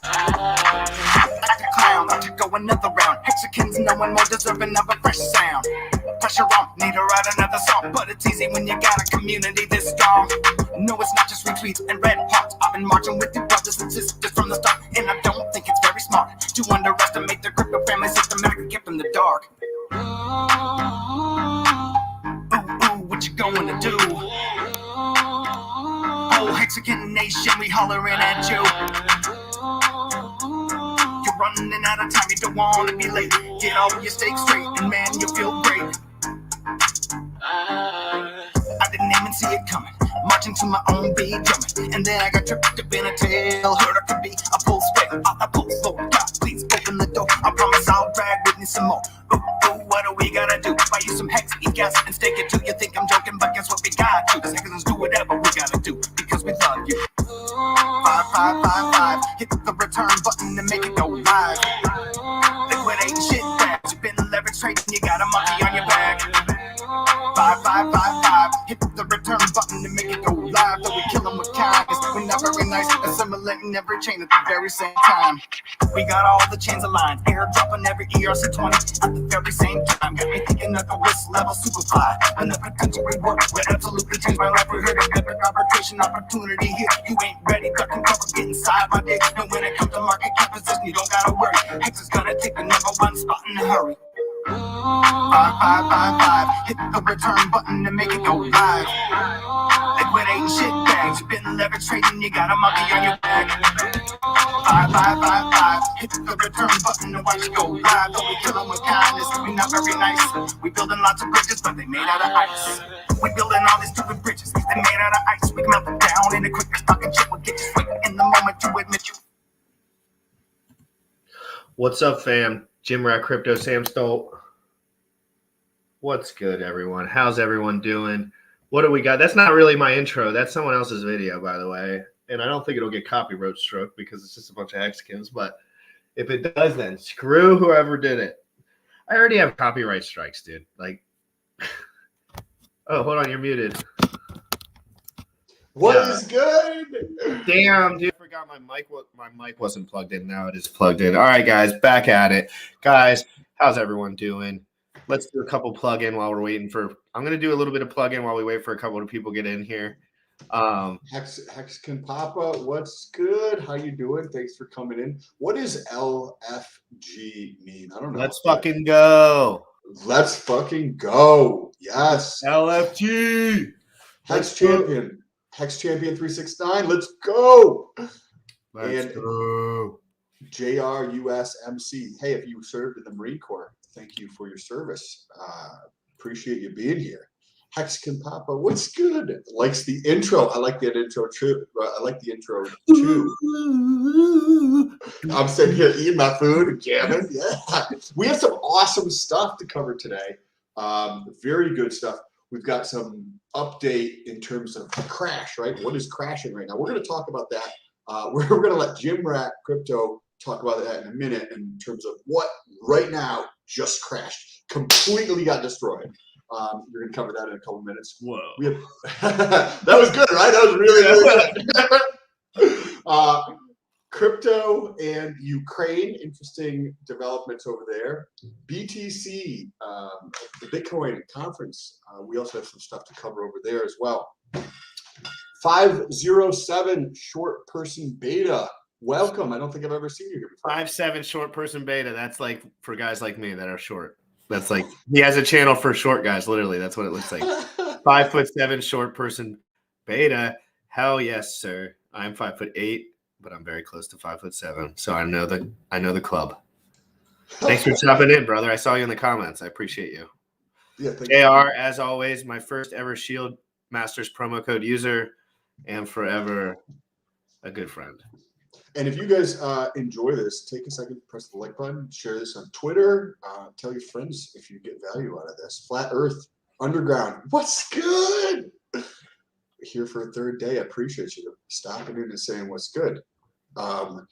Like a clown, about to go another round. Hexagons, no one more deserving of a fresh sound. Pressure on, need to write another song, but it's easy when you got a community this strong. No, it's not just retweets and red hearts. I've been marching with you brothers and sisters from the start, and I don't think it's very smart to underestimate the crypto family systematically kept in the dark. Ooh, what you gonna do? Oh, Hexagon Nation, we hollering at you. You're running out of time, you don't wanna be late. Get all your stakes straight, and man, you feel great. I didn't even see it coming, marching to my own beat drumming, and then I got tripped up in a tail. Heard I could be a full spec, I pull slow. God, please open the door. I promise I'll drag with me some more. Ooh, what do we gotta do? Buy you some hex, eat gas, and stake it too. You think I'm joking, but guess what we got to? Seconds do whatever we gotta do because we love you. 5555, hit the return button and make it go live. Liquidate shit bags, you've been leverage trading, you got a monkey on your back. 5555, hit the return button to make it go live. Though we kill them with kindness, we're not very nice, assimilating every chain at the very same time. We got all the chains aligned, airdropping every ERC20 at the very same time. Got me thinking of the risk level superfly, and the potential reward would absolutely change my life. We heard of epic arbitration opportunity here. You ain't ready, ducking cover, get inside my dick. And when it comes to market composition, you don't gotta worry. Hex is gonna take the number one spot in a hurry. 5555, hit the return button to make it go live. Liquidating shit bags, you've been leverage trading, you got a monkey on your back. 5555, hit the return button to watch it go live. Though we kill them with kindness, we not very nice. We building lots of bridges, but they made out of ice. We building all these stupid bridges, they made out of ice. We can melt them down in the quickest fucking shit will get you sweet in the moment to admit you. What's up, fam? Jim Rat Crypto, Sam Stolt. What's good, everyone? How's everyone doing? What do we got? That's not really my intro. That's someone else's video, by the way. And I don't think it'll get copyright struck because it's just a bunch of Hexagons. But if it does, then screw whoever did it. I already have copyright strikes, dude. Like, oh, hold on, you're muted. What is good? Damn, dude. I forgot my mic wasn't plugged in. Now it is plugged in. All right, guys, back at it. Guys, how's everyone doing? Let's do a couple plug-in while we're waiting for – I'm going to do a little bit of plug-in while we wait for a couple of people to get in here. Hexagon Papa, what's good? How you doing? Thanks for coming in. What does LFG mean? I don't know. Let's fucking go. Let's fucking go. Yes. LFG. Hex Champion. Hex Champion 369. Let's go. Let's go. JRUSMC. Hey, if you served in the Marine Corps, thank you for your service. Appreciate you being here. Hexagon Papa, what's good? Likes the intro. I like that intro too. I'm sitting here eating my food and jamming. Yeah. We have some awesome stuff to cover today. Very good stuff. We've got some update in terms of crash, right? What is crashing right now? We're going to talk about that. We're going to let Jim Rat Crypto talk about that in a minute in terms of what right now just crashed, completely got destroyed. You're going to cover that in a couple minutes. Whoa. That was good, right? That was really good. Crypto and Ukraine, interesting developments over there. BTC, the Bitcoin conference, we also have some stuff to cover over there as well. 507 short person beta. Welcome. I don't think I've ever seen you here before. 5'7" short person beta. That's like for guys like me that are short. That's like he has a channel for short guys. Literally, that's what it looks like. 5'7" short person beta. Hell yes, sir. I'm 5'8", but I'm very close to 5'7". So I know the club. Thanks for stopping in, brother. I saw you in the comments. I appreciate you. Yeah, thank JR, as always, my first ever Shield Masters promo code user, and forever a good friend. And if you guys enjoy this, take a second, press the like button, share this on Twitter, tell your friends if you get value out of this. Flat Earth Underground, what's good? Here for a third day. I appreciate you stopping in and saying what's good. I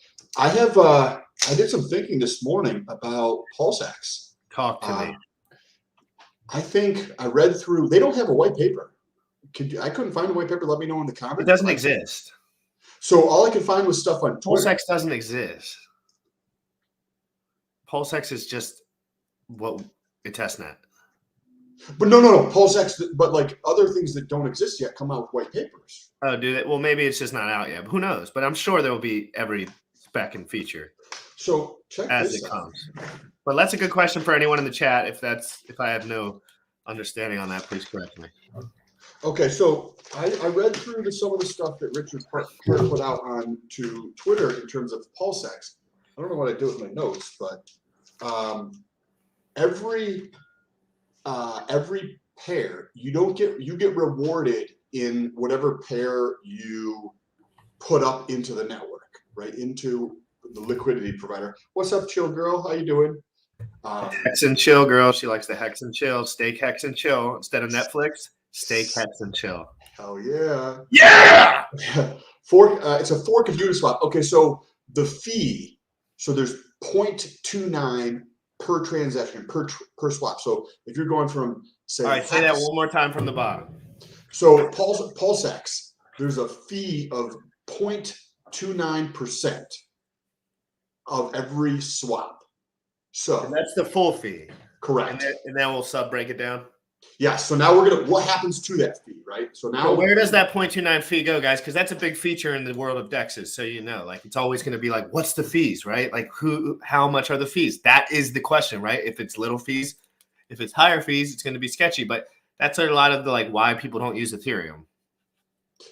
did some thinking this morning about PulseX. Talk to me. I think I read through. They don't have a white paper. I couldn't find a white paper. Let me know in the comments. It doesn't exist. So all I could find was stuff on Twitter. PulseX doesn't exist. PulseX is just what a test net. But no. PulseX, but like other things that don't exist yet come out with white papers. Oh, do they? Well, maybe it's just not out yet. But who knows? But I'm sure there will be every spec and feature So check as this it out. comes. But that's a good question for anyone in the chat. If I have no understanding on that, please correct me. Okay, so I read through some of the stuff that Richard Park put out on to Twitter in terms of PulseX. I don't know what I do with my notes, but every pair you get rewarded in whatever pair you put up into the network, right? Into the liquidity provider. What's up, chill girl? How you doing? Hex and chill, girl. She likes the hex and chill. Steak, hex, and chill instead of Netflix. Steak, hex, and chill. Hell yeah! Yeah. Fork. It's a fork of Uniswap. Okay, so the fee. So there's 0.29 per transaction per swap. So if you're going from say, all right, say that one more time from the bottom. So PulseX, there's a fee of 0.29% of every swap. So and that's the full fee. Correct. And then we'll break it down. Yeah. So now what happens to that fee, right? So now where does that 0.29 fee go, guys? Because that's a big feature in the world of DEXs. So like it's always going to be like, what's the fees, right? Like how much are the fees? That is the question, right? If it's little fees, if it's higher fees, it's going to be sketchy. But that's a lot of the like why people don't use Ethereum.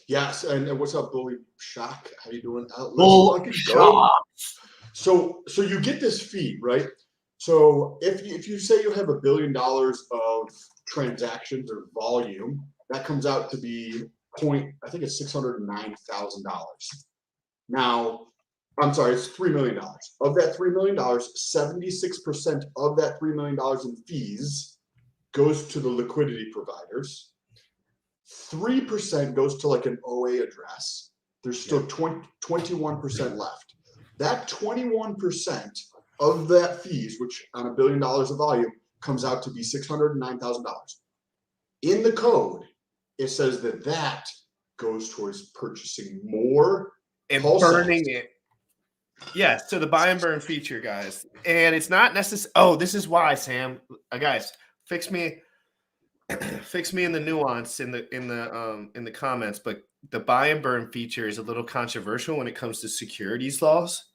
Yes, and what's up, Bully Shock? How you doing? Bull Shock. So you get this fee, right? So if you say you have $1 billion of transactions or volume, that comes out to be I think it's $609,000. Now, I'm sorry, it's $3 million. Of that $3 million, 76% of that $3 million in fees goes to the liquidity providers. 3% goes to like an OA address. There's still 21% left. That 21% of that fees, which on $1 billion of volume comes out to be $609,000. In the code, it says that goes towards purchasing more and burning it. Yeah, so the buy and burn feature, guys, and it's not necessary. Oh, this is why, Sam. Guys, fix me in the nuance in the comments. But the buy and burn feature is a little controversial when it comes to securities laws,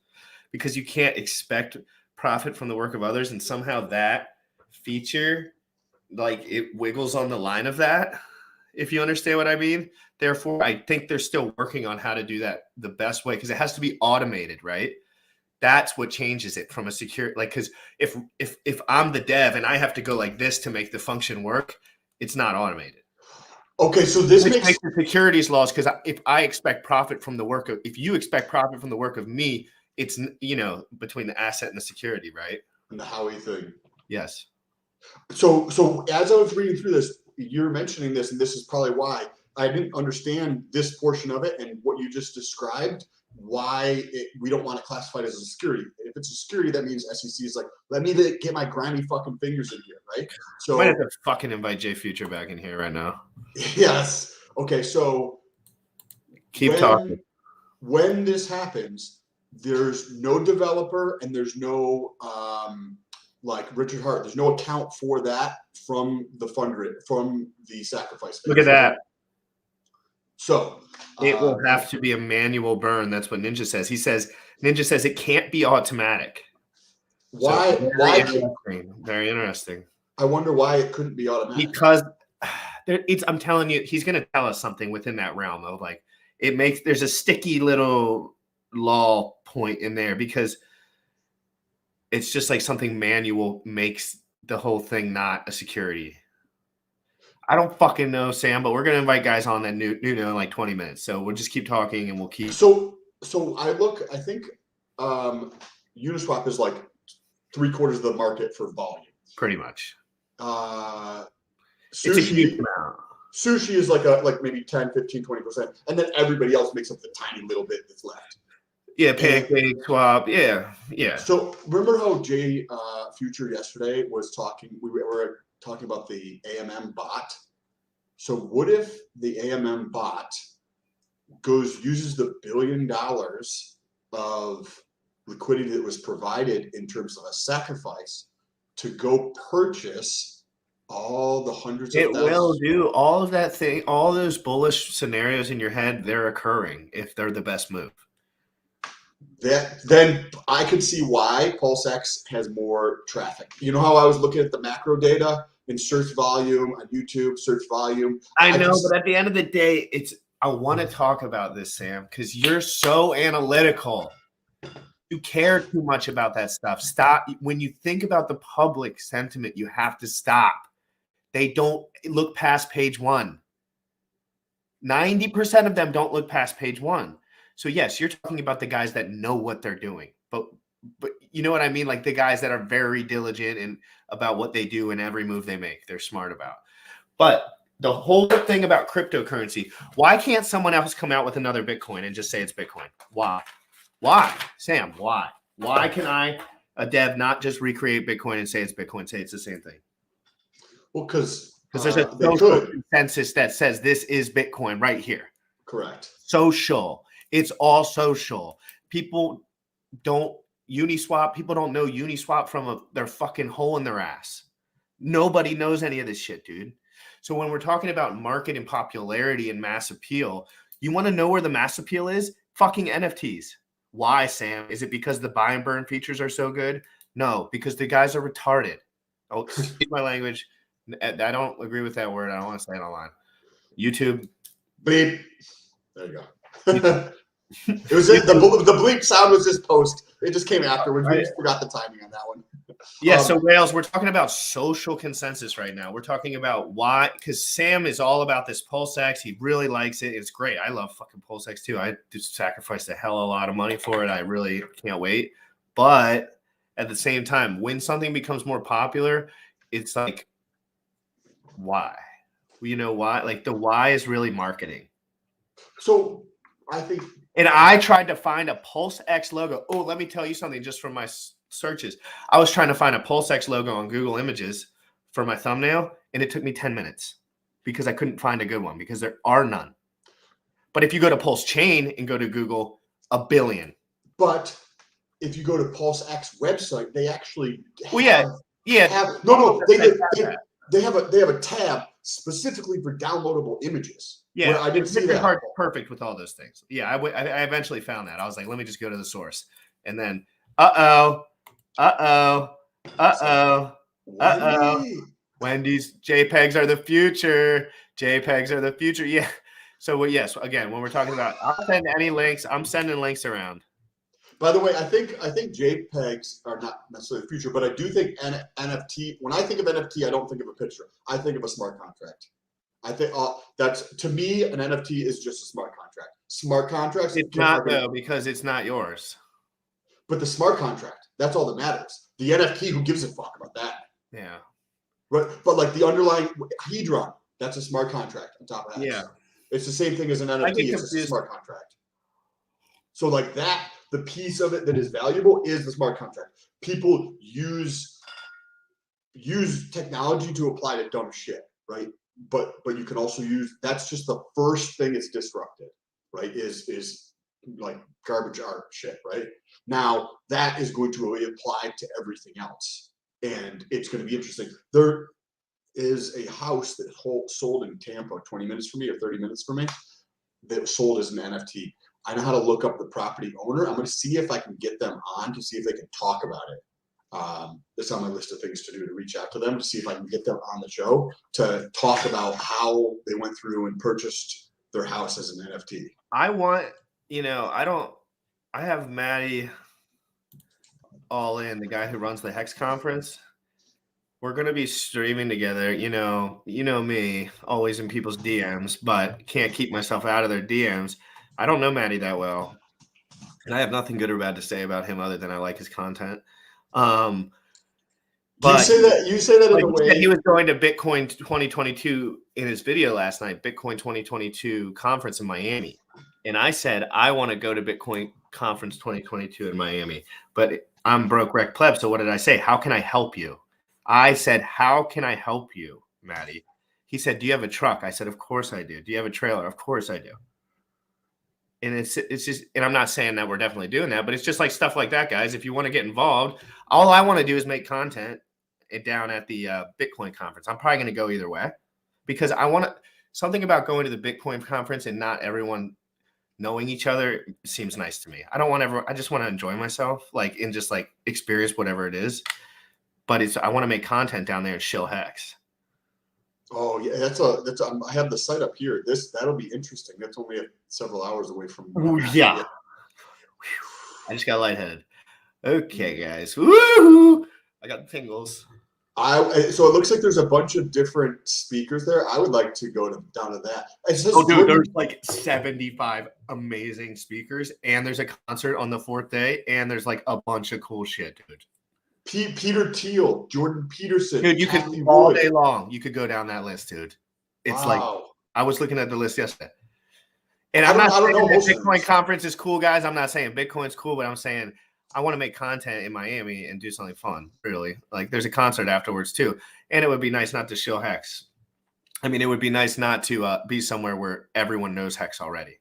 because you can't expect profit from the work of others, and somehow that feature, like, it wiggles on the line of that, if you understand what I mean. Therefore, I think they're still working on how to do that the best way, because it has to be automated, right? That's what changes it from a secure, like, because if I'm the dev and I have to go like this to make the function work, it's not automated. Okay, so this makes the securities laws, because if I expect profit from the work of, if you expect profit from the work of me, it's, between the asset and the security, right? And the Howie thing. Yes. So as I was reading through this, you're mentioning this, and this is probably why I didn't understand this portion of it and what you just described, why we don't want to classify it as a security. If it's a security, that means SEC is like, let me get my grimy fucking fingers in here, right? So I might have to fucking invite Jay Future back in here right now. Yes. Okay, so keep talking. When this happens, there's no developer and there's no like Richard Hart, there's no account for that from the sacrifice. Look at that. So it will have to be a manual burn. That's what Ninja says. Ninja says it can't be automatic. Why? So very interesting. I wonder why it couldn't be automatic. Because I'm telling you, he's going to tell us something within that realm of like, there's a sticky little law point in there, because it's just like something manual makes the whole thing not a security. I don't fucking know, Sam, but we're going to invite guys on that new in like 20 minutes. So we'll just keep talking and we'll keep. So I think Uniswap is like 3/4 of the market for volume. Pretty much. Sushi, it's a huge amount. Sushi is like maybe 10, 15, 20%. And then everybody else makes up the tiny little bit that's left. Yeah, Pancake, Swap. Yeah. So remember how Jay Future yesterday was talking, we were talking about the AMM bot. So what if the AMM bot uses the $1 billion of liquidity that was provided in terms of a sacrifice to go purchase all the hundreds of It will thousands. do all of that thing. All those bullish scenarios in your head, they're occurring if they're the best move. Then I could see why PulseX has more traffic. You know how I was looking at the macro data in search volume on YouTube, search volume. I know, but at the end of the day, I want to talk about this, Sam, because you're so analytical. You care too much about that stuff. Stop. When you think about the public sentiment, you have to stop. They don't look past page 1. 90% of them don't look past page 1. So yes, you're talking about the guys that know what they're doing, but you know what I mean? Like the guys that are very diligent and about what they do and every move they make, they're smart about. But the whole thing about cryptocurrency, why can't someone else come out with another Bitcoin and just say it's Bitcoin? Why? Why, Sam? Why? Why can I, a dev, not just recreate Bitcoin and say it's Bitcoin, say it's the same thing? Well, because there's a social consensus that says this is Bitcoin right here. Correct. Social. It's all social. People don't Uniswap. People don't know Uniswap from their fucking hole in their ass. Nobody knows any of this shit, dude. So when we're talking about market and popularity and mass appeal, you want to know where the mass appeal is? Fucking NFTs. Why, Sam? Is it because the buy and burn features are so good? No, because the guys are retarded. Oh, excuse my language. I don't agree with that word. I don't want to say it online. YouTube. Bleep. There you go. It was just, the bleep sound was just post. It just came afterwards. We just forgot the timing on that one. Yeah, so Wales, we're talking about social consensus right now. We're talking about why, because Sam is all about this PulseX. He really likes it. It's great. I love fucking PulseX too. I just sacrificed a hell of a lot of money for it. I really can't wait. But at the same time, when something becomes more popular, it's like, why? You know why? Like the why is really marketing. So I think. And I tried to find a PulseX logo. Oh, let me tell you something just from my searches. I was trying to find a PulseX logo on Google Images for my thumbnail, and it took me 10 minutes because I couldn't find a good one because there are none. But if you go to Pulse Chain and go to Google, 1 billion. But if you go to PulseX website, they actually they have a tab specifically for downloadable images. Yeah, I didn't see that. Perfect with all those things. Yeah, I eventually found that. I was like, let me just go to the source, and then Wendy's JPEGs are the future. JPEGs are the future. Yeah. So yes, again, when we're talking about, I'll send any links. I'm sending links around. By the way, I think JPEGs are not necessarily the future, but I do think NFT. When I think of NFT, I don't think of a picture. I think of a smart contract. I think that's, to me, an NFT is just a smart contract. Smart contracts. It's not though, because it's not yours. But the smart contract, that's all that matters. The NFT, who gives a fuck about that? Yeah. Right. But like the underlying Hedron, that's a smart contract on top of that. Yeah. It's the same thing as an NFT. It's just a smart contract. So like that, the piece of it that is valuable is the smart contract. People use technology to apply to dumb shit, right? But you can also use, that's just the first thing it's disrupted, right? Is like garbage art shit, right? Now that is going to be applied to everything else, and it's going to be interesting. There is a house that sold in Tampa, 20 minutes from me or 30 minutes from me, that was sold as an NFT. I know how to look up the property owner. I'm going to see if I can get them on to see if they can talk about it. It's on my list of things to do, to reach out to them to see if I can get them on the show to talk about how they went through and purchased their house as an NFT. I have Maddie all in, the guy who runs the Hex conference. We're going to be streaming together. You know me, always in people's DMs, but can't keep myself out of their DMs. I don't know Maddie that well, and I have nothing good or bad to say about him other than I like his content. But you say that in a way. He was going to Bitcoin 2022 in his video last night, Bitcoin 2022 conference in Miami. And I said, I want to go to Bitcoin conference 2022 in Miami, but I'm broke wreck pleb. So what did I say? How can I help you? I said, how can I help you, Maddie? He said, do you have a truck? I said, of course I do. Do you have a trailer? Of course I do. And it's just, and I'm not saying that we're definitely doing that, but it's just like stuff like that, guys. If you want to get involved, all I want to do is make content down at the Bitcoin conference. I'm probably going to go either way because I want to, something about going to the Bitcoin conference and not everyone knowing each other seems nice to me. I don't want everyone, I just want to enjoy myself, like, and just like experience whatever it is. But I want to make content down there and shill hex. Oh yeah, I have the site up here. That'll be interesting. That's only several hours away from. Yeah. I just got lightheaded. Okay, guys. Woo! I got the tingles. So it looks like there's a bunch of different speakers there. I would like to go down to that. Dude, there's like 75 amazing speakers, and there's a concert on the 4th day, and there's like a bunch of cool shit, dude. Peter Thiel, Jordan Peterson, dude, you Kathy could all Wood. day long. You could go down that list, dude. It's like I was looking at the list yesterday, and I'm not saying that Bitcoin conference is cool, guys. I'm not saying Bitcoin's cool, but I'm saying I want to make content in Miami and do something fun. Really, like there's a concert afterwards too, and it would be nice not to show hex. I mean, it would be nice not to be somewhere where everyone knows hex already.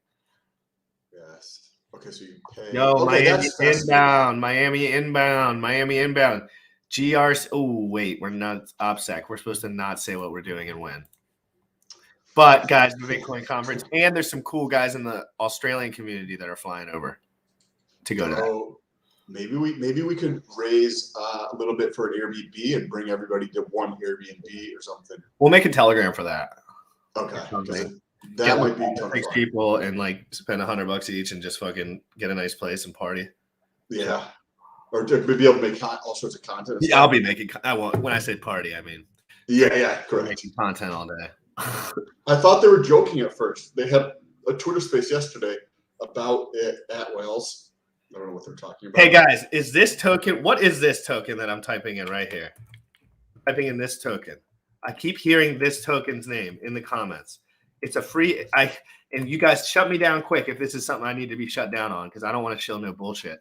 Yes. Okay, so you pay. Yo, okay, Miami inbound, Miami inbound, Miami inbound. GRC. Oh, wait, we're not OPSEC. We're supposed to not say what we're doing and when. But guys, the Bitcoin conference, and there's some cool guys in the Australian community that are flying over to go to that. Maybe we could raise a little bit for an Airbnb and bring everybody to one Airbnb or something. We'll make a Telegram for that. Okay. That might be 6 people and like spend $100 each and just fucking get a nice place and party. Yeah. Or to be able to make all sorts of content. Yeah, I'll be making. I won't. When I say party, I mean. Yeah, correct. Making content all day. I thought they were joking at first. They had a Twitter space yesterday about it at Wales. I don't know what they're talking about. Hey guys, is this token? What is this token that I'm typing in right here? I'm typing in this token. I keep hearing this token's name in the comments. It's a free. And you guys shut me down quick if this is something I need to be shut down on because I don't want to show no bullshit.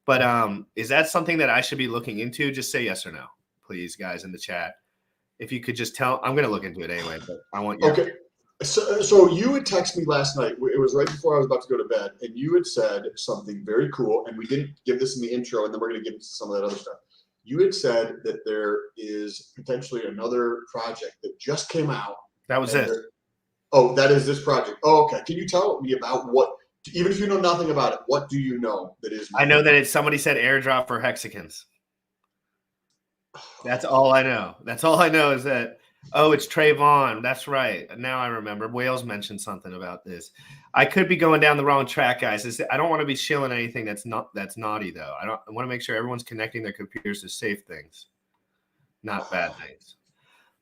But is that something that I should be looking into? Just say yes or no, please, guys, in the chat. If you could just tell, I'm going to look into it anyway. But I want you. Okay. So you had texted me last night. It was right before I was about to go to bed, and you had said something very cool. And we didn't give this in the intro, and then we're going to get into some of that other stuff. You had said that there is potentially another project that just came out. That was it. Oh, that is this project. Oh, okay. Can you tell me about what? Even if you know nothing about it, what do you know that is? I know that it's somebody said airdrop for hexagons. That's all I know. That's all I know is that, oh, it's Trayvon. That's right. Now I remember. Wales mentioned something about this. I could be going down the wrong track, guys. I don't want to be shilling anything that's naughty, though. I want to make sure everyone's connecting their computers to safe things, not bad things.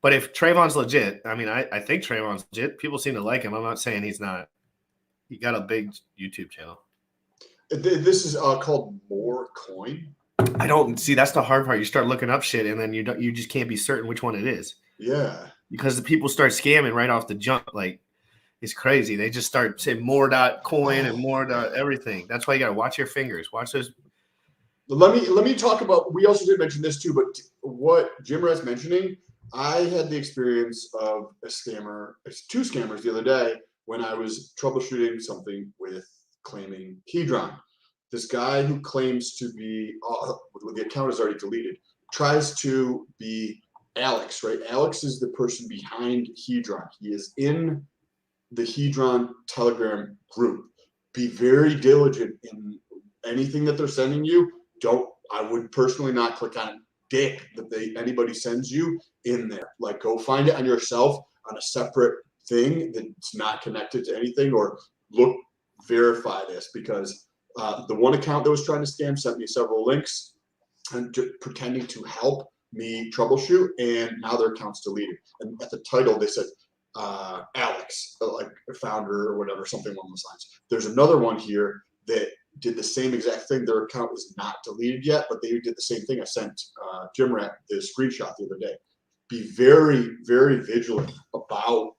But if Trayvon's legit, I mean, I think Trayvon's legit. People seem to like him. I'm not saying he's not. He got a big YouTube channel. This is called More Coin. I don't see. That's the hard part. You start looking up shit, and then you just can't be certain which one it is. Yeah. Because the people start scamming right off the jump. Like, it's crazy. They just start saying more.coin and more.everything. That's why you got to watch your fingers. Watch those. Let me talk about. We also did mention this too, but what Jim was mentioning, I had the experience of two scammers the other day when I was troubleshooting something with claiming Hedron. This guy who claims to be, the account is already deleted, tries to be Alex, right? Alex is the person behind Hedron. He is in the Hedron Telegram group. Be very diligent in anything that they're sending you. I would personally not click on dick that anybody sends you in there. Like, go find it on yourself on a separate thing that's not connected to anything, or verify this, because the one account that was trying to scam sent me several links and pretending to help me troubleshoot, and now their account's deleted. And at the title, they said, Alex, like founder or whatever, something along those lines. There's another one here that did the same exact thing. Their account is not deleted yet, but they did the same thing. I sent Jim Rat the screenshot the other day. Be very, very vigilant about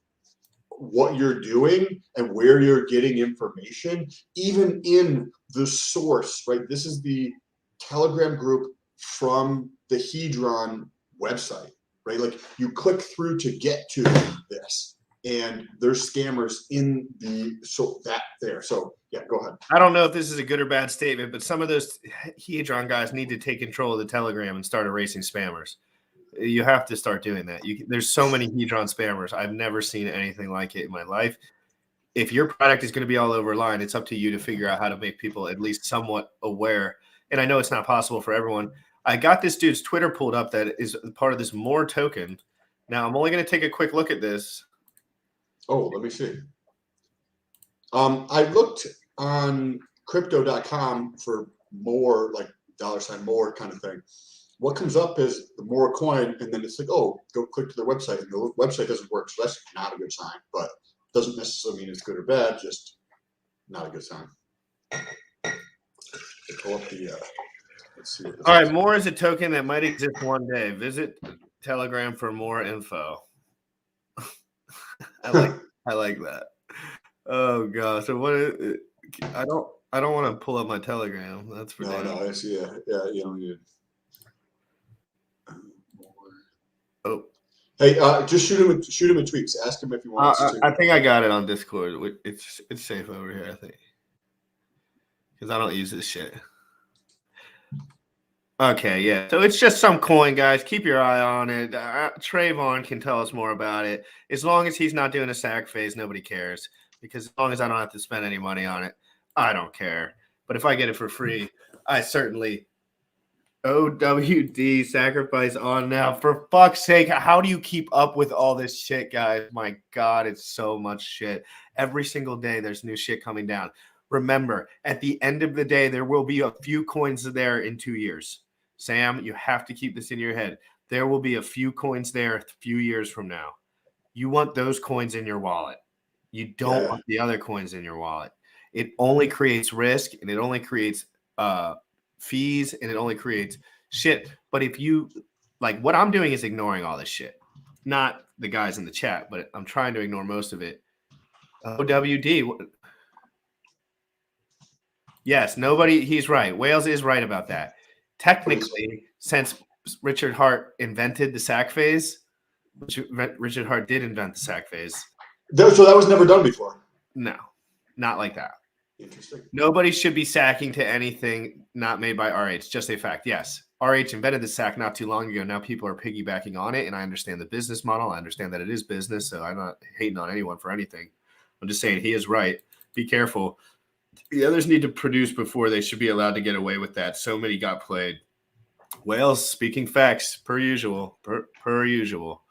what you're doing and where you're getting information, even in the source, right? This is the Telegram group from the Hedron website, right? Like, you click through to get to this. and there's scammers in so yeah, go ahead. I don't know if this is a good or bad statement, but some of those Hedron guys need to take control of the Telegram and start erasing spammers. You have to start doing that. There's so many Hedron spammers. I've never seen anything like it in my life. If your product is going to be all over line, it's up to you to figure out how to make people at least somewhat aware. And I know it's not possible for everyone. I got this dude's Twitter pulled up that is part of this More token. Now, I'm only going to take a quick look at this. Oh, let me see. I looked on crypto.com for more, like $more kind of thing. What comes up is the More coin, and then it's like, oh, go click to their website, and the website doesn't work, so that's not a good sign, but doesn't necessarily mean it's good or bad, just not a good sign. Pull up the, let's see. All right, More is a token that might exist one day. Visit Telegram for more info. I like that. Oh gosh. So I don't want to pull up my Telegram. That's for no, it's yeah, you don't need it. Oh. Hey, just shoot him in tweets. Ask him if he wants to. I think I got it on Discord. It's safe over here, I think. Because I don't use this shit. Okay, yeah. So it's just some coin, guys. Keep your eye on it. Trayvon can tell us more about it. As long as he's not doing a sack phase, nobody cares. Because as long as I don't have to spend any money on it, I don't care. But if I get it for free, I certainly OWD sacrifice on now. For fuck's sake, how do you keep up with all this shit, guys? My God, it's so much shit. Every single day there's new shit coming down. Remember, at the end of the day, there will be a few coins there in 2 years. Sam, you have to keep this in your head. There will be a few coins there a few years from now. You want those coins in your wallet. You don't want the other coins in your wallet. It only creates risk, and it only creates fees, and it only creates shit. But if you like, what I'm doing is ignoring all this shit. Not the guys in the chat, but I'm trying to ignore most of it. OWD. Yes, he's right. Wales is right about that. Technically, since Richard Hart invented the sack phase, which Richard Hart did invent the sack phase. So that was never done before? No, not like that. Interesting. Nobody should be sacking to anything not made by RH. Just a fact. Yes, RH invented the sack not too long ago. Now people are piggybacking on it, and I understand the business model. I understand that it is business, so I'm not hating on anyone for anything. I'm just saying he is right. Be careful. The others need to produce before they should be allowed to get away with that. So many got played. Wales speaking facts per usual. Per usual.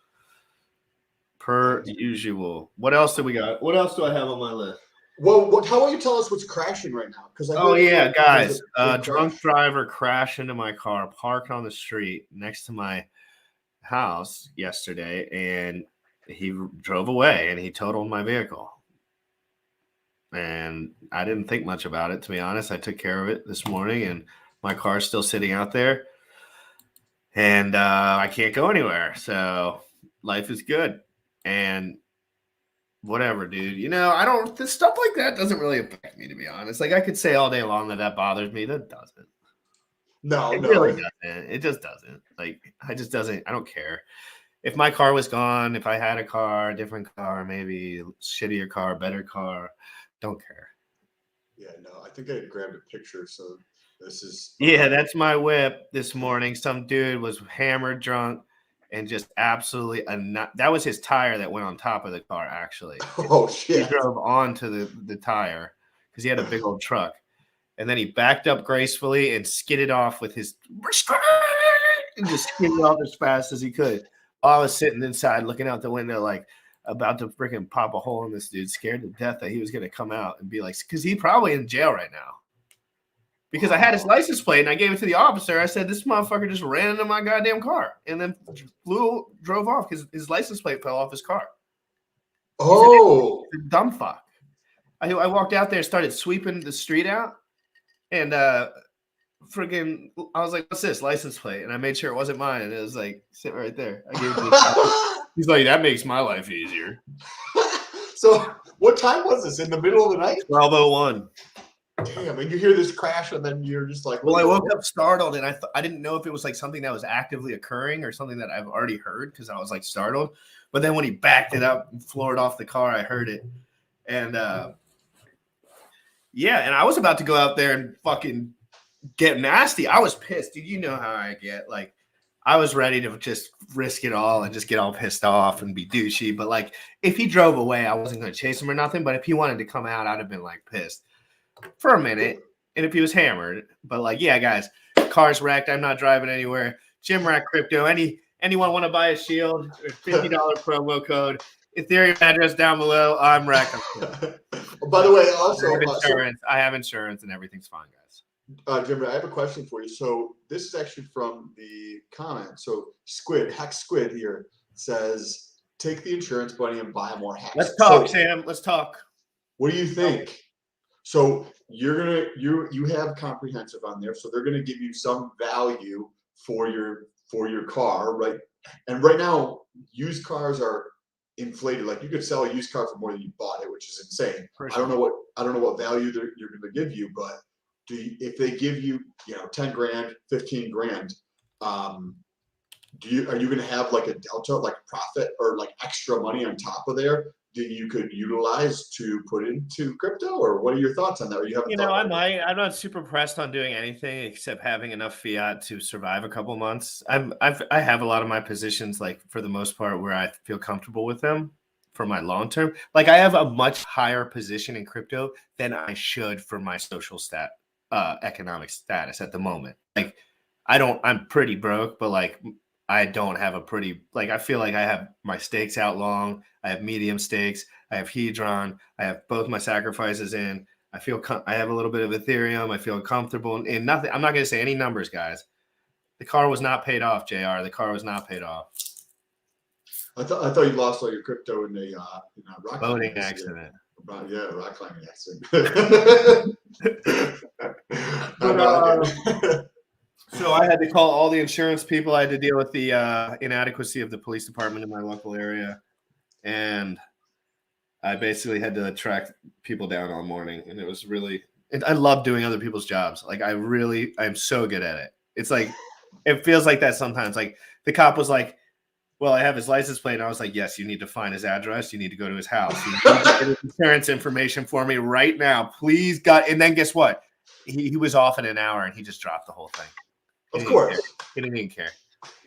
What else do we got? What else do I have on my list? Well, how about you tell us what's crashing right now? Because guys, drunk driver crashed into my car, parked on the street next to my house yesterday, and he drove away and he totaled my vehicle. And I didn't think much about it, to be honest. I took care of it this morning, and my car's still sitting out there, and I can't go anywhere. So life is good, and whatever, dude. This stuff like that doesn't really affect me, to be honest. Like, I could say all day long that bothers me. That doesn't. No, it really doesn't. It just doesn't. Like, I don't care. If my car was gone, if I had a car, different car, maybe shittier car, better car, don't care. Yeah, no, I think I grabbed a picture. So this is. Yeah, that's my whip this morning. Some dude was hammered drunk and just absolutely that was his tire that went on top of the car, actually. Oh, shit. He drove onto the tire because he had a big old truck. And then he backed up gracefully and skidded off with his and just skidded off as fast as he could. I was sitting inside looking out the window like about to freaking pop a hole in this dude, scared to death that he was going to come out and be like, because he's probably in jail right now. Because I had his license plate and I gave it to the officer. I said, this motherfucker just ran into my goddamn car and then drove off because his license plate fell off his car. Oh. He's a dumb fuck. I walked out there and started sweeping the street out. And friggin', I was like, what's this? License plate. And I made sure it wasn't mine. And it was like, sit right there. I gave it to him. He's like, that makes my life easier. So what time was this? In the middle of the night? 12:01. damn, and you hear this crash, and then you're just like, well, I woke up startled, and I didn't know if it was like something that was actively occurring or something that I've already heard because I was like startled. But then when he backed it up and floored off the car, I heard it. And yeah, and I was about to go out there and fucking get nasty. I was pissed. Dude, you know how I get. Like, I was ready to just risk it all and just get all pissed off and be douchey. But like, if he drove away, I wasn't going to chase him or nothing. But if he wanted to come out, I'd have been like pissed for a minute. And if he was hammered, but like, yeah, guys, car's wrecked. I'm not driving anywhere. Jim Rack Crypto. Anyone want to buy a shield? $50 promo code. Ethereum address down below. I'm Rack. By the way, also I have insurance and everything's fine, guys. Jim, I have a question for you. So this is actually from the comment. So Hex Squid here says, take the insurance buddy and buy more hacks. Let's talk, Sam. Let's talk. What do you think? So you have comprehensive on there, so they're gonna give you some value for your car, right? And right now, used cars are inflated. Like, you could sell a used car for more than you bought it, which is insane. I don't know what value you're gonna give you, but if they give you 10 grand, 15 grand, are you gonna have like a delta, like profit or like extra money on top of there that you could utilize to put into crypto? Or what are your thoughts on that? Or you haven't I might. I'm not super pressed on doing anything except having enough fiat to survive a couple months. I have a lot of my positions, like, for the most part, where I feel comfortable with them for my long term. Like, I have a much higher position in crypto than I should for my social economic status at the moment. Like, I'm pretty broke, but like, I don't have a pretty, like, I feel like I have my stakes out long. I have medium stakes. I have Hedron. I have both my sacrifices in. I have a little bit of Ethereum. I feel comfortable in nothing. I'm not going to say any numbers, guys. The car was not paid off, JR. The car was not paid off. I thought you lost all your crypto in a rock boating accident. Yeah, rock climbing accident. So I had to call all the insurance people. I had to deal with the inadequacy of the police department in my local area. And I basically had to track people down all morning. And it was really, I love doing other people's jobs. Like, I'm so good at it. It's like, it feels like that sometimes. Like, the cop was like, well, I have his license plate. And I was like, yes, you need to find his address. You need to go to his house. You need to get his insurance information for me right now. Please, God. And then guess what? He was off in an hour and he just dropped the whole thing. Of course. He didn't even care.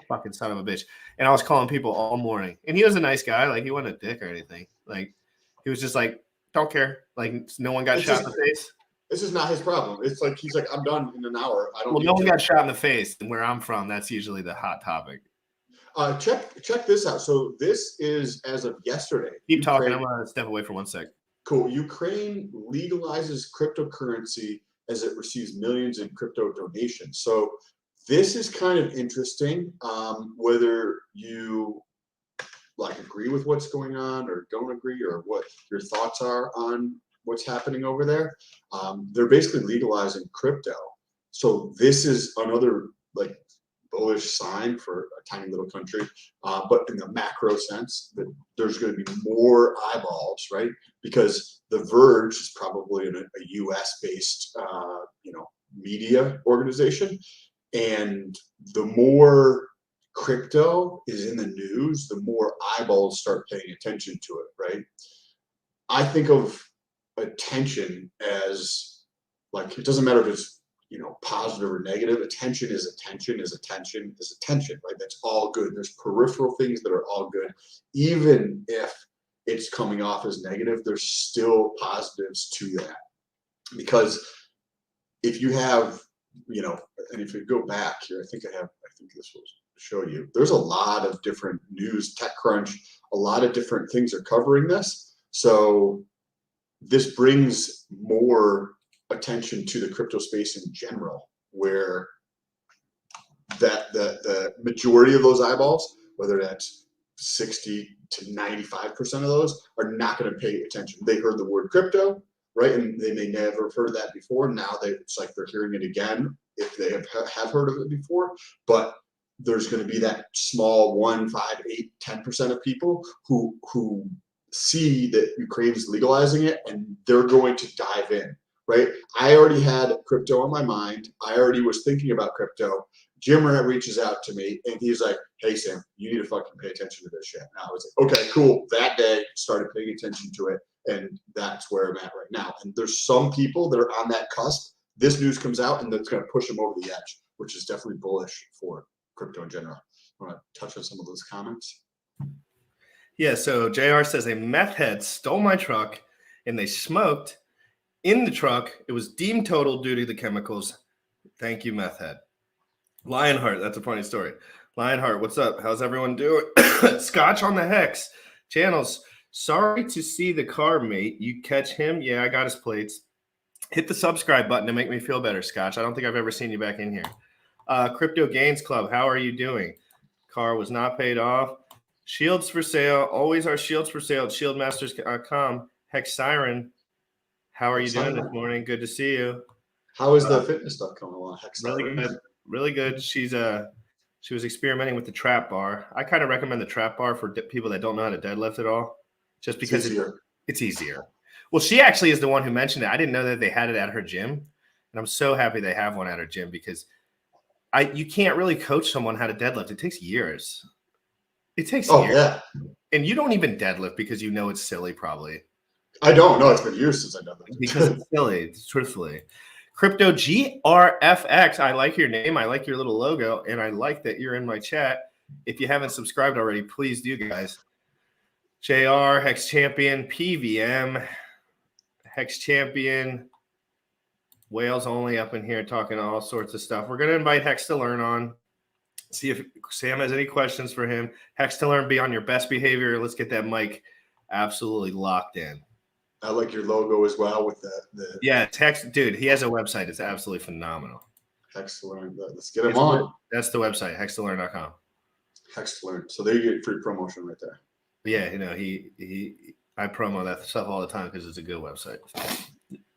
Fucking son of a bitch. And I was calling people all morning. And he was a nice guy. Like, he wasn't a dick or anything. Like, he was just like, don't care. Like, no one got shot in the face. This is not his problem. It's like, he's like, I'm done in an hour. No one got shot in the face. And where I'm from, that's usually the hot topic. Check this out. So this is as of yesterday. Keep talking. I'm going to step away for 1 sec. Cool. Ukraine legalizes cryptocurrency as it receives millions in crypto donations. So this is kind of interesting, whether you like agree with what's going on or don't agree, or what your thoughts are on what's happening over there. They're basically legalizing crypto. So this is another like bullish sign for a tiny little country, but in the macro sense, that there's going to be more eyeballs, right? Because The Verge is probably a U.S. based, media organization, and the more crypto is in the news, the more eyeballs start paying attention to it, right? I think of attention as like, it doesn't matter if it's positive or negative. Attention is attention is attention is attention, right? That's all good. There's peripheral things that are all good. Even if it's coming off as negative, there's still positives to that. Because if you have, and if you go back here, I think this will show you, there's a lot of different news, TechCrunch, a lot of different things are covering this. So this brings more attention to the crypto space in general, where the majority of those eyeballs, whether that's 60 to 95% of those, are not going to pay attention. They heard the word crypto, right? And they may never have heard that before. Now it's like they're hearing it again if they have heard of it before. But there's going to be that small 1, 5, 8, 10% of people who see that Ukraine's legalizing it, and they're going to dive in. right? I already had crypto on my mind. I already was thinking about crypto. Jim reaches out to me and he's like, hey, Sam, you need to fucking pay attention to this shit. And I was like, okay, cool. That day, started paying attention to it. And that's where I'm at right now. And there's some people that are on that cusp. This news comes out and that's going to push them over the edge, which is definitely bullish for crypto in general. I want to touch on some of those comments. Yeah, so JR says a meth head stole my truck and they smoked in the truck. It was deemed total due to the chemicals. Thank you, meth head. Lionheart, that's a funny story. Lionheart, what's up? How's everyone doing? Scotch on the Hex channels. Sorry to see the car, mate. You catch him? Yeah, I got his plates. Hit the subscribe button to make me feel better, Scotch. I don't think I've ever seen you back in here. Crypto Gains Club, how are you doing? Car was not paid off. Shields for sale. Always our shields for sale at shieldmasters.com. Hex Siren, how are you doing this morning? Good to see you. How is the fitness stuff coming along? Hex Really Siren? good. Really good. She was experimenting with the trap bar. I kind of recommend the trap bar for people that don't know how to deadlift at all, just because it's easier. Well, she actually is the one who mentioned it. I didn't know that they had it at her gym, and I'm so happy they have one at her gym because you can't really coach someone how to deadlift. It takes years. It takes years. Yeah. And you don't even deadlift because you know it's silly, probably. I don't know. It's been years since I've done that. Because it's silly, truthfully. Crypto GRFX. I like your name. I like your little logo. And I like that you're in my chat. If you haven't subscribed already, please do, guys. JR, Hex Champion, PVM, Hex Champion, Wales only up in here talking all sorts of stuff. We're going to invite Hex to Learn on. See if Sam has any questions for him. Hex to Learn, be on your best behavior. Let's get that mic absolutely locked in. I like your logo as well with the yeah, Hex, dude, he has a website. It's absolutely phenomenal. Hex to Learn. Let's get him on. That's the website, hextolearn.com. Hex to Learn. So there you get free promotion right there. Yeah, you know, I promo that stuff all the time because it's a good website.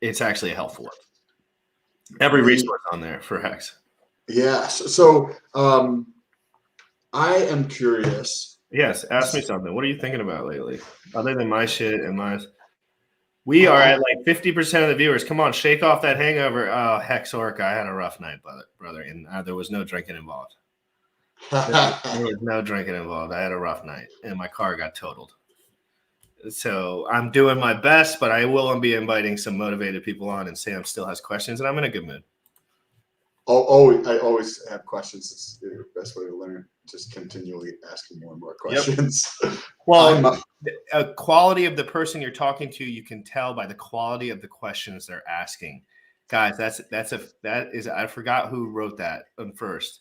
It's actually a helpful one. Every resource on there for Hex. Yeah. So I am curious. Yes, ask me something. What are you thinking about lately? Other than my shit and my... We are at like 50% of the viewers. Come on, shake off that hangover. Oh, Hex Orca, I had a rough night, brother, and there was no drinking involved. There was no drinking involved. I had a rough night, and my car got totaled. So I'm doing my best, but I will be inviting some motivated people on, and Sam still has questions, and I'm in a good mood. I always have questions. It's the best way to learn. Just continually asking more and more questions. Yep. Well, a quality of the person you're talking to, you can tell by the quality of the questions they're asking. Guys, that is I forgot who wrote that first,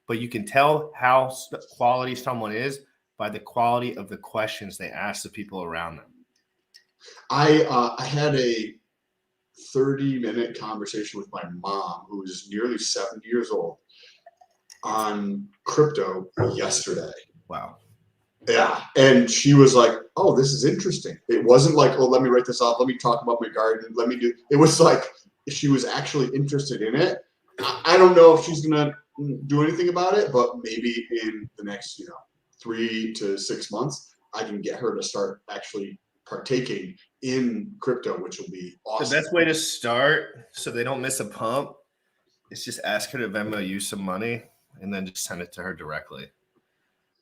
but you can tell how quality someone is by the quality of the questions they ask the people around them. I had a 30-minute conversation with my mom, who is nearly 70 years old, on crypto yesterday. Wow. Yeah. And she was like, oh, this is interesting. It wasn't like, oh, let me write this off. Let me talk about my garden. It was like she was actually interested in it. I don't know if she's going to do anything about it, but maybe in the next, 3 to 6 months, I can get her to start actually partaking in crypto, which will be awesome. The best way to start so they don't miss a pump is just ask her to Venmo you some money and then just send it to her directly.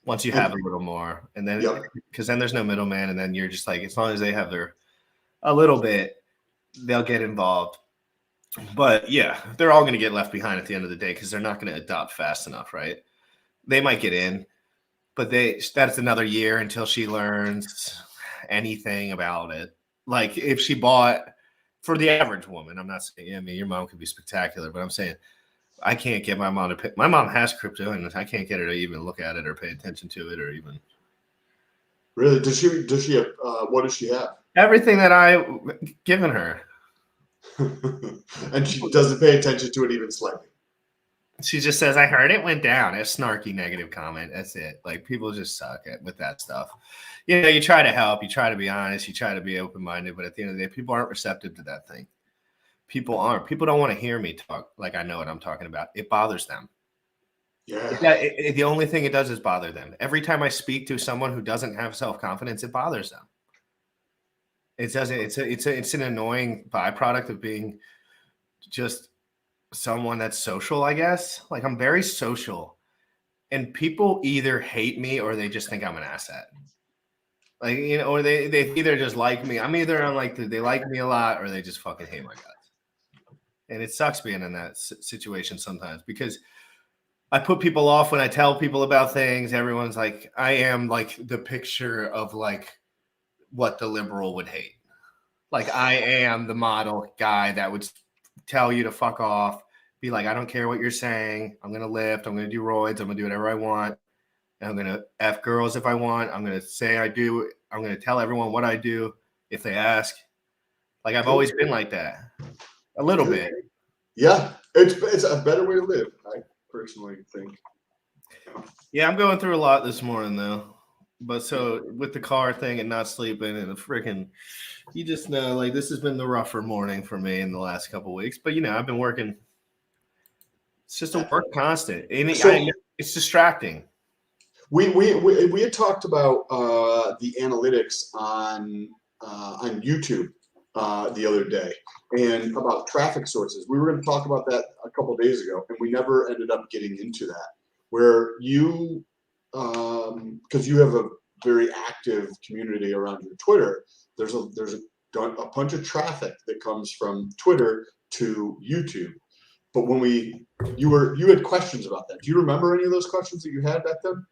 Once you have a little more, and then because then there's no middleman, and then you're just like, as long as they have a little bit, they'll get involved. But yeah, they're all going to get left behind at the end of the day because they're not going to adopt fast enough, right? They might get in, but that's another year until she learns anything about it. Like if she bought, for the average woman, I'm not saying, I mean, your mom could be spectacular, but I'm saying I can't get my mom to pay. My mom has crypto, and I can't get her to even look at it or pay attention to it or even. Really? Does she have, what does she have? Everything that I've given her. And she doesn't pay attention to it even slightly. She just says, I heard it went down. A snarky negative comment. That's it. Like people just suck with that stuff. You try to help, you try to be honest, you try to be open-minded, but at the end of the day, people aren't receptive to that thing. People aren't. People don't want to hear me talk like I know what I'm talking about. It bothers them. Yeah. The only thing it does is bother them. Every time I speak to someone who doesn't have self-confidence, it bothers them. It doesn't. It's an annoying byproduct of being just someone that's social, I guess. Like I'm very social, and people either hate me or they just think I'm an asset. Like, you know, or they either just like me. I'm either on like they like me a lot or they just fucking hate my guts. And it sucks being in that situation sometimes because I put people off when I tell people about things. Everyone's like, I am like the picture of like what the liberal would hate. Like I am the model guy that would tell you to fuck off, be like, I don't care what you're saying. I'm gonna lift. I'm gonna do roids. I'm gonna do whatever I want. And I'm gonna F girls if I want. I'm gonna say I do. I'm gonna tell everyone what I do if they ask. Like I've always been like that, a little bit. Yeah, it's a better way to live, I personally think. Yeah, I'm going through a lot this morning though. But so with the car thing and not sleeping and the freaking, you just know, like this has been the rougher morning for me in the last couple of weeks. But you know, I've been working. It's just a work constant, and it's distracting. We had talked about the analytics on YouTube the other day and about traffic sources. We were going to talk about that a couple of days ago, and we never ended up getting into that. Where you, because you have a very active community around your Twitter, there's a bunch of traffic that comes from Twitter to YouTube. But when you had questions about that. Do you remember any of those questions that you had back then?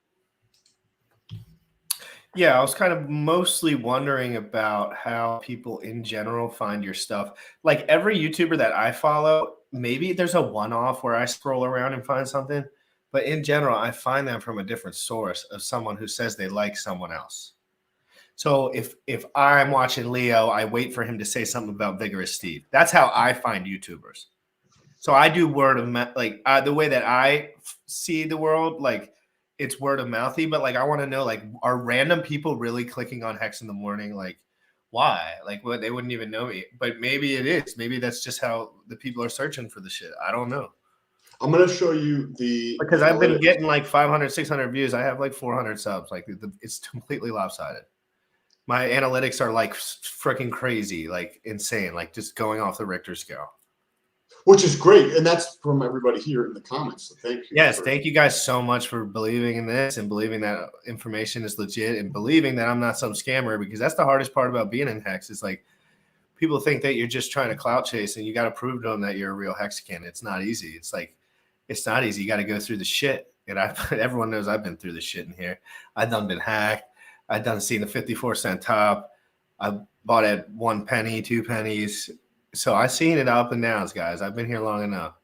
Yeah, I was kind of mostly wondering about how people in general find your stuff. Like every YouTuber that I follow, maybe there's a one-off where I scroll around and find something, but in general, I find them from a different source of someone who says they like someone else. So if I'm watching Leo, I wait for him to say something about Vigorous Steve. That's how I find YouTubers. So I do word of mouth, like the way that I see the world, like it's word of mouthy, but like I want to know, like, are random people really clicking on Hex in the Morning? Like, why? Like, what? They wouldn't even know me, but maybe it is. Maybe that's just how the people are searching for the shit. I don't know. I'm going to show you because I've been getting like 500, 600 views. I have like 400 subs. Like it's completely lopsided. My analytics are like freaking crazy, like insane, like just going off the Richter scale. Which is great, and that's from everybody here in the comments. So thank you. Yes, thank you guys so much for believing in this and believing that information is legit and believing that I'm not some scammer, because that's the hardest part about being in Hex. Is like people think that you're just trying to clout chase and you got to prove to them that you're a real Hexican. It's not easy. It's like it's not easy. You got to go through the shit, and everyone knows I've been through the shit in here. I've done been hacked. I've done seen the 54-cent top. I bought at 1 penny, 2 pennies. So I've seen it up and downs, guys. I've been here long enough.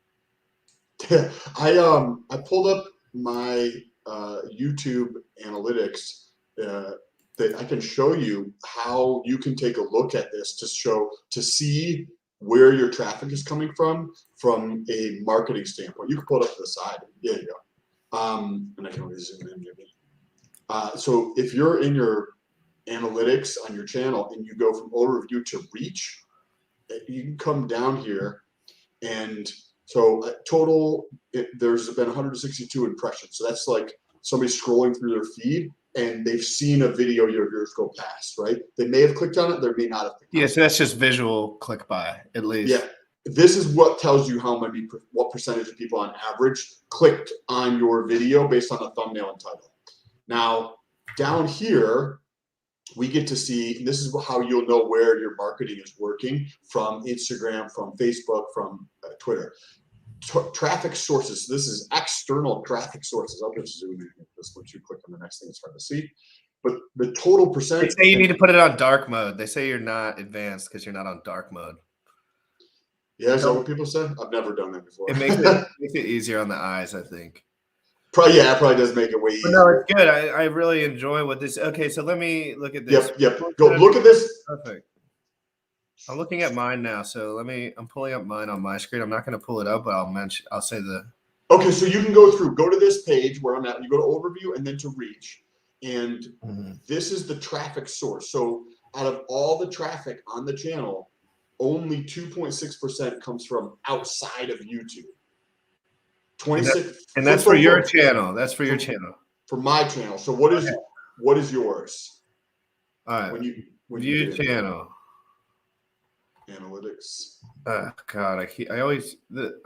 I pulled up my YouTube analytics that I can show you how you can take a look at this to see where your traffic is coming from a marketing standpoint. You can pull it up to the side. There you go. And I can always zoom in maybe. So if you're in your analytics on your channel and you go from overview to reach, you can come down here, and so total there's been 162 impressions. So that's like somebody scrolling through their feed and they've seen a video of yours go past, right? They may have clicked on it, they may not have clicked on it. So that's just visual click by, at least. Yeah. This is what tells you what percentage of people on average clicked on your video based on the thumbnail and title. Now, down here, we get to see, and this is how you'll know where your marketing is working from Instagram, from Facebook, from Twitter. Traffic sources. This is external traffic sources. I'll just zoom in this once you click on the next thing. It's hard to see. But the total percentage. They say you need to put it on dark mode. They say you're not advanced because you're not on dark mode. Yeah, is that what people say? I've never done that before. It makes it easier on the eyes, I think. Probably, yeah, it probably does make it way easier. No, it's good. I really enjoy what this. Okay, so let me look at this. Yep. Go look at this. Perfect. I'm looking at mine now, so I'm pulling up mine on my screen. I'm not going to pull it up, but I'll say the. Okay, so you can go to this page where I'm at. You go to overview and then to reach, and this is the traffic source. So out of all the traffic on the channel, only 2.6% comes from outside of YouTube. 26, and that's for your channel. That's for your channel. For my channel. So what is yours? All right. When you view channel. Analytics. God,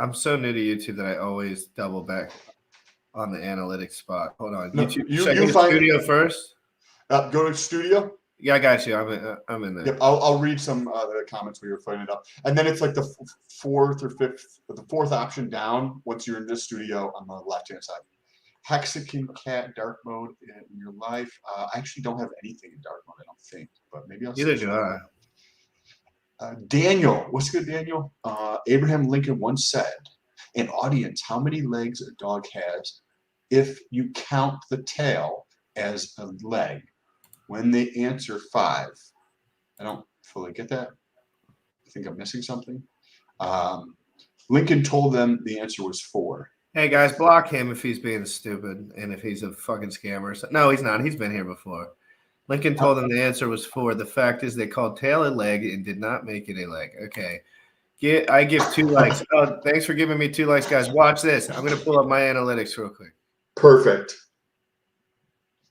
I'm so new to YouTube that I always double back on the analytics spot. Hold on, No, YouTube. you Should I go to find studio first? go to studio. Yeah, I got you. I'm in there. Yep, I'll read some of the comments we were finding up, and then it's like the fourth option down. Once you're in this studio on the left hand side, Hexagon Cat dark mode in your life. I actually don't have anything in dark mode. I don't think, but maybe I'll. Neither do I. Daniel, what's good, Daniel? Abraham Lincoln once said, "An audience, how many legs a dog has if you count the tail as a leg?" When they answer 5, I don't fully get that. I think I'm missing something. Lincoln told them the answer was 4. Hey guys, block him if he's being stupid and if he's a fucking scammer. No, he's not. He's been here before. Lincoln told them the answer was 4. The fact is they called tail a leg and did not make it a leg. Okay. I give 2 likes. Oh, thanks for giving me 2 likes, guys. Watch this. I'm going to pull up my analytics real quick. Perfect.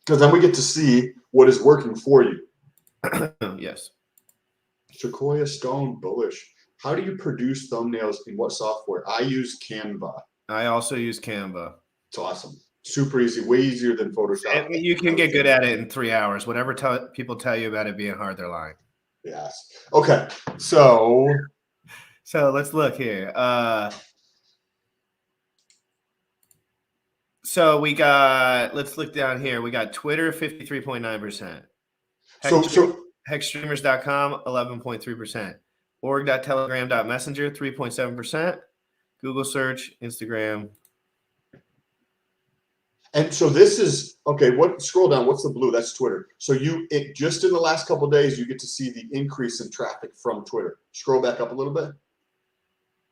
Because then we get to see what is working for you. Yes. Sequoia Stone Bullish. How do you produce thumbnails in what software? I use Canva. I also use Canva. It's awesome. Super easy. Way easier than Photoshop. And you can get good at it in 3 hours. Whatever people tell you about it being hard, they're lying. Yes. Okay. So let's look here. So we got, let's look down here. We got Twitter, 53.9%. Hexstreamers.com, 11.3%. Org.telegram.messenger, 3.7%. Google search, Instagram. And so this is, okay, scroll down, what's the blue? That's Twitter. So just in the last couple of days, you get to see the increase in traffic from Twitter. Scroll back up a little bit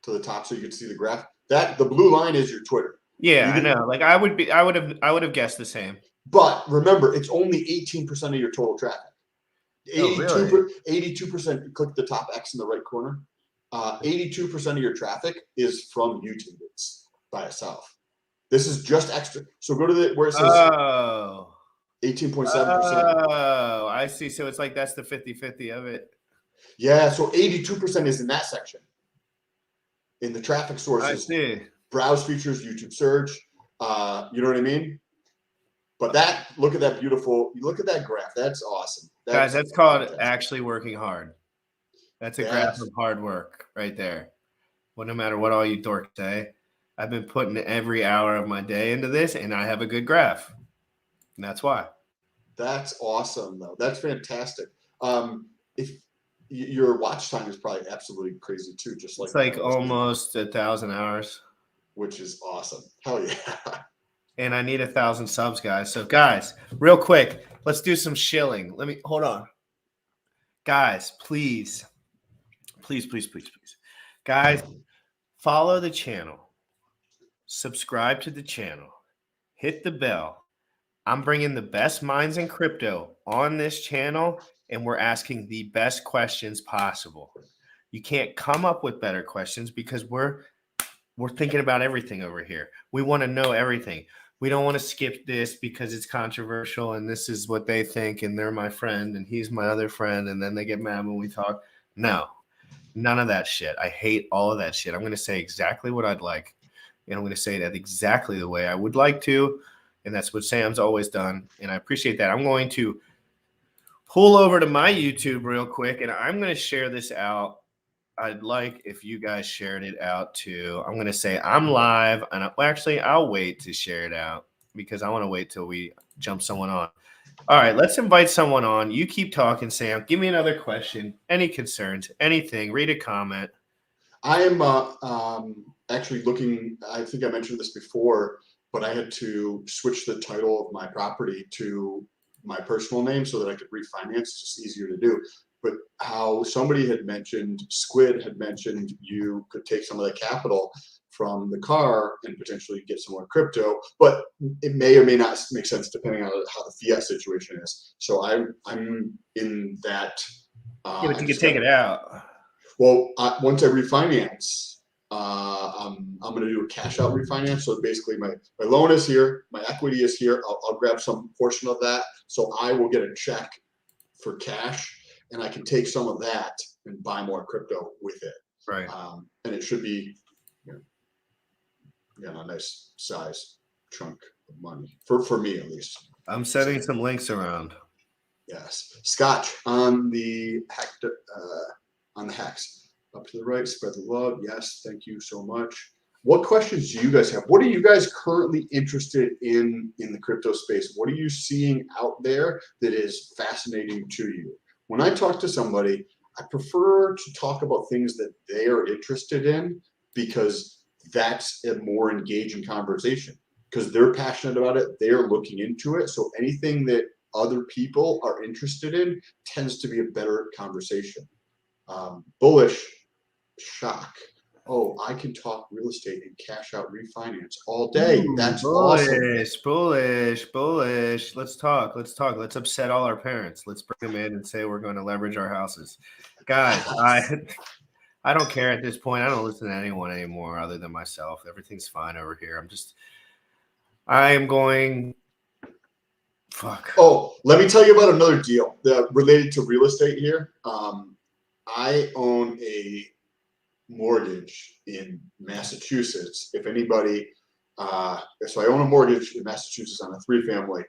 to the top so you can see the graph. The blue line is your Twitter. Yeah, I know. Like I would have guessed the same. But remember, it's only 18% of your total traffic. 82%. Click the top X in the right corner. 82% of your traffic is from YouTube. It's by itself. This is just extra. So go to where it says 18.7%. Oh, I see. So it's like that's the 50-50 of it. Yeah. So 82% is in that section. In the traffic sources. I see. Browse features, YouTube search. You know what I mean? But look at that look at that graph. That's awesome. Guys, that's called actually working hard. That's a graph of hard work right there. Well, no matter what all you dorks say, I've been putting every hour of my day into this, and I have a good graph. And that's why. That's awesome, though. That's fantastic. If your watch time is probably absolutely crazy, too. Just like it's like almost 1,000 hours. Which is awesome. Hell yeah. And I need 1,000 subs, guys. So, guys, real quick, let's do some shilling. Hold on. Guys, please. Guys, follow the channel. Subscribe to the channel. Hit the bell. I'm bringing the best minds in crypto on this channel, and we're asking the best questions possible. You can't come up with better questions because we're thinking about everything over here. We want to know everything. We don't want to skip this because it's controversial and this is what they think and they're my friend and he's my other friend and then they get mad when we talk. No, none of that shit. I hate all of that shit. I'm going to say exactly what I'd like and I'm going to say that exactly the way I would like to. And that's what Sam's always done. And I appreciate that. I'm going to pull over to my YouTube real quick and I'm going to share this out. I'd like if you guys shared it out too. I'm going to say I'm live and I'll wait to share it out because I want to wait till we jump someone on. All right, let's invite someone on. You keep talking, Sam. Give me another question. Any concerns, anything, read a comment. I am actually looking, I think I mentioned this before, but I had to switch the title of my property to my personal name so that I could refinance. It's just easier to do. But how somebody had mentioned, Squid had mentioned you could take some of the capital from the car and potentially get some more crypto, but it may or may not make sense depending on how the fiat situation is. So I'm in that. Yeah, but you can take it out. Well, once I refinance, I'm going to do a cash out refinance. So basically my loan is here, my equity is here. I'll grab some portion of that. So I will get a check for cash. and I can take some of that and buy more crypto with it. Right. And it should be, a nice size chunk of money for me at least. I'm sending some links around. Yes, Scotch on the hex. Up to the right, spread the love. Yes, thank you so much. What questions do you guys have? What are you guys currently interested in the crypto space? What are you seeing out there that is fascinating to you? When I talk to somebody, I prefer to talk about things that they are interested in because that's a more engaging conversation because they're passionate about it. They're looking into it. So anything that other people are interested in tends to be a better conversation. Bullish shock. Oh, I can talk real estate and cash out refinance all day. Ooh, That's bullish, awesome. bullish. Let's talk. Let's upset all our parents. Let's bring them in and say we're going to leverage our houses. Guys, I don't care at this point. I don't listen to anyone anymore other than myself. Everything's fine over here. I am going. Fuck. Oh, let me tell you about another deal that related to real estate here. I own a mortgage in Massachusetts. If anybody, so I own a mortgage in Massachusetts on a 3-family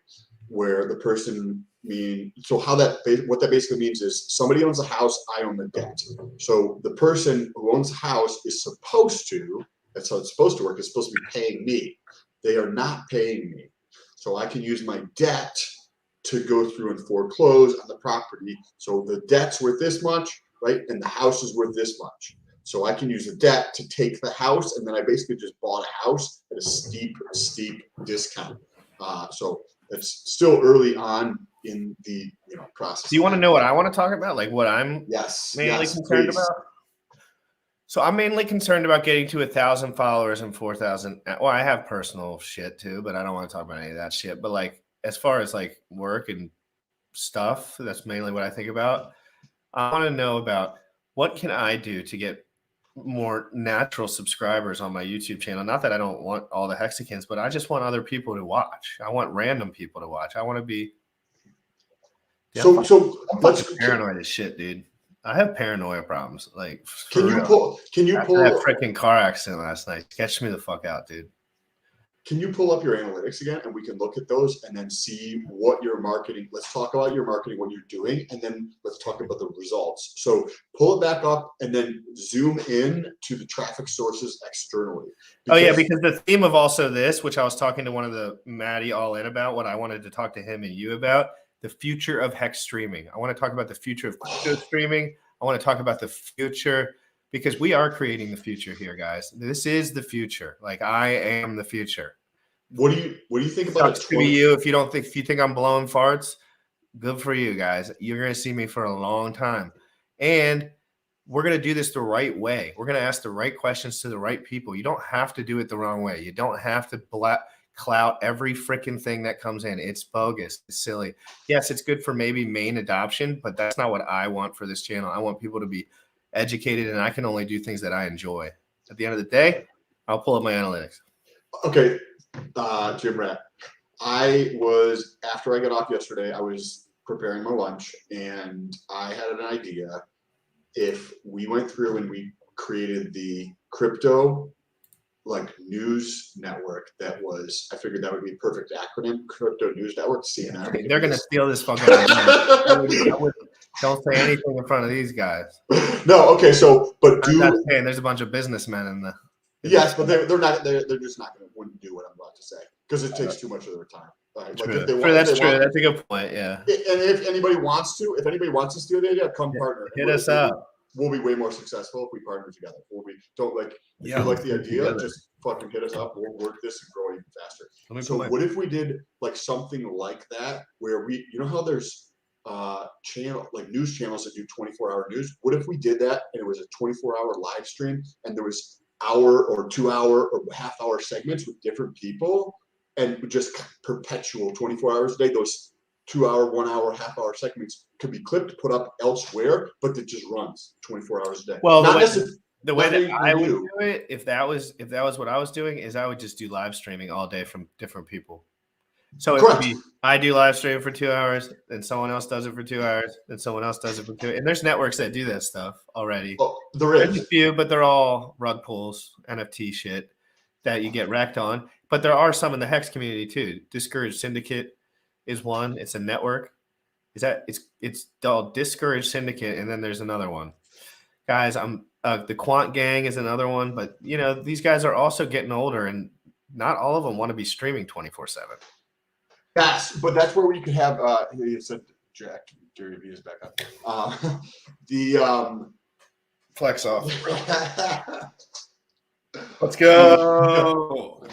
where the person what that basically means is somebody owns a house, I own the debt. So the person who owns the house is supposed to, that's how it's supposed to work, is supposed to be paying me. They are not paying me. So I can use my debt to go through and foreclose on the property. So the debt's worth this much, right? And the house is worth this much. So I can use the debt to take the house, and then I basically just bought a house at a steep discount. So it's still early on in the process. Do you want to know what I want to talk about? Like what I'm mainly concerned please. about? So I'm mainly concerned about getting to 1,000 followers and 4,000. Well, I have personal shit too, but I don't want to talk about any of that shit. But like, as far as like work and stuff, that's mainly what I think about. I want to know about what can I do to get more natural subscribers on my YouTube channel. Not that I don't want all the Hexicans, but I just want other people to watch. I want random people to watch. I want to be. Yeah, I'm fucking paranoid as shit, dude. I have paranoia problems. Like, can you pull that freaking car accident last night? Sketched me the fuck out, dude. Can you pull up your analytics again and we can look at those and then see what your marketing, let's talk about your marketing, what you're doing, and then let's talk about the results. So pull it back up and then zoom in to the traffic sources externally. Because the theme of also this, which I was talking to one of the Maddie all in about, what I wanted to talk to him and you about, the future of Hex streaming. I want to talk about the future of crypto streaming. I want to talk about the future because we are creating the future here, guys. This is the future. Like I am the future. What do you think about it? To you, if you think I'm blowing farts, good for you guys. You're gonna see me for a long time, and we're gonna do this the right way. We're gonna ask the right questions to the right people. You don't have to do it the wrong way. You don't have to clout every freaking thing that comes in. It's bogus. It's silly. Yes, it's good for maybe main adoption, but that's not what I want for this channel. I want people to be educated, and I can only do things that I enjoy. At the end of the day, I'll pull up my analytics. Okay. Jim Rat. After I got off yesterday, I was preparing my lunch and I had an idea. If we went through and we created the crypto news network, I figured that would be a perfect acronym, Crypto News Network, CNN. They're going to steal this fucking don't say anything in front of these guys. No, okay, so, but there's a bunch of businessmen in the. Yes, but they're just not wouldn't do what I'm about to say because it takes too much of their time. Right? That's true. That's a good point. Yeah. And if anybody wants to steal the idea, come partner. Hit us up. We'll be way more successful if we partner together. If you like the idea, just fucking hit us up. We'll work this and grow even faster. So what if we did something like that where how there's news channels that do 24-hour news? What if we did that and it was a 24-hour live stream and there was hour or 2-hour or half-hour segments with different people and just perpetual 24 hours a day? Those 2-hour, 1-hour, half-hour segments could be clipped, put up elsewhere, but it just runs 24 hours a day. Well, the way that I would do it, if that was what I was doing, is I would just do live streaming all day from different people. So it could Correct. be I do live stream for 2 hours, and someone else does it for 2 hours, and someone else does it for 2. And there's networks that do that stuff already. Oh, there There's a is. few, but they're all rug pulls, NFT shit that you get wrecked on. But there are some in the Hex community too. Discouraged Syndicate is one. It's a network. It's called Discouraged Syndicate, and then there's another one. Guys, the Quant Gang is another one, but these guys are also getting older, and not all of them want to be streaming 24/7. Yes, but that's where we could have. He said, "Jack, Gary V is back up." The Flex off. Let's go.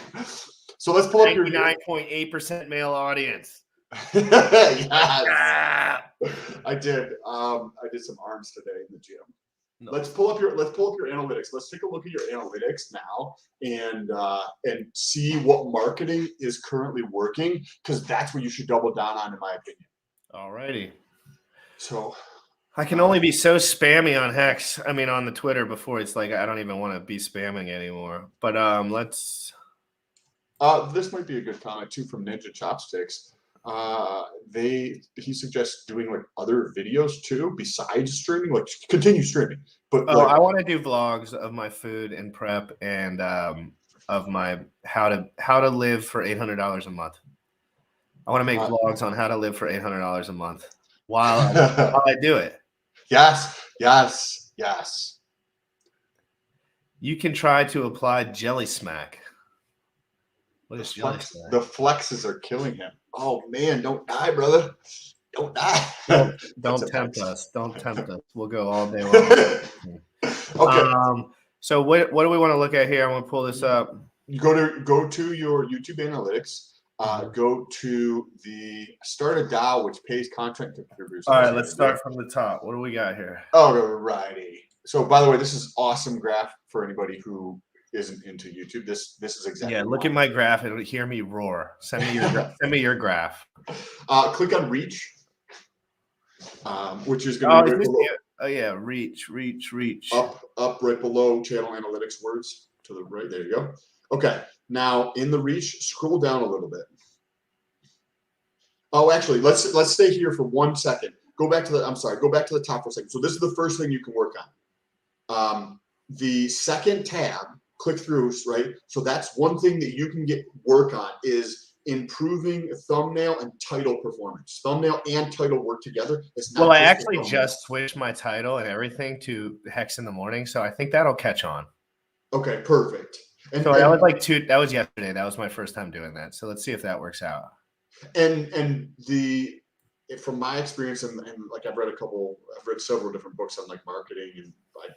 So let's pull up your 99.8% male audience. Yes. I did. I did some arms today in the gym. No. Let's pull up your analytics. Let's take a look at your analytics now and see what marketing is currently working, because that's what you should double down on, in my opinion. All righty. So I can only be so spammy on Hex. I mean, on the Twitter before it's like I don't even want to be spamming anymore. But let's. This might be a good comment too from Ninja Chopsticks. He suggests doing like other videos too besides streaming, like continue streaming. But I want to do vlogs of my food and prep and of my how to live for $800 a month. I want to make vlogs on how to live for $800 a month while I do it. Yes. You can try to apply Jelly Smack. What is Jelly Smack? The flexes are killing him. Oh man, don't die, brother. Don't die. Don't tempt us. Don't tempt us. We'll go all day long. Okay. So what do we want to look at here? I want to pull this up. You go to your YouTube analytics. Go to the start a DAO, which pays content contributors. All right, let's start from the top. What do we got here? All righty. So, by the way, this is awesome graph for anybody who isn't into YouTube. This is exactly. Look at my graph and hear me roar. Send me your graph. Click on reach, which is going to be right below. Reach. Up right below channel analytics words to the right. There you go. Okay. Now in the reach, scroll down a little bit. Oh, actually, let's stay here for 1 second. Go back to the top for a second. So this is the first thing you can work on. The second tab, click through, right? So that's one thing that you can work on is improving thumbnail and title performance. Thumbnail and title work together. It's not. Well, I actually just switched my title and everything to Hex in the Morning, so I think that'll catch on. Okay, perfect. And so that was that was yesterday. That was my first time doing that. So let's see if that works out. And from my experience and like I've read several different books on like marketing, and I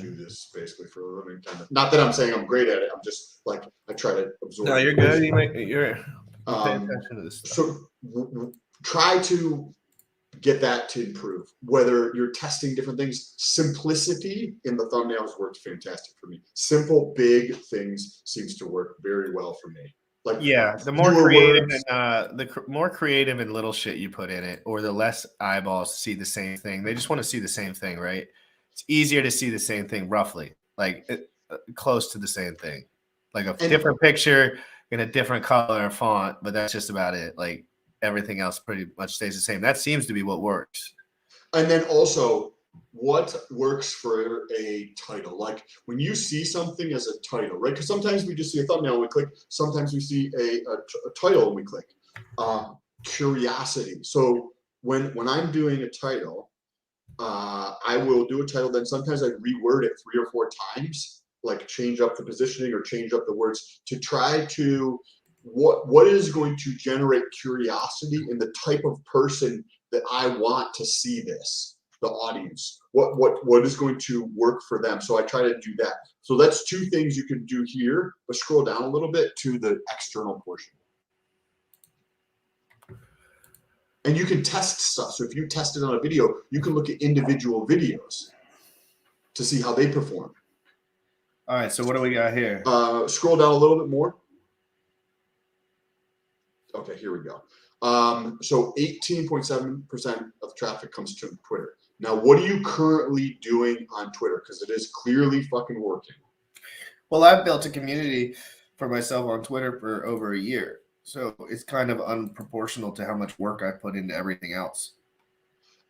do this basically for a living. Kind of, not that I'm saying I'm great at it. I'm just like I try to absorb. No, you're good. You're pay attention to this stuff. So try to get that to improve. Whether you're testing different things, simplicity in the thumbnails worked fantastic for me. Simple, big things seems to work very well for me. Like the more creative and the more creative and little shit you put in it, or the less eyeballs see the same thing. They just want to see the same thing, right? It's easier to see the same thing roughly, like close to the same thing, like a different picture in a different color or font, but that's just about it. Like everything else pretty much stays the same. That seems to be what works. And then also, what works for a title? Like when you see something as a title, right? Because sometimes we just see a thumbnail and we click. Sometimes we see a title and we click. Curiosity. So when I'm doing a title, I will do a title. Then sometimes I reword it 3 or 4 times, like change up the positioning or change up the words to try to what is going to generate curiosity in the type of person that I want to see this. The audience, what is going to work for them. So I try to do that. So that's 2 things you can do here, but scroll down a little bit to the external portion. And you can test stuff. So if you test it on a video, you can look at individual videos to see how they perform. All right, so what do we got here? Scroll down a little bit more. Okay, here we go. So 18.7% of traffic comes to Twitter. Now, what are you currently doing on Twitter? Because it is clearly fucking working. Well, I've built a community for myself on Twitter for over a year. So it's kind of unproportional to how much work I put into everything else.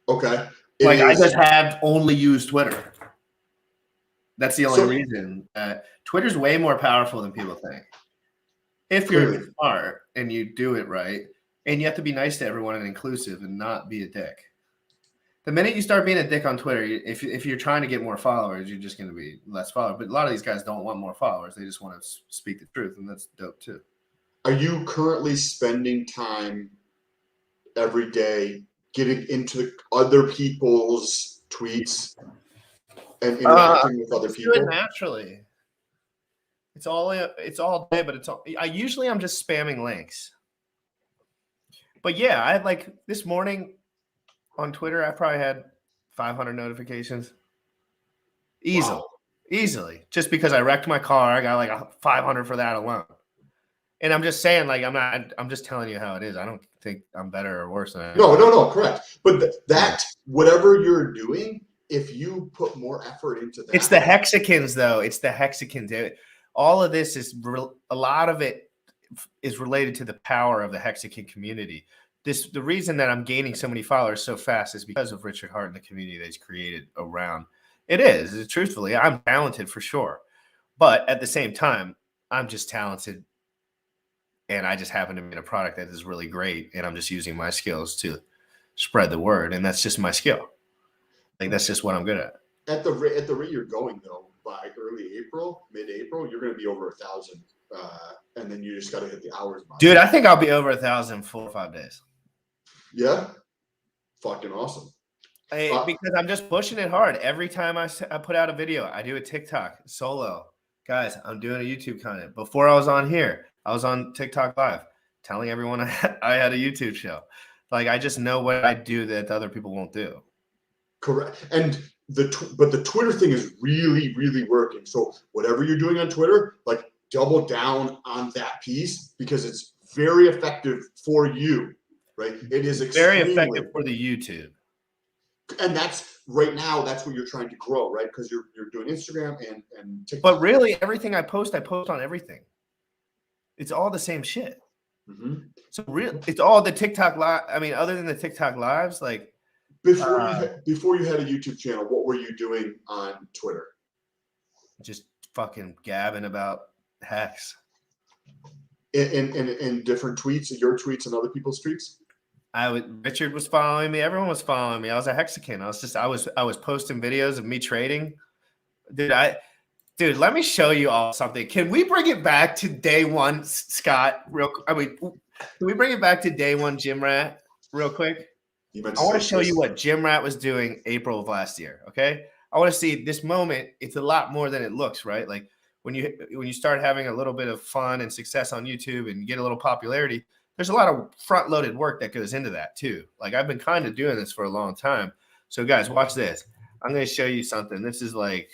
Okay. Like I just have only used Twitter. That's the only reason. Twitter's way more powerful than people think. If you're smart and you do it right, and you have to be nice to everyone and inclusive and not be a dick. The minute you start being a dick on Twitter, if you're trying to get more followers, you're just going to be less followers. But a lot of these guys don't want more followers. They just want to speak the truth, and that's dope too. Are you currently spending time every day getting into other people's tweets and interacting with other people? Do it naturally. It's all day, but I'm just spamming links. But yeah, I had like this morning on Twitter, I probably had 500 notifications. Easily. Just because I wrecked my car, I got like 500 for that alone. And I'm just saying, like, I'm just telling you how it is. I don't think I'm better or worse than No, correct. But that, whatever you're doing, if you put more effort into that. It's the hexagons, though. It's the hexagons. All of this is a lot of it is related to the power of the hexagon community. The reason that I'm gaining so many followers so fast is because of Richard Hart and the community that he's created around. It is. Truthfully, I'm talented for sure. But at the same time, I'm just talented. And I just happen to make a product that is really great. And I'm just using my skills to spread the word. And that's just my skill. Like, that's just what I'm good at. At the rate you're going, though, by mid-April, you're going to be over 1,000. And then you just got to hit the hours. Dude, I think I'll be over 1,000 in 4 or 5 days. Yeah. Fucking awesome. Because I'm just pushing it hard. Every time I put out a video, I do a TikTok solo. Guys, I'm doing a YouTube content. Before I was on here, I was on TikTok Live telling everyone I had a YouTube show. Like, I just know what I do that other people won't do. Correct. And but the Twitter thing is really, really working. So whatever you're doing on Twitter, like, double down on that piece because it's very effective for you, right? It is very effective for the YouTube. And that's right now, that's what you're trying to grow, right? Because you're doing Instagram and TikTok. But really, everything I post on everything. It's all the same shit. Mm-hmm. So it's all the TikTok live. I mean, other than the TikTok lives, like before you had a YouTube channel, what were you doing on Twitter? Just fucking gabbing about hex. In different tweets, your tweets and other people's tweets. Richard was following me. Everyone was following me. I was a hexagon. I was posting videos of me trading. Dude, let me show you all something. Can we bring it back to day one, Scott? Can we bring it back to day one, Gym Rat, real quick? I want to show you what Gym Rat was doing April of last year. Okay, I want to see this moment. It's a lot more than it looks, right? Like when you start having a little bit of fun and success on YouTube and you get a little popularity, there's a lot of front-loaded work that goes into that too. Like, I've been kind of doing this for a long time. So guys, watch this. I'm going to show you something. This is like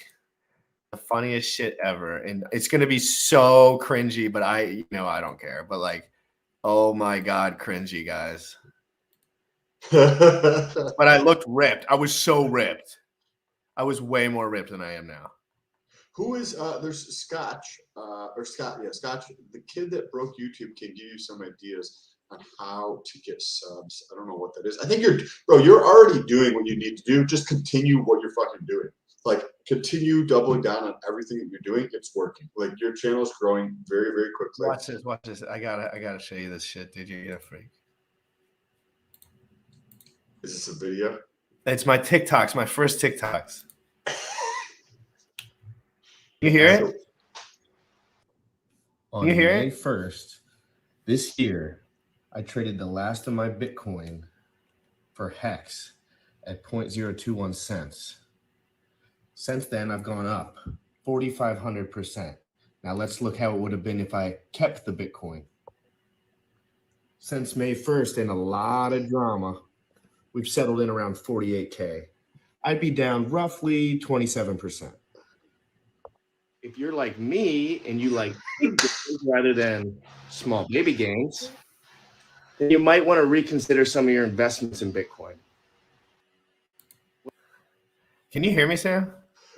the funniest shit ever. And it's going to be so cringy, but I don't care. But like, oh my God, cringy, guys. But I looked ripped. I was so ripped. I was way more ripped than I am now. Who is there's Scotch, Scotch, the kid that broke YouTube can give you some ideas on how to get subs. I don't know what that is. I think you're already doing what you need to do. Just continue what you're fucking doing. Like, continue doubling down on everything that you're doing. It's working. Like, your channel is growing very, very quickly. Watch this. I gotta show you this shit, dude. You're gonna freak. Is this a video? It's my TikToks, my first TikToks. You hear it? On May 1st this year, I traded the last of my Bitcoin for Hex at 0.021 cents. Since then, I've gone up 4,500%. Now let's look how it would have been if I kept the Bitcoin. Since May 1st, and a lot of drama, we've settled in around 48K. I'd be down roughly 27%. If you're like me and you like big gains rather than small baby gains, then you might want to reconsider some of your investments in Bitcoin. Can you hear me, Sam?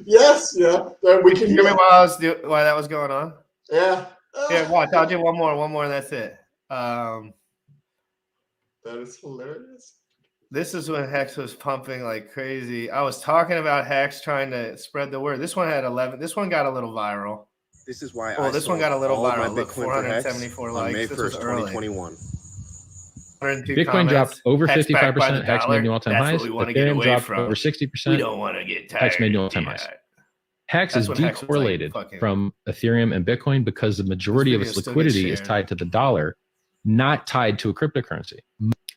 Yes, yeah. We can hear me while that was going on. Yeah. Yeah, watch. I'll do one more, and that's it. Um, That is hilarious. this is when Hex was pumping like crazy. I was talking about Hex trying to spread the word. This one had 11. This one got a little viral. This is why Oh, this one got a little all viral. my Look, Bitcoin for Hex 474 on likes. May This was 1st, early. 2021. 102 Bitcoin comments. dropped over Hex backed by the 55%. Hex made dollar. new all-time That's highs. what we want to get Ethereum away dropped from. over We 60%. don't want to get tired. Hex made new all-time highs. Hex That's is when Hex was, like, decorrelated fucking- from Ethereum and Bitcoin because the majority of This its video still gets liquidity is shared. tied to the dollar, not tied to a cryptocurrency.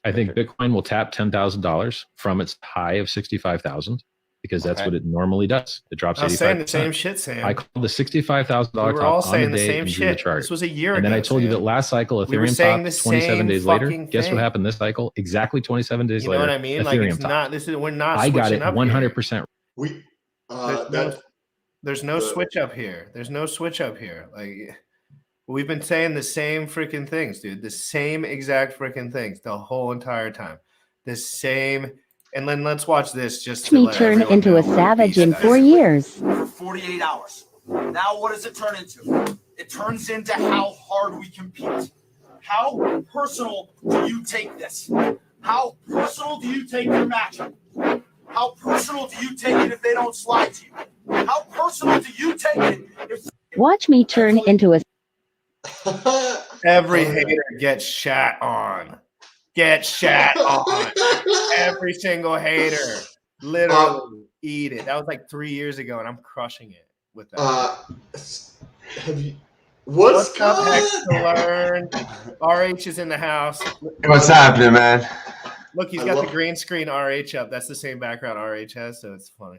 I think Bitcoin will tap $10,000 from its high of 65,000 because that's what it normally does. It drops I was 85%. saying the same shit, Sam. I called the $65,000 We were all top on saying the the day same and drew shit. the chart. This was a year And ago. then I told you Sam. that last cycle, We were Ethereum saying topped the 27 same days later. fucking Guess what thing. happened this cycle? Exactly 27 days You later. know what I mean? Ethereum Like it's topped. not. We're not. I got it switching up 100%. We There's no switch up here. There's no switch up here. Like we've been saying the same freaking things, dude. The same exact freaking things the whole entire time. The same. And then let's watch this just to me let turn everyone into know a what the savage beast in is. 4 years. For 48 hours. Now what does it turn into? It turns into how hard we compete. How personal do you take this? How personal do you take your matchup? How personal do you take it if they don't slide to you? How personal do you take it if Watch me turn into a Every hater gets shat on. Get shat on. Every single hater. Literally eat it. That was like 3 years ago, and I'm crushing it with that. Have you? What's up, Hex to learn? RH is in the house. What's happening, man? Look, he's got the green screen RH up. That's the same background RH has, so it's funny.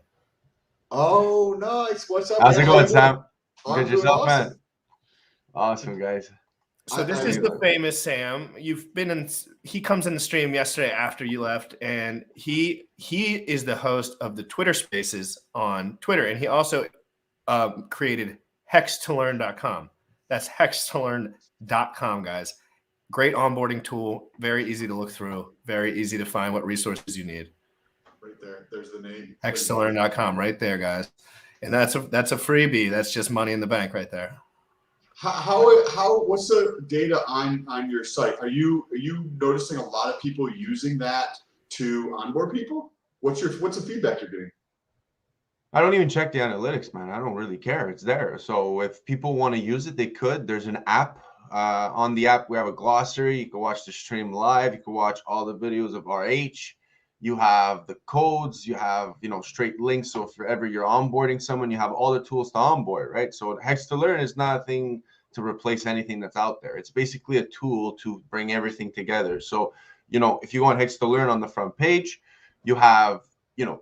Oh, nice. What's up? How's it man? going, How you doing? Sam? I'm Good doing yourself, awesome. man? Awesome, guys. So this is the famous Sam. You've been in. He comes in the stream yesterday after you left, and he is the host of the Twitter Spaces on Twitter, and he also created hextolearn.com. That's hextolearn.com, guys. Great onboarding tool. Very easy to look through. Very easy to find what resources you need. Right there. There's the name. Hextolearn.com, right there, guys. And that's a freebie. That's just money in the bank, right there. How what's the data on your site? Are you noticing a lot of people using that to onboard people? What's the feedback you're getting? I don't even check the analytics, man. I don't really care. It's there. So if people want to use it, they could. There's an app. On the app, we have a glossary. You can watch the stream live. You can watch all the videos of RH. You have the codes. You have, straight links. So if ever you're onboarding someone, you have all the tools to onboard, right? So Hex to Learn is nothing to replace anything that's out there. It's basically a tool to bring everything together. So, if you want Hex to Learn on the front page, you have,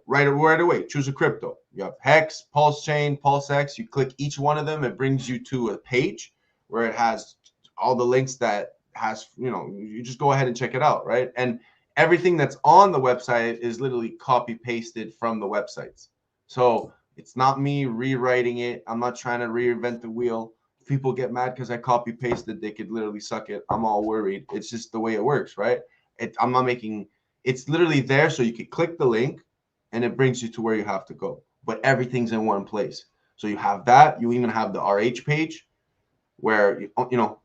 right away, choose a crypto. You have Hex, Pulse Chain, Pulse X. You click each one of them. It brings you to a page where it has all the links that has, you just go ahead and check it out, right? And everything that's on the website is literally copy pasted from the websites. So it's not me rewriting it. I'm not trying to reinvent the wheel. If people get mad because I copy pasted, they could literally suck it. I'm all worried. It's just the way it works, right? I'm not making, it's literally there so you can click the link and it brings you to where you have to go. But everything's in one place. So you have that. You even have the RH page where,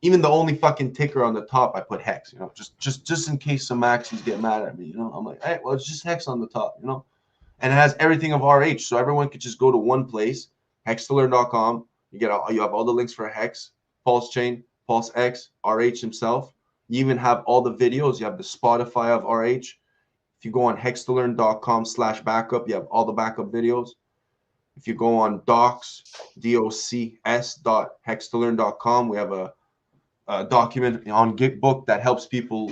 even the only fucking ticker on the top, I put Hex, just in case some maxis get mad at me, I'm like, hey, well, it's just Hex on the top, and it has everything of RH. So everyone could just go to one place, hextolearn.com. You have all the links for Hex, Pulse Chain, Pulse X, RH himself. You even have all the videos. You have the Spotify of RH. If you go on hextolearn.com/backup, you have all the backup videos. If you go on docs.hextolearn.com, we have a document on Gitbook that helps people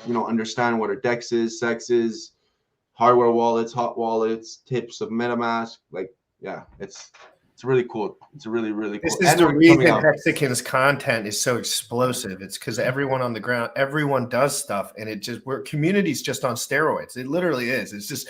understand what a DEX is, SEX is, hardware wallets, hot wallets, tips of MetaMask. It's really cool. It's really, really cool. This is the reason Hexican's content is so explosive. It's because everyone on the ground, everyone does stuff, and community's just on steroids. It literally is. It's just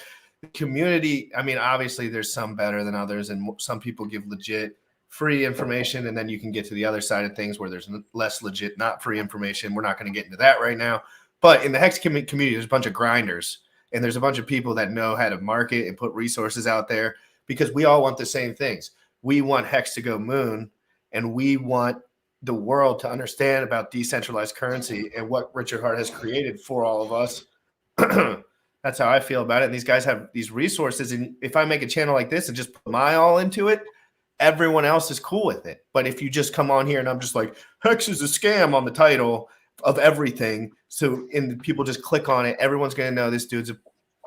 community. I mean, obviously there's some better than others, and some people give legit free information, and then you can get to the other side of things where there's less legit, not free information. We're not going to get into that right now. But in the Hex community, there's a bunch of grinders, and there's a bunch of people that know how to market and put resources out there because we all want the same things. We want Hex to go moon, and we want the world to understand about decentralized currency and what Richard Hart has created for all of us. That's how I feel about it. And these guys have these resources. And if I make a channel like this and just put my all into it, everyone else is cool with it. But if you just come on here and I'm just like, Hex is a scam on the title of everything, so and people just click on it, everyone's going to know this dude's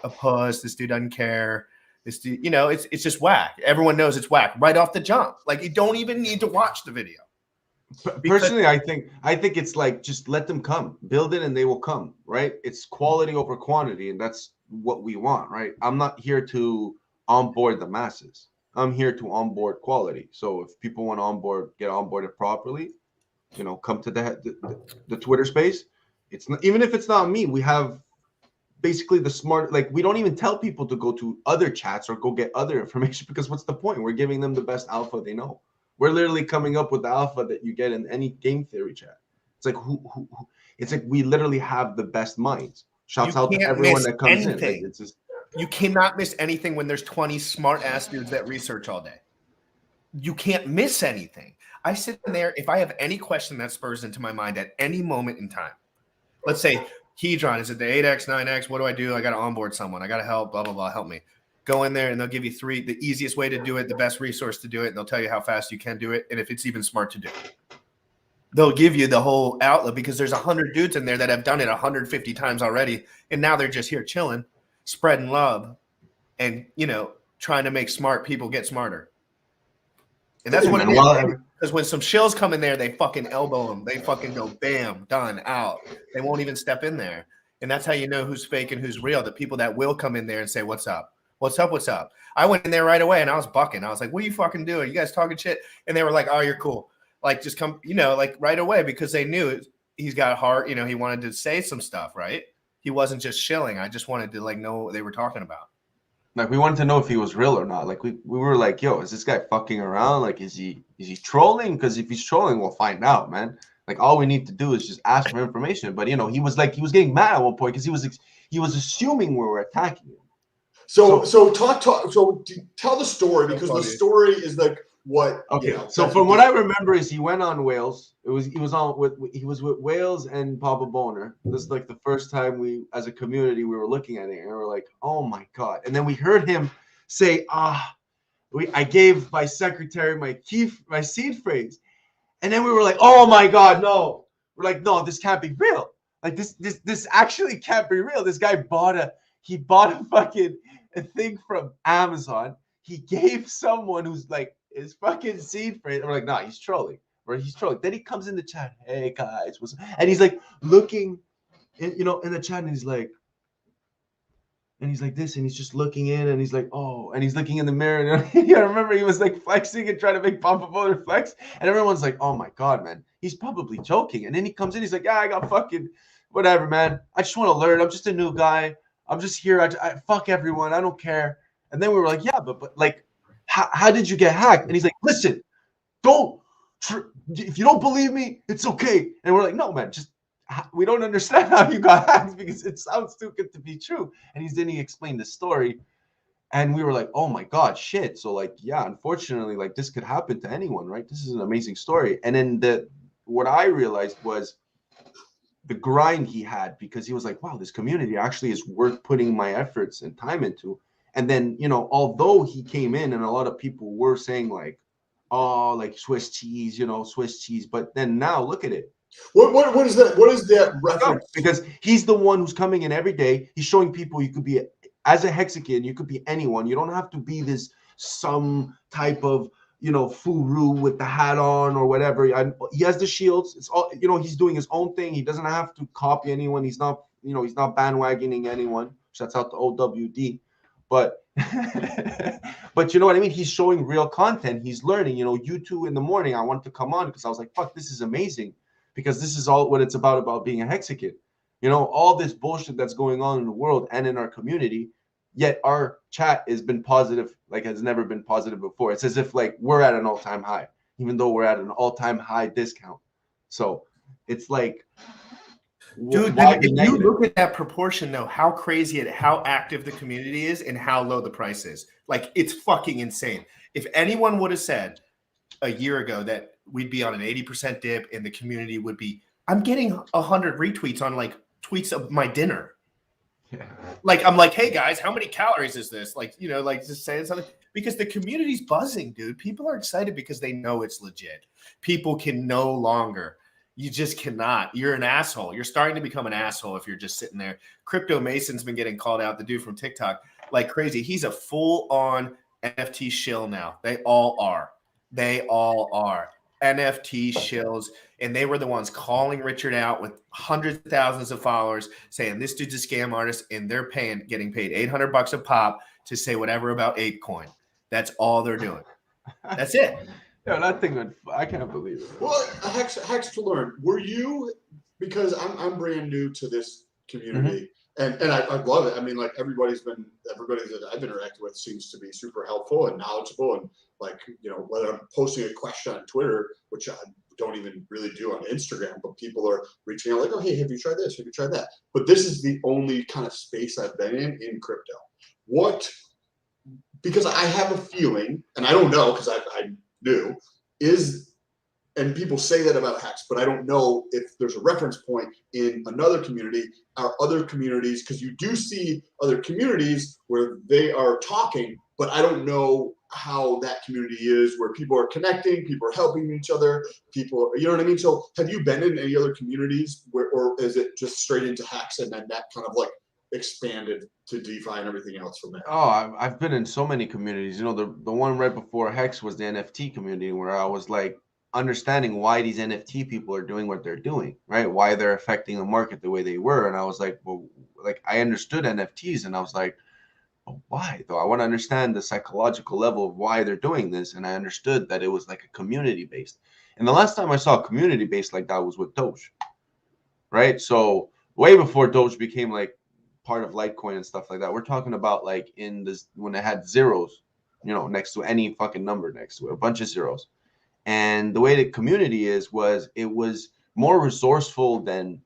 a puss. This dude doesn't care. This dude, you know, it's just whack. Everyone knows it's whack right off the jump. Like, you don't even need to watch the video. Personally, I think it's like, just let them come, build it, and they will come. Right? It's quality over quantity, and that's what we want. Right? I'm not here to onboard the masses. I'm here to onboard quality. So if people want to get onboarded properly, you know, come to the Twitter space. It's not, even if it's not me, we have basically the smart, like, we don't even tell people to go to other chats or go get other information, because what's the point? We're giving them the best alpha they know. We're literally coming up with the alpha that you get in any game theory chat. It's like who it's like we literally have the best minds. Shouts out to everyone that comes in. Like, it's just, you cannot miss anything when there's 20 smart ass dudes that research all day. You can't miss anything. I sit in there, if I have any question that spurs into my mind at any moment in time, let's say Hedron, is it the 8X, 9X? What do I do? I got to onboard someone. I got to help, blah, blah, blah. Help me. Go in there and they'll give you the easiest way to do it, the best resource to do it. And they'll tell you how fast you can do it. And if it's even smart to do it, they'll give you the whole outlet, because there's 100 dudes in there that have done it 150 times already. And now they're just here chilling, spreading love, and, you know, trying to make smart people get smarter. And that's what it is. Because when some shills come in there, they fucking elbow them. They fucking go bam, done, out. They won't even step in there. And that's how you know who's fake and who's real. The people that will come in there and say, what's up? What's up? What's up? I went in there right away and I was bucking. I was like, what are you fucking doing? You guys talking shit? And they were like, oh, you're cool. Like, just come, you know, like right away, because they knew he's got heart. You know, he wanted to say some stuff, right? He wasn't just shilling. I just wanted to like know what they were talking about. like, we wanted to know if he was real or not. Like, we were like, yo, is this guy fucking around? Like, is he trolling? Because if he's trolling, we'll find out, man. Like, all we need to do is just ask for information. But, you know, he was getting mad at one point because he was assuming we were attacking him. So tell the story, because the story is like what. Okay. You know, so from what I remember is he went on Wales. He was with Wales and Papa Boner. This is like the first time we, as a community, we were looking at it and we were like, oh my god. And then we heard him say, I gave my secretary my seed phrase, and then we were like, oh my god, no. We're like, no, this can't be real. Like, this actually can't be real. This guy bought a fucking thing from Amazon. He gave someone who's like his fucking seed phrase. And we're like, nah, he's trolling. Or he's trolling. Then he comes in the chat, hey guys, what's up? And he's like looking in the chat, and he's like this, and he's just looking in, and he's like, oh, and he's looking in the mirror. And I remember he was like flexing and trying to make Papa Boner flex, and everyone's like, oh my god, man, he's probably joking. And then he comes in, he's like, yeah, I got fucking whatever, man. I just want to learn. I'm just a new guy. I'm just here. I fuck everyone. I don't care. And then we were like, yeah, but like, how did you get hacked? And he's like, listen, if you don't believe me, it's okay. And we're like, no, man, we don't understand how you got hacked, because it sounds too good to be true. And he explained the story. And we were like, oh my god, shit. So like, yeah, unfortunately, like, this could happen to anyone, right? This is an amazing story. And then what I realized was the grind he had, because he was like, wow, this community actually is worth putting my efforts and time into. And then, you know, although he came in and a lot of people were saying like, oh, like Swiss cheese, but then now look at it. What is that? What is that reference? Because he's the one who's coming in every day. He's showing people you could be, as a Hexagon, you could be anyone. You don't have to be some type of, you know, furu with the hat on or whatever. He has the shields. It's all, you know, he's doing his own thing. He doesn't have to copy anyone. He's not bandwagoning anyone. Shouts out to OWD. But you know what I mean? He's showing real content. He's learning. You know, you2 in the morning, I wanted to come on because I was like, fuck, this is amazing. Because this is all what it's about being a Hexagon. You know, all this bullshit that's going on in the world and in our community. Yet our chat has been positive, like has never been positive before. It's as if like we're at an all-time high, even though we're at an all-time high discount. So it's like, dude, if you look at that proportion though, how crazy how active the community is and how low the price is. Like, it's fucking insane. If anyone would have said a year ago that we'd be on an 80% dip and the community would be, I'm getting 100 retweets on like tweets of my dinner. Yeah. Like, I'm like, hey guys, how many calories is this? Like, you know, like just saying something, because the community's buzzing, dude. People are excited because they know it's legit. People can no longer, you just cannot. You're an asshole. You're starting to become an asshole if you're just sitting there. Crypto Mason's been getting called out, the dude from TikTok, like crazy. He's a full on NFT shill now. They all are. They all are NFT shills. And they were the ones calling Richard out with hundreds of thousands of followers saying this dude's a scam artist, and they're getting paid $800 a pop to say whatever about ApeCoin. That's all they're doing. That's it. Yeah, that thing, I can't believe it. Well, Hex to learn. Were you, because I'm brand new to this community, and I love it. I mean, like everybody that I've interacted with seems to be super helpful and knowledgeable, and like, you know, whether I'm posting a question on Twitter, which I don't even really do on Instagram, but people are reaching out like, oh, hey, have you tried this? Have you tried that? But this is the only kind of space I've been in crypto. Because I have a feeling, and I don't know because I knew, and people say that about Hex, but I don't know if there's a reference point in another community or other communities, because you do see other communities where they are talking, but I don't know how that community is, where people are connecting, people are helping each other, people, you know what I mean? So have you been in any other communities or is it just straight into Hex and then that kind of like expanded to DeFi and everything else from there? Oh, I've been in so many communities. You know, the one right before Hex was the NFT community, where I was like understanding why these NFT people are doing what they're doing, right? Why they're affecting the market the way they were. And I was like, well, like I understood NFTs, and I was like, well, why though? I want to understand the psychological level of why they're doing this. And I understood that it was like a community based. And the last time I saw a community based like that was with Doge, right? So way before Doge became like part of Litecoin and stuff like that. We're talking about like in this, when it had zeros, you know, next to any fucking number next to it, a bunch of zeros. And the way the community was it was more resourceful than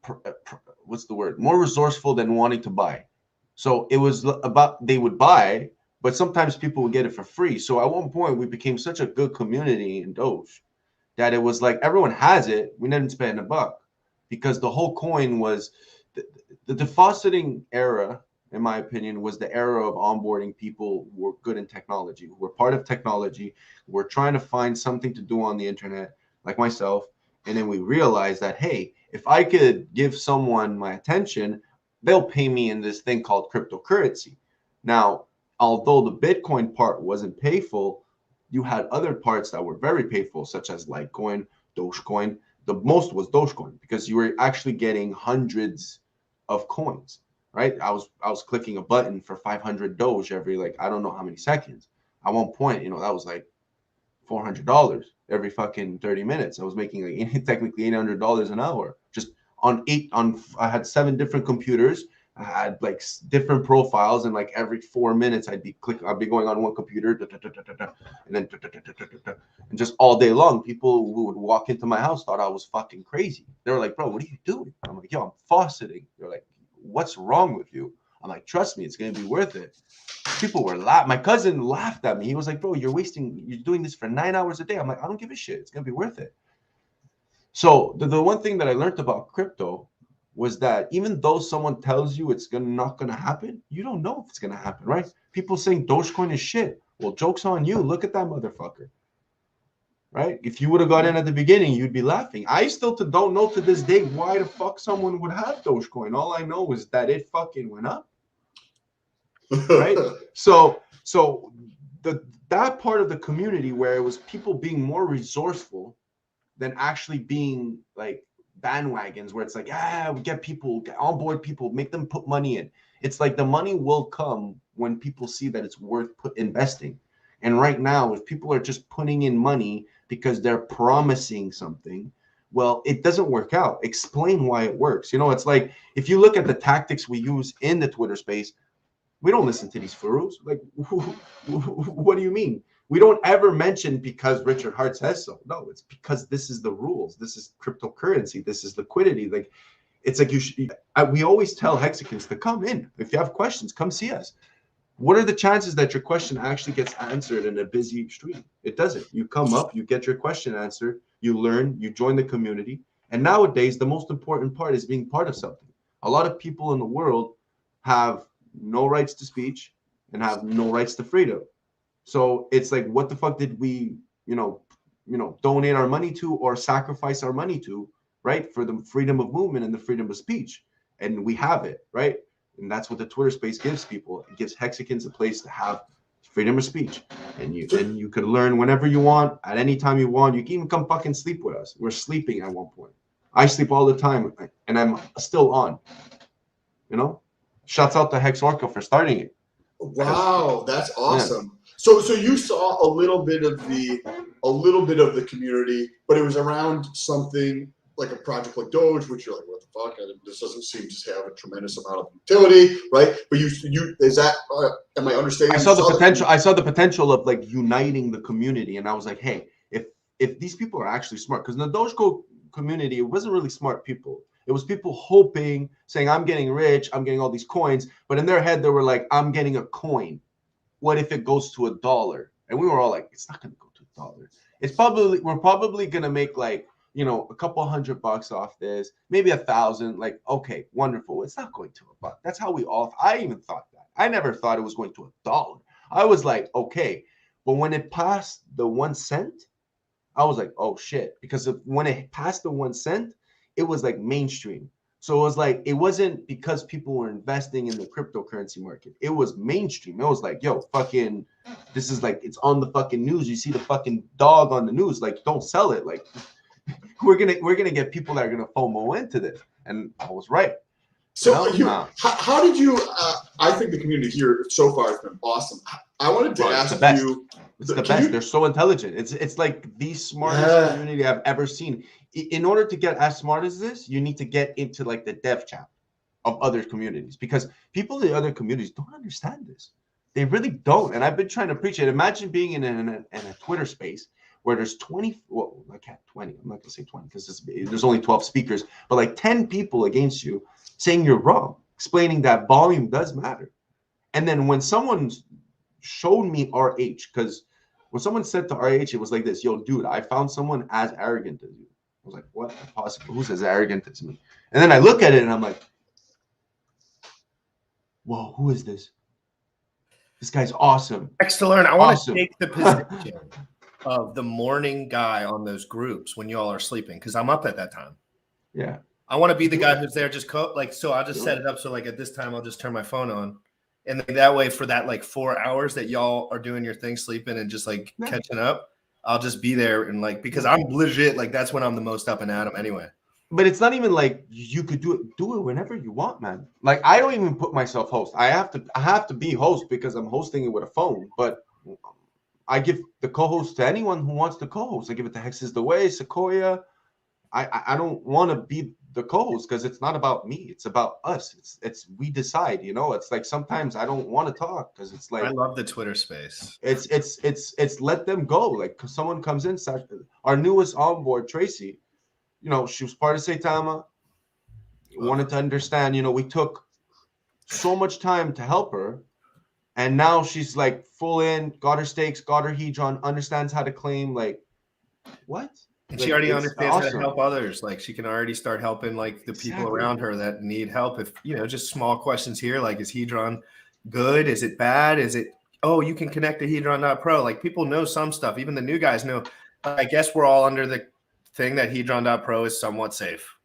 more resourceful than wanting to buy. So it was about, they would buy, but sometimes people would get it for free. So at one point we became such a good community in Doge that it was like everyone has it, we didn't spend a buck, because the whole coin was the depositing era, in my opinion, was the era of onboarding people who were good in technology, who were part of technology, who were trying to find something to do on the internet, like myself. And then we realized that, hey, if I could give someone my attention, they'll pay me in this thing called cryptocurrency. Now, although the Bitcoin part wasn't payful, you had other parts that were very payful, such as Litecoin, Dogecoin. The most was Dogecoin, because you were actually getting hundreds of coins, right? I was clicking a button for 500 Doge every, like, I don't know how many seconds. At one point, you know, that was like $400 every fucking 30 minutes. I was making like technically $800 an hour just I had 7 different computers. I had like different profiles, and like every 4 minutes I'd be going on one computer, and then and just all day long, people who would walk into my house thought I was fucking crazy. They were like, bro, what are you doing? I'm like, yo, I'm fauceting. They're like, what's wrong with you? I'm like, trust me, it's gonna be worth it. People were laughing. My cousin laughed at me. He was like, bro, you're doing this for 9 hours a day. I'm like, I don't give a shit. It's gonna be worth it. So the one thing that I learned about crypto was that even though someone tells you it's not gonna happen, you don't know if it's gonna happen, right? People saying Dogecoin is shit. Well, joke's on you. Look at that motherfucker, right? If you would have got in at the beginning, you'd be laughing. I still don't know to this day why the fuck someone would have Dogecoin. All I know is that it fucking went up, right? So that part of the community where it was people being more resourceful than actually being like bandwagons, where it's like, we get onboard people, make them put money in. It's like the money will come when people see that it's worth investing. And right now, if people are just putting in money because they're promising something, well, it doesn't work out. Explain why it works. You know, it's like if you look at the tactics we use in the Twitter space, we don't listen to these furrows. Like, what do you mean? We don't ever mention because Richard Hart says so. No, it's because this is the rules. This is cryptocurrency. This is liquidity. Like, it's like we always tell Hexicans to come in. If you have questions, come see us. what are the chances that your question actually gets answered in a busy stream? It doesn't. You come up, you get your question answered, you learn, you join the community. And nowadays, the most important part is being part of something. A lot of people in the world have no rights to speech and have no rights to freedom. So it's like, what the fuck did we, donate our money to or sacrifice our money to, right? For the freedom of movement and the freedom of speech. And we have it, right? And that's what the Twitter space gives people. It gives Hexicans a place to have freedom of speech. And you could learn whenever you want, at any time you want. You can even come fucking sleep with us. We're sleeping at one point. I sleep all the time, and I'm still on. Shouts out to Hex Orca for starting it. Wow, that's awesome. Yeah. So you saw a little bit of the community, but it was around something like a project like Doge, which you're like, what the fuck? This doesn't seem to have a tremendous amount of utility, right? But you is that? Am I understanding? I saw the potential. I saw the potential of like uniting the community, and I was like, hey, if these people are actually smart, because in the Dogecoin community, it wasn't really smart people. It was people hoping, saying, I'm getting rich, I'm getting all these coins. But in their head, they were like, I'm getting a coin. What if it goes to $1? And we were all like, it's not going to go to $1. We're probably going to make like, a couple $100 off this, maybe 1,000. Like, okay, wonderful. It's not going to $1. That's how I even thought that. I never thought it was going to $1. I was like, okay. But when it passed the 1 cent, I was like, oh shit. Because when it passed the 1 cent, it was like mainstream. So it was like, it wasn't because people were investing in the cryptocurrency market. It was mainstream. It was like, yo, fucking, this is like, it's on the fucking news. You see the fucking dog on the news. Like, don't sell it. Like, we're gonna get people that are gonna FOMO into this. And I was right. So how did you? I think the community here so far has been awesome. I wanted to ask you. It's the best. They're so intelligent. It's like the smartest community I've ever seen. In order to get as smart as this, you need to get into like the dev chat of other communities, because people in the other communities don't understand this. They really don't. And I've been trying to preach it. Imagine being in a Twitter space where there's 20. Well, I can't 20. I'm not gonna say 20 because there's only 12 speakers, but like 10 people against you saying you're wrong, explaining that volume does matter. And then when someone showed me RH, because when someone said to RH, it was like this, yo, dude, I found someone as arrogant as you. I was like, what? Impossible. Who's as arrogant as me? And then I look at it and I'm like, whoa, who is this? This guy's awesome. Next to learn, I want to take the position of the morning guy on those groups when y'all are sleeping, because I'm up at that time. Yeah. I want to be the guy who's there just so I'll just set it up so like at this time I'll just turn my phone on. And then that way for that like 4 hours that y'all are doing your thing, sleeping and just like catching up, I'll just be there and like, because I'm legit, like that's when I'm the most up and at 'em anyway. But it's not even like you could do it whenever you want, man. Like I don't even put myself host. I have to be host because I'm hosting it with a phone. But I give the co-host to anyone who wants to co-host. I give it to Hex is the Way, Sequoia. I don't want to be the co-host because it's not about me. It's about us. It's we decide. It's like sometimes I don't want to talk because it's like I love the Twitter space. It's let them go. Like someone comes in, our newest onboard, Tracy. She was part of CITM. Wanted to understand. We took so much time to help her, and now she's like full in, got her stakes, got her hedron, understands how to claim. Like what? And she already understands how to help others. Like she can already start helping like the people around her that need help. If just small questions here, like is Hedron good? Is it bad? Is it you can connect to Hedron.pro. Like people know some stuff. Even the new guys know. I guess we're all under the thing that Hedron.pro is somewhat safe.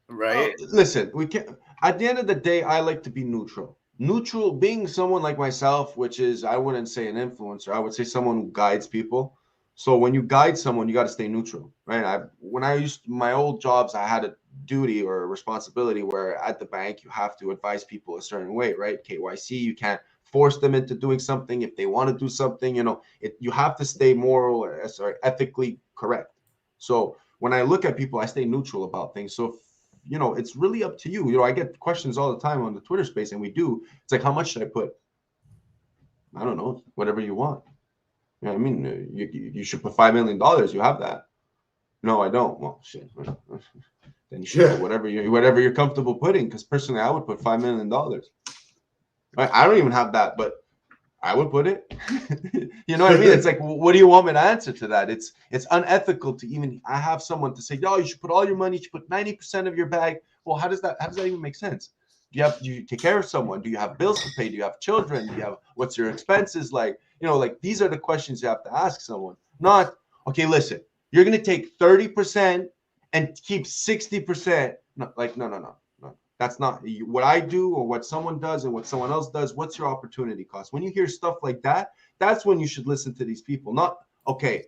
Right? Listen, we can't at the end of the day, I like to be neutral. Neutral being someone like myself, which is I wouldn't say an influencer, I would say someone who guides people. So when you guide someone, you got to stay neutral, right? When I used my old jobs, I had a duty or a responsibility where at the bank, you have to advise people a certain way, right? KYC, you can't force them into doing something. If they want to do something, you have to stay ethically correct. So when I look at people, I stay neutral about things. So, it's really up to you. I get questions all the time on the Twitter space and we do. It's like, how much should I put? I don't know, whatever you want. You know what I mean? You should put $5 million. You have that. No, I don't. Well, shit. Then you should put whatever you're comfortable putting. Because personally, I would put $5 million. I don't even have that, but I would put it. You know what I mean? It's like, what do you want me to answer to that? It's unethical to even I have someone to say, "Yo, you should put all your money, you should put 90% of your bag." Well, how does that even make sense? Do you take care of someone? Do you have bills to pay? Do you have children? Do you have what's your expenses like? You know, like these are the questions you have to ask someone. Not, okay, listen, you're gonna take 30% and keep 60%. No, like no. That's not what I do or what someone does and what someone else does. What's your opportunity cost? When you hear stuff like that, that's when you should listen to these people. Not, okay,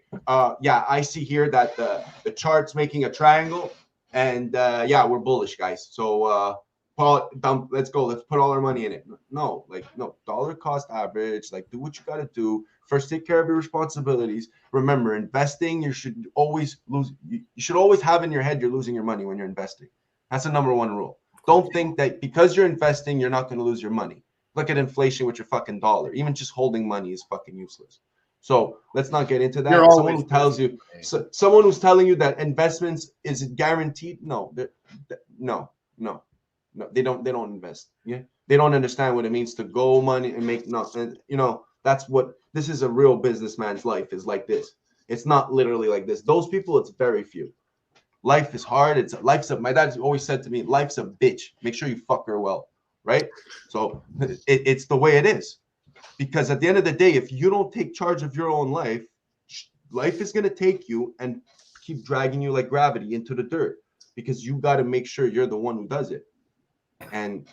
yeah, I see here that the chart's making a triangle, and yeah, we're bullish, guys. So Paul, let's go. Let's put all our money in it. No, like, no, dollar cost average. Like, do what you got to do. First, take care of your responsibilities. Remember, investing, you should always lose. You should always have in your head you're losing your money when you're investing. That's the number one rule. Don't think that because you're investing, you're not going to lose your money. Look at inflation with your fucking dollar. Even just holding money is fucking useless. So let's not get into that. Someone who tells you, someone who's telling you that investments is guaranteed. No, no. They don't invest. Yeah, they don't understand what it means to go money and make nothing. You know, that's what this is. A real businessman's life is like this. It's not literally like this. Those people, it's very few. Life is hard. My dad always said to me, life's a bitch. Make sure you fuck her well, right? So it's the way it is. Because at the end of the day, if you don't take charge of your own life, life is going to take you and keep dragging you like gravity into the dirt, because you got to make sure you're the one who does it. And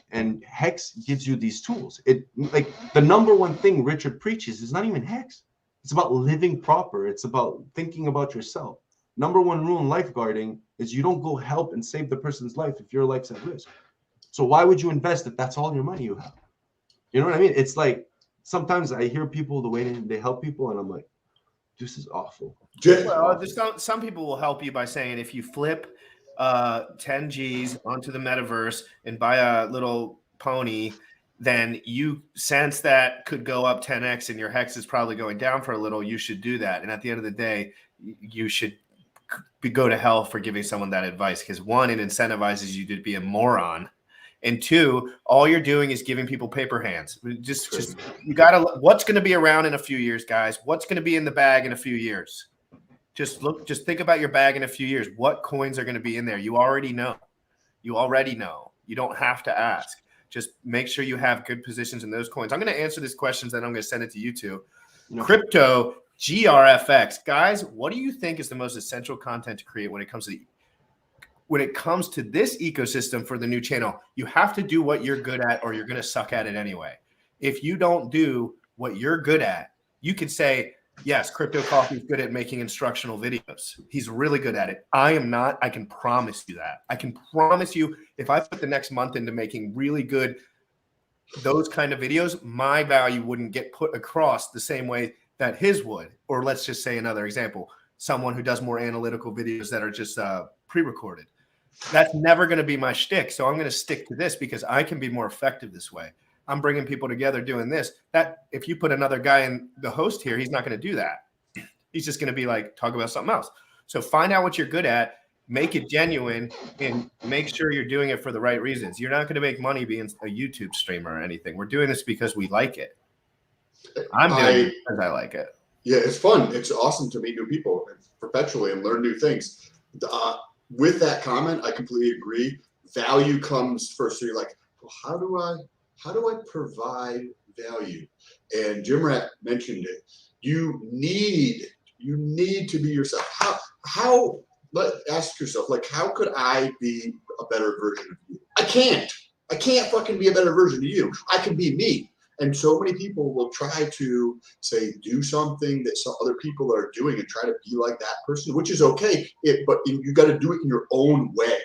Hex gives you these tools. It, like, the number one thing Richard preaches is not even Hex. It's about living proper. It's about thinking about yourself. Number one rule in lifeguarding is you don't go help and save the person's life if your life's at risk. So why would you invest if that's all your money you have? You know what I mean? It's like, sometimes I hear people, the way they help people, and I'm like, this is awful. Well, some people will help you by saying, if you flip 10 G's onto the metaverse and buy a little pony, then you sense that could go up 10x and your Hex is probably going down for a little. You should do that. And at the end of the day, you should go to hell for giving someone that advice, because one, it incentivizes you to be a moron, and two, all you're doing is giving people paper hands. Just you gotta, what's going to be around in a few years, guys? What's going to be in the bag in a few years? Just think about your bag in a few years. What coins are going to be in there? You already know. You don't have to ask. Just make sure you have good positions in those coins. I'm going to answer these questions, then I'm going to send it to you two. Crypto GRFX, guys, what do you think is the most essential content to create when it comes to this ecosystem for the new channel? You have to do what you're good at, or you're going to suck at it anyway. If you don't do what you're good at, you could say, yes, Crypto Coffee is good at making instructional videos. He's really good at it. I am not. I can promise you that. I can promise you, if I put the next month into making really good, those kind of videos, my value wouldn't get put across the same way that his would. Or let's just say another example, someone who does more analytical videos that are just pre-recorded. That's never going to be my shtick. So I'm going to stick to this because I can be more effective this way. I'm bringing people together doing this. That if you put another guy in the host here, he's not going to do that. He's just going to be like, talk about something else. So find out what you're good at, make it genuine, and make sure you're doing it for the right reasons. You're not going to make money being a YouTube streamer or anything. We're doing this because we like it. I'm doing it because I like it. Yeah, it's fun. It's awesome to meet new people perpetually and learn new things. With that comment, I completely agree. Value comes first. So you're like, well, how do I provide value? And Jim Rat mentioned it. You need to be yourself. How? Ask yourself, like, how could I be a better version of you? I can't fucking be a better version of you. I can be me. And so many people will try to say, do something that some other people are doing and try to be like that person, which is okay. But you got to do it in your own way.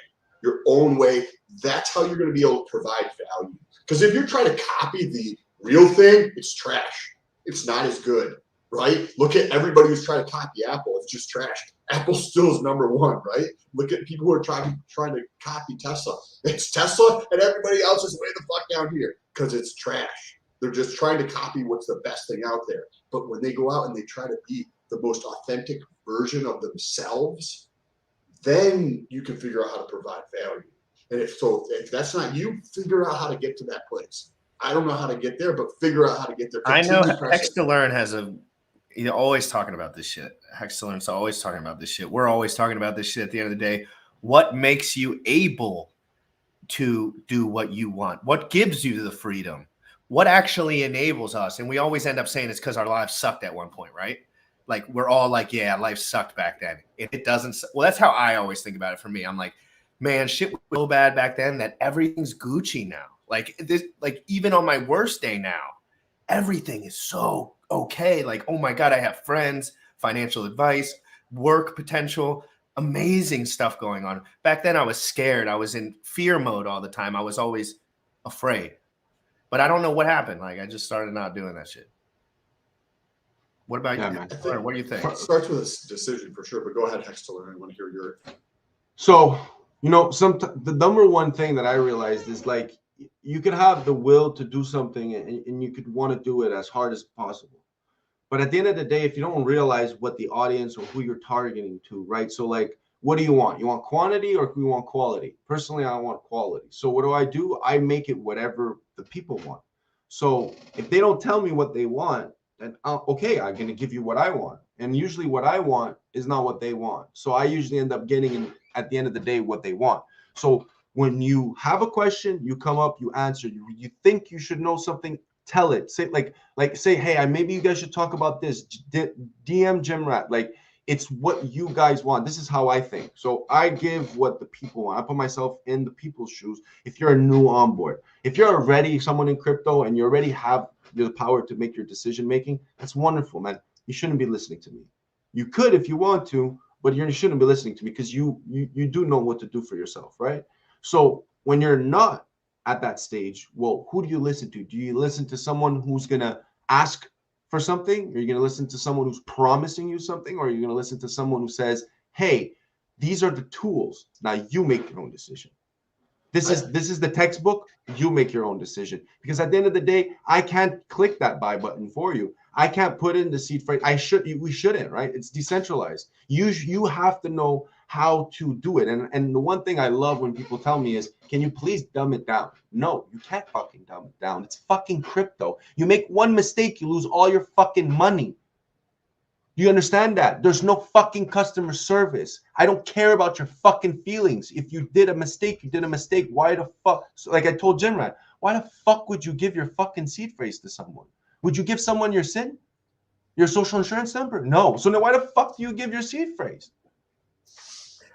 Your own way. That's how you're going to be able to provide value. Because if you're trying to copy the real thing, it's trash. It's not as good, right? Look at everybody who's trying to copy Apple. It's just trash. Apple still is number one, right? Look at people who are trying to copy Tesla. It's Tesla, and everybody else is way the fuck down here because it's trash. They're just trying to copy what's the best thing out there. But when they go out and they try to be the most authentic version of themselves, then you can figure out how to provide value. And if that's not you, figure out how to get to that place. I don't know how to get there, but figure out how to get there. I know Continue pressing. Hex to Learn has always talking about this shit. Hex to Learn's always talking about this shit. We're always talking about this shit at the end of the day. What makes you able to do what you want? What gives you the freedom? What actually enables us? And we always end up saying it's because our lives sucked at one point, right? Like we're all like, yeah, life sucked back then. It doesn't. Well, that's how I always think about it. For me, I'm like, man, shit was so bad back then that everything's Gucci now. Like this, like even on my worst day now, everything is so okay. Like, oh my God, I have friends, financial advice, work potential, amazing stuff going on. Back then I was scared. I was in fear mode all the time. I was always afraid. But I don't know what happened. Like I just started not doing that shit. What about you? man. What do you think? It starts with a decision for sure, but go ahead, Hex to Learn. I want to hear your. So, the number one thing that I realized is like you could have the will to do something and you could want to do it as hard as possible. But at the end of the day, if you don't realize what the audience or who you're targeting to, right? So like, what do you want? You want quantity or do you want quality? Personally, I want quality. So what do? I make it whatever the people want. So if they don't tell me what they want, then okay, I'm going to give you what I want. And usually what I want is not what they want. So I usually end up getting at the end of the day what they want. So when you have a question, you come up, you answer. You think you should know something, tell it. Say, hey, maybe you guys should talk about this. DM Jim Rat. Like, it's what you guys want. This is how I think. So I give what the people want. I put myself in the people's shoes. If you're a new on board, if you're already someone in crypto and you already have the power to make your decision making, that's wonderful, man. You shouldn't be listening to me. You could if you want to, but you shouldn't be listening to me because you do know what to do for yourself, right? So when you're not at that stage, well, who do you listen to? Do you listen to someone who's gonna ask for something? Are you gonna listen to someone who's promising you something? Or are you gonna listen to someone who says, hey, these are the tools. Now you make your own decision. This is the textbook. You make your own decision. Because at the end of the day, I can't click that buy button for you. I can't put in the seed phrase. We shouldn't, right? It's decentralized. You have to know how to do it. And the one thing I love when people tell me is, can you please dumb it down? No, you can't fucking dumb it down. It's fucking crypto. You make one mistake, you lose all your fucking money. Do you understand that? There's no fucking customer service. I don't care about your fucking feelings. If you did a mistake, you did a mistake. Why the fuck? So like I told Jim Rat, why the fuck would you give your fucking seed phrase to someone? Would you give someone your SIN? Your social insurance number? No. So then why the fuck do you give your seed phrase?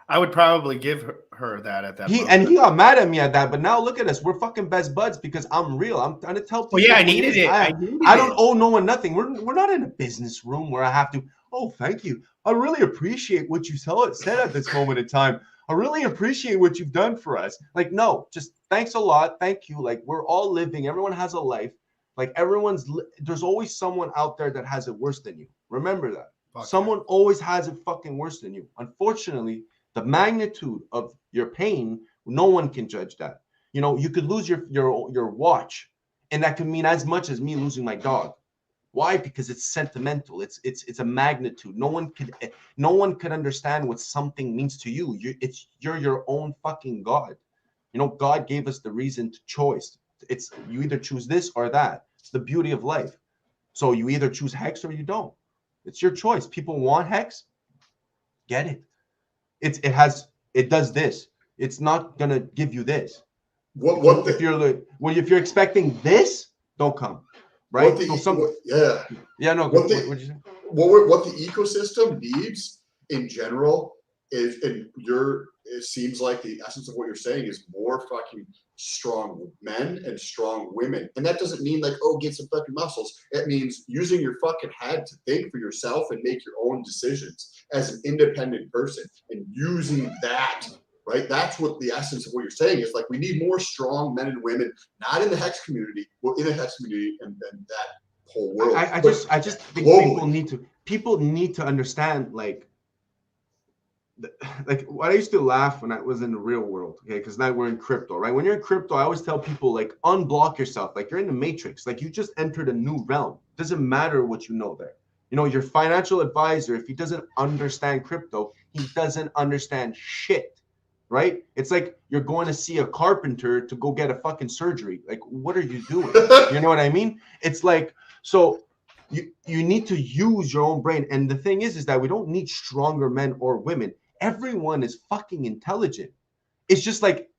I would probably give her that at that moment. And he got mad at me at that, but now look at us. We're fucking best buds because I'm real. I'm trying to tell people. Well, yeah, I needed it. I don't owe no one nothing. We're not in a business room where I have to, oh, thank you. I really appreciate what you said at this moment in time. I really appreciate what you've done for us. Like, no, just thanks a lot. Thank you. Like, we're all living. Everyone has a life. Like, there's always someone out there that has it worse than you. Remember that. Okay. Someone always has it fucking worse than you. Unfortunately, the magnitude of your pain, no one can judge that. You know, you could lose your watch, and that could mean as much as me losing my dog. Why? Because it's sentimental. It's a magnitude. No one could understand what something means to you. You're your own fucking God. You know, God gave us the reason to choice. It's you either choose this or that. It's the beauty of life. So you either choose Hex or you don't. It's your choice. People want Hex. Get it. It does this. It's not gonna give you this. If you're expecting this, don't come. Right? What the ecosystem needs in general is, it seems like the essence of what you're saying is more fucking strong men and strong women. And that doesn't mean like, oh, get some fucking muscles. It means using your fucking head to think for yourself and make your own decisions as an independent person and using that, right? That's what the essence of what you're saying is. Like, we need more strong men and women, not in the Hex community, well, in the Hex community and then that whole world. I just think people need to understand, like what I used to laugh when I was in the real world, okay? Because now we're in crypto, right? When you're in crypto, I always tell people, like, unblock yourself. Like, you're in the matrix. Like, you just entered a new realm. It doesn't matter what you know there. You know, your financial advisor, if he doesn't understand crypto, he doesn't understand shit, right? It's like you're going to see a carpenter to go get a fucking surgery. Like, what are you doing? You know what I mean? It's like, so you need to use your own brain. And the thing is that we don't need stronger men or women. Everyone is fucking intelligent. It's just like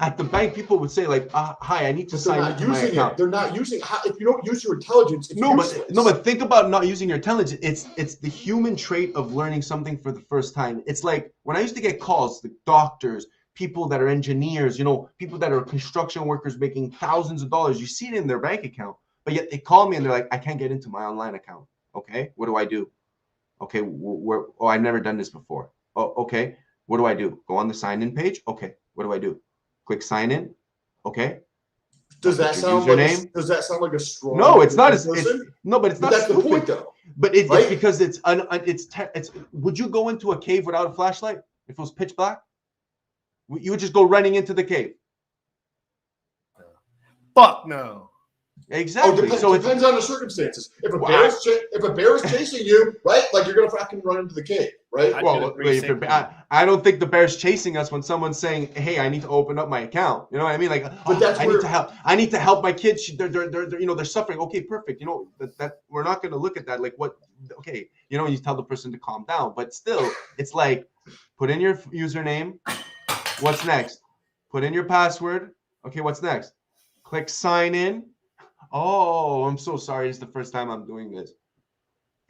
at the bank, people would say like, "Hi, I need to sign into my account." They're not using. If you don't use your intelligence, it's useless. But think about not using your intelligence. It's the human trait of learning something for the first time. It's like when I used to get calls, the doctors, people that are engineers, people that are construction workers making thousands of dollars. You see it in their bank account, but yet they call me and they're like, "I can't get into my online account." Okay, what do I do? Okay, I've never done this before. Oh, okay, what do I do? Go on the sign-in page. Okay, what do I do? Click sign in. Okay. Does that sound like a strong? No, it's not. But it's not. That's stupid. the point, though. But it's because it's. Would you go into a cave without a flashlight if it was pitch black? You would just go running into the cave. Fuck no. Exactly. It depends on the circumstances. If a bear is chasing you, right? Like you're gonna fucking run into the cave, right? I don't think the bear's chasing us when someone's saying, "Hey, I need to open up my account." You know what I mean? Like, need to help. I need to help my kids. They're suffering. Okay, perfect. That we're not gonna look at that. Like what? Okay, you tell the person to calm down, but still, it's like, put in your username. What's next? Put in your password. Okay, what's next? Click sign in. Oh, I'm so sorry. It's the first time I'm doing this.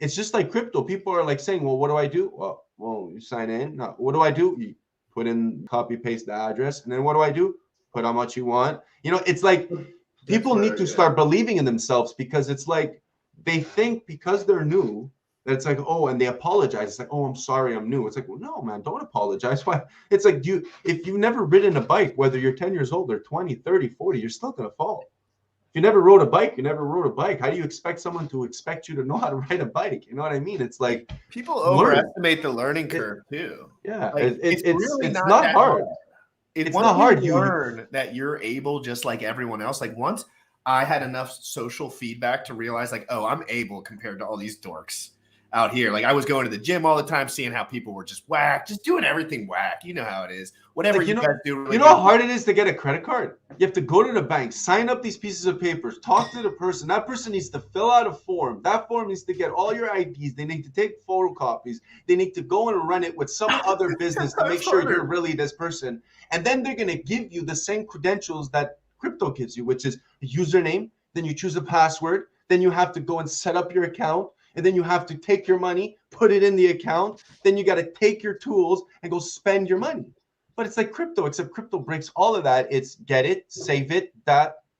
It's just like crypto. People are like saying, well, what do I do? Well, you sign in. No, what do I do? You put in, copy, paste the address. And then what do I do? Put how much you want. It's like people need to start believing in themselves, because it's like they think because they're new, that it's like, oh, and they apologize. It's like, oh, I'm sorry, I'm new. It's like, well, no, man, don't apologize. Why? It's like, if you've never ridden a bike, whether you're 10 years old or 20, 30, 40, you're still going to fall. You never rode a bike. You never rode a bike. How do you expect someone to expect you to know how to ride a bike? You know what I mean? It's like people overestimate the learning curve too. Yeah, like, it's really not hard. It's not hard. You learn that you're able, just like everyone else. Like once I had enough social feedback to realize, like, oh, I'm able compared to all these dorks out here. Like I was going to the gym all the time, seeing how people were just whack, just doing everything whack. You know how it is. Whatever you guys do. Really, you know how hard it is to get a credit card? You have to go to the bank, sign up these pieces of papers, talk to the person. That person needs to fill out a form. That form needs to get all your IDs. They need to take photocopies. They need to go and run it with some other business to make sure you're really this person. And then they're going to give you the same credentials that crypto gives you, which is a username. Then you choose a password. Then you have to go and set up your account. And then you have to take your money, put it in the account. Then you got to take your tools and go spend your money. But it's like crypto, except crypto breaks all of that. It's get it, save it,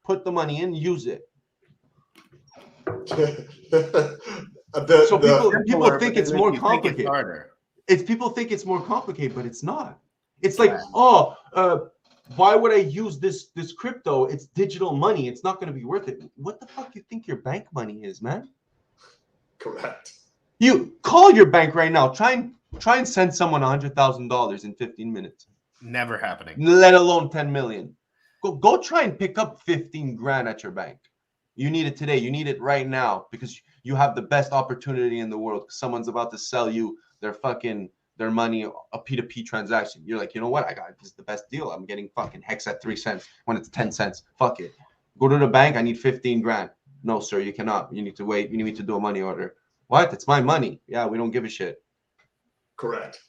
put the money in, use it. So people think it's more complicated. People think it's more complicated, but it's not. It's like, why would I use this crypto? It's digital money. It's not going to be worth it. What the fuck do you think your bank money is, man? Correct. You call your bank right now. Try and send someone $100,000 in 15 minutes. Never happening. Let alone 10 million. Go try and pick up 15 grand at your bank. You need it today. You need it right now because you have the best opportunity in the world. Someone's about to sell you their money, a P2P transaction. You're like, you know what? This is the best deal. I'm getting fucking Hex at 3 cents when it's 10 cents. Fuck it. Go to the bank. I need 15 grand. No, sir, you cannot. You need to wait. You need to do a money order. What? It's my money. Yeah, we don't give a shit. Correct.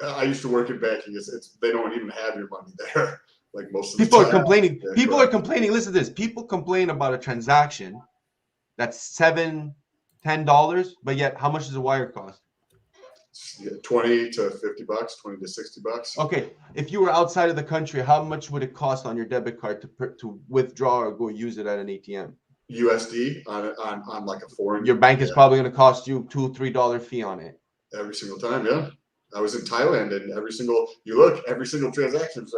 I used to work in banking. They don't even have your money there. Like most of the people time. Are complaining. Yeah, people correct. are complaining. Listen to this. People complain about a transaction that's $7, $10, but yet how much does a wire cost? Yeah, $20 to $50, $20 to $60. Okay, if you were outside of the country, how much would it cost on your debit card to withdraw or go use it at an ATM? USD on like a foreign. Your bank is probably going to cost you $2, $3 fee on it every single time. Yeah, I was in Thailand, and every single transaction is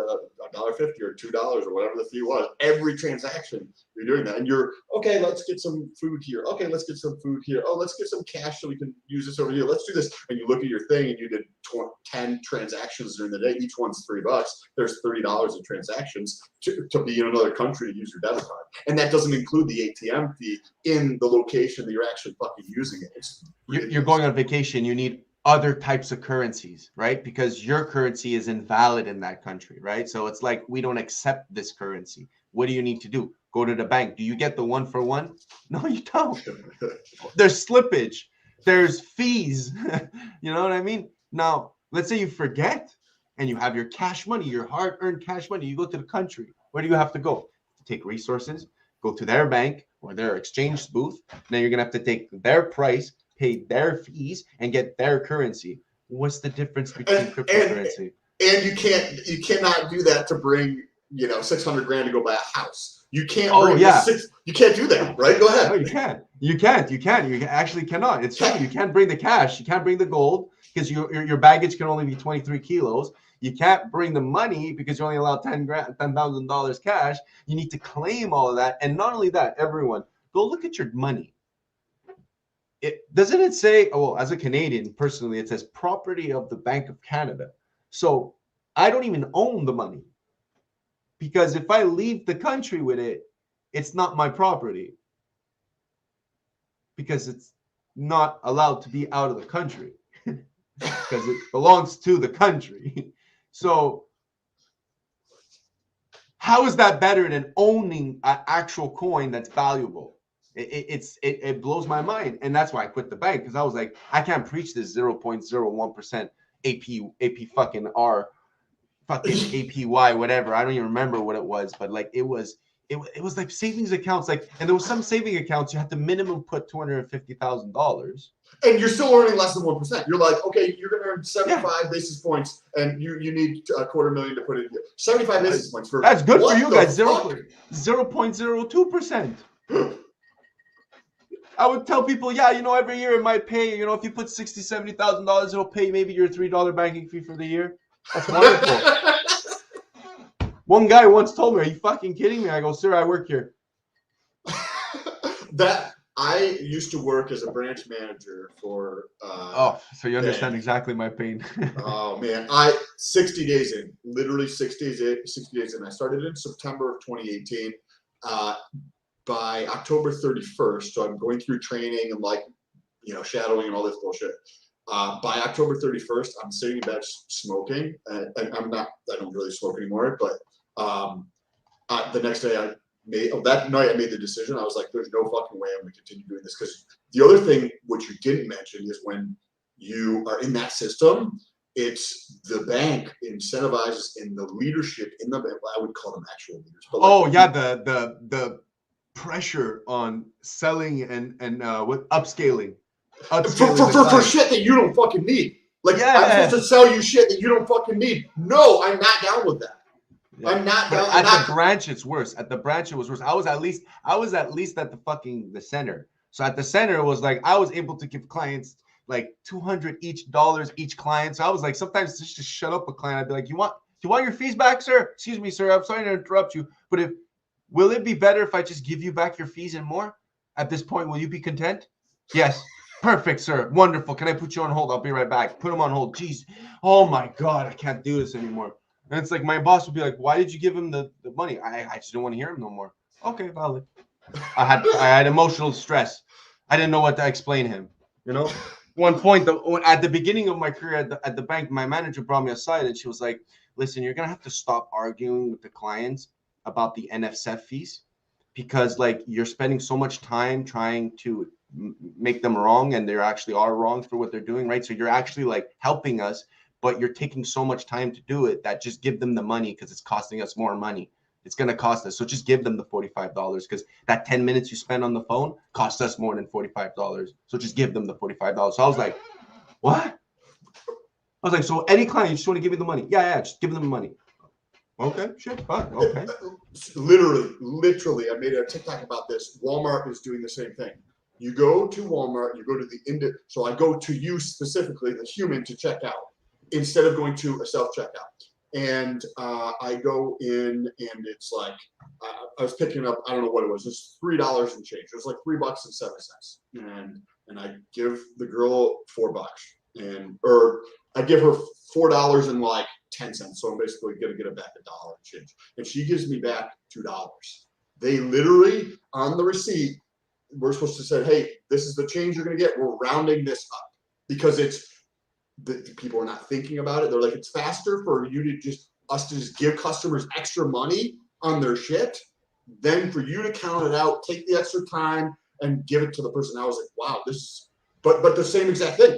$1.50 or $2 or whatever the fee was. Every transaction you're doing that, and you're okay. Let's get some food here. Okay, let's get some food here. Oh, let's get some cash so we can use this over here. Let's do this. And you look at your thing, and you did 10 transactions during the day. Each one's $3. There's $30 in transactions to be in another country to use your debit card, and that doesn't include the ATM fee in the location that you're actually fucking using it. You're going on vacation. You need other types of currencies, right? Because your currency is invalid in that country, right? So it's like, we don't accept this currency. What do you need to do? Go to the bank. Do you get the 1-for-1? No, you don't. There's slippage. There's fees. You know what I mean? Now, let's say you forget and you have your cash money, your hard-earned cash money. You go to the country. Where do you have to go? Take resources, go to their bank or their exchange booth. Now you're going to have to take their price, pay their fees, and get their currency. What's the difference between cryptocurrency? And you cannot do that to bring, you know, 600 grand to go buy a house. You can't. You can't do that, right? Go ahead. No, you can't. You can't. You actually cannot. It's true. You can't bring the cash. You can't bring the gold because your baggage can only be 23 kilos. You can't bring the money because you're only allowed $10,000 cash. You need to claim all of that. And not only that, everyone, go look at your money. Doesn't it say, well, as a Canadian, personally, it says property of the Bank of Canada. So I don't even own the money. Because if I leave the country with it, it's not my property. Because it's not allowed to be out of the country. Because it belongs to the country. So how is that better than owning an actual coin that's valuable? It blows my mind. And that's why I quit the bank. Because I was like, I can't preach this 0.01% AP fucking R. Fucking APY, whatever. I don't even remember what it was, but like it was like savings accounts, like, and there was some saving accounts you had to minimum put $250,000, and you're still earning less than 1%. You're like, okay, you're gonna earn 75 basis points, and you need $250,000 to put in. 75 basis points for that's good for you guys. 0.02%. I would tell people, yeah, you know, every year it might pay. You know, if you put $60,000-$70,000, it'll pay maybe your $3 banking fee for the year. That's wonderful. One guy once told me, "Are you fucking kidding me?" I go, "Sir, I work here." That I used to work as a branch manager for. So you understand exactly my pain. Oh man, 60 days in, literally 60 days in. I started in September of 2018. By October 31st, so I'm going through training and like, you know, shadowing and all this bullshit. By October 31st, I'm sitting in bed smoking. And I don't really smoke anymore, but the next day that night I made the decision. I was like, there's no fucking way I'm going to continue doing this. Because the other thing, which you didn't mention, is when you are in that system, it's the bank incentivizes in the leadership in the bank. I would call them actual leaders. But the pressure on selling and with upscaling. For shit that you don't fucking need. Like, I'm supposed to sell you shit that you don't fucking need. No, I'm not down with that. Yeah. I'm not down. At the branch, it's worse. At the branch, it was worse. I was at least at the center. So at the center, it was like I was able to give clients like $200 each client. So I was like, sometimes just to shut up a client, I'd be like, you want your fees back, sir? Excuse me, sir. I'm sorry to interrupt you, but will it be better if I just give you back your fees and more? At this point, will you be content? Yes. Perfect, sir. Wonderful. Can I put you on hold? I'll be right back. Put him on hold. Jeez. Oh my God, I can't do this anymore. And it's like my boss would be like, "Why did you give him the money?" I just don't want to hear him no more. Okay, valid. I had emotional stress. I didn't know what to explain him. You know, one point at the beginning of my career at the bank, my manager brought me aside and she was like, "Listen, you're gonna have to stop arguing with the clients about the NSF fees because like you're spending so much time trying to make them wrong and they actually are wrong for what they're doing, right? So you're actually like helping us, but you're taking so much time to do it that just give them the money because it's costing us more money. It's going to cost us. So just give them the $45 because that 10 minutes you spend on the phone costs us more than $45. So just give them the $45. So I was like, what? I was like, so any client, you just want to give me the money? Yeah, just give them the money. Okay, shit, fuck, okay. Literally, I made a TikTok about this. Walmart is doing the same thing. You go to Walmart, you go to the so I go to you specifically, the human, to check out instead of going to a self-checkout. And I go in and it's like, I was picking up, I don't know what it was, just $3 and change. It was like $3.07. And I give the girl $4 or I give her $4 and like 10 cents. So I'm basically going to get it back $1 and change. And she gives me back $2. They literally on the receipt, we're supposed to say, hey, this is the change you're going to get. We're rounding this up because it's the people are not thinking about it. They're like, it's faster for you to just give customers extra money on their shit than for you to count it out, take the extra time and give it to the person. I was like, wow, this is, but the same exact thing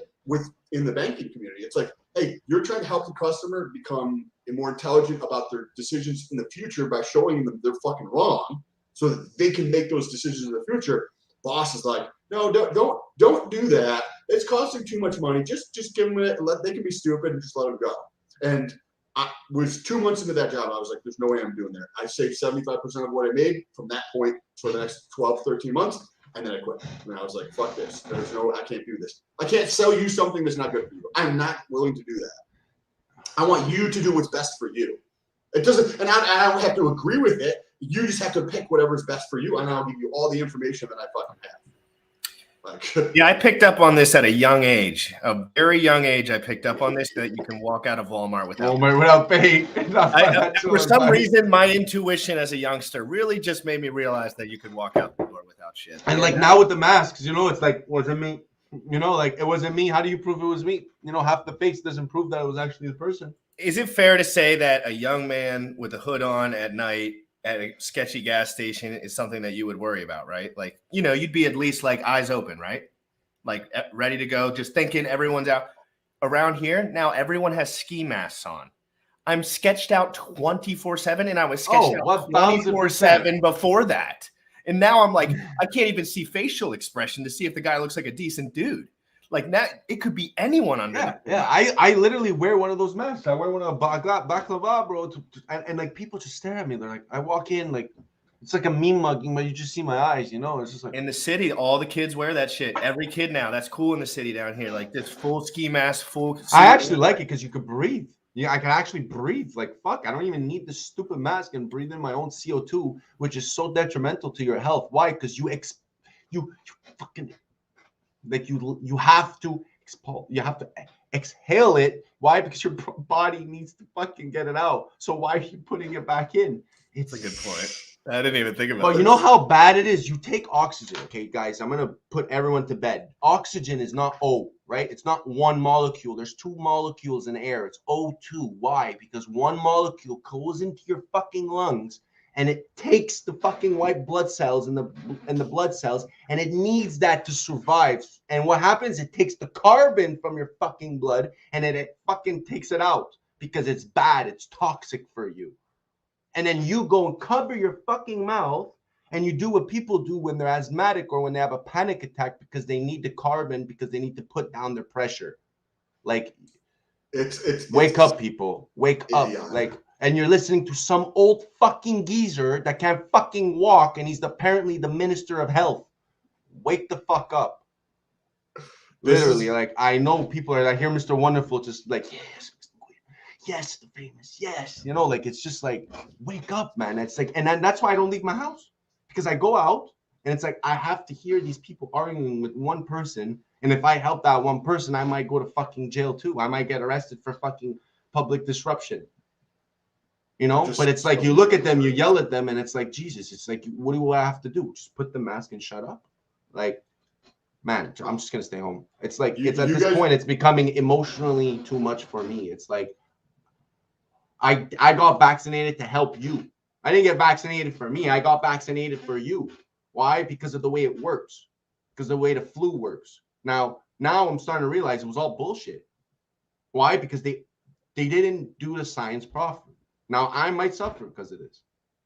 in the banking community. It's like, hey, you're trying to help the customer become more intelligent about their decisions in the future by showing them they're fucking wrong so that they can make those decisions in the future. Boss is like, no, don't do that. It's costing too much money. Just give them it. They can be stupid and just let them go. And I was 2 months into that job. I was like, there's no way I'm doing that. I saved 75% of what I made from that point for the next 12, 13 months. And then I quit. And I was like, fuck this. I can't do this. I can't sell you something that's not good for you. I'm not willing to do that. I want you to do what's best for you. It doesn't, and I don't have to agree with it. You just have to pick whatever's best for you, and I'll give you all the information that I fucking have. Yeah, I picked up on this at a young age, a very young age. I picked up on this, that you can walk out of Walmart without paying. For some reason, my intuition as a youngster really just made me realize that you could walk out the door without shit. And like now with the masks, you know, it's like, wasn't me. You know, like it wasn't me. How do you prove it was me? You know, half the face doesn't prove that it was actually the person. Is it fair to say that a young man with a hood on at night at a sketchy gas station is something that you would worry about, right? Like, you know, you'd be at least like eyes open, right? Like ready to go, just thinking everyone's out. Around here, now everyone has ski masks on. I'm sketched out 24/7, and I was sketched out 24/7 before that. And now I'm like, I can't even see facial expression to see if the guy looks like a decent dude. Like that, it could be anyone under. Yeah. I literally wear one of those masks. I wear one of baklava, bro. And like people just stare at me. They're like, I walk in like it's like a meme mugging, but you just see my eyes. You know, it's just like in the city, all the kids wear that shit. Every kid now, that's cool in the city down here. Like this full ski mask, full. I actually like it because you could breathe. Yeah, I can actually breathe. Like fuck, I don't even need this stupid mask and breathe in my own CO2, which is so detrimental to your health. Why? Because you fucking. Like you have to exhale it. Why? Because your body needs to fucking get it out. So why are you putting it back in? It's a good point. I didn't even think about it. But you know how bad it is? You take oxygen, okay, guys? I'm going to put everyone to bed. Oxygen is not O, right? It's not one molecule. There's two molecules in air. It's O2. Why? Because one molecule goes into your fucking lungs and it takes the fucking white blood cells and the blood cells, and it needs that to survive. And what happens? It takes the carbon from your fucking blood, and it fucking takes it out because it's bad. It's toxic for you. And then you go and cover your fucking mouth, and you do what people do when they're asthmatic or when they have a panic attack because they need the carbon because they need to put down their pressure. Like, wake up, people. Wake up. Like. And you're listening to some old fucking geezer that can't fucking walk, and he's apparently the minister of health. Wake the fuck up. Literally, like, I know people are like, hear Mr. Wonderful just like, yes, yes, the famous, yes. You know, like, it's just like, wake up, man. It's like, and that's why I don't leave my house. Because I go out, and it's like, I have to hear these people arguing with one person, and if I help that one person, I might go to fucking jail too. I might get arrested for fucking public disruption. You know, but it's like you look at them, you yell at them, and it's like, Jesus, it's like, what do I have to do? Just put the mask and shut up? Like, man, I'm just going to stay home. It's like, it's at this point, it's becoming emotionally too much for me. It's like, I got vaccinated to help you. I didn't get vaccinated for me. I got vaccinated for you. Why? Because of the way it works. Because of the way the flu works. Now I'm starting to realize it was all bullshit. Why? Because they didn't do the science properly. Now, I might suffer because of this.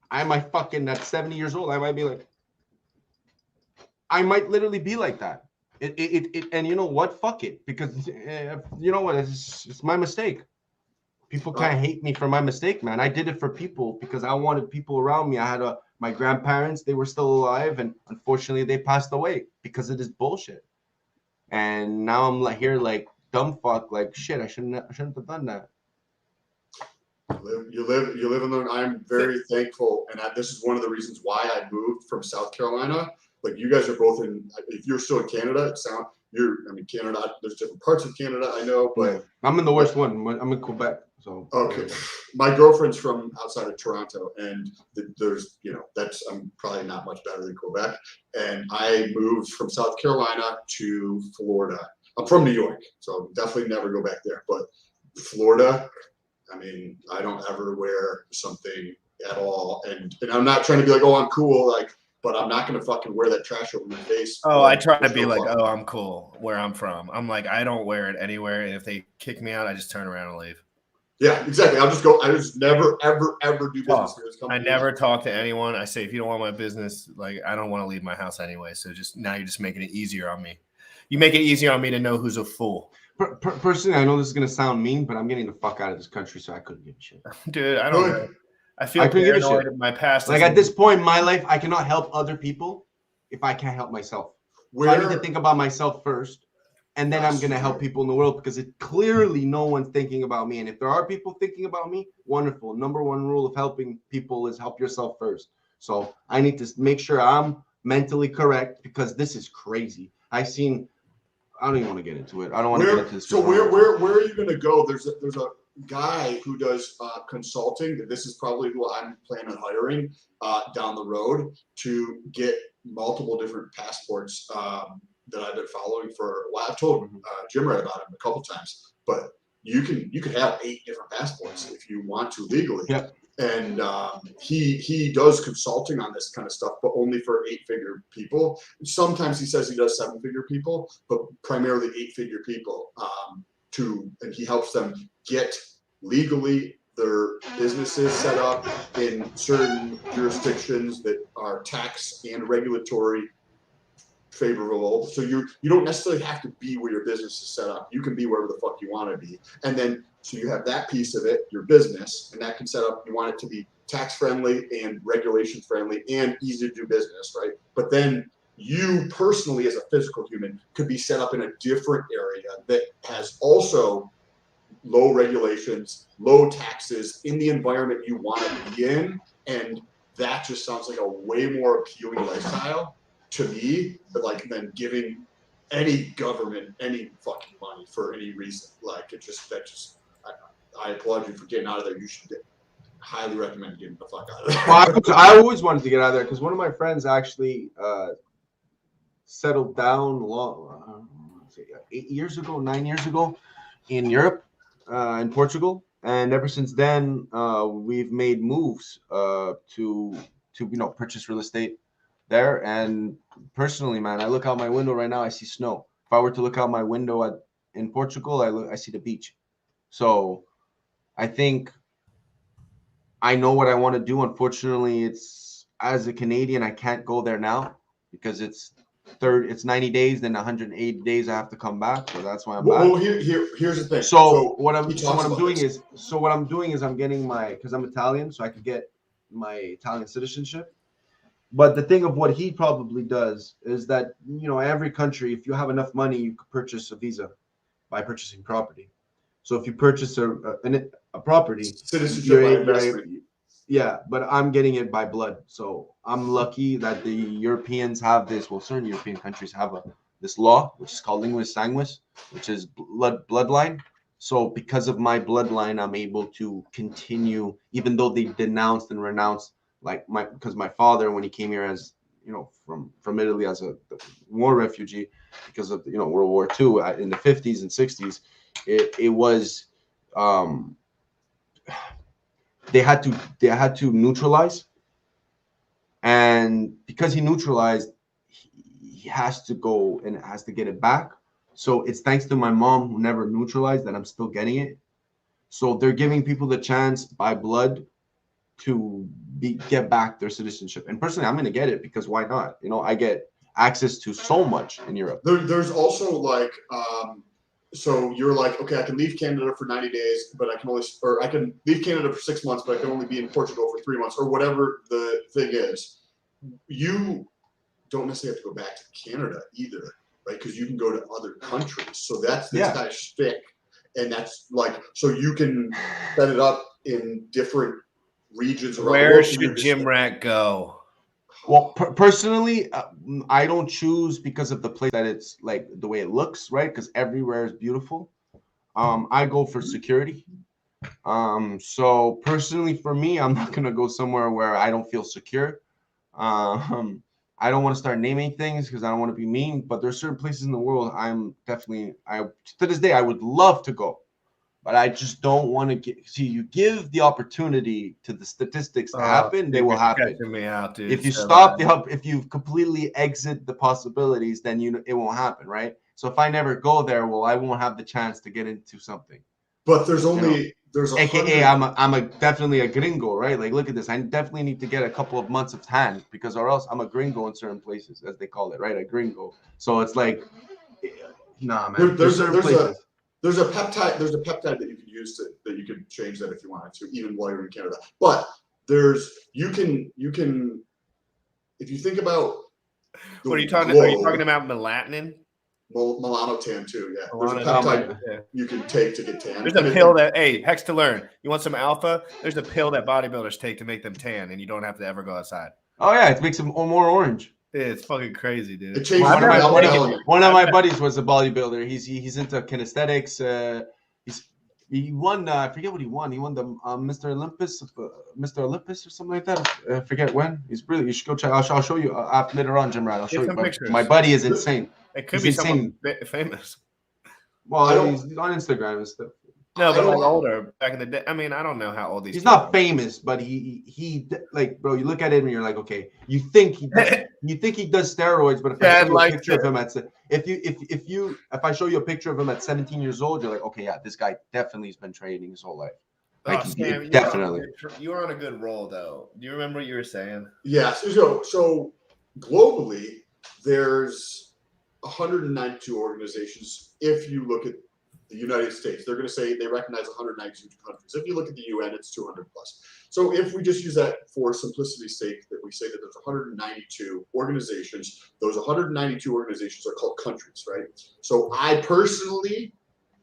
I might fucking, at 70 years old, I might be like, I might literally be like that. And you know what? Fuck it. Because, you know what? It's my mistake. People can't hate me for my mistake, man. I did it for people because I wanted people around me. I had my grandparents, they were still alive. And unfortunately, they passed away because of this bullshit. And now I'm like here like, dumb fuck, like, shit, I shouldn't have done that. You live in the. I'm very thankful, and this is one of the reasons why I moved from South Carolina. Like you guys are both in. If you're still in Canada, Canada. There's different parts of Canada, I know, but I'm in the worst one. I'm in Quebec. So okay, my girlfriend's from outside of Toronto, and there's I'm probably not much better than Quebec. And I moved from South Carolina to Florida. I'm from New York, so definitely never go back there. But Florida, I mean, I don't ever wear something at all. And I'm not trying to be like, oh, I'm cool, like, but I'm not gonna fucking wear that trash over my face. Oh, I try to There's be no like, fucking- oh, I'm cool where I'm from. I'm like, I don't wear it anywhere, and if they kick me out, I just turn around and leave. Yeah, exactly. I'll just go. I just never, ever, ever do business Talk. with this I company. never talk to anyone. I say, if you don't want my business, like, I don't want to leave my house anyway. So just now you're just making it easier on me. You make it easier on me to know who's a fool. Personally, I know this is gonna sound mean, but I'm getting the fuck out of this country, so I couldn't give a shit. Dude, I don't Good. know. I feel I couldn't give a paranoid shit. of my past. Like at this point in my life, I cannot help other people if I can't help myself. So I need to think about myself first, and then I'm going to help people in the world because it clearly no one's thinking about me. And if there are people thinking about me, wonderful. Number one rule of helping people is help yourself first. So I need to make sure I'm mentally correct because this is crazy. I don't even want to get into it. I don't want to get into this. So where are you going to go? There's a guy who does consulting. This is probably who I'm planning on hiring down the road to get multiple different passports that I've been following for a while. I've told Jim Red about him a couple times, but you can have 8 different passports if you want to legally. Yep. And he does consulting on this kind of stuff, but only for 8-figure people. Sometimes he says he does 7-figure people, but primarily 8-figure people. And he helps them get legally their businesses set up in certain jurisdictions that are tax and regulatory favorable. So you don't necessarily have to be where your business is set up. You can be wherever the fuck you want to be. And then so you have that piece of it, your business, and that can set up, you want it to be tax friendly and regulation friendly and easy to do business, right? But then you personally as a physical human could be set up in a different area that has also low regulations, low taxes in the environment you want to be in. And that just sounds like a way more appealing lifestyle to me, but like than giving any government any fucking money for any reason. Like I applaud you for getting out of there. You should highly recommend getting the fuck out of there. Well, I always wanted to get out of there because one of my friends actually settled down 8 years ago, 9 years ago in Europe, in Portugal, and ever since then we've made moves to purchase real estate there. And personally, man, I look out my window right now, I see snow. If I were to look out my window in Portugal, I see the beach. So I think I know what I want to do. Unfortunately, it's as a Canadian, I can't go there now because it's 90 days, then 180 days I have to come back. So that's why I'm back. Well, here's the thing. So what I'm doing is I'm getting because I'm Italian, so I could get my Italian citizenship. But the thing of what he probably does is that, every country, if you have enough money, you could purchase a visa by purchasing property. So if you purchase a property, citizenship by investment. Yeah, but I'm getting it by blood. So I'm lucky that the Europeans have this. Well, certain European countries have this law, which is called linguis sanguis, which is bloodline. So because of my bloodline, I'm able to continue, even though they denounced and renounced, because my father, when he came here as from Italy as a war refugee because of World War II in the 50s and 60s, it was they had to neutralize, and because he neutralized, he has to go and has to get it back. So it's thanks to my mom who never neutralized that I'm still getting it. So they're giving people the chance by blood to get back their citizenship. And personally, I'm going to get it because why not? I get access to so much in Europe. There's also so you're like, okay, I can leave Canada for 90 days, but I can leave Canada for 6 months, but I can only be in Portugal for 3 months or whatever the thing is. You don't necessarily have to go back to Canada either, right? Because you can go to other countries. So that's this guy's shtick. And that's so you can set it up in different regions around. Where should Jim Rat go? Well, personally, I don't choose because of the place that it's like the way it looks, right? Because everywhere is beautiful. I go for security. So personally, for me, I'm not gonna go somewhere where I don't feel secure. I don't want to start naming things because I don't want to be mean, but there's certain places in the world to this day, I would love to go, but I just don't want to you give the opportunity to the statistics to happen, they will happen. Me out, dude. If you if you completely exit the possibilities, then it won't happen, right? So if I never go there, well, I won't have the chance to get into something. But there's only there's AKA I'm definitely a gringo, right? Like, look at this. I definitely need to get a couple of months of tan because or else I'm a gringo in certain places, as they call it, right? A gringo. So it's like, nah, man. There's a peptide that you can use that you can change that if you wanted to, even while you're in Canada. But you can if you think about what are you talking about? Are you talking about melatonin? Melanotan too, yeah. There's a peptide you can take to get tan. There's a pill that, hey, Hex to learn. You want some alpha? There's a pill that bodybuilders take to make them tan, and you don't have to ever go outside. Oh yeah, it makes them more orange. It's fucking crazy, dude. It changes one of my buddies was a bodybuilder. He's into kinesthetics. He won. I forget what he won. He won the Mr. Olympus or something like that. I forget when. You should go check. I'll show you later on, Jim Rad. I'll show you. My buddy is insane. It could be someone famous. Well, he's on Instagram and stuff. No, but like older, back in the day. I mean, I don't know how old he's not famous, but he like, bro, you look at him and you're like, okay, you think he does steroids, but if I show you a picture of him if I show you a picture of him at 17 years old, you're like, okay, yeah, this guy definitely has been training his whole life. Like, Sam, definitely. You were on a good roll, though. Do you remember what you were saying? Yeah. So globally, there's 192 organizations. If you look at the United States, they're going to say they recognize 192 countries. If you look at the UN, it's 200 plus. So if we just use that for simplicity's sake, that we say that there's 192 organizations, those 192 organizations are called countries, right? So I personally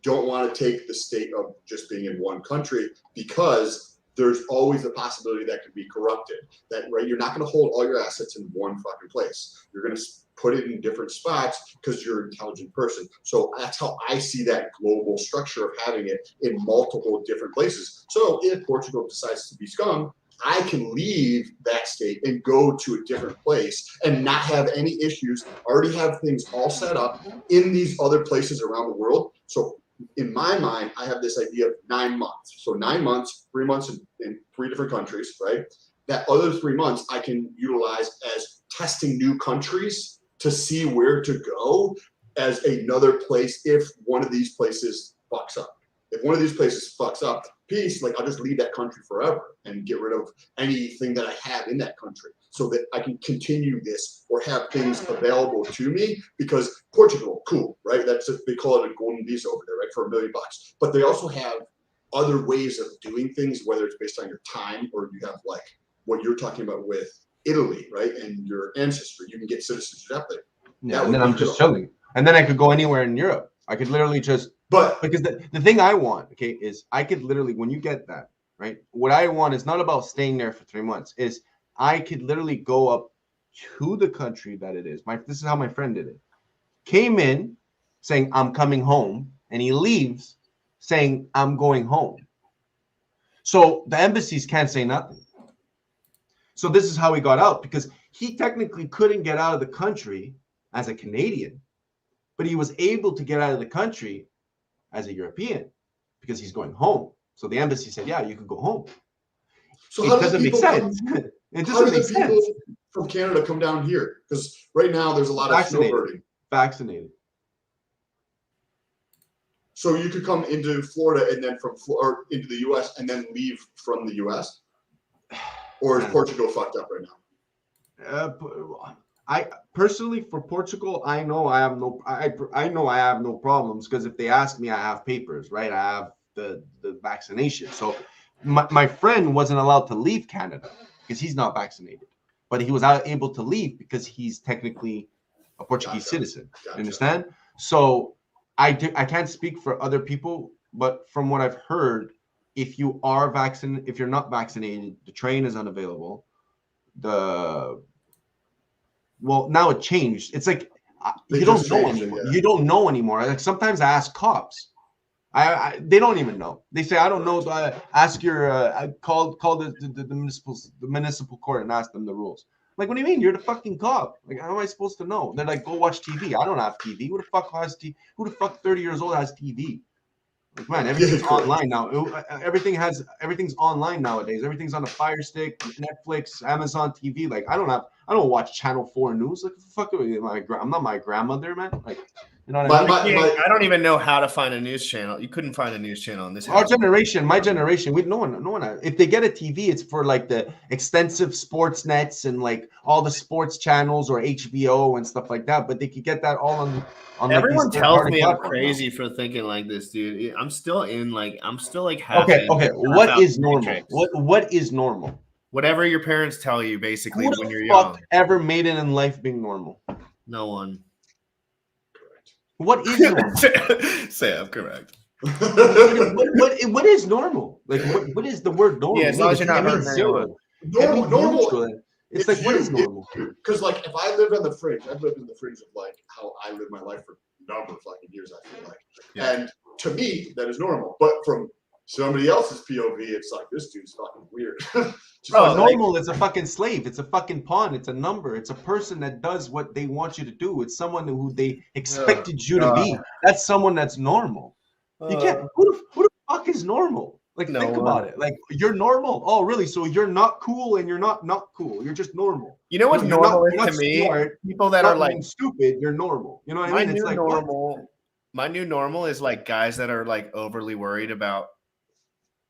don't want to take the state of just being in one country because there's always the possibility that could be corrupted. That, right? You're not going to hold all your assets in one fucking place. You're going to put it in different spots because you're an intelligent person. So that's how I see that global structure of having it in multiple different places. So if Portugal decides to be scum, I can leave that state and go to a different place and not have any issues, already have things all set up in these other places around the world. So in my mind, I have this idea of 9 months. So 9 months, 3 months in 3 different countries, right? That other 3 months I can utilize as testing new countries to see where to go as another place if one of these places fucks up. If one of these places fucks up, peace, like I'll just leave that country forever and get rid of anything that I have in that country so that I can continue this or have things available to me. Because Portugal, cool, right? They call it a golden visa over there, right? For $1 million. But they also have other ways of doing things, whether it's based on your time or you have like what you're talking about with Italy, right? And your ancestry, you can get citizenship there. Yeah, and then I'm just chilling. And then I could go anywhere in Europe. I could literally just, because the thing I want, okay, is I could literally, when you get that, right? What I want is not about staying there for 3 months, is I could literally go up to the country that it is. This is how my friend did it. Came in saying, I'm coming home, and he leaves saying, I'm going home. So the embassies can't say nothing. So this is how he got out, because he technically couldn't get out of the country as a Canadian, but he was able to get out of the country as a European because he's going home. So the embassy said, yeah, you can go home. So it doesn't make sense. It doesn't make sense. People from Canada come down here? Because right now there's a lot of snowbirding. Vaccinated. So you could come into Florida and then or into the U.S. and then leave from the U.S.? Or is Portugal fucked up right now? I personally, for Portugal, I know I have no problems, because if they ask me, I have papers, right? I have the vaccination. So my friend wasn't allowed to leave Canada because he's not vaccinated, but he was able to leave because he's technically a Portuguese citizen. Gotcha. Understand? So I can't speak for other people, but from what I've heard, if you're not vaccinated, the train is unavailable. Well, now it changed. It's like you don't know anymore. Yeah. You don't know anymore. Like sometimes I ask cops, they don't even know. They say, I don't know. Ask your call the municipal court and ask them the rules. Like, what do you mean? You're the fucking cop. Like, how am I supposed to know? They're like, go watch TV. I don't have TV. Who the fuck has TV? Who the fuck 30 years old has TV? Like, man, everything's online now. Everything's online nowadays. Everything's on a Fire Stick, Netflix, Amazon TV. Like, I don't watch Channel 4 news. Like, fuck, I'm not my grandmother, man. Like, you know what I mean? I don't even know how to find a news channel. You couldn't find a news channel in this Our house. generation, my generation, no one. If they get a TV, it's for like the extensive sports nets and like all the sports channels or HBO and stuff like that. But they could get that all on. Everyone tells me I'm platforms crazy now. for thinking like this, dude. I'm still Okay. What is normal? What is normal? Whatever your parents tell you, basically, Who when you're the fuck young. ever made it in life being normal? No one. What is normal? Sam, correct. what is normal? Like what is the word normal? Yeah, as long as you're not hurting anyone. Normal. It's like, what is normal? Because like if I lived on the fringe, I've lived in the fringe of like how I live my life for a number of fucking years, I feel like. Yeah. And to me, that is normal. But from somebody else's POV, it's like this dude's fucking weird. Normal is a fucking slave. It's a fucking pawn. It's a number. It's a person that does what they want you to do. It's someone who they expected you to be. That's someone that's normal. You can't. Who the fuck is normal? Like, think about it. Like, you're normal. Oh, really? So you're not cool and you're not cool. You're just normal. You know what normal is to me? Smart, people that are like stupid. You're normal. You know what I mean? It's like normal. My new normal is like guys that are like overly worried about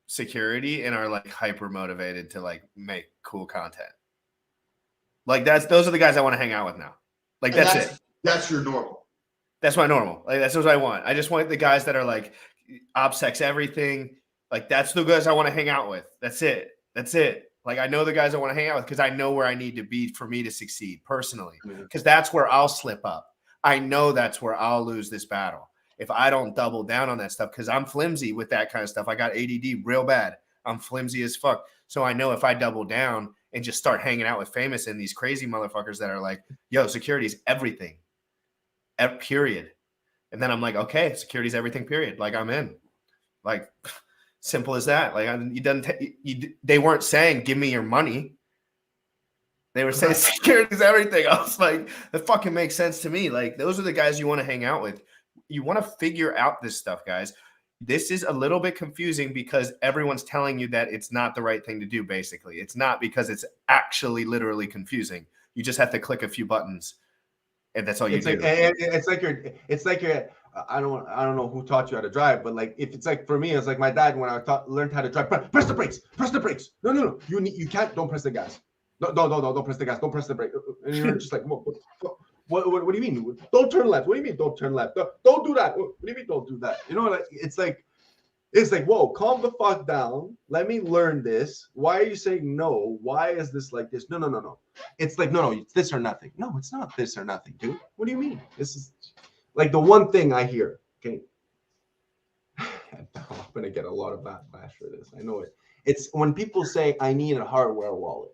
security and are like hyper motivated to like make cool content. Like those are the guys I want to hang out with now. Like that's it. That's your normal. That's my normal. Like that's what I want. I just want the guys that are like OPSEC everything. Like that's the guys I want to hang out with. That's it. Like I know the guys I want to hang out with because I know where I need to be for me to succeed personally. Because that's where I'll slip up. I know that's where I'll lose this battle if I don't double down on that stuff, because I'm flimsy with that kind of stuff. I got ADD real bad. I'm flimsy as fuck. So I know if I double down and just start hanging out with famous and these crazy motherfuckers that are like, yo, security is everything. Period. And then I'm like, okay, security's everything, period. Like I'm in. Like simple as that. Like they weren't saying, give me your money. They were saying security's everything. I was like, that fucking makes sense to me. Like those are the guys you want to hang out with. You want to figure out this stuff, guys. This is a little bit confusing because everyone's telling you that it's not the right thing to do, basically. It's not, because it's actually literally confusing. You just have to click a few buttons, and that's all you do. It's like you're I don't know who taught you how to drive, but like if it's like for me, it's like my dad when I learned how to drive. Press the brakes. No. You can't. Don't press the gas. No. Don't press the gas. Don't press the brake. And you're just like, what do you mean? Don't turn left. What do you mean? Don't turn left. Don't do that. What do you mean? Don't do that. You know, like it's like, whoa, calm the fuck down. Let me learn this. Why are you saying no? Why is this like this? No. It's like, no, it's this or nothing. No, it's not this or nothing, dude. What do you mean? This is like the one thing I hear. Okay. I'm going to get a lot of backlash for this. I know it. It's when people say, I need a hardware wallet.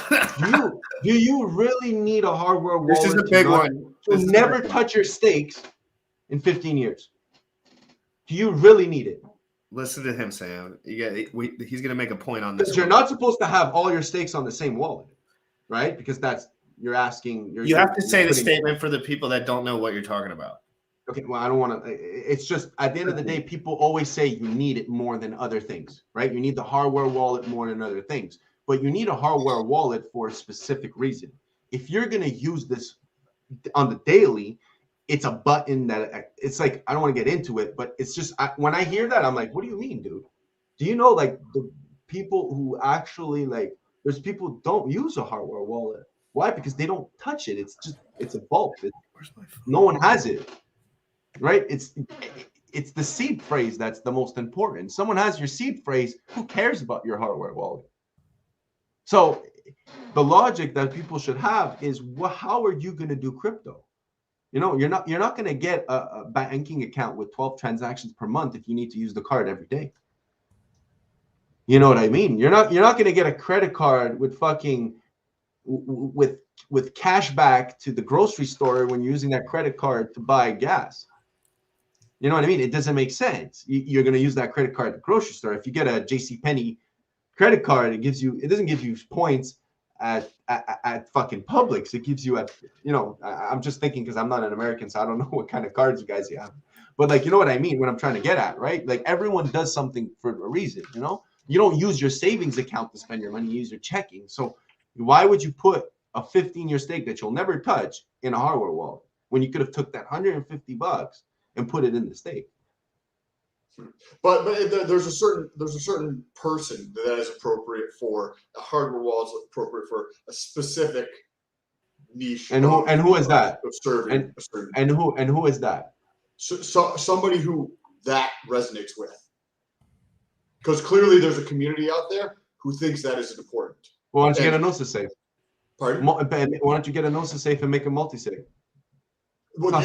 Do you really need a hardware wallet? This is a big one. To never touch your stakes in 15 years. Do you really need it? Listen to him, Sam. He's going to make a point on this. You're not supposed to have all your stakes on the same wallet, right? Because you're asking. You have to say the statement for the people that don't know what you're talking about. Okay, well, I don't want to. It's just at the end of the day, people always say you need it more than other things, right? You need the hardware wallet more than other things. But you need a hardware wallet for a specific reason. If you're going to use this on the daily, it's a button that it's like, I don't want to get into it, but it's just, when I hear that, I'm like, what do you mean, dude? Do you know, like, the people who actually, like, there's people who don't use a hardware wallet. Why? Because they don't touch it. It's a bulk. No one has it, right? It's the seed phrase that's the most important. Someone has your seed phrase. Who cares about your hardware wallet? So the logic that people should have is, how are you going to do crypto? You know, you're not going to get a banking account with 12 transactions per month if you need to use the card every day. You know what I mean? You're not going to get a credit card with fucking with cash back to the grocery store when you're using that credit card to buy gas. You know what I mean? It doesn't make sense. You're going to use that credit card at the grocery store. If you get a JCPenney credit card, it doesn't give you points at fucking Publix. It gives you at, you know, I'm just thinking because I'm not an American, so I don't know what kind of cards you guys have. But like, you know what I mean? What I'm trying to get at, right? Like everyone does something for a reason, you know? You don't use your savings account to spend your money, you use your checking. So why would you put a 15-year stake that you'll never touch in a hardware wallet when you could have took that $150 and put it in the stake? But there's a certain person that is appropriate for a hardware wallet, is appropriate for a specific niche. And who is that? Of serving. And who is that? So somebody who that resonates with. Because clearly there's a community out there who thinks that is important. Well, why don't you get a Gnosis safe? Pardon? Why don't you get a Gnosis safe and make a multi-sig? Well,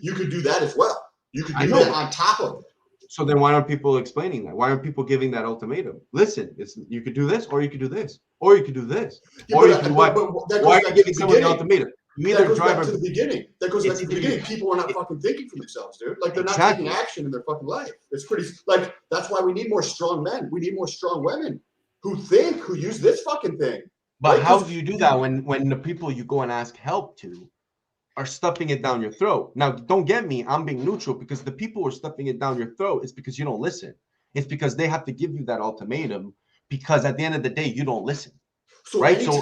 you could do that as well. You could do that on top of it. So then why aren't people explaining that? Why aren't people giving that ultimatum? Listen, you could do this, or you could do this, or you could do this. Yeah, or but, you could, why why are you giving someone the ultimatum? You either that goes drive back to the beginning. That goes back to the beginning. It's- People are not fucking thinking for themselves, dude. Like they're not Exactly. taking action in their fucking life. It's pretty like that's why we need more strong men. We need more strong women who think, who use this fucking thing. But Right? how do you do that when the people you go and ask help to are stuffing it down your throat? Now, don't get me, I'm being neutral, because the people who are stuffing it down your throat is because you don't listen. It's because they have to give you that ultimatum, because at the end of the day, you don't listen. So Right? So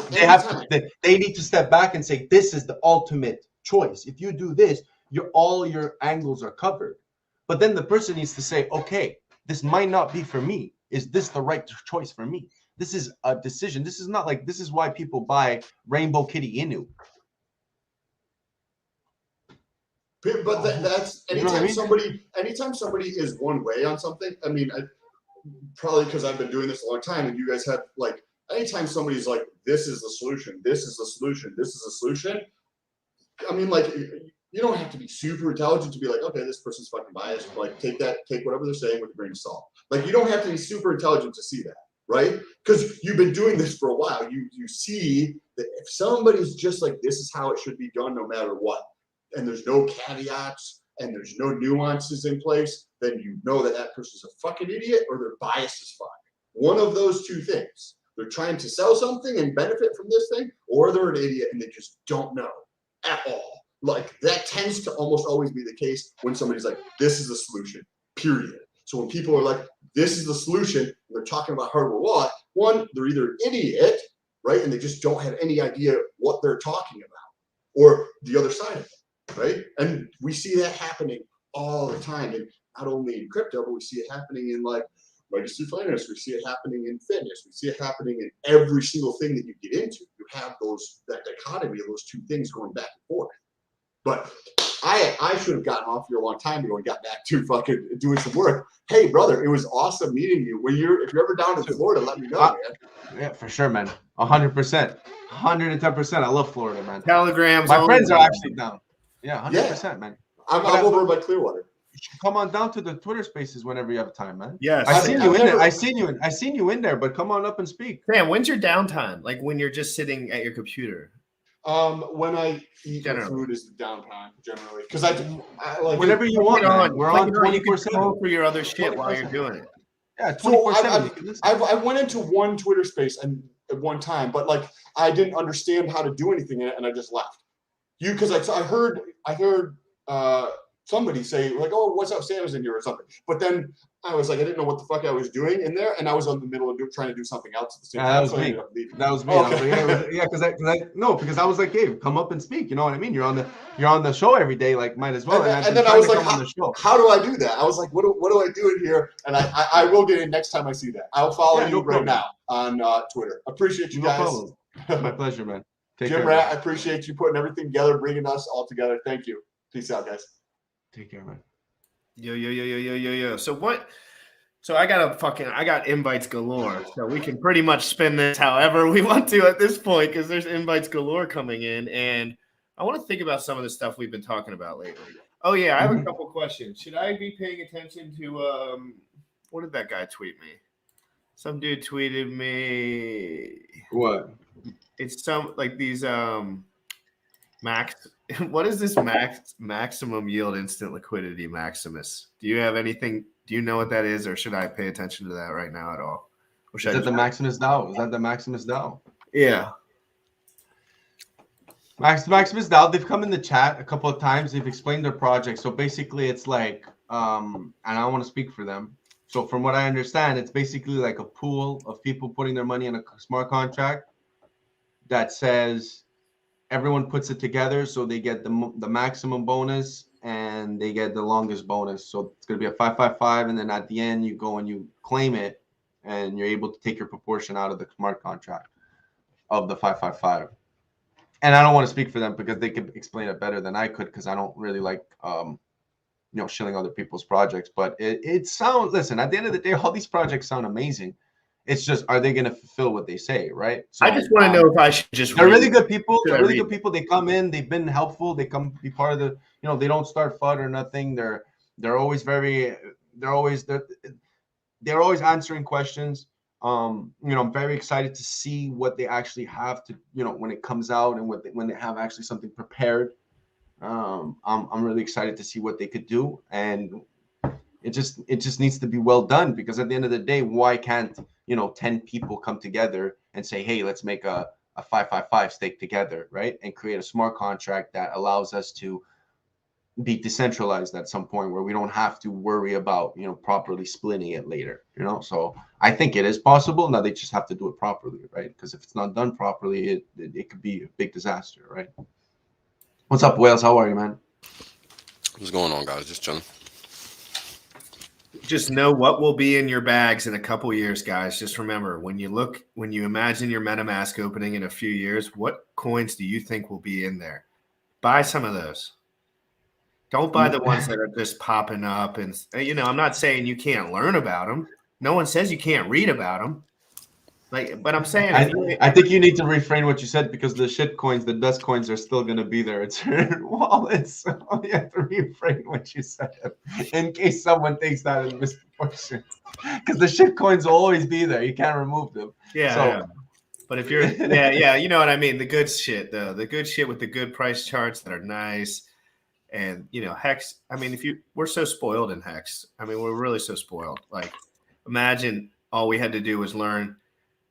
they need to step back and say, this is the ultimate choice. If you do this, all your angles are covered. But then the person needs to say, okay, this might not be for me. Is this the right choice for me? This is a decision. This is not like, this is why people buy Rainbow Kitty Inu. But that's You know what I mean? anytime somebody is one way on something. I mean, probably because I've been doing this a long time, and you guys have like, anytime somebody's like, this is the solution, this is the solution, this is the solution. I mean, like, you don't have to be super intelligent to be like, okay, this person's fucking biased. Like, take whatever they're saying with a grain of salt. Like, you don't have to be super intelligent to see that, right? Because you've been doing this for a while. You see that if somebody's just like, this is how it should be done, no matter what, and there's no caveats and there's no nuances in place, then you know that that person's a fucking idiot or they're biased as fuck. One of those two things. They're trying to sell something and benefit from this thing, or they're an idiot and they just don't know at all. Like, that tends to almost always be the case when somebody's like, this is the solution, period. So when people are like, this is the solution, and they're talking about hardware wallet, one, they're either an idiot, right? And they just don't have any idea what they're talking about, or the other side of it, right? And we see that happening all the time. And not only in crypto, but we see it happening in like legacy finance. We see it happening in fitness. We see it happening in every single thing that you get into. You have that dichotomy of those two things going back and forth. But I should have gotten off here a long time ago and got back to fucking doing some work. Hey, brother, it was awesome meeting you. If you're ever down in Florida, let me know, man. Yeah, for sure, man. 100%. 110%. I love Florida, man. Telegrams. My friends are actually down. Yeah, 100%, man. I'm over by Clearwater. You should come on down to the Twitter Spaces whenever you have time, man. Yes. I seen you in there. I seen you in there, but come on up and speak. Sam, when's your downtime? Like when you're just sitting at your computer? When I eat my food is the downtime generally, because I like whenever you want. We're on 24/7 for your other shit while you're doing it. Yeah, 24/7. I went into one Twitter space and at one time, but like I didn't understand how to do anything in it, and I just left. Because I heard somebody say like, "Oh, what's up, Sam is in here" or something. But then I was like, I didn't know what the fuck I was doing in there, and I was in the middle of trying to do something else at the same time. That was me. That was me. Okay. Because I was like, "Hey, come up and speak." You know what I mean? You're on the show every day. Like, might as well. And then I was like, how do I do that? I was like, what do I do in here? And I will get in next time I see that. I'll follow you right now on Twitter. Appreciate you guys. No problem. My pleasure, man. Jim Rat, I appreciate you putting everything together, bringing us all together. Thank you. Peace out, guys. Take care, man. Yo. So I got invites galore. So we can pretty much spin this however we want to at this point because there's invites galore coming in. And I want to think about some of the stuff we've been talking about lately. Oh, yeah, I have a couple questions. Should I be paying attention to what did that guy tweet me? Some dude tweeted me. What? It's some like these max. What is this maximum yield instant liquidity Maximus? Do you have anything? Do you know what that is, or should I pay attention to that right now at all? Is that the Maximus DAO? Is that the Maximus DAO? Yeah. Maximus Dow, they've come in the chat a couple of times. They've explained their project. So basically, it's like, and I don't want to speak for them. So from what I understand, it's basically like a pool of people putting their money in a smart contract that says everyone puts it together, so they get the maximum bonus and they get the longest bonus. So it's going to be a 555, and then at the end you go and you claim it, and you're able to take your proportion out of the smart contract of the 555. And I don't want to speak for them because they could explain it better than I could, because I don't really like shilling other people's projects. But it sounds, listen, at the end of the day, all these projects sound amazing. It's just, are they going to fulfill what they say, right? So I just want to know if I should just. They're really good people. Should I They're really read good people. They come in. They've been helpful. They come be part of the. They don't start FUD or nothing. They're always very. They're always answering questions. I'm very excited to see what they actually have to. When it comes out and when they have actually something prepared. I'm really excited to see what they could do, and it just needs to be well done, because at the end of the day, why can't 10 people come together and say, hey, let's make a 555 stake together, right, and create a smart contract that allows us to be decentralized at some point where we don't have to worry about properly splitting it later. So I think it is possible. Now they just have to do it properly, right? Because if it's not done properly, it could be a big disaster, right? What's up, Wales? How are you, man? What's going on, guys? Just chilling. Just know what will be in your bags in a couple years, guys. Just remember, when you imagine your MetaMask opening in a few years, what coins do you think will be in there? Buy some of those. Don't buy the ones that are just popping up. And I'm not saying you can't learn about them. No one says you can't read about them. But I'm saying, I think you need to refrain what you said, because the shit coins, the dust coins, are still going to be there. It's wallets. So you have to refrain what you said in case someone thinks that is misproportion. Because the shit coins will always be there. You can't remove them. Yeah. So, yeah. But if you're, yeah, you know what I mean. The good shit, though, the good shit with the good price charts that are nice, and Hex. I mean, we're so spoiled in Hex. I mean, we're really so spoiled. Like, imagine all we had to do was learn.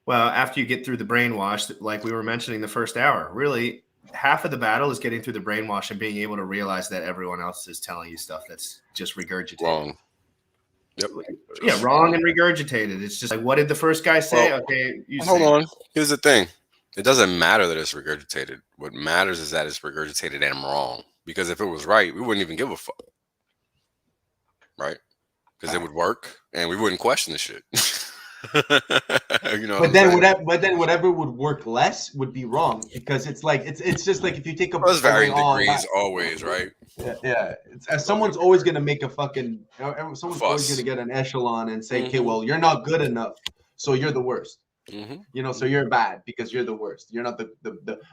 Well, after you get through the brainwash, like we were mentioning the first hour, really half of the battle is getting through the brainwash and being able to realize that everyone else is telling you stuff that's just regurgitated. Wrong. Yep. Yeah, wrong and regurgitated. It's just like, what did the first guy say? Well, okay, you hold say on. Here's the thing. It doesn't matter that it's regurgitated. What matters is that it's regurgitated and I'm wrong. Because if it was right, we wouldn't even give a fuck. Right? Because it would work and we wouldn't question the shit. But then whatever would work less would be wrong, because it's like it's just like if you take a there's varying degrees always, right? Yeah. Someone's always gonna make a fucking someone's always gonna get an echelon and say, okay, well, you're not good enough, so you're the worst. So you're bad because you're the worst. You're not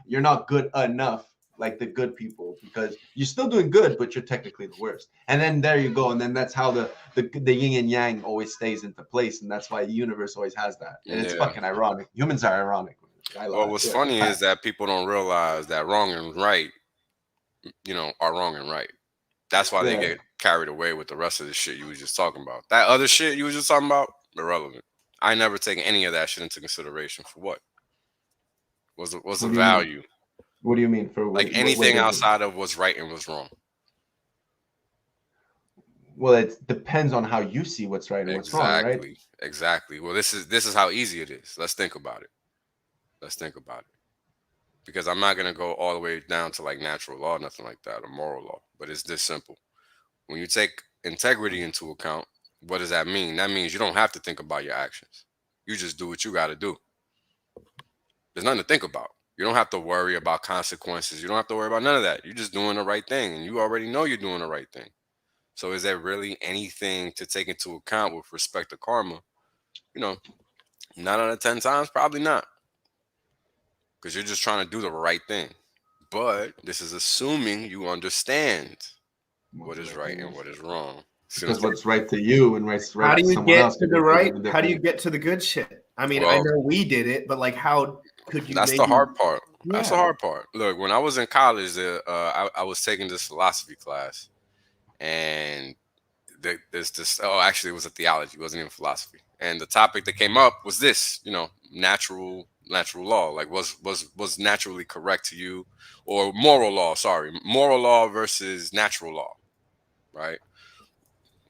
you're not good enough like the good people, because you're still doing good, but you're technically the worst. And then there you go. And then that's how the yin and yang always stays into place. And that's why the universe always has that. And it's fucking ironic. Humans are ironic. Well, what's funny is that people don't realize that wrong and right, are wrong and right. That's why they get carried away with the rest of the shit you was just talking about. That other shit you was just talking about, irrelevant. I never taken any of that shit into consideration. For what? What's the value? What do you mean? For like anything outside of what's right and what's wrong? Well, it depends on how you see what's right and what's wrong, right? Exactly. Well, this is how easy it is. Let's think about it. Because I'm not gonna go all the way down to like natural law, nothing like that, or moral law. But it's this simple. When you take integrity into account, what does that mean? That means you don't have to think about your actions. You just do what you got to do. There's nothing to think about. You don't have to worry about consequences. You don't have to worry about none of that. You're just doing the right thing, and you already know you're doing the right thing. So is there really anything to take into account with respect to karma? 9 out of 10 times, probably not. Because you're just trying to do the right thing. But this is assuming you understand what is right and what is wrong. Because what's right to you and what's right to someone else. How do you get to the right? How do you get to the good shit? I mean, I know we did it, but like, how could you? That's the hard part. Yeah. That's the hard part. Look, when I was in college, I was taking this philosophy class, and there's this. Oh, actually, it was a theology. It wasn't even philosophy. And the topic that came up was this. Natural natural law, like was naturally correct to you, or moral law. Sorry, moral law versus natural law, right?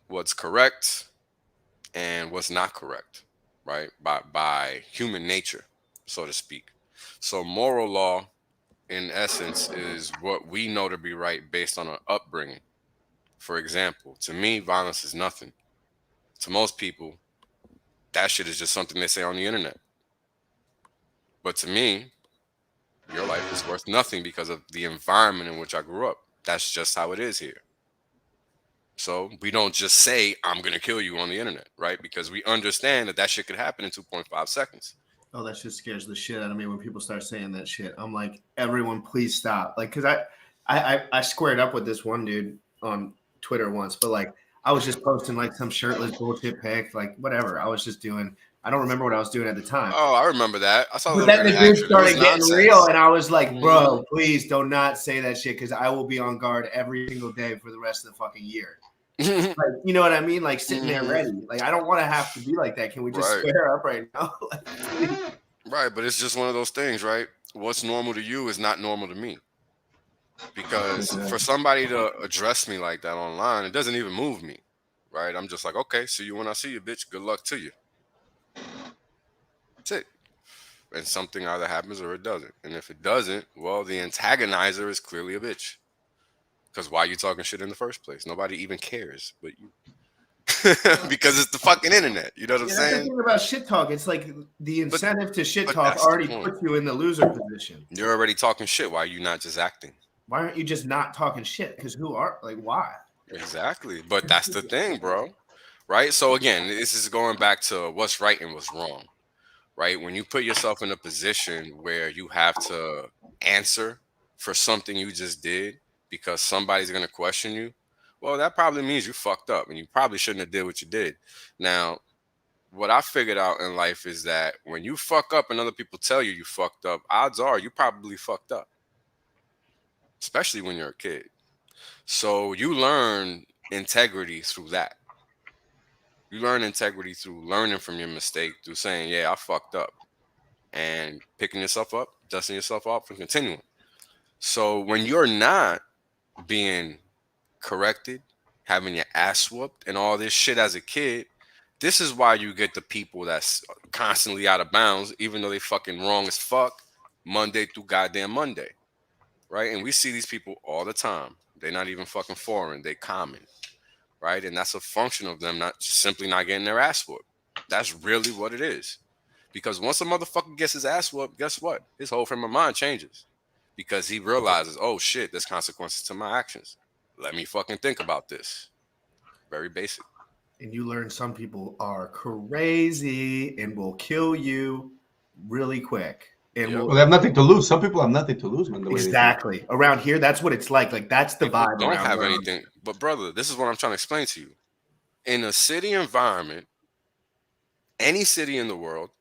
What's correct and what's not correct, right? By human nature, so to speak. So moral law, in essence, is what we know to be right based on our upbringing. For example, to me, violence is nothing. To most people, that shit is just something they say on the internet. But to me, your life is worth nothing because of the environment in which I grew up. That's just how it is here. So we don't just say, I'm going to kill you on the internet, right? Because we understand that that shit could happen in 2.5 seconds. Oh, that shit scares the shit out of me when people start saying that shit. I'm like, everyone, please stop. Like, because I squared up with this one dude on Twitter once, but like, I was just posting like some shirtless bullshit pic, like whatever. I was just doing. I don't remember what I was doing at the time. Oh, I remember that. I saw But the then the dude reaction. It was started getting nonsense. real, and I was like, bro, please do not say that shit because I will be on guard every single day for the rest of the fucking year. Like, you know what I mean? Like sitting there ready. Like, I don't want to have to be like that. Can we just Right. square up right now? Right, but it's just one of those things, right? What's normal to you is not normal to me. Because for somebody to address me like that online, it doesn't even move me, right? I'm just like, okay, see you when I see you, bitch. Good luck to you. That's it. And something either happens or it doesn't. And if it doesn't, well, the antagonizer is clearly a bitch. Because why are you talking shit in the first place? Nobody even cares but you. Because it's the fucking internet. You know what I'm That's the saying? thing about shit talk. It's like the incentive to shit but talk that's the already point. puts you in the loser position. You're already talking shit. Why are you not just acting? Why aren't you just not talking shit? Because why? Exactly. But that's the thing, bro. Right? So again, this is going back to what's right and what's wrong. Right? When you put yourself in a position where you have to answer for something you just did because somebody's going to question you, well, that probably means you fucked up and you probably shouldn't have did what you did. Now, what I figured out in life is that when you fuck up and other people tell you fucked up, odds are you probably fucked up, especially when you're a kid. So you learn integrity through that. You learn integrity through learning from your mistake, through saying, yeah, I fucked up, and picking yourself up, dusting yourself off, and continuing. So when you're not being corrected, having your ass whooped, and all this shit as a kid, this is why you get the people that's constantly out of bounds, even though they fucking wrong as fuck, Monday through goddamn Monday, right? And we see these people all the time. They're not even fucking foreign. They common, right? And that's a function of them not just simply not getting their ass whooped. That's really what it is. Because once a motherfucker gets his ass whooped, guess what? His whole frame of mind changes. Because he realizes, oh shit, there's consequences to my actions. Let me fucking think about this. Very basic. And you learn some people are crazy and will kill you really quick. And Yep. Well, they have nothing to lose. Some people have nothing to lose, man. The way exactly. Around here, that's what it's like. Like, that's the People vibe. don't around have where I'm- anything. But brother, this is what I'm trying to explain to you. In a city environment, any city in the world,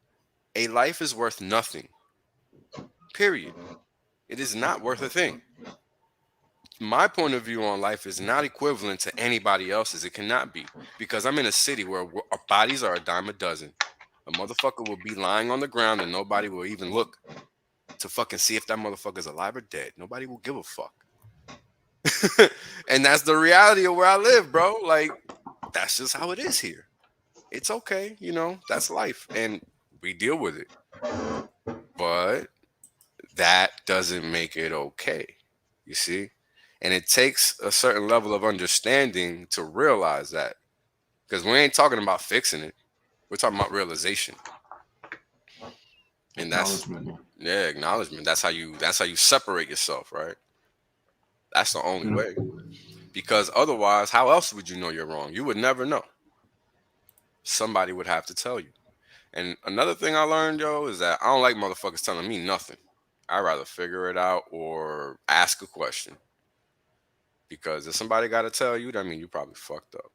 a life is worth nothing. Period. It is not worth a thing. My point of view on life is not equivalent to anybody else's. It cannot be, because I'm in a city where our bodies are a dime a dozen. A motherfucker will be lying on the ground and nobody will even look to fucking see if that motherfucker's alive or dead. Nobody will give a fuck. And that's the reality of where I live, bro. Like, that's just how it is here. It's okay, you know, that's life, and we deal with it. But that doesn't make it okay, you see? And it takes a certain level of understanding to realize that, because we ain't talking about fixing it. We're talking about realization. And that's acknowledgement. That's how you separate yourself, right? That's the only way. Because otherwise, how else would you know you're wrong? You would never know. Somebody would have to tell you. And another thing I learned, yo, is that I don't like motherfuckers telling me nothing. I'd rather figure it out or ask a question. Because if somebody got to tell you, that means you probably fucked up.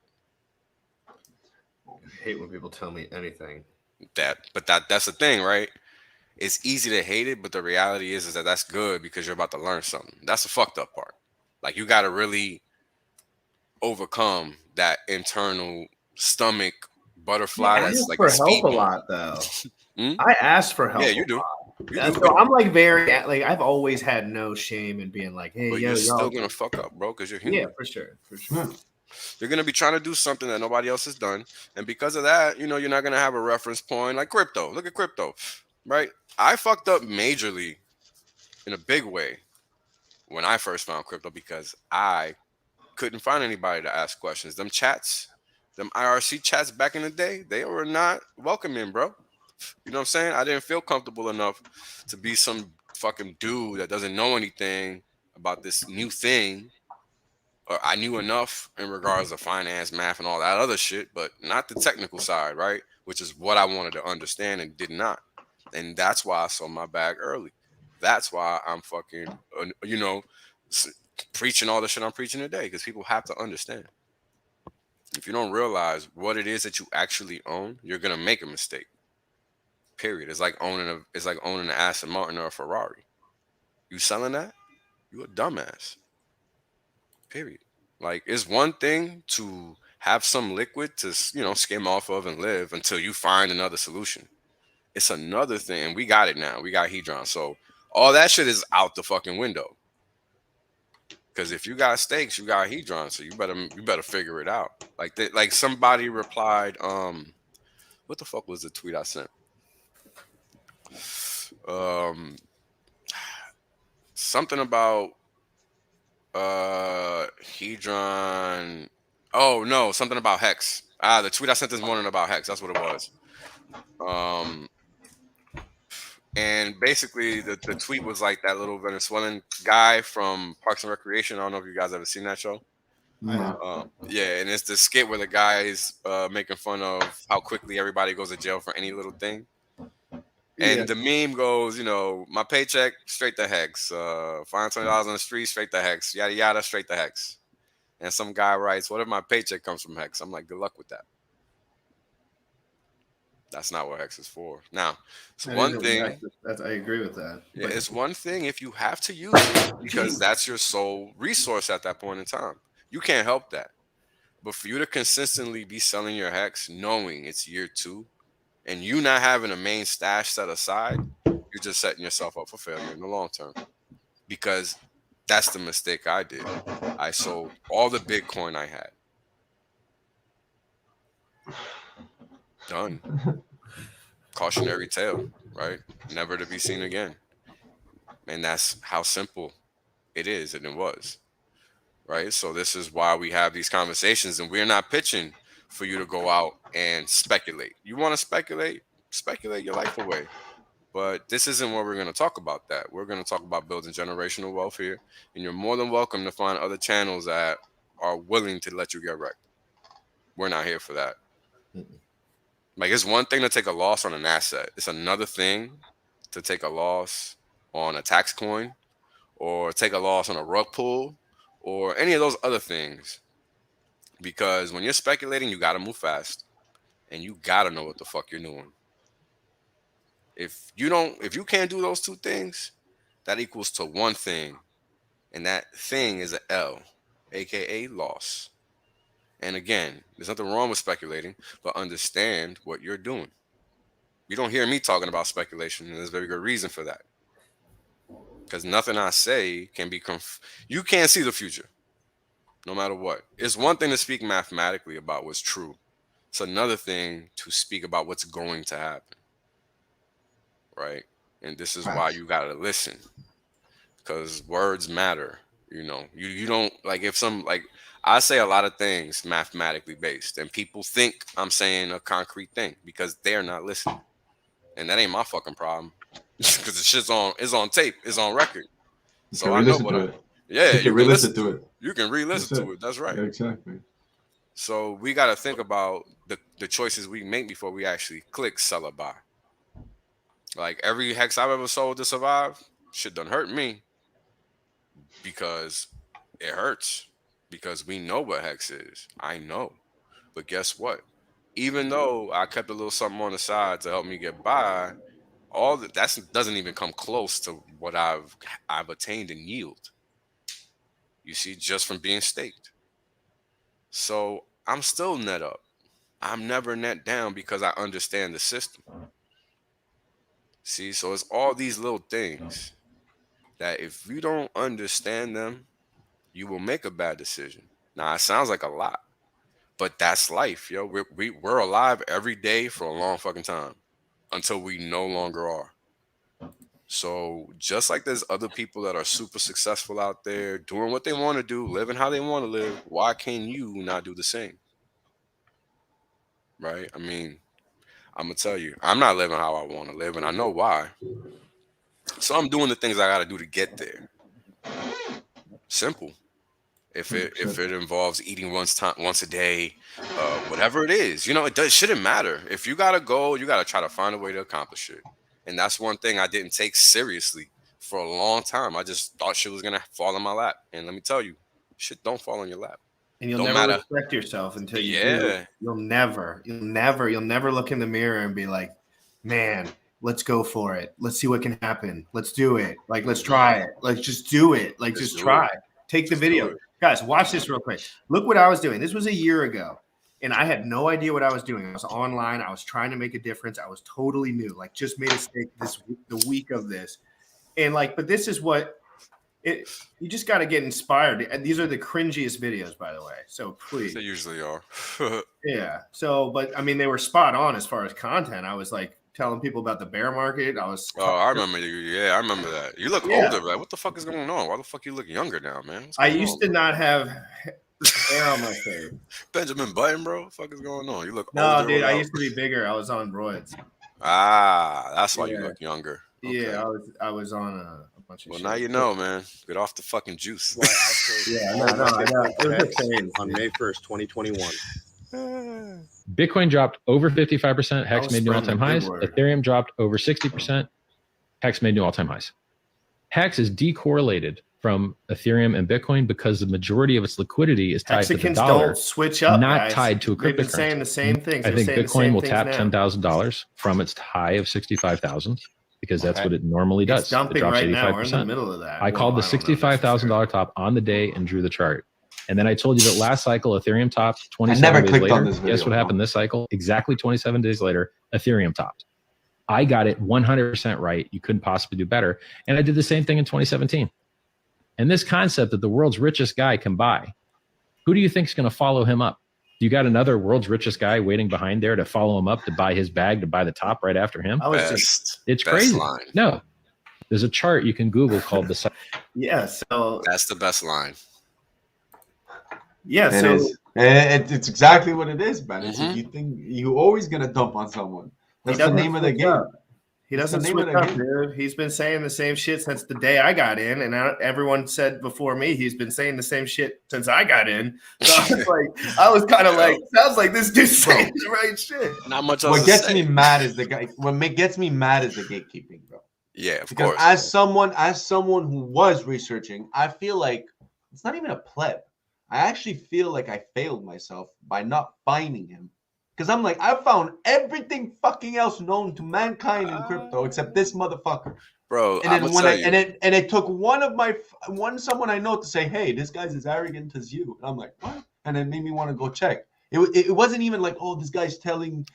I hate when people tell me anything. That's the thing, right? It's easy to hate it, but the reality is that that's good because you're about to learn something. That's the fucked up part. Like, you got to really overcome that internal stomach butterfly. I That's ask like for a help speed a bump. lot, though. I ask for help. Yeah, you do. You Yeah, do, so I'm like very like I've always had no shame in being like, hey, but yo, you're still y'all. gonna fuck up, bro, because you're Yeah, human. for sure, for Yeah. sure. You're gonna be trying to do something that nobody else has done, and because of that, you're not gonna have a reference point like crypto. Look at crypto, right? I fucked up majorly in a big way when I first found crypto because I couldn't find anybody to ask questions. Them chats, them IRC chats back in the day, they were not welcoming, bro. You know what I'm saying? I didn't feel comfortable enough to be some fucking dude that doesn't know anything about this new thing. Or I knew enough in regards to finance, math, and all that other shit, but not the technical side, right? Which is what I wanted to understand and did not. And that's why I sold my bag early. That's why I'm fucking, s- preaching all the shit I'm preaching today because people have to understand. If you don't realize what it is that you actually own, you're gonna make a mistake. Period. It's like owning an Aston Martin or a Ferrari. You selling that? You a dumbass. Period. Like it's one thing to have some liquid to skim off of and live until you find another solution. It's another thing, and we got it now. We got Hedron, so all that shit is out the fucking window. Because if you got stakes, you got Hedron, so you better figure it out. Like somebody replied, what the fuck was the tweet I sent? Um, something about Hedron. Oh no, something about Hex. The tweet I sent this morning about Hex. That's what it was. Um, and basically the tweet was like that little Venezuelan guy from Parks and Recreation. I don't know if you guys ever seen that show. Yeah, and it's the skit where the guy's making fun of how quickly everybody goes to jail for any little thing. Yeah. And the meme goes, my paycheck straight to Hex, $520 on the street straight to Hex, yada yada straight to Hex. And some guy writes, "What if my paycheck comes from Hex?" I'm like, "Good luck with that. That's not what Hex is for." Now, it's I didn't one know thing. I agree with that. Yeah, But it's one thing if you have to use it because that's your sole resource at that point in time. You can't help that. But for you to consistently be selling your Hex, knowing it's year 2, and you not having a main stash set aside, you're just setting yourself up for failure in the long term. Because that's the mistake I did. I sold all the Bitcoin I had. Done. Cautionary tale, right? Never to be seen again. And that's how simple it is, and it was, right? So this is why we have these conversations, and we're not pitching for you to go out and speculate. You want to speculate your life away. But this isn't what we're going to talk about. That we're going to talk about building generational wealth here, and you're more than welcome to find other channels that are willing to let you get wrecked. We're not here for that. Like it's one thing to take a loss on an asset. It's another thing to take a loss on a tax coin or take a loss on a rug pull or any of those other things. Because when you're speculating, you got to move fast and you got to know what the fuck you're doing. If you can't do those two things, that equals to one thing, and that thing is a L, aka loss. And again, there's nothing wrong with speculating, but understand what you're doing. You don't hear me talking about speculation, and there's a very good reason for that. Because nothing I say can be you can't see the future, no matter what. It's one thing to speak mathematically about what's true. It's another thing to speak about what's going to happen, right? And this is why you gotta listen, because words matter. You don't like if some like I say a lot of things mathematically based, and people think I'm saying a concrete thing because they're not listening, and that ain't my fucking problem. Because the shit's on tape, it's on record. You So can I know re-listen what to I. it. Yeah, You you can can re-listen listen to to. it. You can re-listen That's it. to it. That's right. Yeah, exactly. So we got to think about the choices we make before we actually click sell or buy. Like every Hex I've ever sold to survive, shit done hurt me because it hurts. Because we know what Hex is. I know. But guess what? Even though I kept a little something on the side to help me get by, all that doesn't even come close to what I've attained in yield. You see, just from being staked. So I'm still net up. I'm never net down because I understand the system. See, so it's all these little things that if you don't understand them, you will make a bad decision. Now, it sounds like a lot, but that's life, yo. We're alive every day for a long fucking time until we no longer are. So just like there's other people that are super successful out there doing what they want to do, living how they want to live, why can you not do the same? Right? I mean, I'm gonna tell you, I'm not living how I want to live, and I know why. So I'm doing the things I gotta do to get there. Simple. If it involves eating once a day, whatever it is, it shouldn't matter. If you got a goal, you gotta try to find a way to accomplish it. And that's one thing I didn't take seriously for a long time. I just thought shit was gonna fall in my lap. And let me tell you, shit don't fall in your lap. And you'll Don't never matter. respect yourself until you do. Yeah. You'll never look in the mirror and be like, man, let's go for it. Let's see what can happen. Let's do it. Like, let's try it. Let's just do it. Like, Just just do try. it. Take the Just do video. it. Guys, watch this real quick. Look what I was doing. This was a year ago. And I had no idea what I was doing. I was online. I was trying to make a difference. I was totally new. Like, just made a mistake the week of this. And but this is what you just got to get inspired. And these are the cringiest videos, by the way. So please. They usually are. Yeah. So, but I mean, they were spot on as far as content. I was like telling people about the bear market. I was. Oh, I remember you. Yeah, I remember that. You look older, man. What the fuck is going on? Why the fuck you look younger now, man? I used to not have hair on my face. Benjamin Button, bro. What the fuck is going on? You look No, older. dude. I used to be bigger. I was on roids. That's why you look younger. Okay. Yeah, I was on a bunch of. Well, shit. now you know, man. Get off the fucking juice. Yeah, no, I know. It was the same. On May 1st, 2021. Bitcoin dropped over 55%. Hex was made new spreading all-time the highs. good word. Ethereum dropped over 60%. Hex made new all-time highs. Hex is decorrelated from Ethereum and Bitcoin because the majority of its liquidity is tied to the Mexicans dollar, don't switch up. not guys. tied to a They've been saying cryptocurrency. the same things. I They're think saying the Bitcoin same will things tap now. $10,000 from its high of 65,000 because that's Okay. what it normally does. It's dumping it drops right 85%. now. We're in the middle of that. I called the $65,000 top on the day and drew the chart. And then I told you that last cycle, Ethereum topped 27 never days clicked later. on this video, Guess what happened this cycle? Exactly 27 days later, Ethereum topped. I got it 100% right. You couldn't possibly do better. And I did the same thing in 2017. And this concept that the world's richest guy can buy, who do you think is going to follow him up? You got another world's richest guy waiting behind there to follow him up to buy his bag, to buy the top right after him? I was just It's best crazy. line. No, there's a chart you can Google called the yeah. So That's the best line. yeah. It So is. It's exactly what it is, man. It's Mhm. you think you always gonna dump on someone. That's the doesn't name of the switch game. up. He That's the doesn't name of switch the up, game. dude. He's been saying the same shit since the day I got in, and everyone said before me he's been saying the same shit since I got in. So I was kind of like, sounds like this dude's saying the right shit. Not much else What to gets say. me mad is the guy. Gets me mad is the gatekeeping, bro. Yeah, of Because course. as someone who was researching, I feel like it's not even a pleb. I actually feel like I failed myself by not finding him. Because I'm like, I found everything fucking else known to mankind in crypto except this motherfucker. Bro, And I'm then gonna tell you. it took someone I know to say, hey, this guy's as arrogant as you. And I'm like, what? And it made me want to go check. It wasn't even like, oh, this guy's talking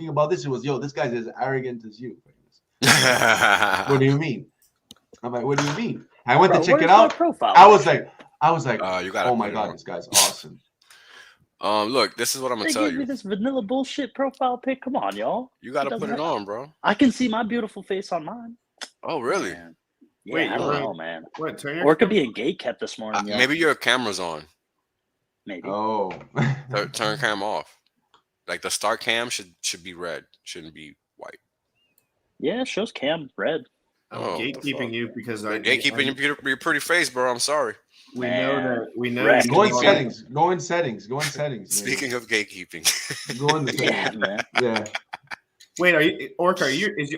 about this. It was, yo, this guy's as arrogant as you. What do you mean? I'm like, what do you mean? I went to check it out. I was like, you gotta oh my put it god, on. this guy's awesome. Look, this is what I'm gonna They tell gave me you. this vanilla bullshit profile pic. Come on, y'all. You gotta doesn't put it have- on, bro. I can see my beautiful face on mine. Oh, really? Man. Yeah, Wait, I don't you're know, man. What? Turn your Or it could be a gate kept this morning. yo. Maybe your camera's on. Maybe. Oh. Turn cam off. Like the start cam should be red. Shouldn't be white. Yeah, it shows cam red. I'm Oh, gatekeeping you because Gatekeeping your pretty face, bro. I'm sorry. we know that we know. Wrecked. Go in you- settings. Go in settings. Go in settings. man. Speaking of gatekeeping, Go in the Yeah, settings. man. Yeah. Wait,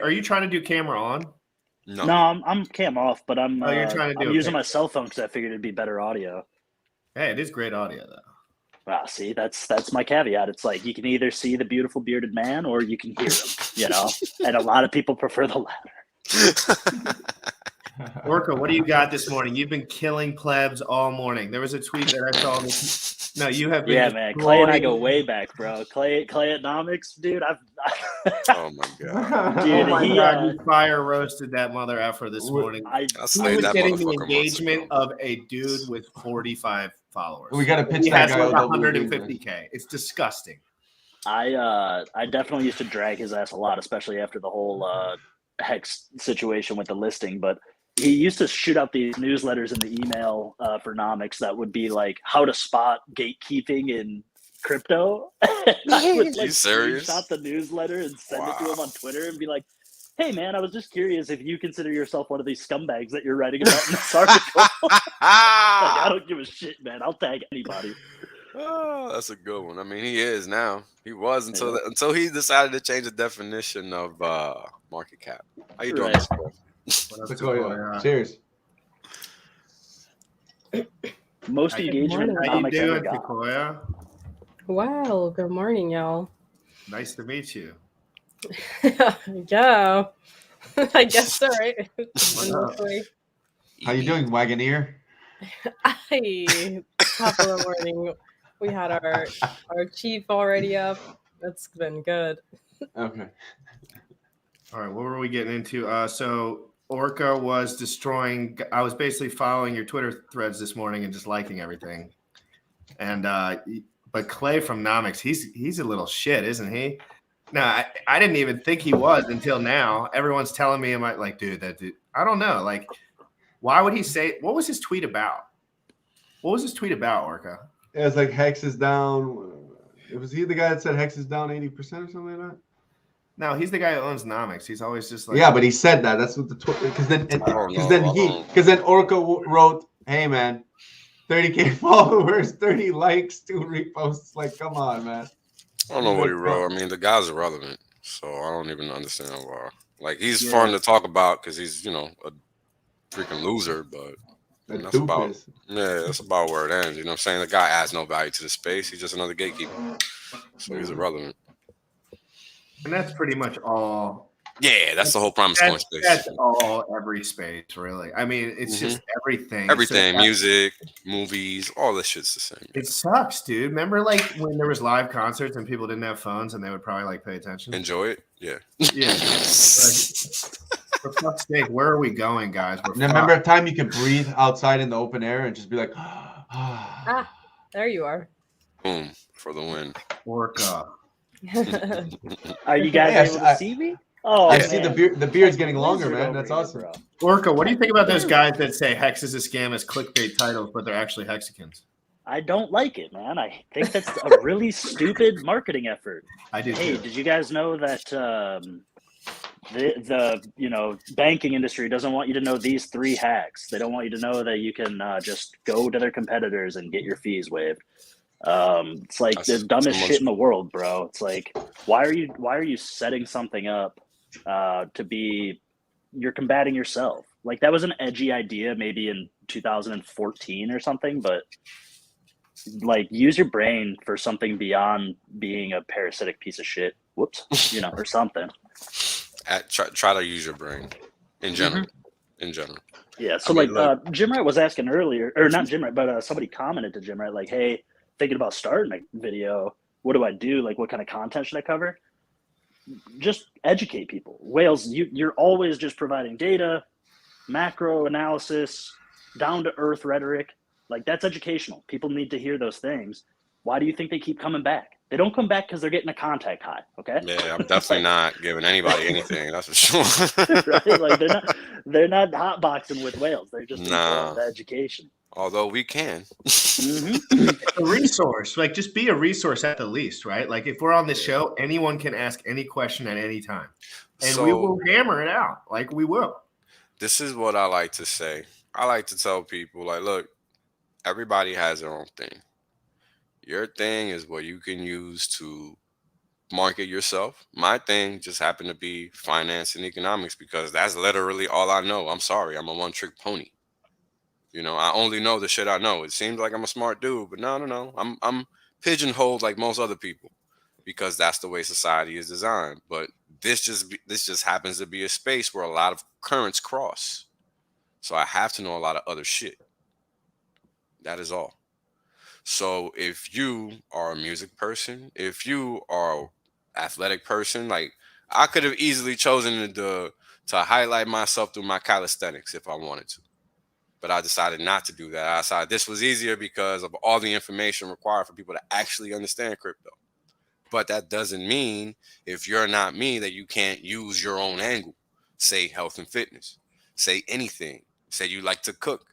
are you trying to do camera on? no. No, I'm cam off, but I'm Oh, you're trying to do I'm a using pic. my cell phone because I figured it'd be better audio. Hey, it is great audio though. Wow, see, that's my caveat. It's like you can either see the beautiful bearded man or you can hear him, you know? And a lot of people prefer the latter. Orca, what do you got this morning? You've been killing plebs all morning. There was a tweet that I saw. No, you have been. Yeah, man. Clay and I go way back, bro. Clay at Nomics, dude. Oh my god, Dude, Oh my he, god, you fire roasted that mother effer this morning. I He slayed was that getting the motherfucker months engagement ago. of a dude with 45 followers. We got to pitch He that has guy. like OWB, man. 150K. It's disgusting. I definitely used to drag his ass a lot, especially after the whole Hex situation with the listing. But he used to shoot out these newsletters in the email for Nomics that would be like how to spot gatekeeping in crypto. I would like screenshot the newsletter and send it to him on Twitter and be like, "Hey man, I was just curious if you consider yourself one of these scumbags that you're writing about in this article." Like, I don't give a shit, man. I'll tag anybody. Oh, that's a good one. I mean, he is now. He was until he decided to change the definition of market cap. How you doing, Right. Mr. Sequoia. Cheers. Most engagement How you Nomics ever doing, got. Sequoia? Wow, good morning, y'all. Nice to meet you. Yeah, I guess so, right? up? How you doing, Wagoneer? Top of the morning. We had our chief already up. That's been good. Okay. All right, what were we getting into? So Orca was destroying. I was basically following your Twitter threads this morning and just liking everything. And but Clay from Nomics, he's a little shit, isn't he? No, I didn't even think he was until now. Everyone's telling me, dude, that dude. I don't know. Like, why would he say? What was his tweet about? What was his tweet about, Orca? It was like Hex is down. Was he the guy that said Hex is down 80% or something like that? No, he's the guy who owns Nomics. He's always just like, yeah, but he said that. That's what the because then Orca wrote, "Hey man, 30K followers, 30 likes, 2 reposts." Like, come on, man. I don't know what he wrote. I mean, the guy's irrelevant, so I don't even understand why. Like, he's fun to talk about because he's, a freaking loser, but that's about where it ends. You know what I'm saying? The guy adds no value to the space. He's just another gatekeeper, so he's irrelevant. And that's pretty much all. Yeah, that's the whole promise coin space. That's all every space, really. I mean, it's just everything. Everything, music, movies, all this shit's the same. It sucks, dude. Remember, like, when there was live concerts and people didn't have phones and they would probably like pay attention? Enjoy it? Yeah. Yeah. For fuck's sake, where are we going, guys? Remember a time you could breathe outside in the open air and just be like, there you are. Boom, for the win. Orca. Are you guys able to see me? Oh, I see the beard's getting longer, man. That's awesome. Orca, what do you think about those guys that say Hex is a scam as clickbait titles, but they're actually Hexicans? I don't like it, man. I think that's a really stupid marketing effort. I do. Hey, did you guys know that the banking industry doesn't want you to know these 3 hacks? They don't want you to know that you can just go to their competitors and get your fees waived. It's like the dumbest shit in the world, bro. It's like, why are you setting something up to be, you're combating yourself? Like, that was an edgy idea maybe in 2014 or something, but like, use your brain for something beyond being a parasitic piece of shit. Whoops, or something. Try to use your brain in general. In general. Yeah. So Jim Wright was asking earlier, or not Jim Wright, but somebody commented to Jim Wright like, "Hey, thinking about starting a video. What do I do? Like, what kind of content should I cover?" Just educate people. Wales, you're always just providing data, macro analysis, down to earth rhetoric. Like, that's educational. People need to hear those things. Why do you think they keep coming back? They don't come back because they're getting a contact high. Okay. Yeah, I'm definitely not giving anybody anything. That's for sure. Right? Like, they're not hotboxing with Wales. They're just the education. Although we can. A resource. Like, just be a resource at the least, right? Like, if we're on this show, anyone can ask any question at any time. And we will hammer it out. Like, we will. This is what I like to say. I like to tell people, like, look, everybody has their own thing. Your thing is what you can use to market yourself. My thing just happened to be finance and economics because that's literally all I know. I'm sorry. I'm a one-trick pony. I only know the shit I know. It seems like I'm a smart dude, but no. I'm pigeonholed like most other people because that's the way society is designed. But this just happens to be a space where a lot of currents cross. So I have to know a lot of other shit. That is all. So if you are a music person, if you are a athletic person, like I could have easily chosen to highlight myself through my calisthenics if I wanted to. But I decided not to do that. I decided this was easier because of all the information required for people to actually understand crypto. But that doesn't mean if you're not me that you can't use your own angle. Say health and fitness. Say anything. Say you like to cook.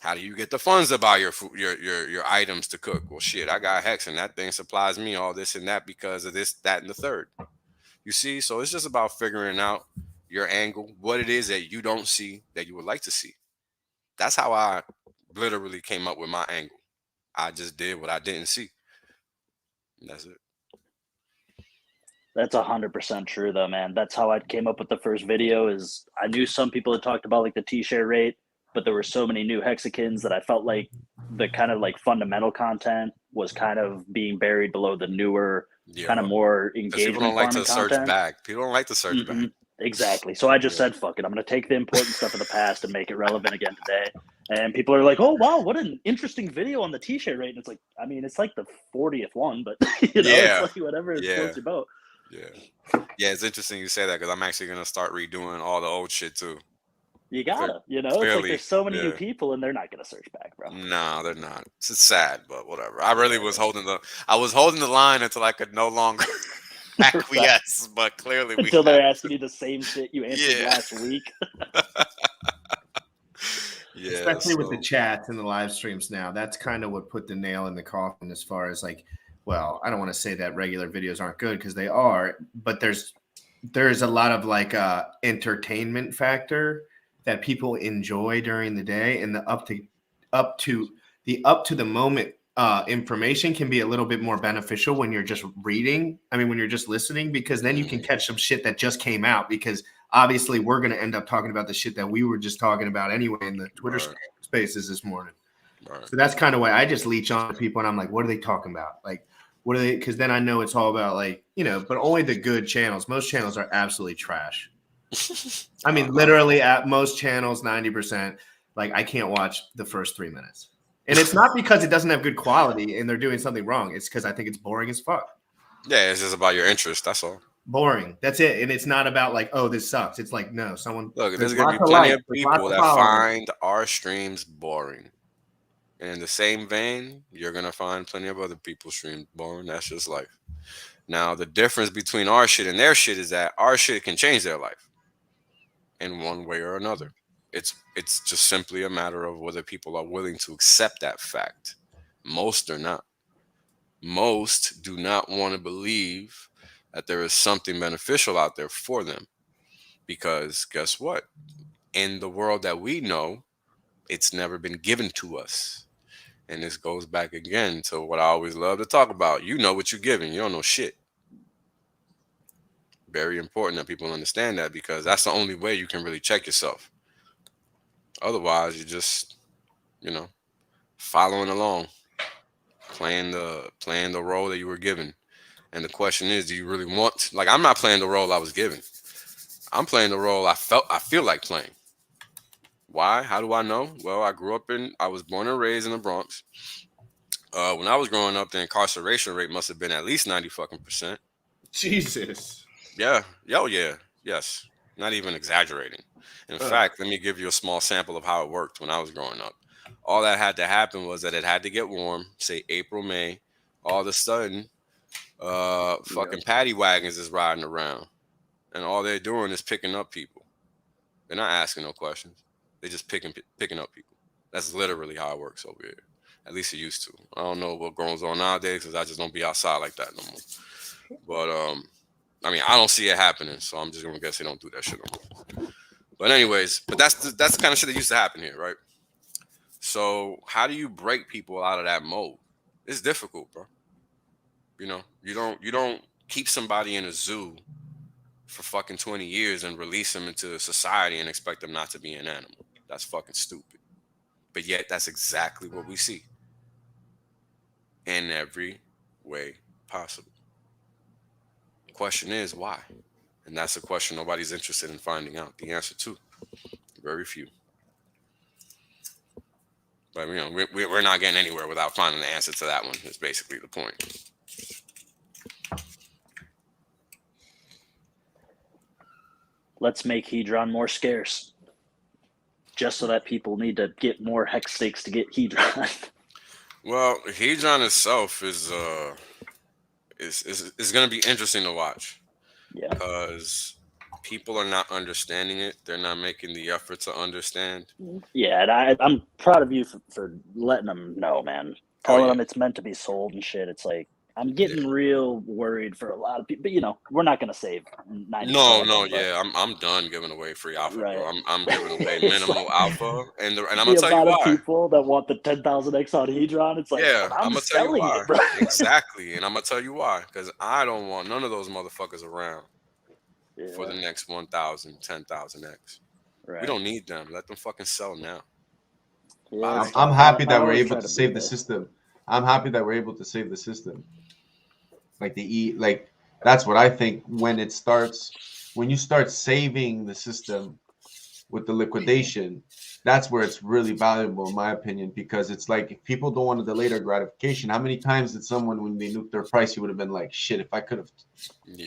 How do you get the funds to buy your food, your items to cook? Well, shit, I got Hex, and that thing supplies me all this and that because of this, that, and the third. You see, so it's just about figuring out your angle, what it is that you don't see that you would like to see. That's how I literally came up with my angle. I just did what I didn't see. And that's it. That's 100% true, though, man. That's how I came up with the first video. Is I knew some people had talked about like the T-share rate, but there were so many new hexagons that I felt like the kind of like fundamental content was kind of being buried below the newer, kind of more Because people engagement don't like farming to search content. back. People don't like to search back. Exactly. So I just said, fuck it. I'm going to take the important stuff of the past and make it relevant again today. And people are like, oh, wow, what an interesting video on the T-share rate. And it's like, I mean, it's like the 40th one, but, you know, it's like whatever floats your boat. Yeah, it's interesting you say that because I'm actually going to start redoing all the old shit too. You gotta, you know, it's like there's so many new people and they're not going to search back, bro. No, they're not. It's sad, but whatever. I really was holding the line until I could no longer acquiesce, but clearly until they're asking you the same shit you answered last week. Especially with the chats and the live streams now, that's kind of what put the nail in the coffin as far as like, well, I don't want to say that regular videos aren't good because they are, but there's a lot of like entertainment factor that people enjoy during the day, and the up to the moment information can be a little bit more beneficial when you're just reading. I mean, when you're just listening, because then you can catch some shit that just came out, because obviously we're going to end up talking about the shit that we were just talking about anyway in the Twitter spaces this morning. So that's kind of why I just leech on to people and I'm like, what are they talking about? Like, what are they? Because then I know it's all about like, you know, but only the good channels. Most channels are absolutely trash. I mean, literally at most channels, 90%, like I can't watch the first 3 minutes. And it's not because it doesn't have good quality and they're doing something wrong. It's because I think it's boring as fuck. Yeah, it's just about your interest. That's all. Boring. That's it. And it's not about like, oh, this sucks. It's like, no, someone. Look, there's going to be plenty of people that find our streams boring. And in the same vein, you're going to find plenty of other people's streams boring. That's just life. Now, the difference between our shit and their shit is that our shit can change their life in one way or another. It's just simply a matter of whether people are willing to accept that fact. Most are not. Most do not want to believe that there is something beneficial out there for them. Because guess what? In the world that we know, it's never been given to us. And this goes back again to what I always love to talk about. You know what you're giving. You don't know shit. Very important that people understand that, because that's the only way you can really check yourself. Otherwise, you're just, you know, following along, playing the role that you were given. And the question is, do you really want? Like, I'm not playing the role I was given. I'm playing the role I feel like playing. Why? How do I know? Well, I was born and raised in the Bronx. When I was growing up, the incarceration rate must have been at least 90% Jesus. Yeah. Oh, yeah. Yes. Not even exaggerating. In fact, let me give you a small sample of how it worked when I was growing up. All that had to happen was that it had to get warm, say April, May. All of a sudden, fucking paddy wagons is riding around. And all they're doing is picking up people. They're not asking no questions. They're just picking up people. That's literally how it works over here. At least it used to. I don't know what goes on nowadays because I just don't be outside like that no more. But I mean, I don't see it happening, so I'm just gonna guess they don't do that shit no more. But anyways, that's the kind of shit that used to happen here, right? So how do you break people out of that mode? It's difficult, bro. You know, you don't keep somebody in a zoo for fucking 20 years and release them into society and expect them not to be an animal. That's fucking stupid. But yet that's exactly what we see in every way possible. The question is why? And that's a question nobody's interested in finding out the answer to. Very few. But we're not getting anywhere without finding the answer to that one. Is basically the point. Let's make Hedron more scarce, just so that people need to get more hex stakes to get Hedron. Well, Hedron itself is going to be interesting to watch. Yeah, because people are not understanding it. They're not making the effort to understand. yeah, and I'm proud of you for letting them know, man. Telling them it's meant to be sold and shit. It's like I'm getting real worried for a lot of people. But we're not gonna save 90. I'm done giving away free alpha, Right. bro. I'm giving away minimal alpha, and I'm the gonna tell you amount of why. people that want the 10,000x on Hedron, it's like, Yeah, I'm gonna tell you selling why. it, bro. Exactly, and I'm gonna tell you why. Because I don't want none of those motherfuckers around for the next 1,000, 10,000x. Right. We don't need them. Let them fucking sell now. Yeah, I'm happy that we're always able try to be save the there. system. I'm happy that we're able to save the system. Like that's what I think when you start saving the system with the liquidation, that's where it's really valuable in my opinion, because it's like if people don't want to delay their gratification, how many times did someone, when they nuked their price, you would have been like, shit, if I could have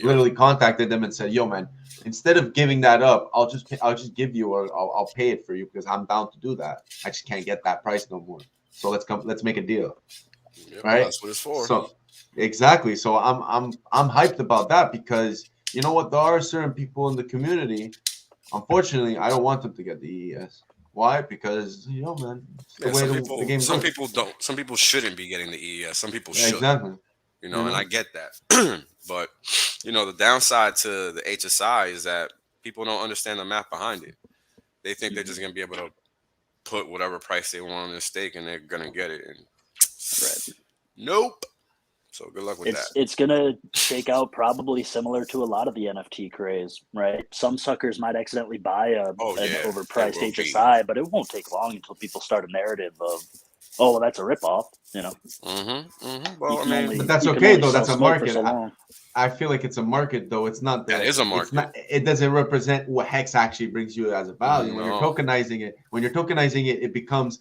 literally contacted them and said, yo man, instead of giving that up, I'll just give you, or I'll pay it for you because I'm bound to do that. I just can't get that price no more. So let's make a deal. Right? That's what it's for. So exactly. So I'm hyped about that, because you know what, there are certain people in the community, unfortunately, I don't want them to get the EES. Why? Because man, it's the way the game some works. people don't. Some people shouldn't be getting the EES. Some people should. Exactly. And I get that. But the downside to the HSI is that people don't understand the math behind it. They think they're just gonna be able to put whatever price they want on their stake and they're gonna get it. And nope. So good luck with that. It's gonna shake out probably similar to a lot of the NFT craze, right? Some suckers might accidentally buy an overpriced HSI, but it won't take long until people start a narrative of, oh, well, that's a ripoff. Well, but that's okay though. That's a market. I feel like it's a market though. It's not that. That is a market. It doesn't represent what Hex actually brings you as a value. No. When you're tokenizing it, it becomes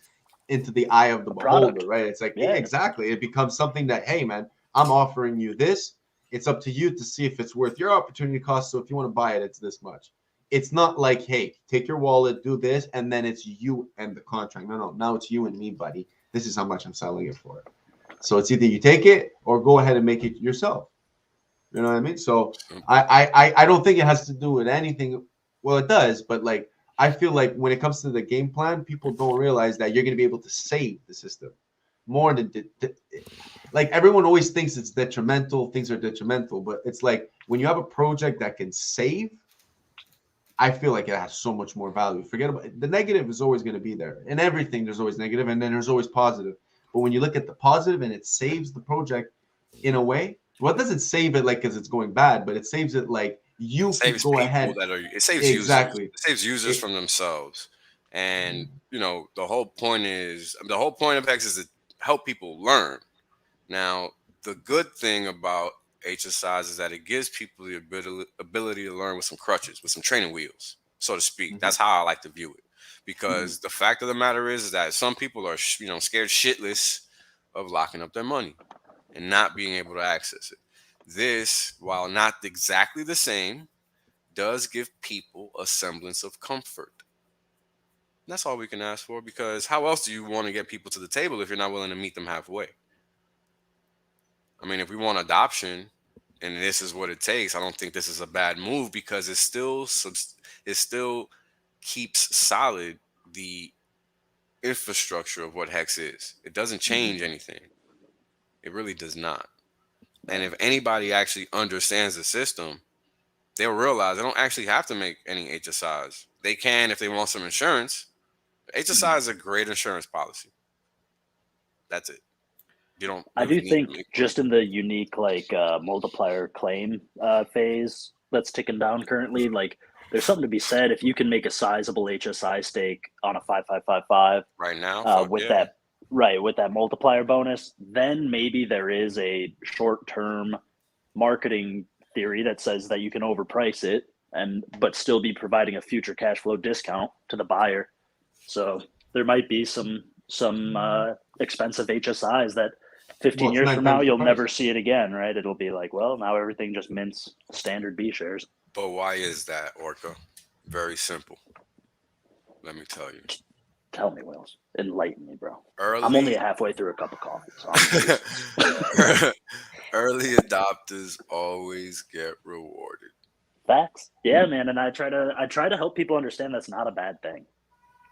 into the eye of the beholder, right? It's like exactly. It becomes something that, hey man, I'm offering you this. It's up to you to see if it's worth your opportunity cost. So if you want to buy it, it's this much. It's not like, hey, take your wallet, do this, and then it's you and the contract. No. Now it's you and me, buddy. This is how much I'm selling it for. So it's either you take it or go ahead and make it yourself. You know what I mean? So I don't think it has to do with anything. Well, it does, but like I feel like when it comes to the game plan, people don't realize that you're going to be able to save the system more than like everyone always thinks it's detrimental. Things are detrimental, but it's like when you have a project that can save, I feel like it has so much more value. Forget about it. The negative is always going to be there. In everything, there's always negative, and then there's always positive. But when you look at the positive and it saves the project in a way, well, it doesn't save it like because it's going bad, but it saves it like you can go ahead. It saves exactly. Users. It saves users from themselves. And the whole point of Hex is to help people learn. Now, the good thing about HSIs is that it gives people the ability to learn with some crutches, with some training wheels, so to speak. That's how I like to view it, because the fact of the matter is that some people are scared shitless of locking up their money and not being able to access it. This, while not exactly the same, does give people a semblance of comfort. And that's all we can ask for, because how else do you want to get people to the table if you're not willing to meet them halfway? I mean, if we want adoption and this is what it takes, I don't think this is a bad move, because it still keeps solid the infrastructure of what Hex is. It doesn't change anything. It really does not. And if anybody actually understands the system, they'll realize they don't actually have to make any HSIs. They can if they want some insurance. HSI is a great insurance policy. That's it. You don't. I do think just in the unique multiplier claim phase that's ticking down currently, like there's something to be said if you can make a sizable HSI stake on a 5555 right now with that multiplier bonus, then maybe there is a short-term marketing theory that says that you can overprice it but still be providing a future cash flow discount to the buyer. So there might be some some expensive HSIs that 15 Well, it's years 9 from now times the you'll price. never see it again, right? It'll be like, well, now everything just mints standard B shares. But why is that, Orca? Very simple. Let me tell you. Tell me, Wills. Enlighten me, bro. Early, I'm only halfway through a cup of coffee. So early adopters always get rewarded. facts. Yeah, man. And I try to help people understand that's not a bad thing.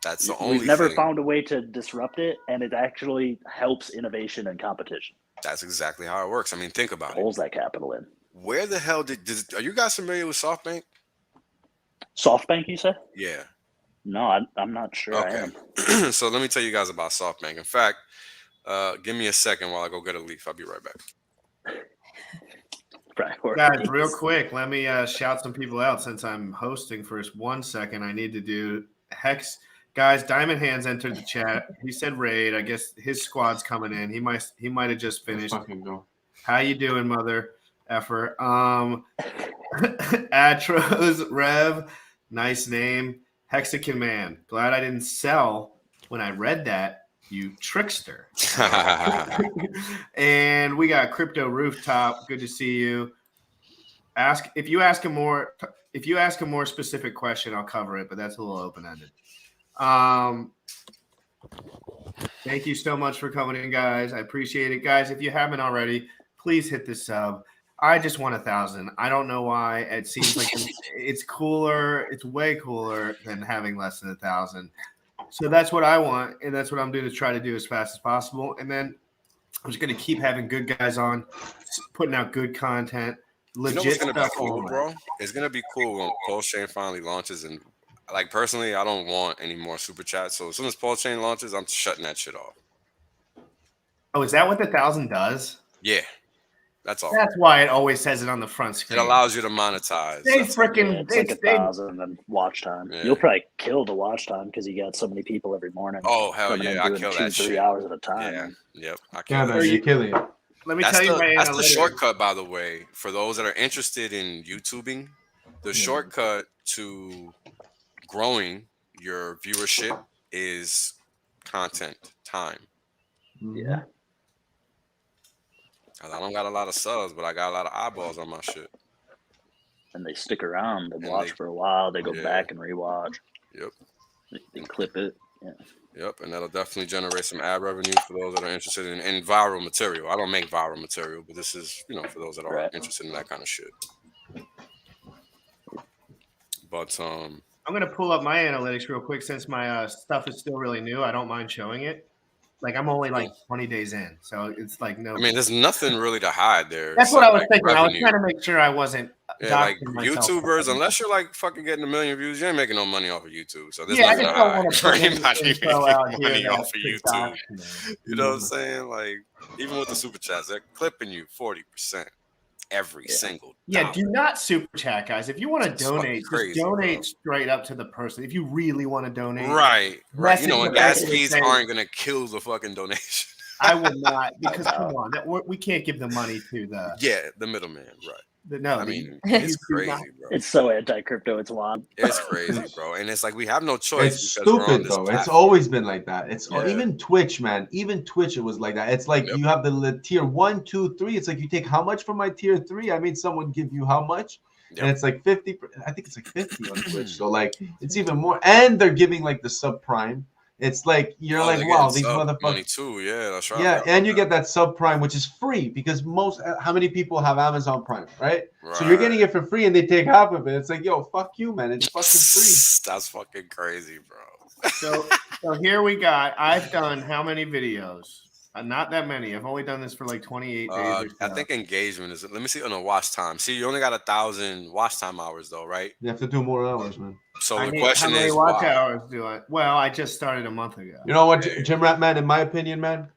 That's the only We've never thing. found a way to disrupt it, and it actually helps innovation and competition. That's exactly how it works. I mean, think about Pulls that capital in. Where the hell are you guys familiar with SoftBank? SoftBank, you say? Yeah. No, I'm not sure I am. So let me tell you guys about SoftBank. In fact, give me a second while I go get a leaf. I'll be right back. Guys, real quick, let me shout some people out since I'm hosting for 1 second. I need to do Hex. Guys, Diamond Hands entered the chat. He said raid. I guess his squad's coming in. He might have just finished. How you doing, mother effer? Atros Rev, nice name. Hexagon Man. Glad I didn't sell when I read that, you trickster. And we got Crypto Rooftop. Good to see you. If you ask a more specific question, I'll cover it, but that's a little open-ended. Thank you so much for coming in, guys. I appreciate it. Guys, if you haven't already, please hit the sub. I just want 1,000. I don't know why. It seems like it's cooler. It's way cooler than having less than 1,000. So that's what I want, and that's what I'm going to try to do as fast as possible. And then I'm just going to keep having good guys on, putting out good content. Legit what's gonna be stuff cool, bro? It's gonna be cool when Pulse Chain finally launches, and like personally, I don't want any more super chats. So as soon as Pulse Chain launches, I'm shutting that shit off. Oh, is that what the 1,000 does? Yeah, that's all. That's why it always says it on the front screen. It allows you to monetize. They freaking it's like 1,000 and watch time. Yeah. You'll probably kill the watch time because you got so many people every morning. Oh hell yeah, I kill that 2-3 shit. hours at a time. Yeah, yep, I kill that. You're killing it. Let me tell you that's the shortcut, by the way, for those that are interested in YouTubing. The shortcut to growing your viewership is content time. Yeah. I don't got a lot of subs, but I got a lot of eyeballs on my shit. And they stick around. They watch for a while. They go back and rewatch. Yep. They clip it. Yeah. Yep, and that'll definitely generate some ad revenue for those that are interested in viral material. I don't make viral material, but this is, for those that are interested in that kind of shit. But I'm gonna pull up my analytics real quick since my stuff is still really new. I don't mind showing it. Like I'm only like 20 days in, so it's like no. I mean, there's nothing really to hide there. That's what I was thinking. Revenue. I was trying to make sure I wasn't. Yeah, like YouTubers, unless you're like fucking getting 1 million views, you ain't making no money off of YouTube. So there's nothing to hide. Money off of YouTube. You know what I'm saying? Like even with the super chats, they're clipping you 40% every single. Yeah, do not super chat, guys. If you want to donate, just donate straight up to the person. If you really want to donate, right. And gas fees aren't gonna kill the fucking donation. I will not, because come on, we can't give the money to the middleman, right? It's crazy, bro. It's so anti-crypto. It's wild. It's crazy, bro. And it's like we have no choice. It's stupid, though. It's always been like that. It's even Twitch, man. Even Twitch, it was like that. It's like you have the tier 1, 2, 3. It's like you take how much from my tier 3? I made someone give you how much? And it's like 50. I think it's like 50 on Twitch. So like it's even more. And they're giving like the subprime. It's like you're like, wow, these motherfuckers. Money too, yeah, that's right. Yeah, and you get that subprime, which is free because how many people have Amazon Prime, right? So you're getting it for free, and they take half of it. It's like, yo, fuck you, man. It's fucking free. That's fucking crazy, bro. So here we got. I've done how many videos? Not that many. I've only done this for like 28 days. Or so. I think engagement is. Let me see on the watch time. See, you only got 1,000 watch time hours though, right? You have to do more hours, man. So the question how many is, watch hours do I? Well, I just started a month ago. You know what, Jim Rat, man? In my opinion, man,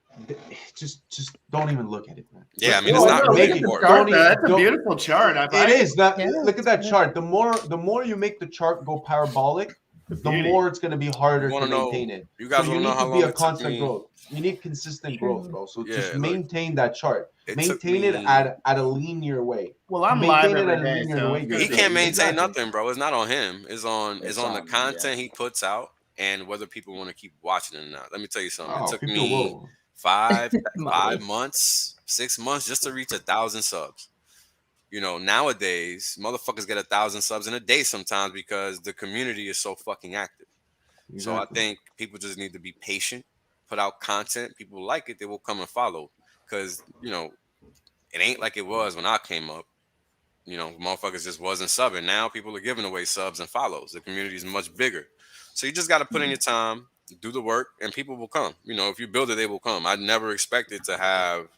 just don't even look at it, man. Yeah, I mean, it's not really important. That's a beautiful chart. It is. Look at that chart. The more you make the chart go parabolic, the more it's going to be harder to maintain it. You guys so you know need how to long be a constant growth. You need consistent growth, bro. So just maintain that chart. Maintain it at a linear way. Well, I'm live every day, so he can't maintain nothing, bro. It's not on him. It's on the content he puts out and whether people want to keep watching it or not. Let me tell you something. Oh, It took people me will. five Money. months, 6 months just to reach 1,000 subs. You know, nowadays, motherfuckers get 1,000 subs in a day sometimes because the community is so fucking active. So I Exactly. think people just need to be patient, put out content. People like it, they will come and follow. Because, you know, it ain't like it was when I came up. You know, motherfuckers just wasn't subbing. Now people are giving away subs and follows. The community is much bigger. So you just got to put in your time, do the work, and people will come. You know, if you build it, they will come. I never expected to have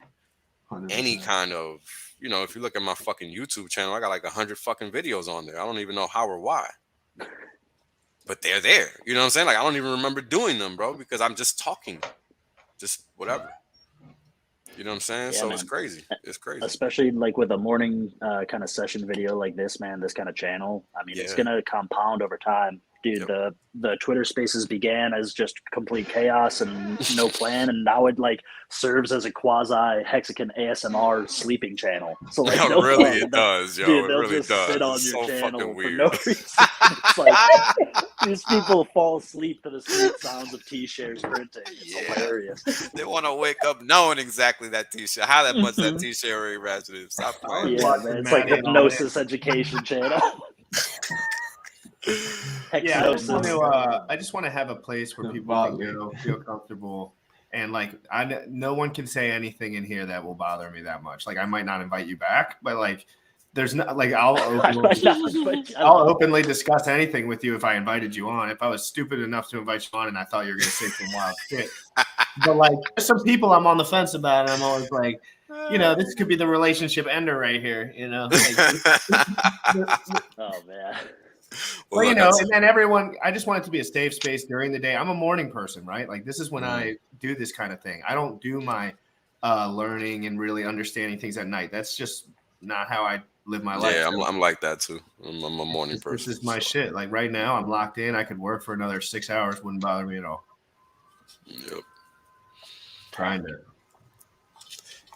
100%. any kind of, you know, if you look at my fucking YouTube channel, I got like 100 fucking videos on there. I don't even know how or why. But they're there. You know what I'm saying? Like, I don't even remember doing them, bro, because I'm just talking. Just whatever. You know what I'm saying? Yeah, So man. it's crazy. It's crazy. Especially like with a morning kind of session video like this, man, this kind of channel. I mean, it's Yeah. going to compound over time. Dude, the Twitter spaces began as just complete chaos and no plan, and now it like serves as a quasi Hexagon ASMR sleeping channel. So like, Yo, no really, fun. it does, yo. Dude, It they'll really just does. sit on It's your so channel fucking for weird. no reason. It's like these people fall asleep to the sweet sounds of T-shares printing. It's hilarious. They want to wake up knowing exactly that T-shirt, how that much that Mhm. T-shirt already ratcheted. Stop I playing. was Yeah, watching man, it's Matt like in all day. hypnosis education channel. Yeah, Hexnosis. I just want to have a place where people can Volley. go, feel comfortable, and like no one can say anything in here that will bother me that much. Like I might not invite you back, but like there's not like I'll openly discuss anything with you if I invited you on. If I was stupid enough to invite you on and I thought you were gonna say some wild shit, but like there's some people I'm on the fence about, and I'm always like, you know, this could be the relationship ender right here. You know, Oh man. Well, you know, and then everyone, I just want it to be a safe space during the day. I'm a morning person, right? Like this is when I do this kind of thing. I don't do my learning and really understanding things at night. That's just not how I live my life. Yeah, I'm like that too. I'm a morning person. This is my shit. Like right now, I'm locked in. I could work for another 6 hours. Wouldn't bother me at all. Yep. Trying to.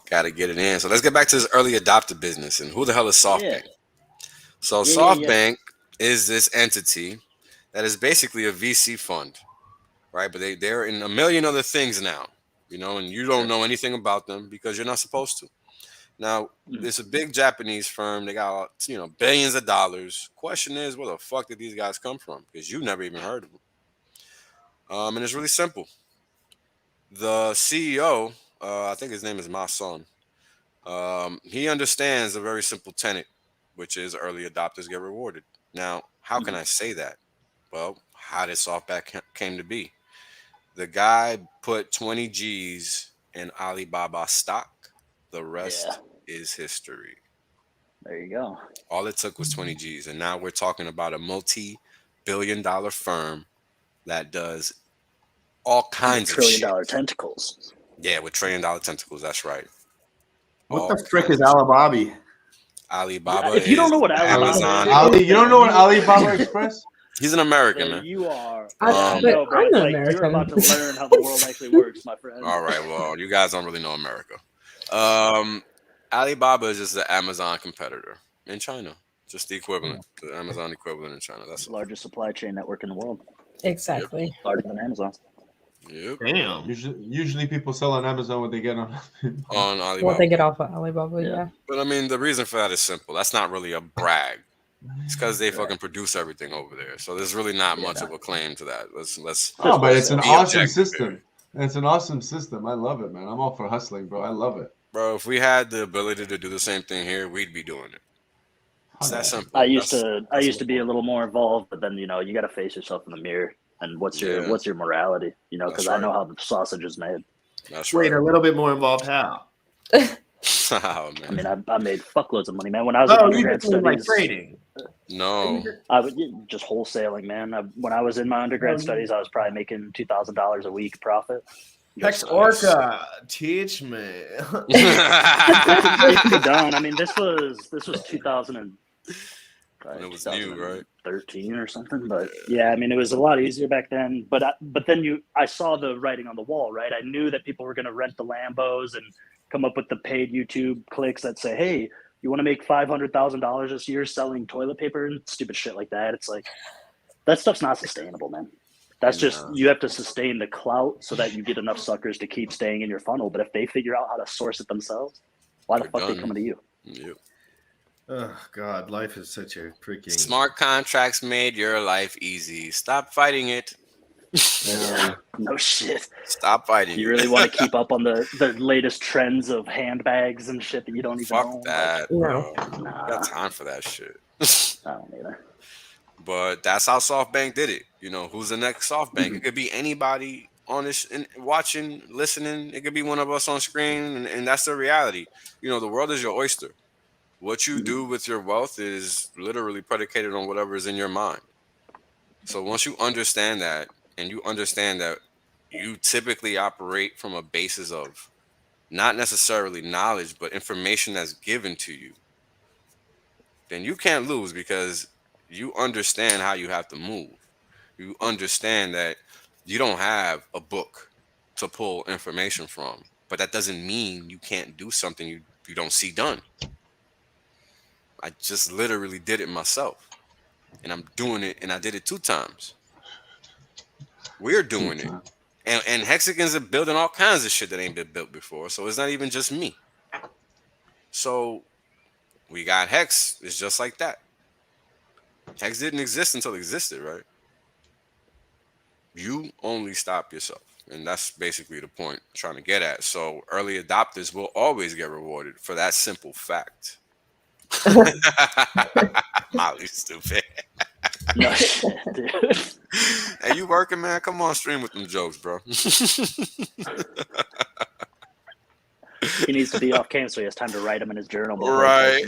Got to get it in. So let's get back to this early adopter business. And who the hell is SoftBank? Yeah. So SoftBank is this entity that is basically a VC fund, right? But they're in a million other things now, you know, and you don't know anything about them because you're not supposed to. Now, it's a big Japanese firm. They got, you know, billions of dollars. Question is, where the fuck did these guys come from? Because you never even heard of them. And it's really simple. The CEO, I think his name is Ma Son, he understands a very simple tenet, which is early adopters get rewarded. Now, how can I say that? Well, how did SoftBank came to be? The guy put 20 G's in Alibaba stock. The rest is history. There you go. All it took was 20 G's. And now we're talking about a multi-billion-dollar firm that does all kinds of shit. $1 trillion tentacles. Yeah, with $1 trillion tentacles. That's right. What the frick is Alibaba? Alibaba. If you don't know what Alibaba is, you don't know what Alibaba Express? He's an American, man. You are. I'm You're American. about to learn how the world actually works, my friend. All right, well, you guys don't really know America. Alibaba is just the Amazon competitor in China, just the equivalent, the Amazon equivalent in China. That's the largest supply chain network in the world. Exactly. Larger than Amazon. Yep. Damn. Usually people sell on Amazon what they get on Alibaba. What they get off of Alibaba, yeah. But I mean, the reason for that is simple. That's not really a brag. It's because they fucking produce everything over there. So there's really not much of a claim to that. Let's. Oh, but it's an be awesome objective system. It's an awesome system. I love it, man. I'm all for hustling, bro. I love it. Bro, if we had the ability to do the same thing here, we'd be doing it. It's that simple. I used to be a little more involved, but then you got to face yourself in the mirror and what's your morality, because I know how the sausage is made. That's Wait, a little bit more involved how? Oh, man. I mean, I made fuckloads of money, man. When I was in undergrad studies, like trading. No, I would just wholesaling, man. When I was in my undergrad studies, I was probably making $2,000 a week profit. Hex Orca, teach me. Down. I mean, this was 2000 and it was new, right? 13 or something. But yeah, I mean, it was a lot easier back then. But then I saw the writing on the wall, right? I knew that people were going to rent the Lambos and come up with the paid YouTube clicks that say, "Hey, you want to make $500,000 this year selling toilet paper and stupid shit like that." It's like that stuff's not sustainable, man. That's just you have to sustain the clout so that you get enough suckers to keep staying in your funnel. But if they figure out how to source it themselves, why the fuck are they coming to you? Yep. Oh God, life is such a freaking smart contracts made your life easy. Stop fighting it. Yeah, no shit. Stop fighting. You really want to keep up on the latest trends of handbags and shit that you don't even own? Fuck that, like, bro. Nah, Got time for that shit. I don't either. But that's how SoftBank did it. You know, who's the next SoftBank? It could be anybody on this and watching, listening. It could be one of us on screen, and that's the reality. You know, the world is your oyster. What you do with your wealth is literally predicated on whatever is in your mind. So once you understand that, and you understand that you typically operate from a basis of not necessarily knowledge, but information that's given to you, then you can't lose because you understand how you have to move. You understand that you don't have a book to pull information from, but that doesn't mean you can't do something you don't see done. I just literally did it myself, and I'm doing it, and I did it 2 times. We're doing it, and Hexagons are building all kinds of shit that ain't been built before, so it's not even just me. So we got Hex. It's just like that. Hex didn't exist until it existed, right? You only stop yourself. And that's basically the point I'm trying to get at. So early adopters will always get rewarded for that simple fact. Molly's stupid. No shit, dude. Hey, you working, man? Come on, stream with them jokes, bro. He needs to be off camera, so he has time to write them in his journal. Right.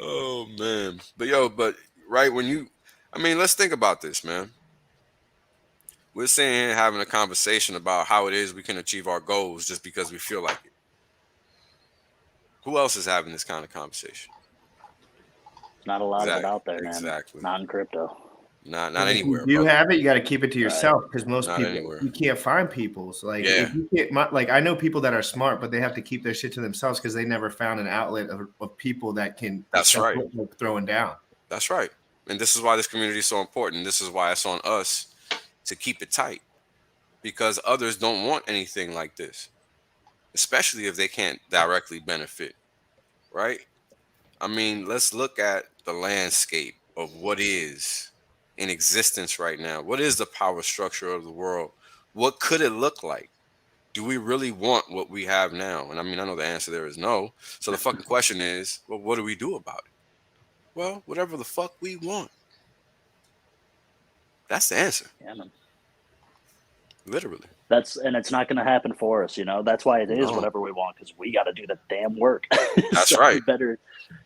Oh man. But right when you, I mean, let's think about this, man. We're sitting here having a conversation about how it is we can achieve our goals just because we feel like it. Who else is having this kind of conversation? Not a lot of it out there, man. Exactly. Not in crypto. Not anywhere. If you have it, you got to keep it to yourself because most Not people anywhere. you can't find people. So like, if you can't, like I know people that are smart, but they have to keep their shit to themselves because they never found an outlet of people that can. That's right. What they're throwing down. That's right. And this is why this community is so important. This is why it's on us to keep it tight, because others don't want anything like this, especially if they can't directly benefit. Right? I mean, let's look at the landscape of what is in existence right now. What is the power structure of the world? What could it look like? Do we really want what we have now? And I mean, I know the answer there is no. So the fucking question is, well, what do we do about it? Well, whatever the fuck we want. That's the answer. Yeah, man. Literally. And it's not going to happen for us, you know. That's why it is whatever we want, because we got to do the damn work. That's right.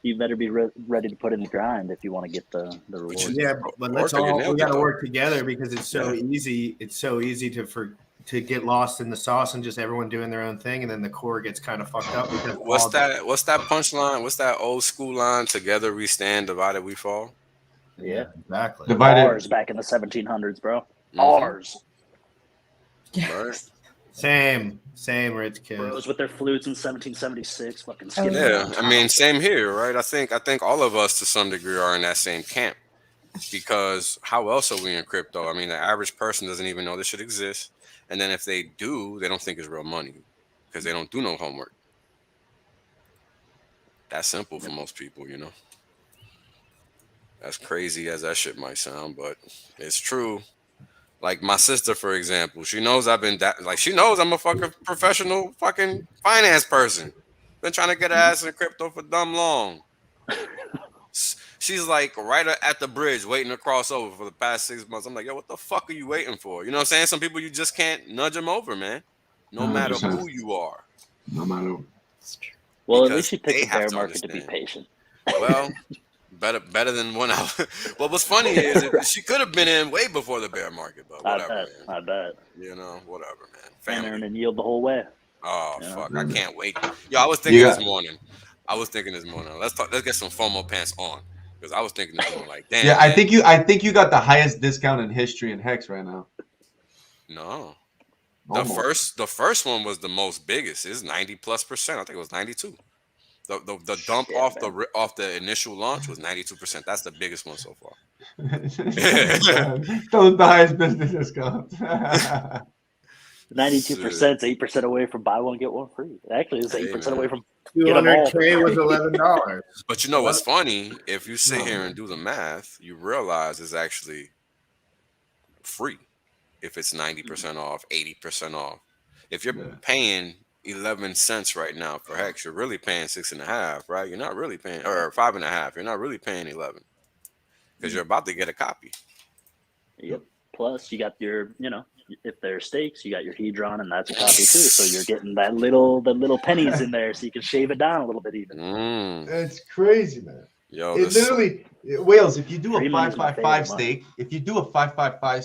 You better be ready to put in the grind if you want to get the reward. Yeah, but we got to work together because it's so easy. It's so easy to get lost in the sauce and just everyone doing their own thing, and then the core gets kind of fucked up. Because What's that punchline? What's that old school line? Together we stand, divided we fall. Yeah, exactly. Ours back in the 1700s, bro. Ours. Right. Same, Rich kids. Bros with their flutes in 1776, fucking skipping. Yeah, I mean, same here, right? I think all of us to some degree are in that same camp, because how else are we in crypto? I mean, the average person doesn't even know this should exist, and then if they do, they don't think it's real money because they don't do no homework. That's simple for most people, you know. As crazy as that shit might sound, but it's true. Like my sister, for example, she knows she knows I'm a fucking professional fucking finance person. Been trying to get her ass in crypto for dumb long. She's like right at the bridge waiting to cross over for the past 6 months. I'm like, yo, what the fuck are you waiting for? You know what I'm saying? Some people you just can't nudge them over, man. No matter who you are. No matter. Well, at least you picked the bear market to be patient. Well, better than 1 hour. What was funny is she could have been in way before the bear market, but whatever. I bet. You know, whatever, man. Family and yield the whole way. Oh fuck! I can't wait. Yo, I was thinking this morning. Let's get some FOMO pants on, because I was thinking this morning, like, damn. Yeah, I think you got the highest discount in history in Hex right now. No. Almost. The first one was the most biggest. It's 90+%. I think it was 92. The dump off the initial launch was 92%. That's the biggest one so far. the highest business discount. 92% is 8% away from buy one get one free. Actually, it's 8% away from get them all. 200K was $11. But you know what's funny? If you sit here and do the math, you realize it's actually free. If it's 90% off, 80% off. If you're paying 11 cents right now for Hex, you're really paying 6.5, right? You're not really paying, or 5.5. You're not really paying 11 because you're about to get a copy. Yep. Plus, you got your, if they're stakes, you got your Hedron, and that's a copy too. So you're getting the little pennies in there, so you can shave it down a little bit even. It's crazy, man. Yo, it literally, Wales, if you do a 555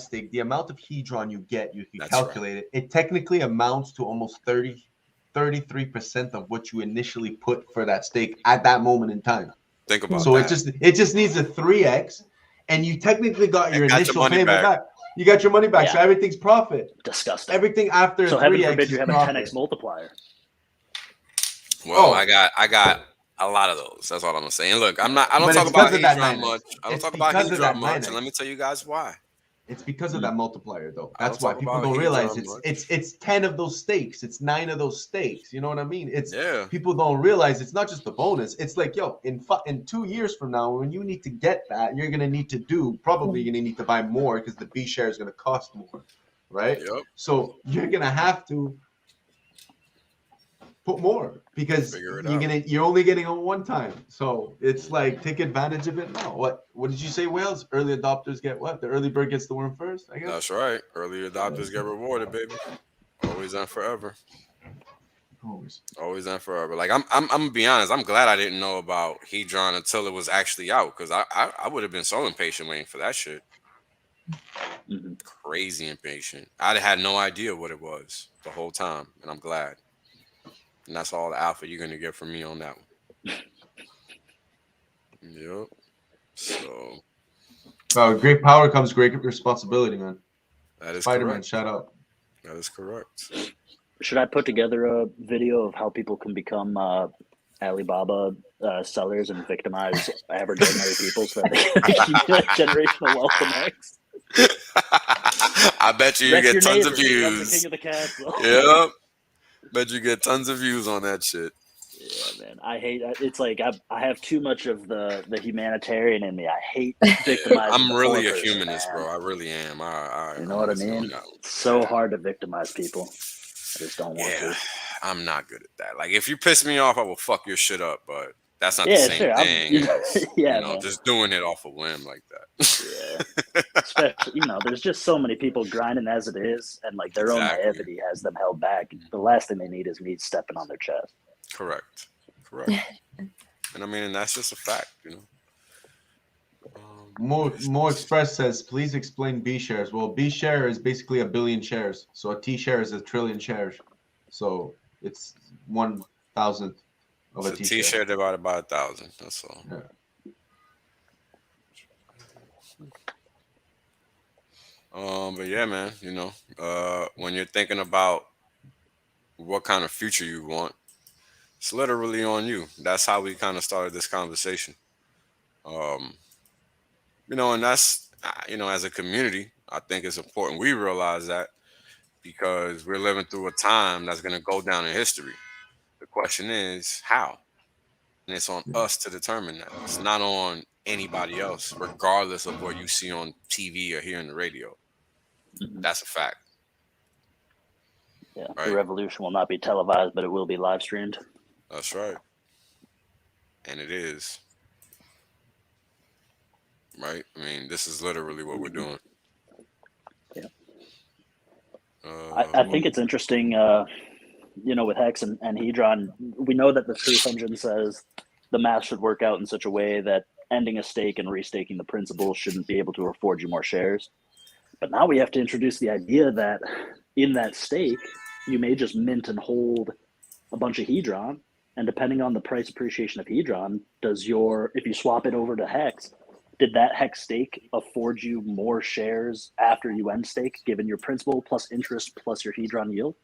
stake, the amount of Hedron you get, you can calculate it. It technically amounts to almost 33% of what you initially put for that stake at that moment in time. Think about so that. it just needs a 3x, and you technically got your initial payment back. You got your money back, so everything's profit. Disgusting. Everything after so 3x heaven forbid is you have profit. a 10x multiplier. Well, I got a lot of those. That's all I'm gonna say. And look, I don't talk about Hedron much. I don't talk about Hedron much, and let me tell you guys why. It's because of that multiplier, though. That's why people don't realize it's 10 of those stakes. It's 9 of those stakes. You know what I mean? People don't realize it's not just the bonus. It's like, yo, in 2 years from now, when you need to get that, you're gonna need to need to buy more because the B share is gonna cost more, right? Yep. So you're gonna have to put more because you're only getting it one time. So it's like, take advantage of it now. What did you say, Wales? Early adopters get what? The early bird gets the worm first, I guess. That's right. Early adopters get rewarded, baby. Always and forever. Always and forever. Like I'm gonna be honest. I'm glad I didn't know about Hedron until it was actually out, because I would have been so impatient waiting for that shit. Crazy impatient. I'd had no idea what it was the whole time, and I'm glad. And that's all the alpha you're going to get from me on that one. Yep. So. Great power comes great responsibility, man. That is Spider-Man, correct. shout out. That is correct. Should I put together a video of how people can become Alibaba sellers and victimize average ordinary people so that they can accumulate generational wealth the next? I bet you get tons of views. The king of the castle. Yep. Bet you get tons of views on that shit. Yeah, man. I hate it's like I have too much of the humanitarian in me. I hate victimizing. I'm really a humanist, bro. I really am. You know what I mean? It's so hard to victimize people. I just don't want to. I'm not good at that. Like, if you piss me off, I will fuck your shit up, but that's not the same thing. Just doing it off a whim like that. Yeah. Especially, there's just so many people grinding as it is, and like their own naivety has them held back. The last thing they need is me stepping on their chest. Correct. And I mean, that's just a fact, Mo Express says, please explain B shares. Well, B share is basically 1 billion shares. So a T share is 1 trillion shares. So it's 1,000th of a T share. T share divided by 1,000. That's all. Yeah. But yeah, man, when you're thinking about what kind of future you want, it's literally on you. That's how we kind of started this conversation. And that's, as a community, I think it's important we realize that, because we're living through a time that's going to go down in history. The question is how, and it's on us to determine that. It's not on anybody else, regardless of what you see on TV or hear on the radio. That's a fact. Yeah, right? The revolution will not be televised, but it will be live streamed. That's right. And it is. Right? I mean, this is literally what we're doing. Yeah. I think it's interesting, with Hex and Hedron, we know that the truth engine says the math should work out in such a way that ending a stake and restaking the principal shouldn't be able to afford you more shares. But now we have to introduce the idea that in that stake, you may just mint and hold a bunch of Hedron, and depending on the price appreciation of Hedron, if you swap it over to Hex, did that Hex stake afford you more shares after you end stake, given your principal plus interest plus your Hedron yield?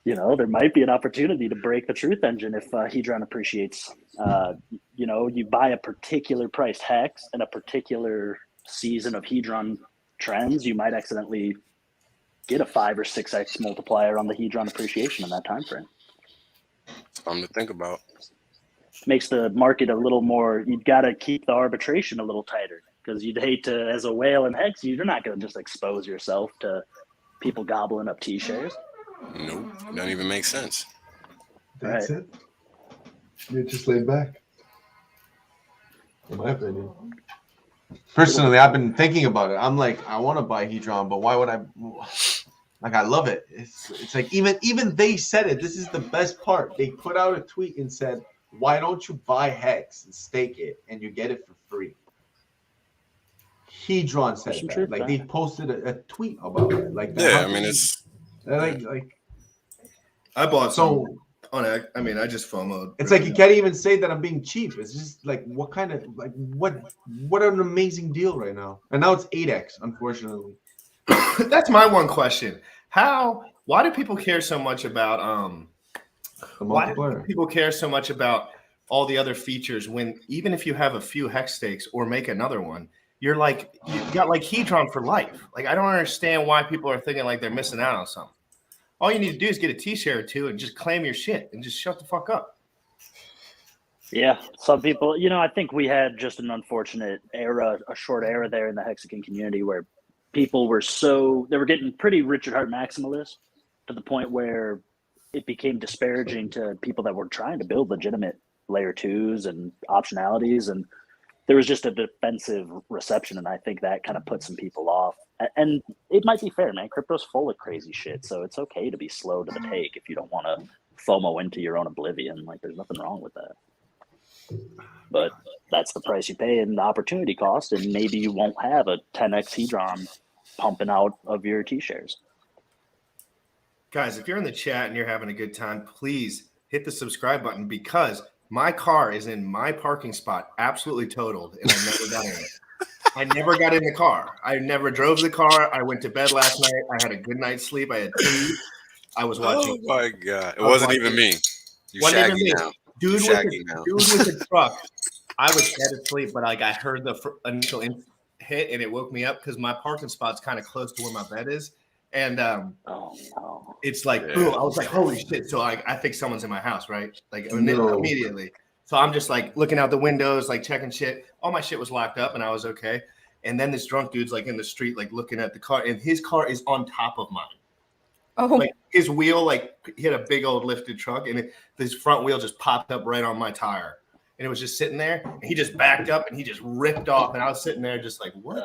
there might be an opportunity to break the truth engine if Hedron appreciates. You buy a particular priced hex and a particular season of Hedron trends, you might accidentally get a 5 or 6x multiplier on the Hedron appreciation in that time frame. Something to think about. Makes the market a little more. You've got to keep the arbitration a little tighter because you'd hate to, as a whale and hex, you're not going to just expose yourself to people gobbling up T-shares. Nope, doesn't even make sense. That's it. You're just laid back. In my opinion. Personally, I've been thinking about it. I'm like, I want to buy Hedron, but why would I? Like, I love it. It's like even they said it. This is the best part. They put out a tweet and said, "Why don't you buy Hex and stake it, and you get it for free?" Hedron said that. Like, they posted a tweet about it. Like, yeah, I mean, it's like I bought some. I mean, I just FOMO'd. It's like you can't even say that I'm being cheap. It's just like what an amazing deal right now. And now it's 8x, unfortunately. That's my one question. Why do people care so much about why do people care so much about all the other features when even if you have a few hex stakes or make another one, you got like Hedron for life. Like, I don't understand why people are thinking like they're missing out on something. All you need to do is get a T-share or two and just claim your shit and just shut the fuck up. Yeah, some people, I think we had just an unfortunate era, a short era there in the Hexagon community where people were they were getting pretty Richard Hart maximalist to the point where it became disparaging to people that were trying to build legitimate layer 2s and optionalities. And there was just a defensive reception. And I think that kind of put some people off. And it might be fair, man. Crypto's full of crazy shit. So it's okay to be slow to the take if you don't want to FOMO into your own oblivion. Like, there's nothing wrong with that. But that's the price you pay and the opportunity cost. And maybe you won't have a 10x Hedron pumping out of your T-shares. Guys, if you're in the chat and you're having a good time, please hit the subscribe button because my car is in my parking spot, absolutely totaled, and I never got in it. I never got in the car. I never drove the car. I went to bed last night. I had a good night's sleep. I had tea. I was watching. Oh my God. It wasn't even me. You shaggy now. Dude with the truck. I was dead asleep, but like I heard the initial hit and it woke me up because my parking spot's kind of close to where my bed is. And it's like, boom. I was like, holy shit. So I think someone's in my house, right? Like immediately. So I'm just like looking out the windows, like checking shit. All my shit was locked up and I was okay. And then this drunk dude's like in the street, like looking at the car, and his car is on top of mine. Oh, like his wheel, like hit a big old lifted truck, and this front wheel just popped up right on my tire. And it was just sitting there. And he just backed up and he just ripped off. And I was sitting there just like, what?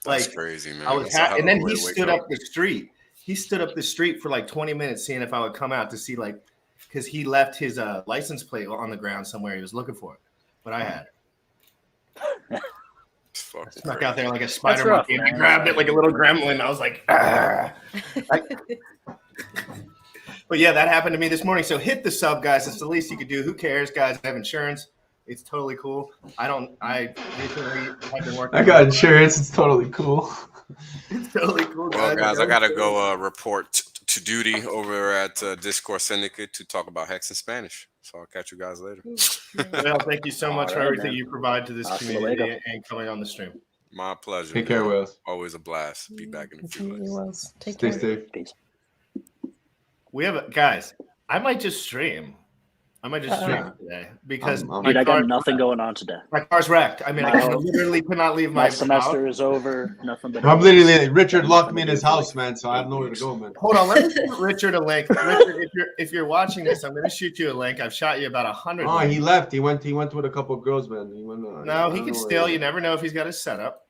That's like, crazy, man. I was and then he stood up the street. He stood up the street for like 20 minutes seeing if I would come out to see, like, because he left his license plate on the ground somewhere. He was looking for it, but I had it. Snuck out there like a spider monkey, and I grabbed it like a little gremlin. I was like, ah. But yeah, that happened to me this morning. So hit the sub, guys. It's the least you could do. Who cares, guys? I have insurance. It's totally cool. I recently have been working. I got insurance. It's totally cool. It's totally cool, guys. Well, guys, I gotta go report to duty over at Discord Syndicate to talk about Hex in Spanish. So I'll catch you guys later. Well, thank you so much for everything you provide to this community and coming on the stream. My pleasure. Take care, Wills. Always a blast. Be back in a few minutes. Stay safe. Peace. We have guys. I might just stream. Today because I got nothing going on today. My car's wrecked. I mean, I literally could not leave my semester is over. Nothing but. I'm literally Richard locked me in his house, man. So I have nowhere to go, man. Hold on, let me shoot Richard a link. Richard, if you're watching this, I'm going to shoot you a link. I've shot you about 100. Oh, he left. He went with a couple of girls, man. He went. No, he can still. You never know if he's got his setup.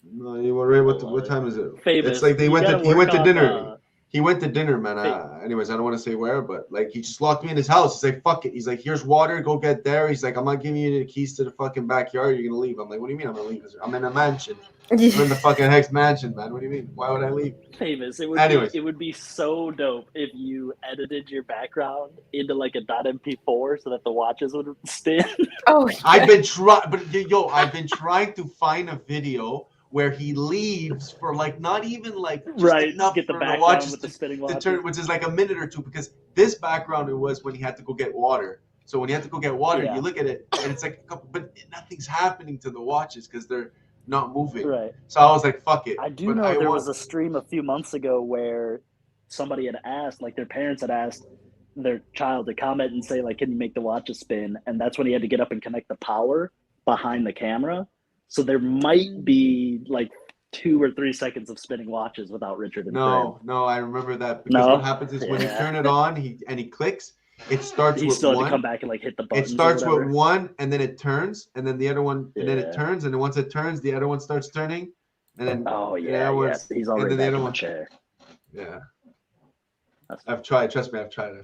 No, he went right. What time is it? Famous. It's like he went to dinner. He went to dinner, man. Anyways, I don't want to say where, but like he just locked me in his house. He's like, fuck it. He's like, here's water. Go get there. He's like, I'm not giving you the keys to the fucking backyard. You're going to leave. I'm like, what do you mean I'm going to leave? I'm in a mansion. I'm in the fucking Hex mansion, man. What do you mean? Why would I leave? Famous. It would be so dope if you edited your background into like a .mp4 so that the watches would stand. Oh, yeah. I've been trying to find a video where he leaves for like not even like just Right, enough get the for the background watches with the to, spinning to watches. turn, which is like a minute or two, because this background it was when he had to go get water. So when you have to go get water, Yeah. you look at it and it's like a couple, but nothing's happening to the watches because they're not moving. Right. So I was like, fuck it. I do But know I there want, was a stream a few months ago where somebody had asked, like their parents had asked their child to comment and say, like, can you make the watches spin? And that's when he had to get up and connect the power behind the camera. So there might be like 2 or 3 seconds of spinning watches without Richard and no, I remember that because No? what happens is when you turn it on, he clicks, it starts He with still had to come one. back and like hit the It buttons. starts or with whatever. one, and then it turns, and then the other one, and then it Yeah. turns, and then once it turns, the other one starts turning, and then Oh the yeah, other yeah. one's- He's and already then the back other in the one. chair. Yeah, That's- I've tried. Trust me, I've tried.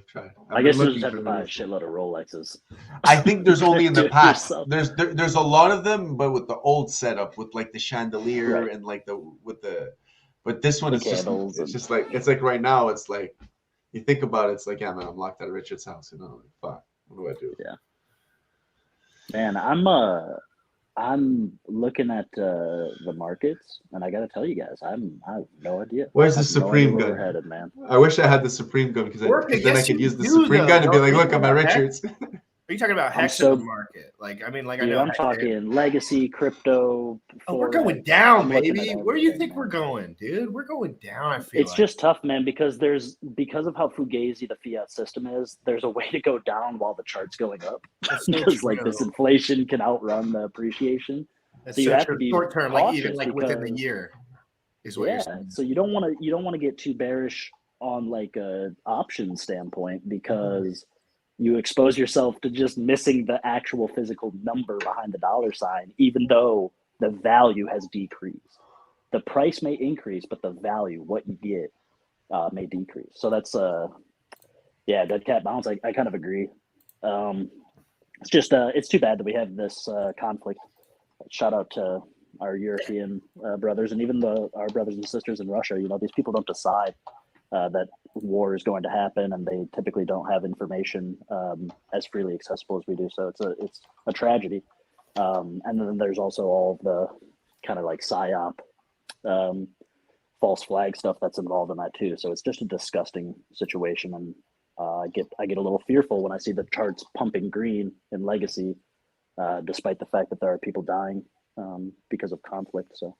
I guess you just have to buy a shitload of Rolexes. I think there's only in the Do it past. yourself. There's a lot of them, but with the old setup, with like the chandelier Right. and like but this one The is just candles it's and- just like right now. It's like you think about it, it's like, yeah, man, I'm locked at Richard's house. You know, like, fuck, what do I do? Yeah. Man, I'm looking at the markets, and I got to tell you guys, I have no idea. Where's I the have no Supreme idea where gun? we're headed, man. I wish I had the Supreme gun because Orca, then I yes, could you use the do, Supreme though. gun and be Don't like, you look, I'm at know that? Richard's. Are you talking about I'm hex so- in the market? Like, I mean, like I Dude, know. I'm hex talking legacy, crypto. Oh, we're Forex. going down, I'm looking baby. at Where do you everything, think man. we're going, dude? We're going down. I feel It's like. just tough, man, because of how fugazi the fiat system is. There's a way to go down while the chart's going up, That's so because like true. this inflation can outrun the appreciation. That's so you so have true. to be Short term, like even cautious like within the because- year, is what you're Yeah, saying. so you don't want to get too bearish on like a option standpoint, because you expose yourself to just missing the actual physical number behind the dollar sign, even though the value has decreased. The price may increase, but the value, what you get, may decrease. So that's dead cat bounce. I kind of agree. It's just it's too bad that we have this conflict. Shout out to our European brothers, and even our brothers and sisters in Russia. You know, these people don't decide that war is going to happen, and they typically don't have information as freely accessible as we do. So it's a tragedy. And then there's also all of the kind of like psyop, false flag stuff that's involved in that too. So it's just a disgusting situation, and I get a little fearful when I see the charts pumping green in legacy, despite the fact that there are people dying because of conflict. So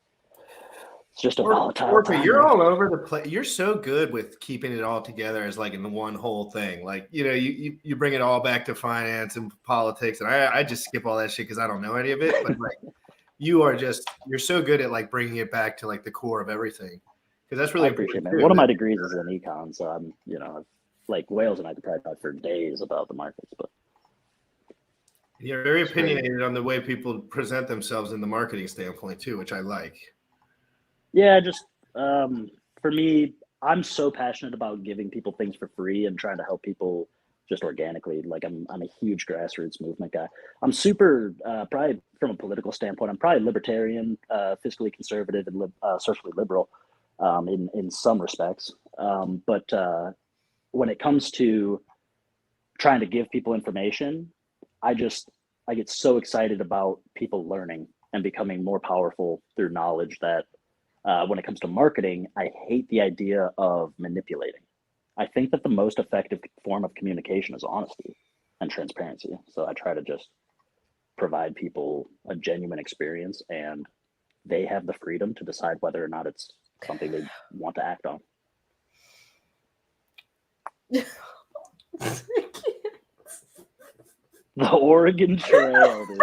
it's just a volatile Orca, time. you're man. all over the place. You're so good with keeping it all together as like in the one whole thing. Like, you know, you bring it all back to finance and politics, and I just skip all that shit because I don't know any of it. But like, you're so good at like bringing it back to like the core of everything, because that's really I appreciate it, important man. too. One of my degrees is in econ, so I'm, like Wales and I could probably talk for days about the markets, but You're very opinionated on the way people present themselves in the marketing standpoint too, which I like. yeah, just for me, I'm so passionate about giving people things for free and trying to help people just organically. Like I'm a huge grassroots movement guy. I'm super probably from a political standpoint, I'm probably libertarian, fiscally conservative, and socially liberal in some respects. But when it comes to trying to give people information, I get so excited about people learning and becoming more powerful through knowledge that when it comes to marketing, I hate the idea of manipulating. I think that the most effective form of communication is honesty and transparency. So I try to just provide people a genuine experience, and they have the freedom to decide whether or not it's something they want to act on. The Oregon Trail, dude.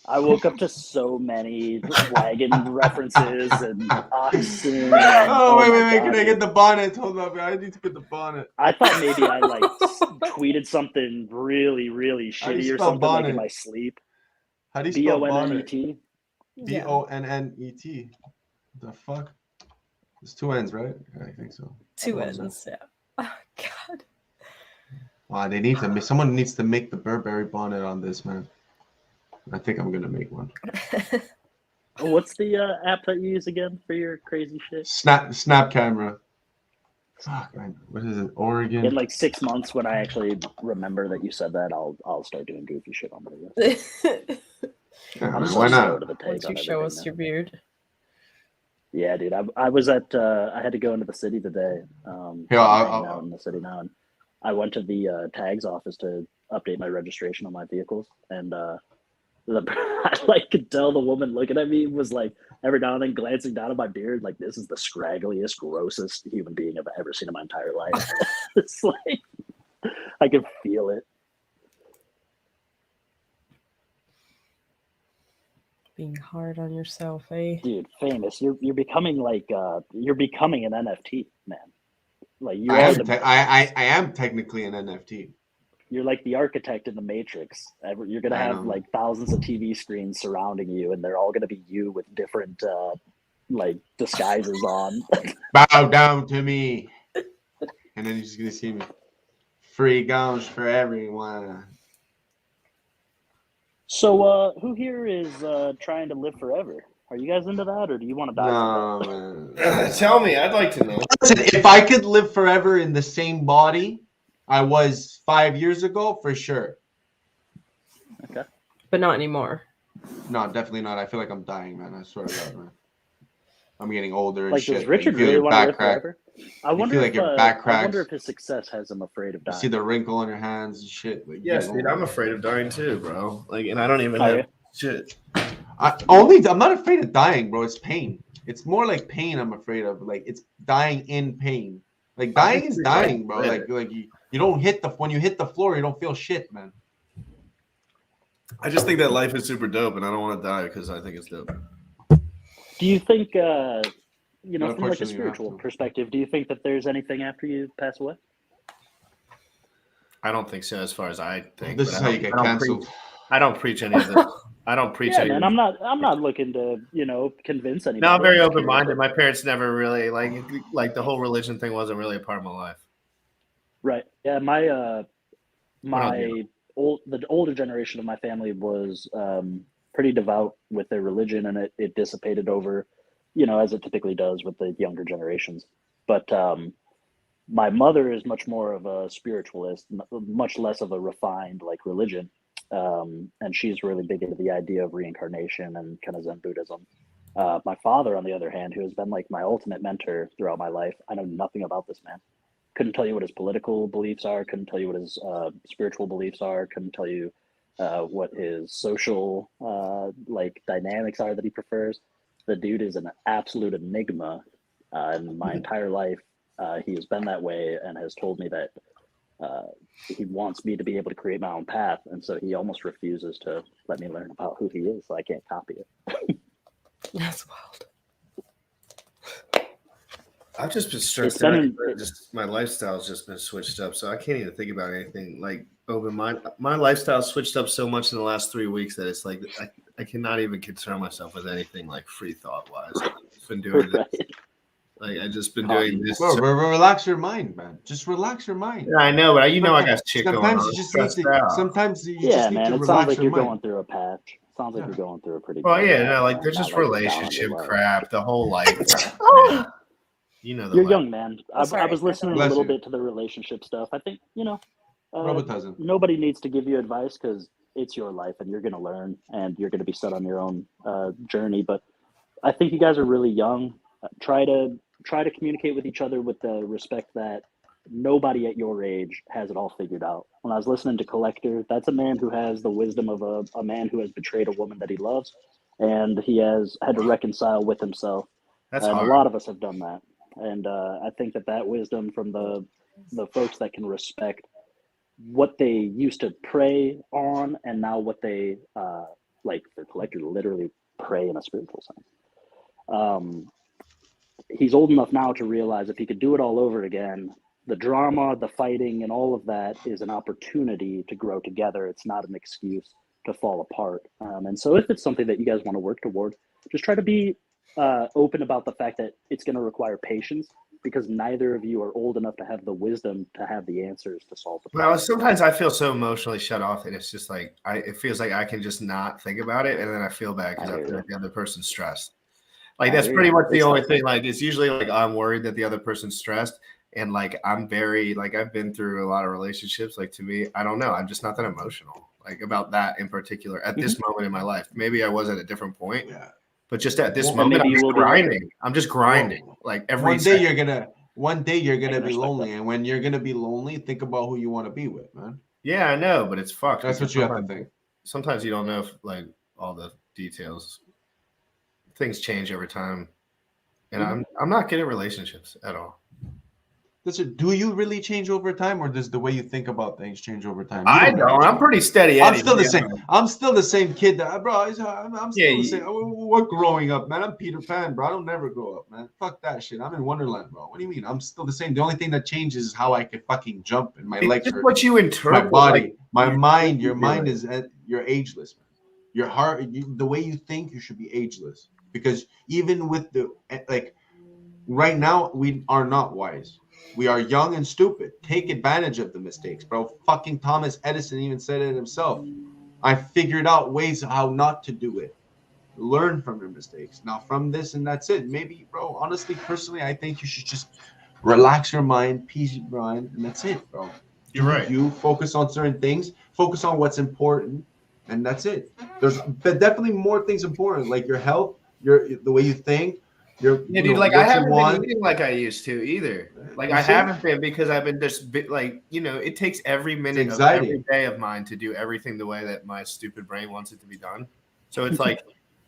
I woke up to so many wagon references and oxen. Oh, wait, my can God, I get dude. the bonnet? Hold up, I need to get the bonnet. I thought maybe I like tweeted something really, really How do you shitty or spell something like in bonnet? my sleep. How do you spell Bonnet. bonnet? Yeah. Bonnet. The fuck? There's 2 N's, right? Yeah, I think so. Two What was ends. Yeah. Oh God. Wow, someone needs to make the Burberry bonnet on this, man. I think I'm gonna make one. What's the app that you use again for your crazy shit? Snap camera. Fuck, man. What is it? Oregon. In like 6 months, when I actually remember that you said that, I'll start doing goofy shit on videos. I'm Yeah, so why slow not? to the take Once on you show everything us now. your beard. Yeah, dude. I was at I had to go into the city today. Here, So I'm hanging out in the city now, and I went to the tags office to update my registration on my vehicles, and I like could tell the woman looking at me was like every now and then glancing down at my beard, like this is the scraggliest, grossest human being I've ever seen in my entire life. It's like I can feel it. Being hard on yourself, eh? Dude, famous. You're becoming like you're becoming an NFT, man. Like you I are am. the I am technically an NFT. you're like the architect in the Matrix. You're gonna I have know. like thousands of TV screens surrounding you, and they're all gonna be you with different like disguises on. Bow down to me, and then you're just gonna see me. Free gowns for everyone. So, who here is trying to live forever? Are you guys into that, or do you want to die No, someday? man. Tell me, I'd like to know. Listen, if I could live forever in the same body I was 5 years ago, for sure. Okay. But not anymore. No, definitely not. I feel like I'm dying, man. I swear to God, man. I'm getting older and Like, shit. does Richard you feel really your want to back live crack. forever? I You wonder feel if like your back I wonder cracks. if his success has him afraid of You dying. see the wrinkle on your hands and shit. Like, Yes, you dude, know. I'm afraid of dying too, bro. Like, and I don't even Are have you? shit. I'm not afraid of dying, bro. It's pain. It's more like pain I'm afraid of. Like, it's dying in pain. Like, dying is dying, bro. Like you don't hit when you hit the floor, you don't feel shit, man. I just think that life is super dope, and I don't want to die because I think it's dope. Do you think, you know, But from like a unfortunately, you have spiritual to. perspective, do you think that there's anything after you pass away? I don't think so, as far as I think. This but is I how don't- you get I don't canceled. preach- I don't preach any of this. I don't preach Yeah, any man. of this. I'm not looking to, you know, convince anybody. No, I'm very just open curious minded. what- My parents never really like the whole religion thing wasn't really a part of my life. Right. Yeah, my Well, my the older generation of my family was pretty devout with their religion, and it dissipated over, you know, as it typically does with the younger generations. But my mother is much more of a spiritualist, much less of a refined like religion, and she's really big into the idea of reincarnation and kind of Zen Buddhism. My father, on the other hand, who has been like my ultimate mentor throughout my life, I know nothing about this man. Couldn't tell you what his political beliefs are. Couldn't tell you what his spiritual beliefs are. Couldn't tell you what his social like dynamics are that he prefers. The dude is an absolute enigma. In my entire life, he has been that way and has told me that he wants me to be able to create my own path, and so he almost refuses to let me learn about who he is, so I can't copy it. That's wild. I've just been stressed out. My lifestyle's just been switched up, so I can't even think about anything like open mind. My lifestyle switched up so much in the last 3 weeks that it's like I cannot even concern myself with anything like free thought wise. I've just been doing this. Like I just been doing this. Bro, relax your mind, man. Just relax your mind. Yeah, I know, but you know I got shit going on. Sometimes you just need to. Sometimes you Yeah, just need man. to It relax sounds like your you're mind. going through a patch. Sounds like you're going through a pretty. Well, yeah, patch, no, like there's not just like you're down on relationship your luck. crap, the whole life. You know, You're young, man. I sorry. was listening a Bless little you. bit to the relationship stuff. I think, you know, Robotism. nobody needs to give you advice because it's your life and you're going to learn and you're going to be set on your own journey. But I think you guys are really young. Try to communicate with each other with the respect that nobody at your age has it all figured out. When I was listening to Collector, that's a man who has the wisdom of a man who has betrayed a woman that he loves, and he has had to reconcile with himself. That's and hard. A lot of us have done that. And I think that wisdom from the folks that can respect what they used to prey on and now what they like for Collector literally pray in a spiritual sense. He's old enough now to realize if he could do it all over again, the drama, the fighting, and all of that is an opportunity to grow together. It's not an excuse to fall apart. And so if it's something that you guys want to work toward, just try to be open about the fact that it's going to require patience because neither of you are old enough to have the wisdom to have the answers to solve the problem. Well, sometimes I feel so emotionally shut off that it's just like it feels like I can just not think about it, and then I feel bad because I feel like the other person's stressed. Like that's pretty much the only thing. Like it's usually like I'm worried that the other person's stressed, and like I'm very like I've been through a lot of relationships. Like to me, I don't know. I'm just not that emotional. like about that in particular at this moment in my life. Maybe I was at a different point, Yeah. but just at this Well, moment, maybe I'm you just will be later. grinding. I'm just grinding. Like every one day second. one day you're gonna can be respect lonely, and when you're gonna be lonely, think about who you want to be with, man. Yeah, I know, but it's fucked. That's because what you have to think. Sometimes you don't know if, like, all the details. Things change over time, and I'm not good at relationships at all. Do you really change over time, or does the way you think about things change over time? You I really don't. I'm change. pretty steady. I'm Eddie, still to the be same. honest. I'm still the same kid, bro. I'm still Yeah, the same. What growing up, man? I'm Peter Pan, bro. I don't never grow up, man. Fuck that shit. I'm in Wonderland, bro. What do you mean? I'm still the same. The only thing that changes is how I can fucking jump and my It's legs just hurt. what you My interpret. body, like, my you mind. Your do mind it. is you're ageless, man. Your heart, the way you think, you should be ageless. Because even with the like, right now we are not wise. We are young and stupid. Take advantage of the mistakes, bro. Fucking Thomas Edison even said it himself. I figured out ways how not to do it. Learn from your mistakes. Now, from this, and that's it. Maybe, bro, honestly, personally, I think you should just relax your mind, peace your mind, and that's it, bro. You're right. You focus on certain things, focus on what's important, and that's it. There's definitely more things important, like your health, the way you think, Yeah, dude. Like I haven't been eating like I used to either. Like I haven't been because I've been just like, it takes every minute of every day of mine to do everything the way that my stupid brain wants it to be done. So it's like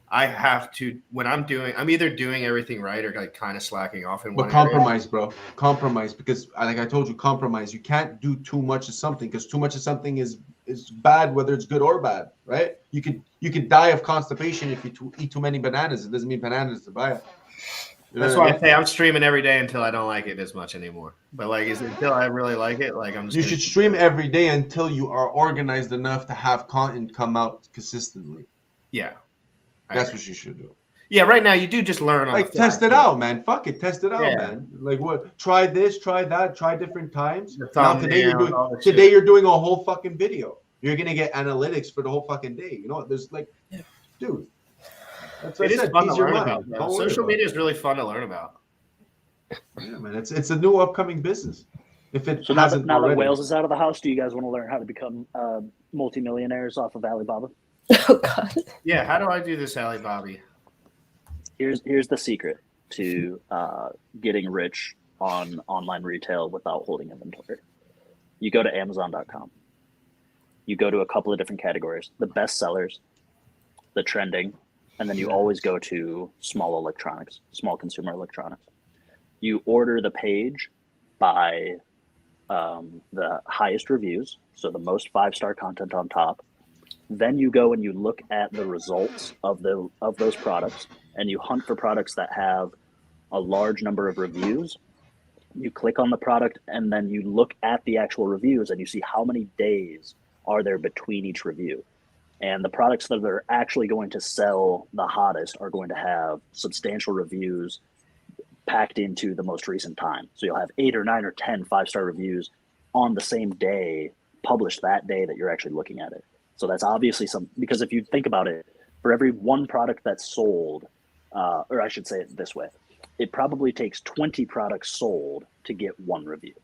I have to when I'm either doing everything right or like kind of slacking off in one compromise, bro. Compromise, because like I told you, compromise. You can't do too much of something because too much of something is bad, whether it's good or bad, right? You could die of constipation if you eat too many bananas. It doesn't mean bananas to buy it. That's why I say I'm streaming every day until I don't like it as much anymore. But like, until I really like it, like I'm just. You should stream every day until you are organized enough to have content come out consistently. Yeah, that's what you should do. Yeah, right now you do just learn on like test it out, man. Fuck it, test it out, man. Like what? Try this, try that, try different times. Now today you're doing a whole fucking video. You're gonna get analytics for the whole fucking day. You know what? There's like, dude. That's what it is fun to learn about. Social media is really fun to learn about. Yeah, man. It's a new upcoming business. If it so hasn't now already. that Wales is out of the house, do you guys want to learn how to become multimillionaires off of Alibaba? Oh God. Yeah, how do I do this, Alibaba? Here's the secret to getting rich on online retail without holding inventory. You go to Amazon.com. You go to a couple of different categories: the best sellers, the trending, and then you always go to small electronics, small consumer electronics. You order the page by the highest reviews, so the most 5-star content on top. Then you go and you look at the results of those products, and you hunt for products that have a large number of reviews. You click on the product, and then you look at the actual reviews, and you see how many days are there between each review. And the products that are actually going to sell the hottest are going to have substantial reviews packed into the most recent time. So you'll have 8 or 9 or 10 5-star reviews on the same day, published that day that you're actually looking at it. So that's obviously because if you think about it, for every one product that's sold, or I should say it this way, it probably takes 20 products sold to get one review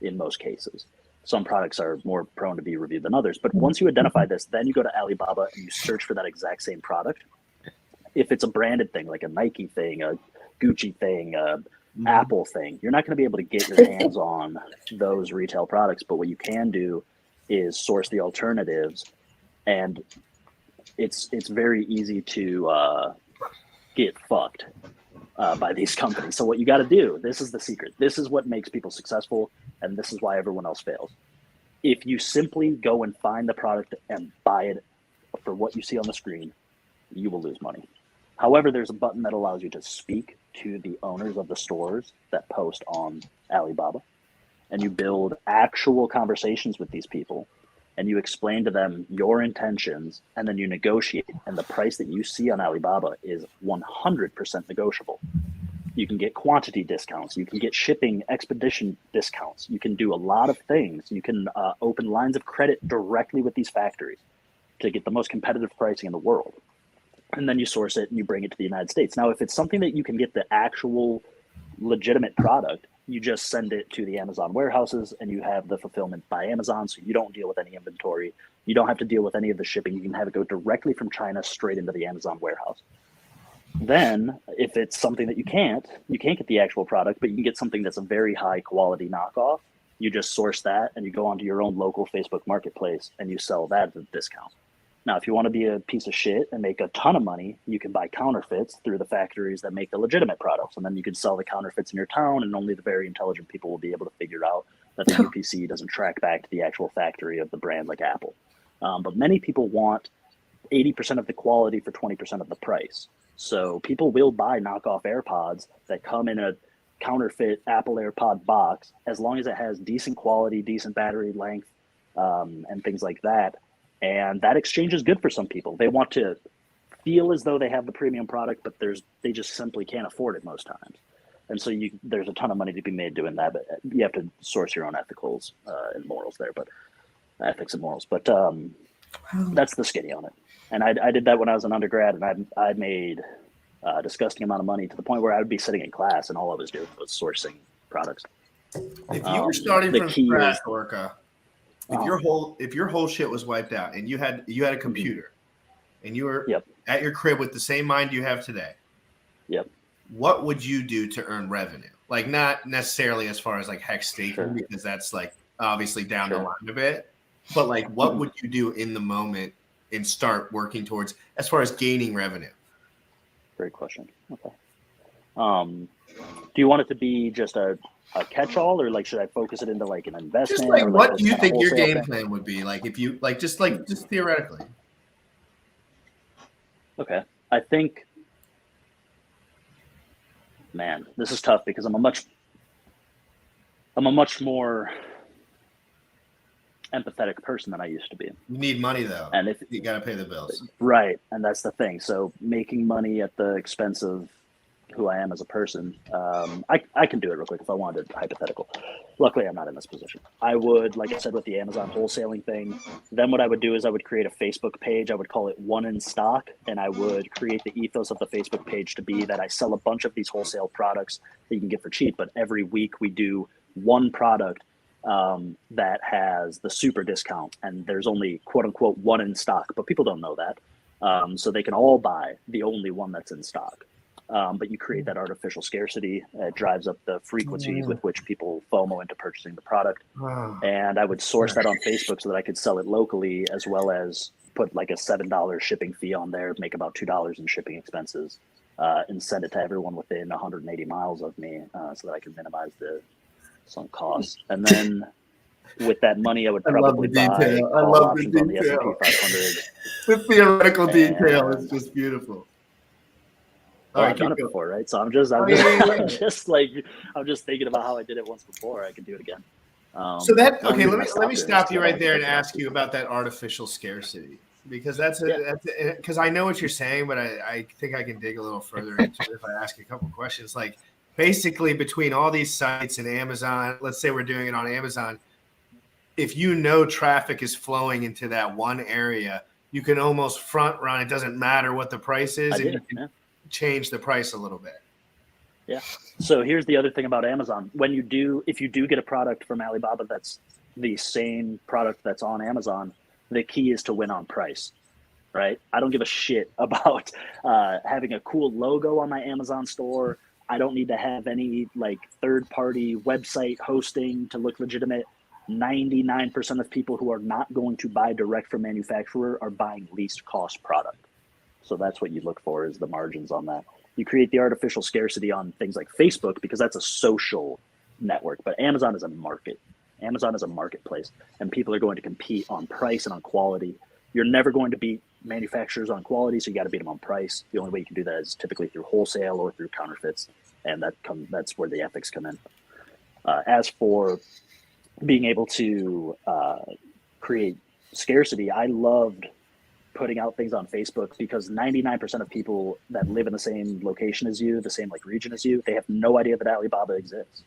in most cases. Some products are more prone to be reviewed than others. But once you identify this, then you go to Alibaba and you search for that exact same product. If it's a branded thing, like a Nike thing, a Gucci thing, a Apple thing, you're not going to be able to get your hands on those retail products. But what you can do is source the alternatives, and it's very easy to get fucked by these companies. So what you got to do, this is the secret. This is what makes people successful, and this is why everyone else fails. If you simply go and find the product and buy it for what you see on the screen, you will lose money. However, there's a button that allows you to speak to the owners of the stores that post on Alibaba, and you build actual conversations with these people, and you explain to them your intentions, and then you negotiate, and the price that you see on Alibaba is 100% negotiable. You can get quantity discounts, you can get shipping expedition discounts, you can do a lot of things. You can open lines of credit directly with these factories to get the most competitive pricing in the world. And then you source it and you bring it to the United States. Now, if it's something that you can get the actual legitimate product, you just send it to the Amazon warehouses and you have the fulfillment by Amazon, so you don't deal with any inventory. You don't have to deal with any of the shipping. You can have it go directly from China straight into the Amazon warehouse. Then, if it's something that you can't get the actual product, but you can get something that's a very high quality knockoff. You just source that and you go onto your own local Facebook marketplace and you sell that at a discount. Now, if you want to be a piece of shit and make a ton of money, you can buy counterfeits through the factories that make the legitimate products. And then you can sell the counterfeits in your town, and only the very intelligent people will be able to figure out that the UPC doesn't track back to the actual factory of the brand like Apple. But many people want 80% of the quality for 20% of the price. So people will buy knockoff AirPods that come in a counterfeit Apple AirPod box, as long as it has decent quality, decent battery length, and things like that. And that exchange is good for some people. They want to feel as though they have the premium product, but they just simply can't afford it most times. And so there's a ton of money to be made doing that, but you have to source your own ethicals and morals there, but ethics and morals. But that's the skinny on it. And I did that when I was an undergrad, and I made a disgusting amount of money to the point where I would be sitting in class and all I was doing was sourcing products. If you were starting from scratch, Orca, if your whole shit was wiped out and you had a computer and you were at your crib with the same mind you have today, what would you do to earn revenue? Like, not necessarily as far as like hex staking, because that's like obviously down the line a bit, but like what would you do in the moment and start working towards as far as gaining revenue? Great question. Okay. Do you want it to be just a catch-all, or like should I focus it into like an investment? Just like, or what do you think your game plan would be? Like, if you just theoretically. Okay. I think, man, this is tough because I'm a much more empathetic person than I used to be. You need money though, and if you got to pay the bills, right? And that's the thing. So making money at the expense of who I am as a person, I can do it real quick if I wanted. Hypothetical. Luckily, I'm not in this position. I would, like I said, with the Amazon wholesaling thing. Then what I would do is I would create a Facebook page. I would call it One in Stock, and I would create the ethos of the Facebook page to be that I sell a bunch of these wholesale products that you can get for cheap. But every week we do one product that has the super discount, and there's only quote unquote one in stock, but people don't know that. So they can all buy the only one that's in stock. But you create that artificial scarcity. It drives up the frequency with which people FOMO into purchasing the product. And I would source that on Facebook so that I could sell it locally, as well as put like a $7 shipping fee on there, make about $2 in shipping expenses, and send it to everyone within 180 miles of me, so that I could minimize the sunk costs. And then with that money, I would probably buy call options on the S&P 500. The theoretical detail is just beautiful. I've done it before, right? So I'm just thinking about how I did it once before. I could do it again. So that okay. Let me stop you right there and ask you about that artificial scarcity, because that's because I know what you're saying, but I think I can dig a little further into it if I ask you a couple questions. Like, basically, between all these sites and Amazon, let's say we're doing it on Amazon. If you know traffic is flowing into that one area, you can almost front run. It doesn't matter what the price is, and you can change the price a little bit. Yeah. So here's the other thing about Amazon. If you do get a product from Alibaba that's the same product that's on Amazon, the key is to win on price, right? I don't give a shit about having a cool logo on my Amazon store. I don't need to have any like third-party website hosting to look legitimate. 99% of people who are not going to buy direct from manufacturer are buying least cost product. So that's what you look for, is the margins on that. You create the artificial scarcity on things like Facebook because that's a social network, but Amazon is a market. Amazon is a marketplace, and people are going to compete on price and on quality. You're never going to beat manufacturers on quality, so you got to beat them on price. The only way you can do that is typically through wholesale or through counterfeits, and that's where the ethics come in. As for being able to create scarcity, I loved putting out things on Facebook because 99% of people that live in the same location as you, the same like region as you, they have no idea that Alibaba exists.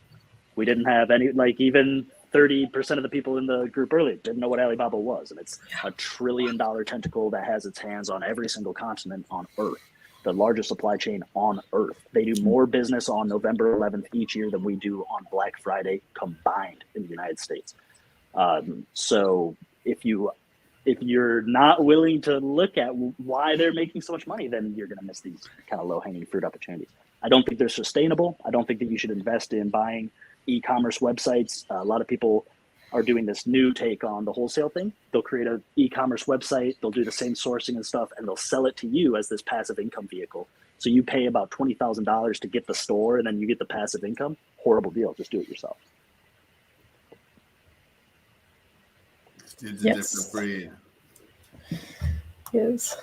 We didn't have any, like even 30% of the people in the group earlier didn't know what Alibaba was. And it's $1 trillion tentacle that has its hands on every single continent on Earth, the largest supply chain on Earth. They do more business on November 11th each year than we do on Black Friday combined in the United States. So if you if you're not willing to look at why they're making so much money, then you're going to miss these kind of low-hanging fruit opportunities. I don't think they're sustainable. I don't think that you should invest in buying e-commerce websites. A lot of people are doing this new take on the wholesale thing. They'll create an e-commerce website, they'll do the same sourcing and stuff, and they'll sell it to you as this passive income vehicle. So you pay about $20,000 to get the store, and then you get the passive income. Horrible deal. Just do it yourself. It's a different breed. Yes.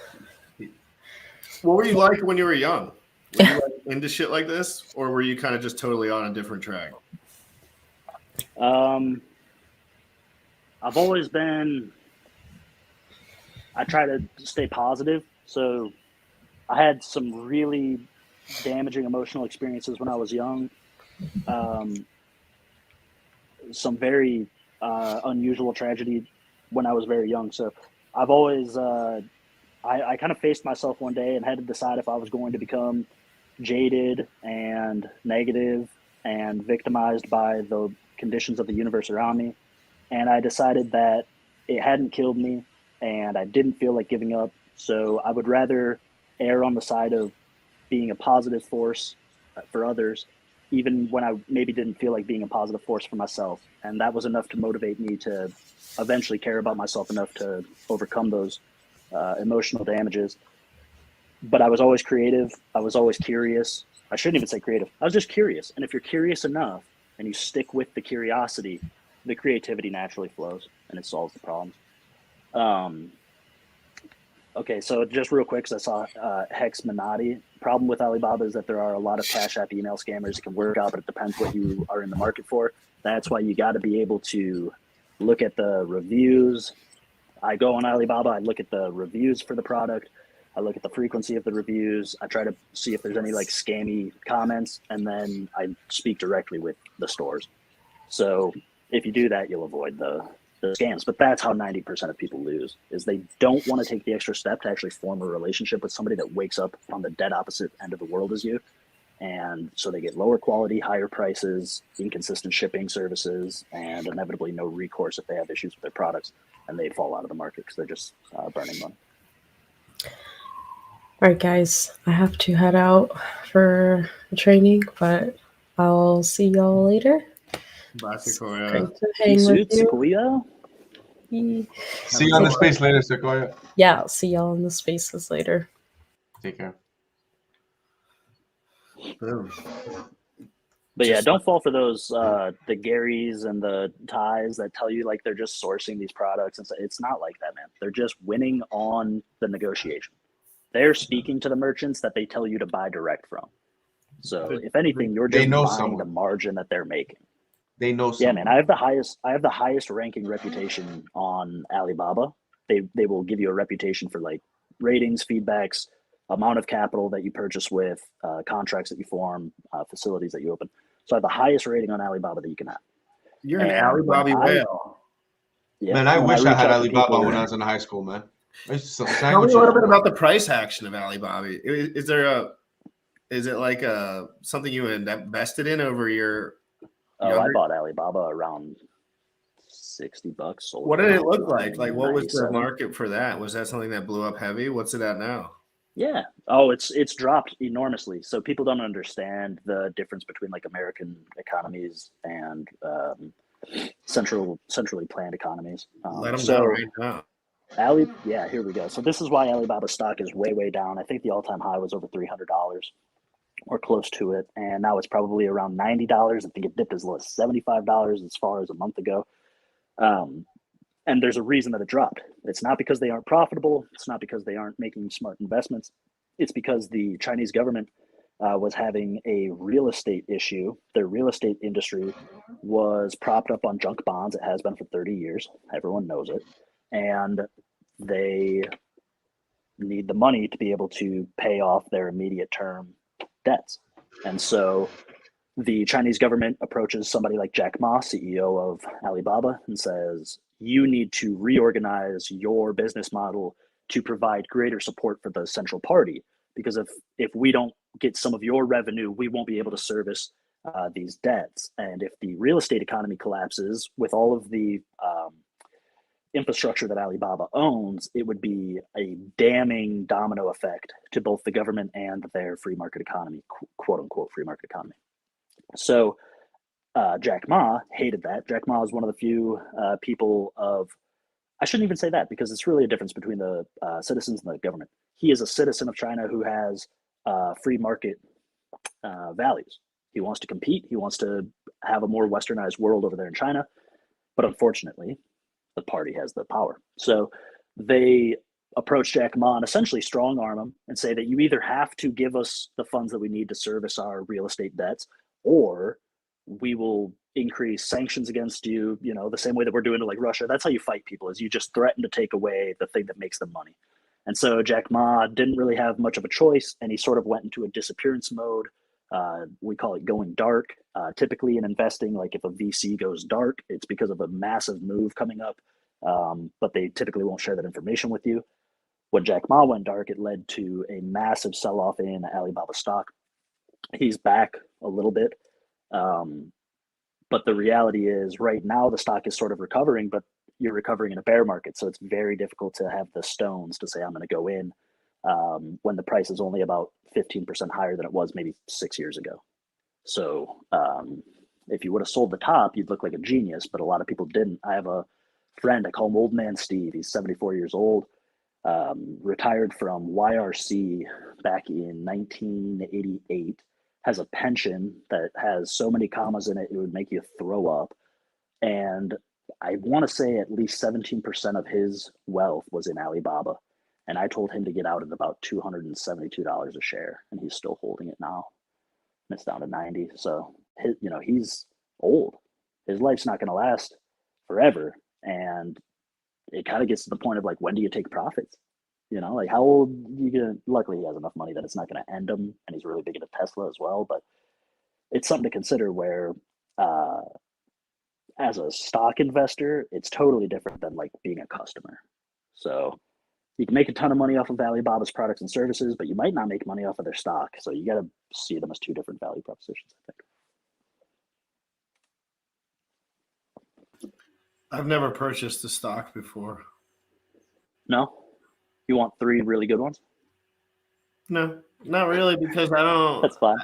What were you like when you were young? Were you like into shit like this, or were you kind of just totally on a different track? I've always been, I try to stay positive. So I had some really damaging emotional experiences when I was young. Some very unusual tragedy when I was very young. So I've always, I kind of faced myself one day and had to decide if I was going to become jaded and negative and victimized by the conditions of the universe around me. And I decided that it hadn't killed me and I didn't feel like giving up. So I would rather err on the side of being a positive force for others, even when I maybe didn't feel like being a positive force for myself. And that was enough to motivate me to eventually care about myself enough to overcome those emotional damages. But I was always creative. I was always curious. I shouldn't even say creative. I was just curious. And if you're curious enough and you stick with the curiosity, the creativity naturally flows and it solves the problems. Okay, so just real quick, because I saw Hex Minotti. Problem with Alibaba is that there are a lot of Cash App email scammers. It can work out, but it depends what you are in the market for. That's why you got to be able to look at the reviews. I go on Alibaba, I look at the reviews for the product. I look at the frequency of the reviews. I try to see if there's any like scammy comments, and then I speak directly with the stores. So if you do that, you'll avoid the scams. But that's how 90% of people lose, is they don't want to take the extra step to actually form a relationship with somebody that wakes up on the dead opposite end of the world as you. And so they get lower quality, higher prices, inconsistent shipping services, and inevitably no recourse if they have issues with their products, and they fall out of the market because they're just burning money. All right, guys, I have to head out for training, but I'll see y'all later. Bye, Sequoia. Great to hang with you. Sequoia. See you on the space later, Sequoia. Yeah, I'll see y'all in the spaces later. Take care. Boom. But yeah, don't fall for those the Garys and the Ties that tell you like they're just sourcing these products, and so it's not like that, man. They're just winning on the negotiation. They're speaking to the merchants that they tell you to buy direct from. So if anything, you're just buying the margin that they're making. They know someone. Yeah, man. I have the highest ranking reputation on Alibaba. They will give you a reputation for like ratings, feedbacks, amount of capital that you purchase with, contracts that you form, facilities that you open. So I have the highest rating on Alibaba that you can have. You're an Alibaba whale. Yeah, man, I wish I had Alibaba when I was in high school, man. Tell me a little bit about the price action of Alibaba. Is it like something you invested in over your? I bought Alibaba around $60. What did it look like? Like, what was the market for that? Was that something that blew up heavy? What's it at now? Yeah. Oh, it's dropped enormously. So people don't understand the difference between like American economies and centrally planned economies. Let them know right now. Here we go. So this is why Alibaba stock is way down. I think the all-time high was over $300 or close to it, and now it's probably around $90. I think it dipped as low as $75 as far as a month ago. And there's a reason that it dropped. It's not because they aren't profitable. It's not because they aren't making smart investments. It's because the Chinese government was having a real estate issue. Their real estate industry was propped up on junk bonds. It has been for 30 years. Everyone knows it. And they need the money to be able to pay off their immediate term debts. And so the Chinese government approaches somebody like Jack Ma, CEO of Alibaba, and says, you need to reorganize your business model to provide greater support for the central party. Because if we don't get some of your revenue, we won't be able to service these debts. And if the real estate economy collapses with all of the infrastructure that Alibaba owns, it would be a damning domino effect to both the government and their free market economy, quote unquote free market economy. So Jack Ma hated that. Jack Ma is one of the few people of, I shouldn't even say that because it's really a difference between the citizens and the government. He is a citizen of China who has free market values. He wants to compete. He wants to have a more westernized world over there in China. But unfortunately, the party has the power. So they approach Jack Ma and essentially strong arm him and say that you either have to give us the funds that we need to service our real estate debts, or we will increase sanctions against you, you know, the same way that we're doing to like Russia. That's how you fight people, is you just threaten to take away the thing that makes them money. And so Jack Ma didn't really have much of a choice, and he sort of went into a disappearance mode. We call it going dark. Typically in investing, like if a VC goes dark, it's because of a massive move coming up, but they typically won't share that information with you. When Jack Ma went dark, it led to a massive sell-off in Alibaba stock. He's back a little bit, but the reality is right now the stock is sort of recovering, but you're recovering in a bear market, so it's very difficult to have the stones to say I'm going to go in when the price is only about 15% higher than it was maybe 6 years ago. So if you would have sold the top, you'd look like a genius, but a lot of people didn't. I have a friend, I call him Old Man Steve. He's 74 years old, retired from YRC back in 1988, has a pension that has so many commas in it, it would make you throw up. And I want to say at least 17% of his wealth was in Alibaba. And I told him to get out at about $272 a share, and he's still holding it now. And it's down to 90. So, he's old. His life's not going to last forever. And it kind of gets to the point of like, when do you take profits? You know, like how old you gonna, luckily he has enough money that it's not going to end him. And he's really big into Tesla as well. But it's something to consider where, as a stock investor, it's totally different than like being a customer. So you can make a ton of money off of Alibaba's products and services, but you might not make money off of their stock. So you got to see them as two different value propositions, I think. I've never purchased the stock before. No? You want three really good ones? No, not really, because I don't. That's fine.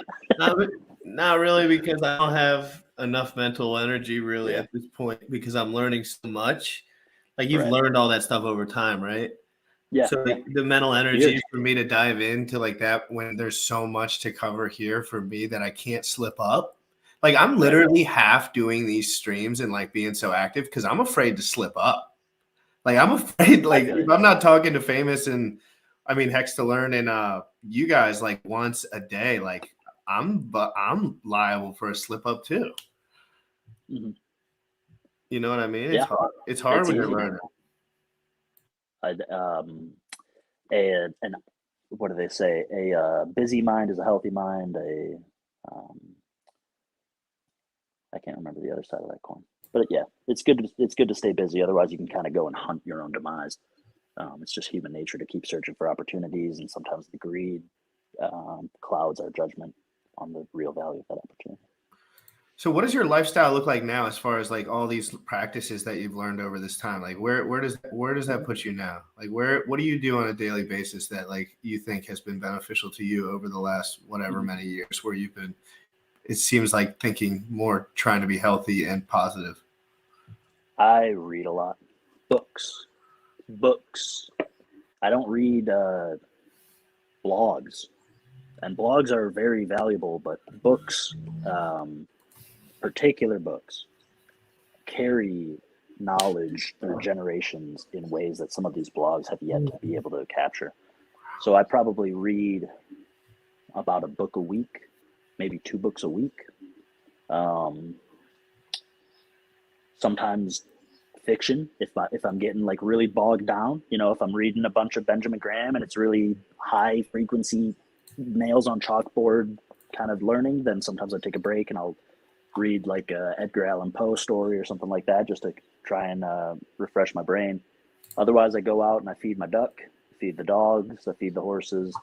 Not really, because I don't have enough mental energy really at this point, because I'm learning so much. Like you've learned all that stuff over time, right? Yeah. So the mental energy for me to dive into like that when there's so much to cover here for me that I can't slip up. Like I'm literally half doing these streams and like being so active because I'm afraid to slip up. Like I'm afraid, like if I'm not talking to Famous and I mean Hex to Learn and you guys like once a day, like I'm liable for a slip up too. Mm-hmm. You know what I mean? It's hard. It's hard when you're learning. And what do they say? A busy mind is a healthy mind. I can't remember the other side of that coin, but yeah, it's good. It's good to stay busy. Otherwise, you can kind of go and hunt your own demise. It's just human nature to keep searching for opportunities, and sometimes the greed clouds our judgment on the real value of that opportunity. So what does your lifestyle look like now as far as like all these practices that you've learned over this time? Like where does that put you now? Like what do you do on a daily basis that like you think has been beneficial to you over the last whatever many years where you've been, it seems like thinking more, trying to be healthy and positive? I read a lot. Books. I don't read blogs. And blogs are very valuable, but books, particular books, carry knowledge through generations in ways that some of these blogs have yet to be able to capture. So I probably read about a book a week, maybe 2 books a week. Sometimes fiction, if I'm getting like really bogged down, you know, if I'm reading a bunch of Benjamin Graham and it's really high frequency nails on chalkboard kind of learning, then sometimes I take a break and I'll read like a Edgar Allan Poe story or something like that, just to try and refresh my brain. Otherwise, I go out and I feed my duck, feed the dogs, I feed the horses.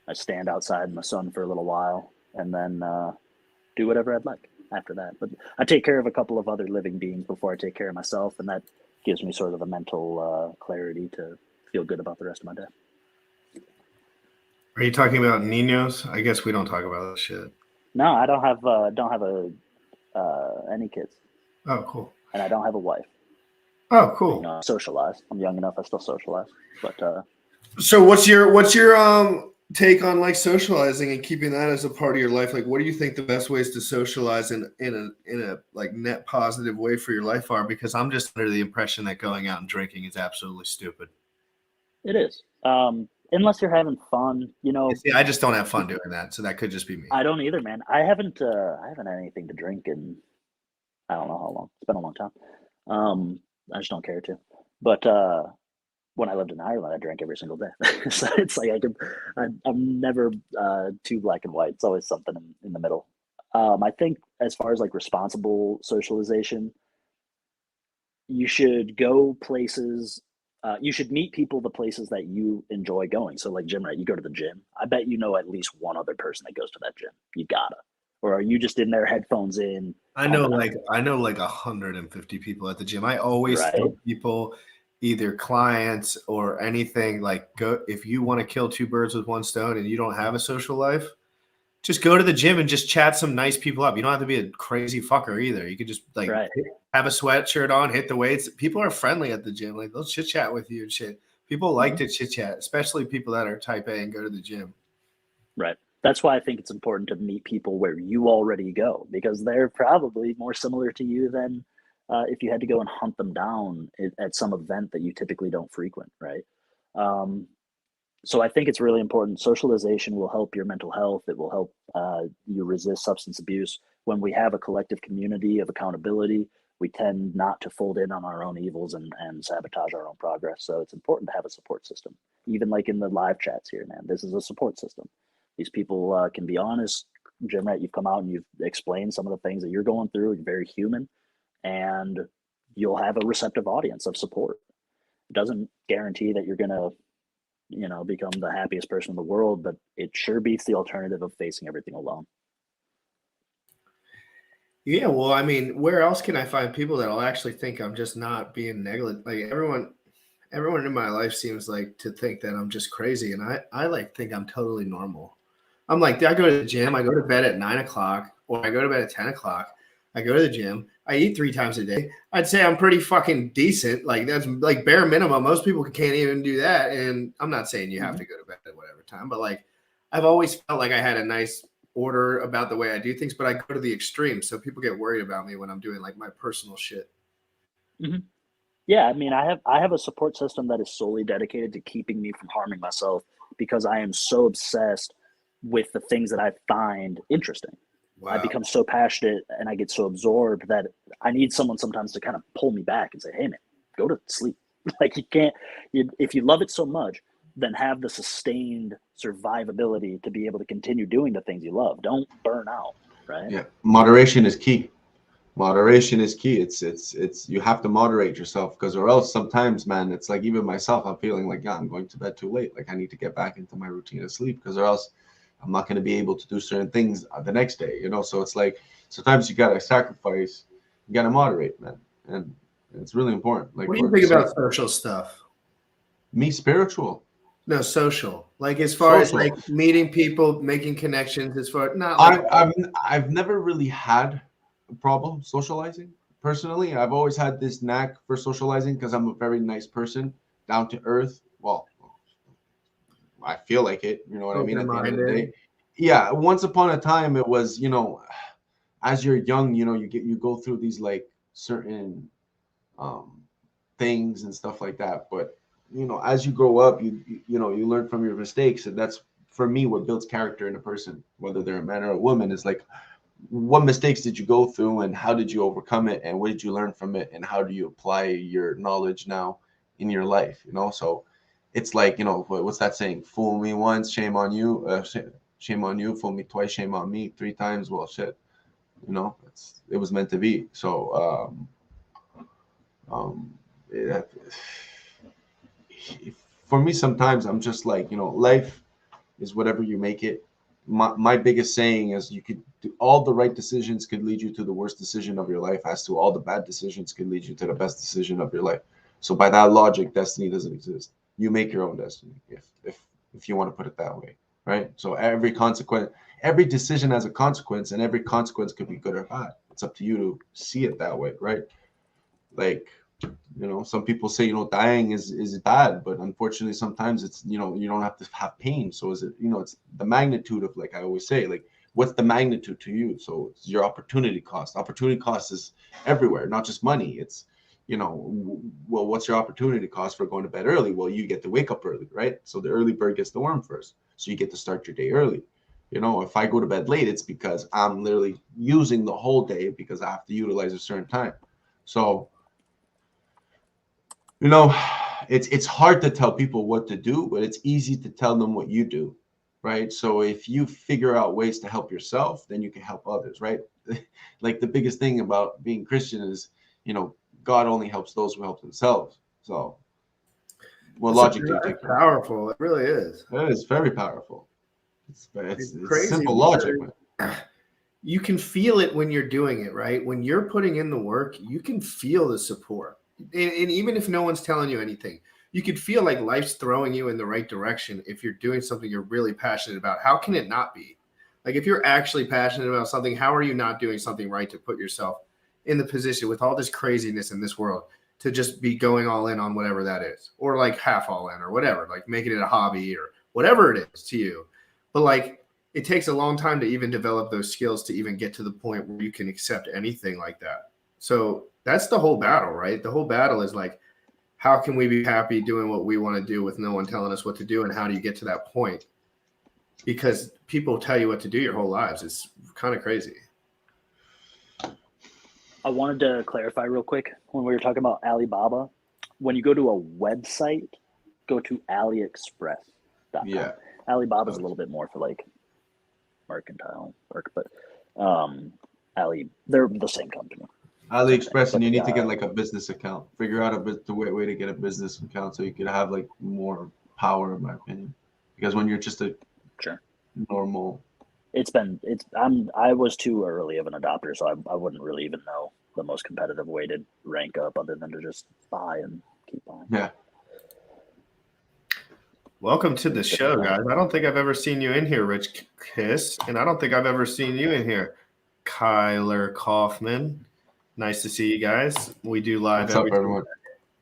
I stand outside in the sun for a little while and then do whatever I'd like after that. But I take care of a couple of other living beings before I take care of myself, and that gives me sort of the mental clarity to feel good about the rest of my day. Are you talking about Ninos? I guess we don't talk about that shit. No, I don't have any kids. Oh, cool. And I don't have a wife. Oh, cool. You know, I socialize. I'm young enough. I still socialize. But so what's your take on like socializing and keeping that as a part of your life? Like, what do you think the best ways to socialize in a like net positive way for your life are? Because I'm just under the impression that going out and drinking is absolutely stupid. It is. Unless you're having fun, you know. See, I just don't have fun doing that, so that could just be me. I don't either, man. I haven't had anything to drink in I don't know how long. It's been a long time. I just don't care to. But when I lived in Ireland, I drank every single day. So it's like I'm never too black and white. It's always something in the middle. I think as far as like responsible socialization, you should go places. You should meet people the places that you enjoy going. So like Jim, right? You go to the gym. I bet you know at least one other person that goes to that gym. You gotta. Or are you just in there, headphones in? I know like 150 people at the gym. I always tell people, either clients or anything, like go if you want to kill two birds with one stone and you don't have a social life, just go to the gym and just chat some nice people up. You don't have to be a crazy fucker either. You could just like have a sweatshirt on, hit the weights. People are friendly at the gym. Like they'll chit chat with you and shit. People like to chit chat, especially people that are type A and go to the gym. Right. That's why I think it's important to meet people where you already go, because they're probably more similar to you than if you had to go and hunt them down at some event that you typically don't frequent, right? So I think it's really important. Socialization will help your mental health. It will help you resist substance abuse. When we have a collective community of accountability, we tend not to fold in on our own evils and sabotage our own progress. So it's important to have a support system. Even like in the live chats here, man, this is a support system. These people can be honest. Jim, right? You've come out and you've explained some of the things that you're going through. You're very human, and you'll have a receptive audience of support. It doesn't guarantee that you're going to, you know, become the happiest person in the world, but it sure beats the alternative of facing everything alone. Yeah, well, I mean, where else can I find people that'll actually think I'm just not being negligent? Like everyone in my life seems like to think that I'm just crazy, and I like think I'm totally normal. I'm like, I go to the gym, I go to bed at 9 o'clock, or I go to bed at 10 o'clock. I go to the gym, I eat 3 times a day. I'd say I'm pretty fucking decent. Like that's like bare minimum. Most people can't even do that. And I'm not saying you have to go to bed at whatever time, but like I've always felt like I had a nice order about the way I do things, but I go to the extreme. So people get worried about me when I'm doing like my personal shit. Mm-hmm. Yeah, I mean, I have a support system that is solely dedicated to keeping me from harming myself, because I am so obsessed with the things that I find interesting. Wow. I become so passionate and I get so absorbed that I need someone sometimes to kind of pull me back and say, hey man, go to sleep. Like if you love it so much, then have the sustained survivability to be able to continue doing the things you love. Don't burn out, right? Yeah, moderation is key. Moderation is key. It's you have to moderate yourself, because or else sometimes, man, it's like even myself, I'm feeling like, yeah, I'm going to bed too late. Like I need to get back into my routine of sleep, because or else I'm not going to be able to do certain things the next day, you know? So it's like, sometimes you got to sacrifice, you got to moderate, man. And it's really important. Like, what do you think about social stuff? Me, spiritual. No, social. Like as far as like meeting people, making connections, as far not like I've never really had a problem socializing personally. I've always had this knack for socializing because I'm a very nice person, down to earth. Well, I feel like it, you know what I mean, at the end of the day. Yeah, once upon a time it was, you know, as you're young, you know, you go through these like certain things and stuff like that, but you know, as you grow up, you know, you learn from your mistakes, and that's for me what builds character in a person, whether they're a man or a woman. Is like, what mistakes did you go through and how did you overcome it, and what did you learn from it, and how do you apply your knowledge now in your life, you know? So it's like, you know, what's that saying? Fool me once, shame on you. Shame on you. Fool me twice, shame on me. 3 times, well, shit. You know, it was meant to be. So, for me, sometimes I'm just like, you know, life is whatever you make it. my biggest saying is you could do all the right decisions could lead you to the worst decision of your life, as to all the bad decisions could lead you to the best decision of your life. So by that logic, destiny doesn't exist. You make your own destiny, if you want to put it that way, right? So every decision has a consequence, and every consequence could be good or bad. It's up to you to see it that way, right? Like, some people say, dying is bad, but unfortunately sometimes it's, you don't have to have pain. So is it, it's the magnitude of, like I always say, like, what's the magnitude to you? So it's your opportunity cost. Opportunity cost is everywhere, not just money. It's, well, what's your opportunity cost for going to bed early? Well, you get to wake up early, right? So the early bird gets the worm first. So you get to start your day early. If I go to bed late, it's because I'm literally using the whole day because I have to utilize a certain time. So, it's hard to tell people what to do, but it's easy to tell them what you do, right? So if you figure out ways to help yourself, then you can help others, right? Like the biggest thing about being Christian is, God only helps those who help themselves. So what logic do you take? Powerful. It really is. It is very powerful. It's crazy. Simple logic, man. You can feel it when you're doing it, right? When you're putting in the work, you can feel the support. And even if no one's telling you anything, you could feel like life's throwing you in the right direction if you're doing something you're really passionate about. How can it not be? Like, if you're actually passionate about something, how are you not doing something right to put yourself in the position with all this craziness in this world to just be going all in on whatever that is, or like half all in or whatever, like making it a hobby or whatever it is to you. But like, it takes a long time to even develop those skills to even get to the point where you can accept anything like that. So that's the whole battle, right? The whole battle is like, how can we be happy doing what we want to do with no one telling us what to do? And how do you get to that point? Because people tell you what to do your whole lives. It's kind of crazy. I wanted to clarify real quick when we were talking about Alibaba. When you go to a website, go to AliExpress.com. Yeah. Alibaba's a little bit more for like mercantile work, but they're the same company. AliExpress, and you need to get like a business account. Figure out the way to get a business account so you could have like more power, in my opinion. Because when you're just a normal, I was too early of an adopter, so I wouldn't really even know the most competitive way to rank up other than to just buy and keep buying. Yeah. Welcome to the show, guys. I don't think I've ever seen you in here, Rich Kiss, and I don't think I've ever seen you in here, Kyler Kaufman. Nice to see you guys. We do live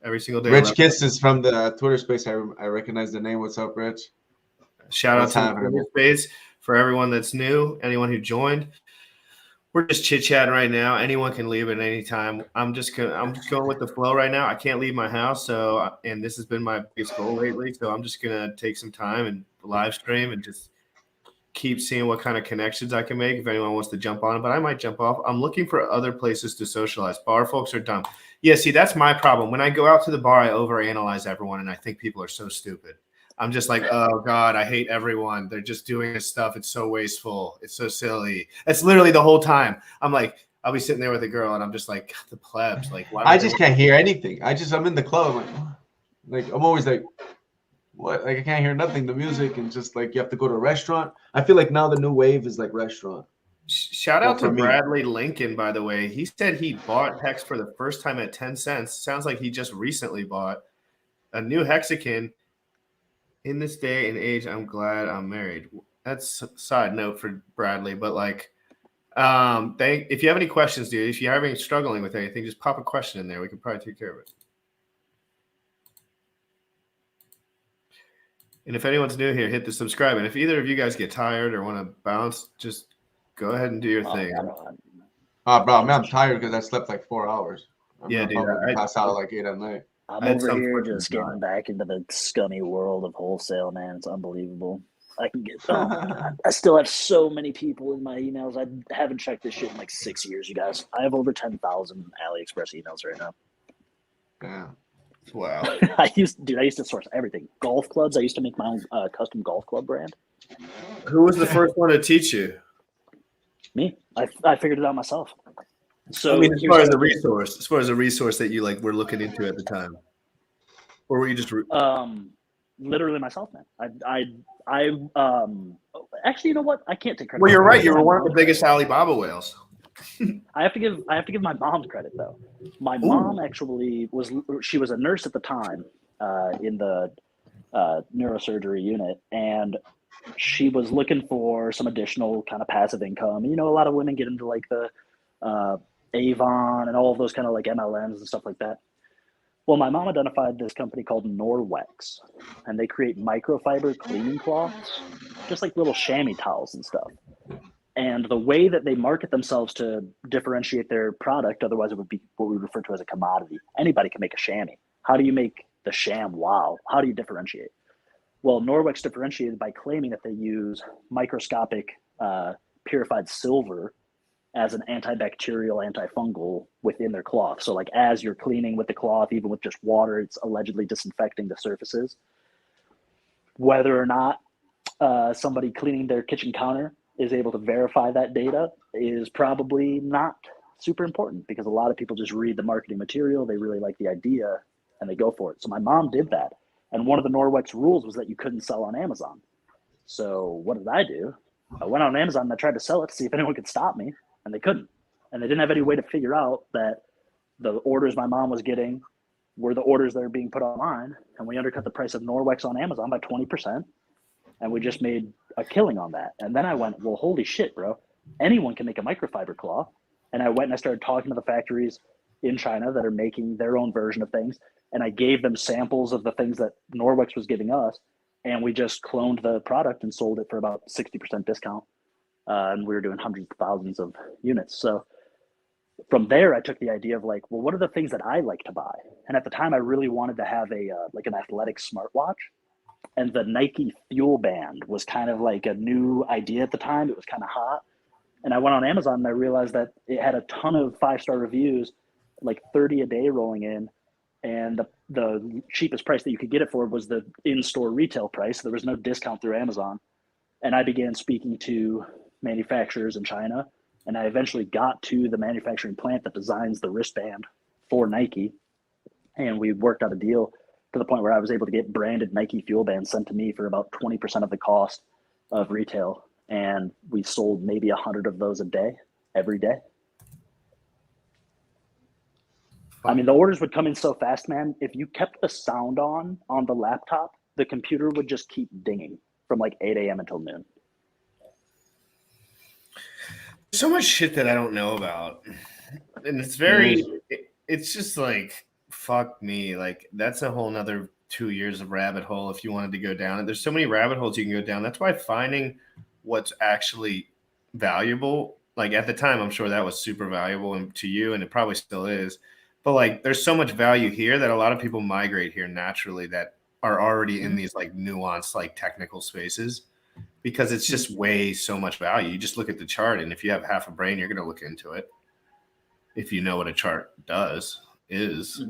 every single day. Rich Kiss is from the Twitter space. I recognize the name. What's up, Rich? Shout out to the Twitter space for everyone that's new, anyone who joined. We're just chit-chatting right now. Anyone can leave at any time. I'm just going with the flow right now. I can't leave my house, and this has been my biggest goal lately. So I'm just gonna take some time and live stream and just keep seeing what kind of connections I can make if anyone wants to jump on. But I might jump off. I'm looking for other places to socialize. Bar folks are dumb. Yeah, see, that's my problem. When I go out to the bar, I overanalyze everyone, and I think people are so stupid. I'm just like, oh God, I hate everyone. They're just doing this stuff. It's so wasteful. It's so silly. It's literally the whole time. I'm like, I'll be sitting there with a girl and I'm just like, the plebs. Like, why? I just can't hear anything. I'm in the club. I'm always like, what? Like, I can't hear nothing. The music, and just like, you have to go to a restaurant. I feel like now the new wave is like restaurant. Shout out to Bradley Lincoln, by the way. He said he bought Hex for the first time at 10 cents. Sounds like he just recently bought a new Hexakin. In this day and age, I'm glad I'm married. That's a side note for Bradley, but like, if you have any questions, dude, if you're having struggling with anything, just pop a question in there. We can probably take care of it. And if anyone's new here, hit the subscribe. And if either of you guys get tired or want to bounce, just go ahead and do your thing. Bro, man, I'm tired because I slept like 4 hours. Dude, I pass out at like 8 at night. I'm over here just getting back into the scummy world of wholesale, man. It's unbelievable. I can get. Oh my God. I still have so many people in my emails. I haven't checked this shit in like 6 years, you guys. I have over 10,000 AliExpress emails right now. Yeah. Wow. I used to source everything. Golf clubs. I used to make my own custom golf club brand. Who was the first one to teach you? Me. I figured it out myself. So I mean, as far as a resource that you like were looking into at the time, or were you just literally myself, man. Actually, you know what? I can't take credit. Well, you're right. You were My one of the mom. biggest Alibaba whales. I have to give my mom credit though. My mom actually was a nurse at the time in the neurosurgery unit, and she was looking for some additional kind of passive income. You know, a lot of women get into like the Avon and all of those kind of like MLMs and stuff like that. Well, my mom identified this company called Norwex, and they create microfiber cleaning cloths, just like little chamois towels and stuff. And the way that they market themselves to differentiate their product, otherwise it would be what we refer to as a commodity. Anybody can make a chamois. How do you make the sham wow? How do you differentiate? Well, Norwex differentiated by claiming that they use microscopic purified silver as an antibacterial, antifungal within their cloth. So like as you're cleaning with the cloth, even with just water, it's allegedly disinfecting the surfaces. Whether or not somebody cleaning their kitchen counter is able to verify that data is probably not super important, because a lot of people just read the marketing material, they really like the idea, and they go for it. So my mom did that. And one of the Norwex rules was that you couldn't sell on Amazon. So what did I do? I went on Amazon and I tried to sell it to see if anyone could stop me, and they couldn't. And they didn't have any way to figure out that the orders my mom was getting were the orders that are being put online. And we undercut the price of Norwex on Amazon by 20%. And we just made a killing on that. And then I went, well, holy shit, bro. Anyone can make a microfiber cloth. And I went and I started talking to the factories in China that are making their own version of things. And I gave them samples of the things that Norwex was giving us. And we just cloned the product and sold it for about 60% discount. And we were doing hundreds of thousands of units. So from there, I took the idea of like, well, what are the things that I like to buy? And at the time, I really wanted to have a like an athletic smartwatch. And the Nike Fuel Band was kind of like a new idea at the time. It was kind of hot. And I went on Amazon and I realized that it had a ton of 5-star reviews, like 30 a day rolling in. And the cheapest price that you could get it for was the in-store retail price. There was no discount through Amazon. And I began speaking to manufacturers in China. And I eventually got to the manufacturing plant that designs the wristband for Nike. And we worked out a deal to the point where I was able to get branded Nike Fuel Bands sent to me for about 20% of the cost of retail. And we sold maybe 100 of those a day, every day. I mean, the orders would come in so fast, man. If you kept the sound on the laptop, the computer would just keep dinging from like 8 a.m. until noon. So much shit that I don't know about. And it's very, it's just like, fuck me. Like, that's a whole nother 2 years of rabbit hole if you wanted to go down. And there's so many rabbit holes you can go down. That's why finding what's actually valuable, like at the time, I'm sure that was super valuable to you, and it probably still is. But like, there's so much value here that a lot of people migrate here naturally that are already in these like nuanced, like technical spaces, because it's just way so much value. You just look at the chart, and if you have half a brain, you're going to look into it. If you know what a chart is,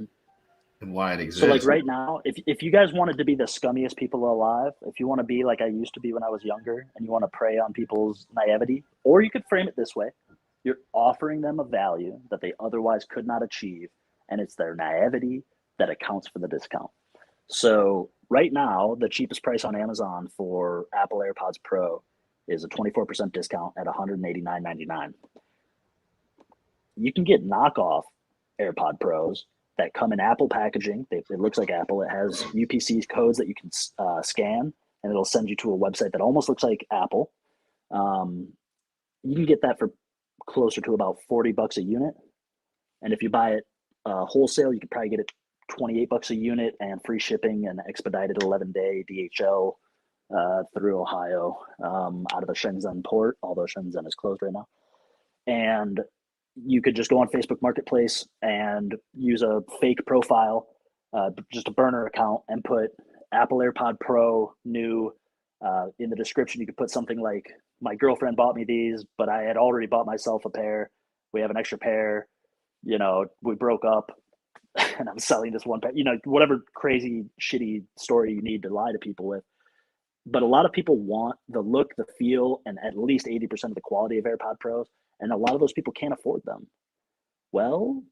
and why it exists. So like right now, if you guys wanted to be the scummiest people alive, if you want to be like I used to be when I was younger, and you want to prey on people's naivety, or you could frame it this way: you're offering them a value that they otherwise could not achieve, and it's their naivety that accounts for the discount. So right now, the cheapest price on Amazon for Apple AirPods Pro is a 24% discount at $189.99. You can get knockoff AirPod Pros that come in Apple packaging. It looks like Apple. It has UPC codes that you can scan, and it'll send you to a website that almost looks like Apple. You can get that for closer to about $40 a unit. And if you buy it wholesale, you could probably get it $28 a unit and free shipping and expedited 11-day DHL through Ohio out of the Shenzhen port, although Shenzhen is closed right now. And you could just go on Facebook Marketplace and use a fake profile, just a burner account, and put Apple AirPod Pro new in the description. You could put something like, my girlfriend bought me these, but I had already bought myself a pair. We have an extra pair. You know, we broke up and I'm selling this one pair. You know, whatever crazy, shitty story you need to lie to people with. But a lot of people want the look, the feel, and at least 80% of the quality of AirPod Pros. And a lot of those people can't afford them. Well,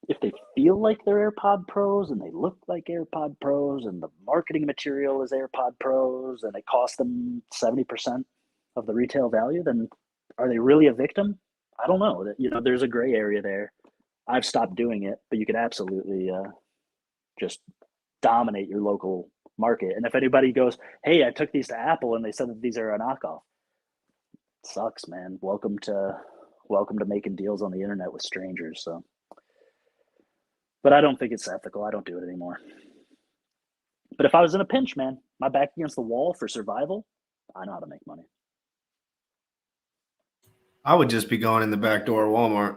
if they feel like they're AirPod Pros and they look like AirPod Pros and the marketing material is AirPod Pros and it costs them 70% of the retail value, then are they really a victim? I don't know. There's a gray area there. I've stopped doing it, but you could absolutely just dominate your local market. And if anybody goes, hey, I took these to Apple and they said that these are a knockoff, it sucks, man. Welcome to making deals on the internet with strangers. So, but I don't think it's ethical. I don't do it anymore. But if I was in a pinch, man, my back against the wall for survival, I know how to make money. I would just be going in the back door of Walmart.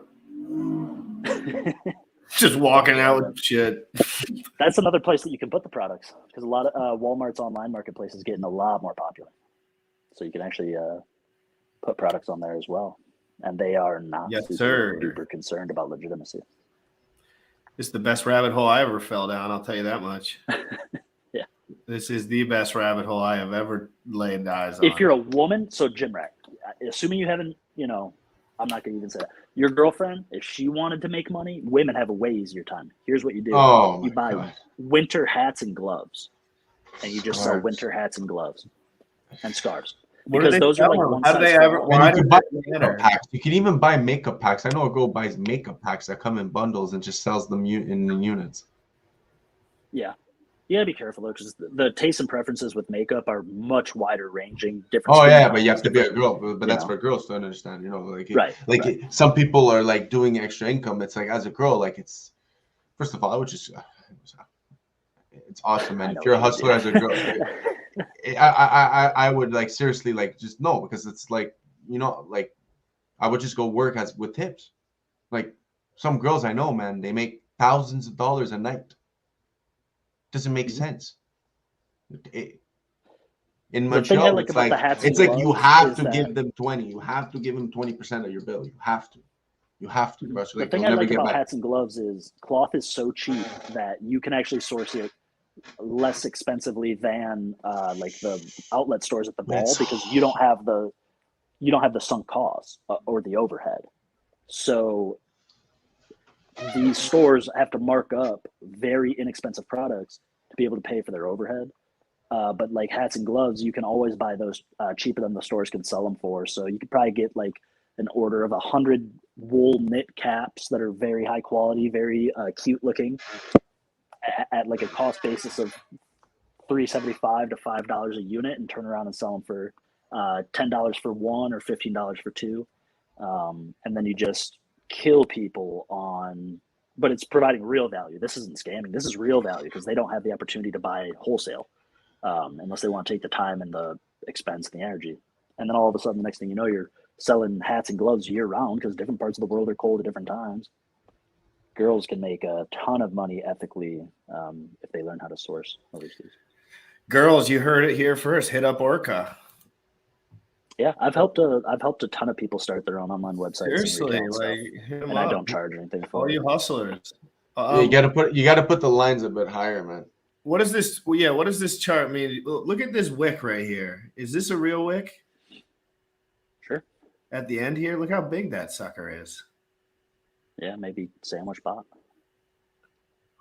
Just walking out with shit. That's another place that you can put the products, because a lot of Walmart's online marketplace is getting a lot more popular. So you can actually put products on there as well. And they are not super concerned about legitimacy. It's the best rabbit hole I ever fell down, I'll tell you that much. Yeah. This is the best rabbit hole I have ever laid eyes on. If you're a woman, so gym rat, assuming you haven't, I'm not going to even say that. Your girlfriend, if she wanted to make money, women have a way easier time. Here's what you do. You buy winter hats and gloves, and you just sell winter hats and gloves and scarves. Because those are like one size fits all. You can even buy makeup packs. I know a girl buys makeup packs that come in bundles and just sells them in the units. Yeah. You gotta be careful though, because the tastes and preferences with makeup are much wider ranging. Different. Oh yeah, but you have to be a girl. But that's for girls to understand. Some people are like doing extra income. It's like as a girl, like it's. First of all, I would just. It's awesome, man. If you're a hustler as a girl, I would like seriously like just no, because it's like like I would just go work with tips. Like some girls I know, man, they make thousands of dollars a night. Doesn't make sense. In Montreal, it's like you have to give them 20. You have to give them 20% of your bill. You have to. The thing I like about hats and gloves is cloth is so cheap that you can actually source it less expensively than like the outlet stores at the mall, because you don't have the sunk costs or the overhead. So these stores have to mark up very inexpensive products to be able to pay for their overhead. But like hats and gloves, you can always buy those cheaper than the stores can sell them for. So you could probably get like an order of 100 wool knit caps that are very high quality, very cute looking, at like a cost basis of $3.75 to $5 a unit, and turn around and sell them for $10 for one or $15 for two. And then you just kill people on, but it's providing real value. This isn't scamming. This is real value, because they don't have the opportunity to buy wholesale unless they want to take the time and the expense and the energy. And then all of a sudden, the next thing you know, you're selling hats and gloves year round, because different parts of the world are cold at different times. Girls can make a ton of money ethically if they learn how to source overseas. Girls, you heard it here first. Hit up Orca. Yeah, I've helped a ton of people start their own online websites. Seriously, and I don't charge anything for all you hustlers. You got to put the lines a bit higher, man. What is this? Well, yeah, what does this chart mean? Look at this wick right here. Is this a real wick? Sure. At the end here, look how big that sucker is. Yeah, maybe sandwich bot.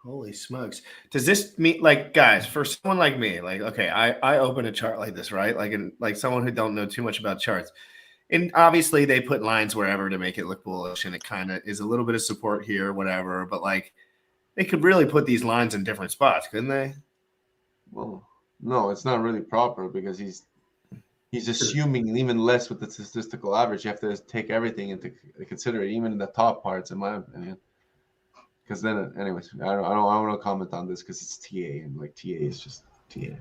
Holy smokes. Does this mean, like, guys, for someone like me, like, okay, I open a chart like this, right? Like someone who don't know too much about charts. And obviously they put lines wherever to make it look bullish, and it kind of is a little bit of support here, whatever. But like, they could really put these lines in different spots, couldn't they? Well, no, it's not really proper, because he's assuming even less with the statistical average. You have to take everything into consideration, even in the top parts, in my opinion. Because then, anyways, I don't want to comment on this, because it's TA, and like TA is just TA. Man.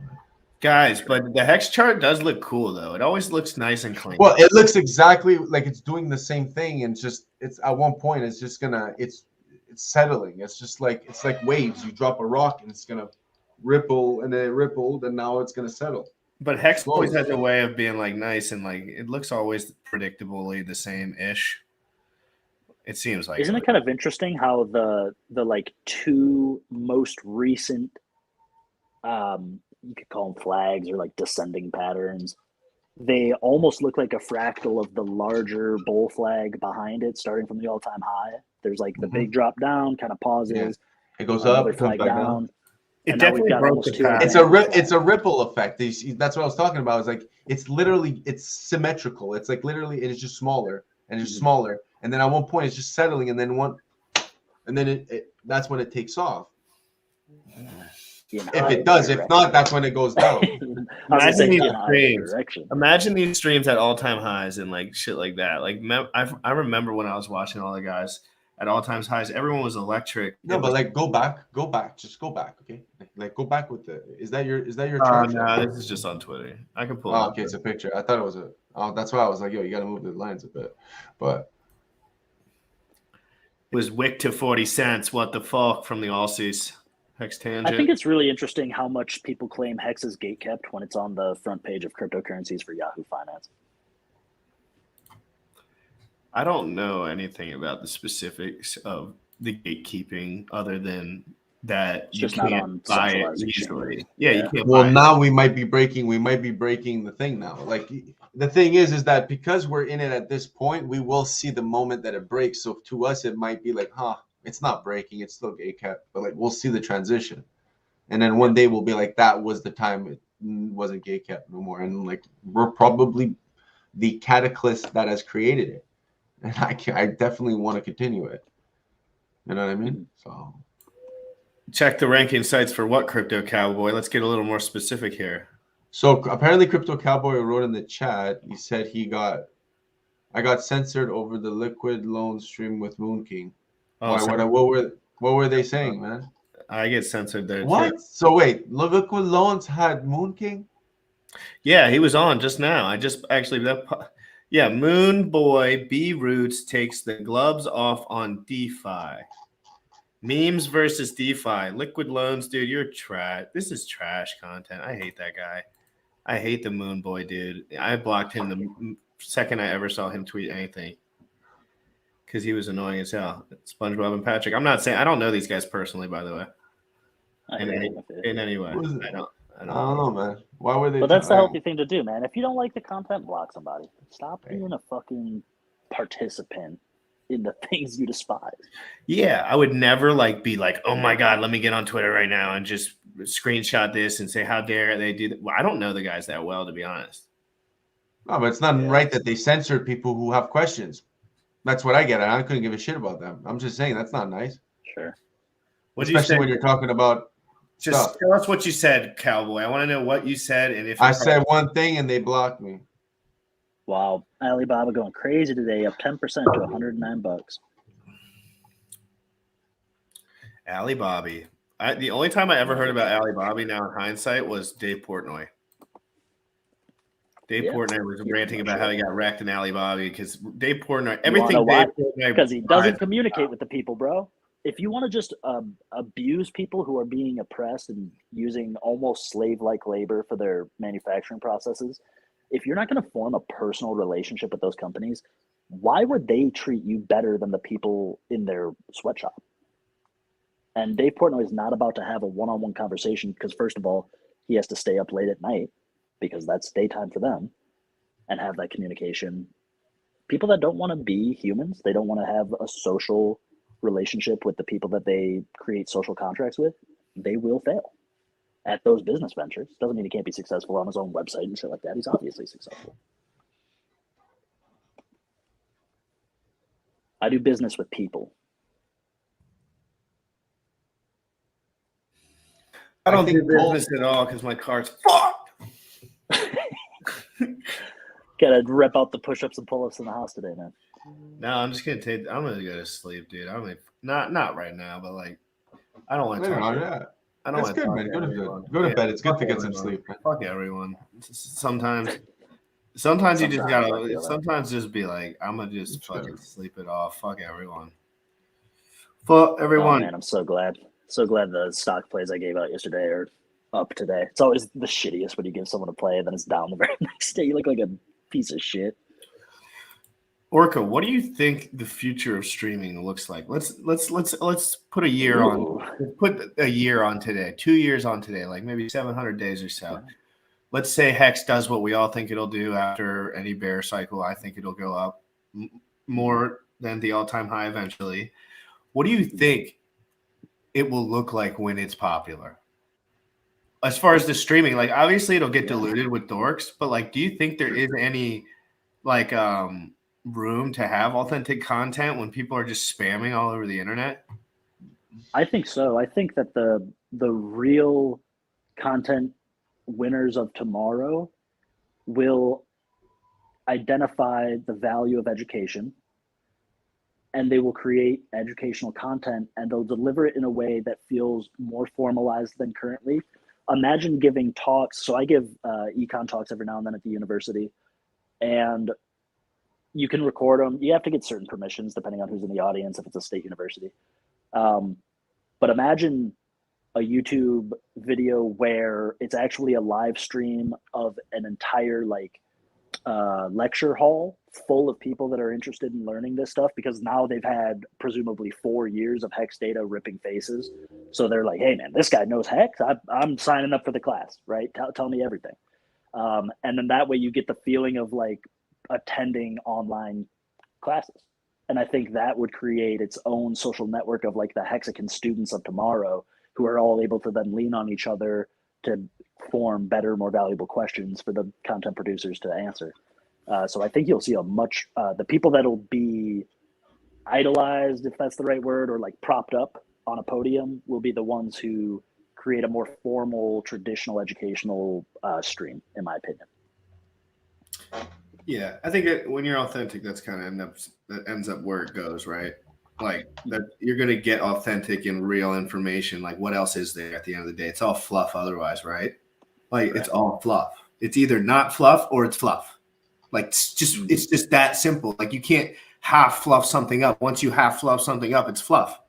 Guys, but the hex chart does look cool, though. It always looks nice and clean. Well, it looks exactly like it's doing the same thing, and it's at one point it's just gonna it's settling. It's like waves. You drop a rock and it's gonna ripple, and then it rippled, and now it's gonna settle. But hex always has a way of being like nice, and like it looks always predictably the same ish. It seems like. Isn't it kind of interesting how the like two most recent you could call them flags or like descending patterns, they almost look like a fractal of the larger bull flag behind it, starting from the all-time high. There's like the big drop down, kind of pauses, It goes another up, comes flag back down. down. It And now we've definitely got broke almost the 2.5 pattern. It's a ripple effect. That's what I was talking about. It's like it's symmetrical. It's like literally it's just smaller and just smaller, and then at one point it's just settling, and then that's when it takes off. If it does, if not, that's when it goes down. Imagine these streams. Imagine these streams at all-time highs and like shit like that. Like I remember when I was watching all the guys at all-time highs, everyone was electric. No, but like go back, just go back, okay? Like go back with the. Is that your chart? No, this is just on Twitter. I can pull it up. Okay, it's a picture. I thought it was a. Oh, that's why I was like, yo, you got to move the lines a bit, but. Was wick to 40 cents. What the fuck from the Aussies? Hex tangent. I think it's really interesting how much people claim Hex is gatekept when it's on the front page of cryptocurrencies for Yahoo Finance. I don't know anything about the specifics of the gatekeeping other than that It's you just not can't on buy it centralized easily. exchanges. Yeah, you can't Well, buy now it. we might be breaking the thing now. Like the thing is that because we're in it at this point, we will see the moment that it breaks. So to us, it might be like, it's not breaking, it's still gate kept, but like we'll see the transition, and then one day we'll be like, that was the time it wasn't gate kept no more, and like we're probably the cataclysm that has created it, and I definitely want to continue it. You know what I mean? So. Check the ranking sites for what, Crypto Cowboy? Let's get a little more specific here. So apparently Crypto Cowboy wrote in the chat, he said I got censored over the liquid loan stream with Moon King. Oh, what were they saying, man? I get censored there What? too. So wait, liquid loans had Moon King? Yeah, he was on just now. I just actually Moon Boy B Roots takes the gloves off on DeFi. Memes versus DeFi. Liquid loans, dude, you're trash. This is trash content. I hate that guy. I hate the Moon Boy, dude. I blocked him the second I ever saw him tweet anything because he was annoying as hell. SpongeBob and Patrick. I'm not saying I don't know these guys personally, by the way. In any way, I don't know, man. Why were they? But that's the healthy thing to do, man. If you don't like the content, block somebody. Stop being a fucking participant in the things you despise. Yeah, I would never be like, oh my God, let me get on Twitter right now and just screenshot this and say, how dare they do that? Well, I don't know the guys that well, to be honest. No, but it's not right that they censored people who have questions. That's what I get. I couldn't give a shit about them. I'm just saying that's not nice. Sure. Especially when you're talking about just stuff. Tell us what you said, Cowboy. I want to know what you said and if I said one thing and they blocked me. Wow, Alibaba going crazy today, up 10% to $109. Alibaba. The only time I ever heard about Alibaba now in hindsight was Dave Portnoy. Portnoy was ranting about how he got wrecked in Alibaba because Dave Portnoy, everything because he doesn't communicate with the people, bro. If you want to just abuse people who are being oppressed and using almost slave-like labor for their manufacturing processes, if you're not going to form a personal relationship with those companies, why would they treat you better than the people in their sweatshop? And Dave Portnoy is not about to have a one-on-one conversation because, first of all, he has to stay up late at night because that's daytime for them and have that communication. People that don't want to be humans, they don't want to have a social relationship with the people that they create social contracts with, they will fail at those business ventures. Doesn't mean he can't be successful on his own website and shit like that. He's obviously successful. I do business with people. I don't do business at all because my car's fucked. Gotta rip out the push-ups and pull-ups in the house today, man. No, I'm just gonna I'm gonna go to sleep, dude. I'm not right now, but I don't want to talk. I don't want to good, man. Go to bed. It's good to get some sleep. Man. Fuck everyone. Sometimes you just gotta. Sometimes just be like, I'm gonna just fucking sleep it off. Fuck everyone. Fuck everyone. Oh man, I'm so glad. So glad the stock plays I gave out yesterday are up today. It's always the shittiest when you give someone a play and then it's down the very next day. You look like a piece of shit. Orca, what do you think the future of streaming looks like? Let's put a year on. Put a year on today. 2 years on today, like maybe 700 days or so. Let's say Hex does what we all think it'll do after any bear cycle. I think it'll go up more than the all-time high eventually. What do you think it will look like when it's popular. As far as the streaming, like obviously it'll get diluted with dorks, but like, do you think there is any like room to have authentic content when people are just spamming all over the internet? I think so. I think that the real content winners of tomorrow will identify the value of education, and they will create educational content, and they'll deliver it in a way that feels more formalized than currently. Imagine giving talks. So I give econ talks every now and then at the university, and you can record them. You have to get certain permissions depending on who's in the audience if it's a state university. But imagine a YouTube video where it's actually a live stream of an entire lecture hall full of people that are interested in learning this stuff, because now they've had presumably 4 years of hex data ripping faces. So they're like, hey man, this guy knows hex. I'm signing up for the class, right? Tell me everything. And then that way you get the feeling of like attending online classes. And I think that would create its own social network of like the Hexagon students of tomorrow who are all able to then lean on each other to form better, more valuable questions for the content producers to answer. So I think you'll see the people that'll be idolized, if that's the right word, or like propped up on a podium will be the ones who create a more formal, traditional educational stream, in my opinion. Yeah, I think when you're authentic, that's kind of ends up where it goes, right? Like that you're gonna get authentic and real information. Like what else is there at the end of the day? It's all fluff otherwise, right? Like it's all fluff. It's either not fluff or it's fluff. Like it's just that simple. Like you can't half fluff something up. Once you half fluff something up, it's fluff.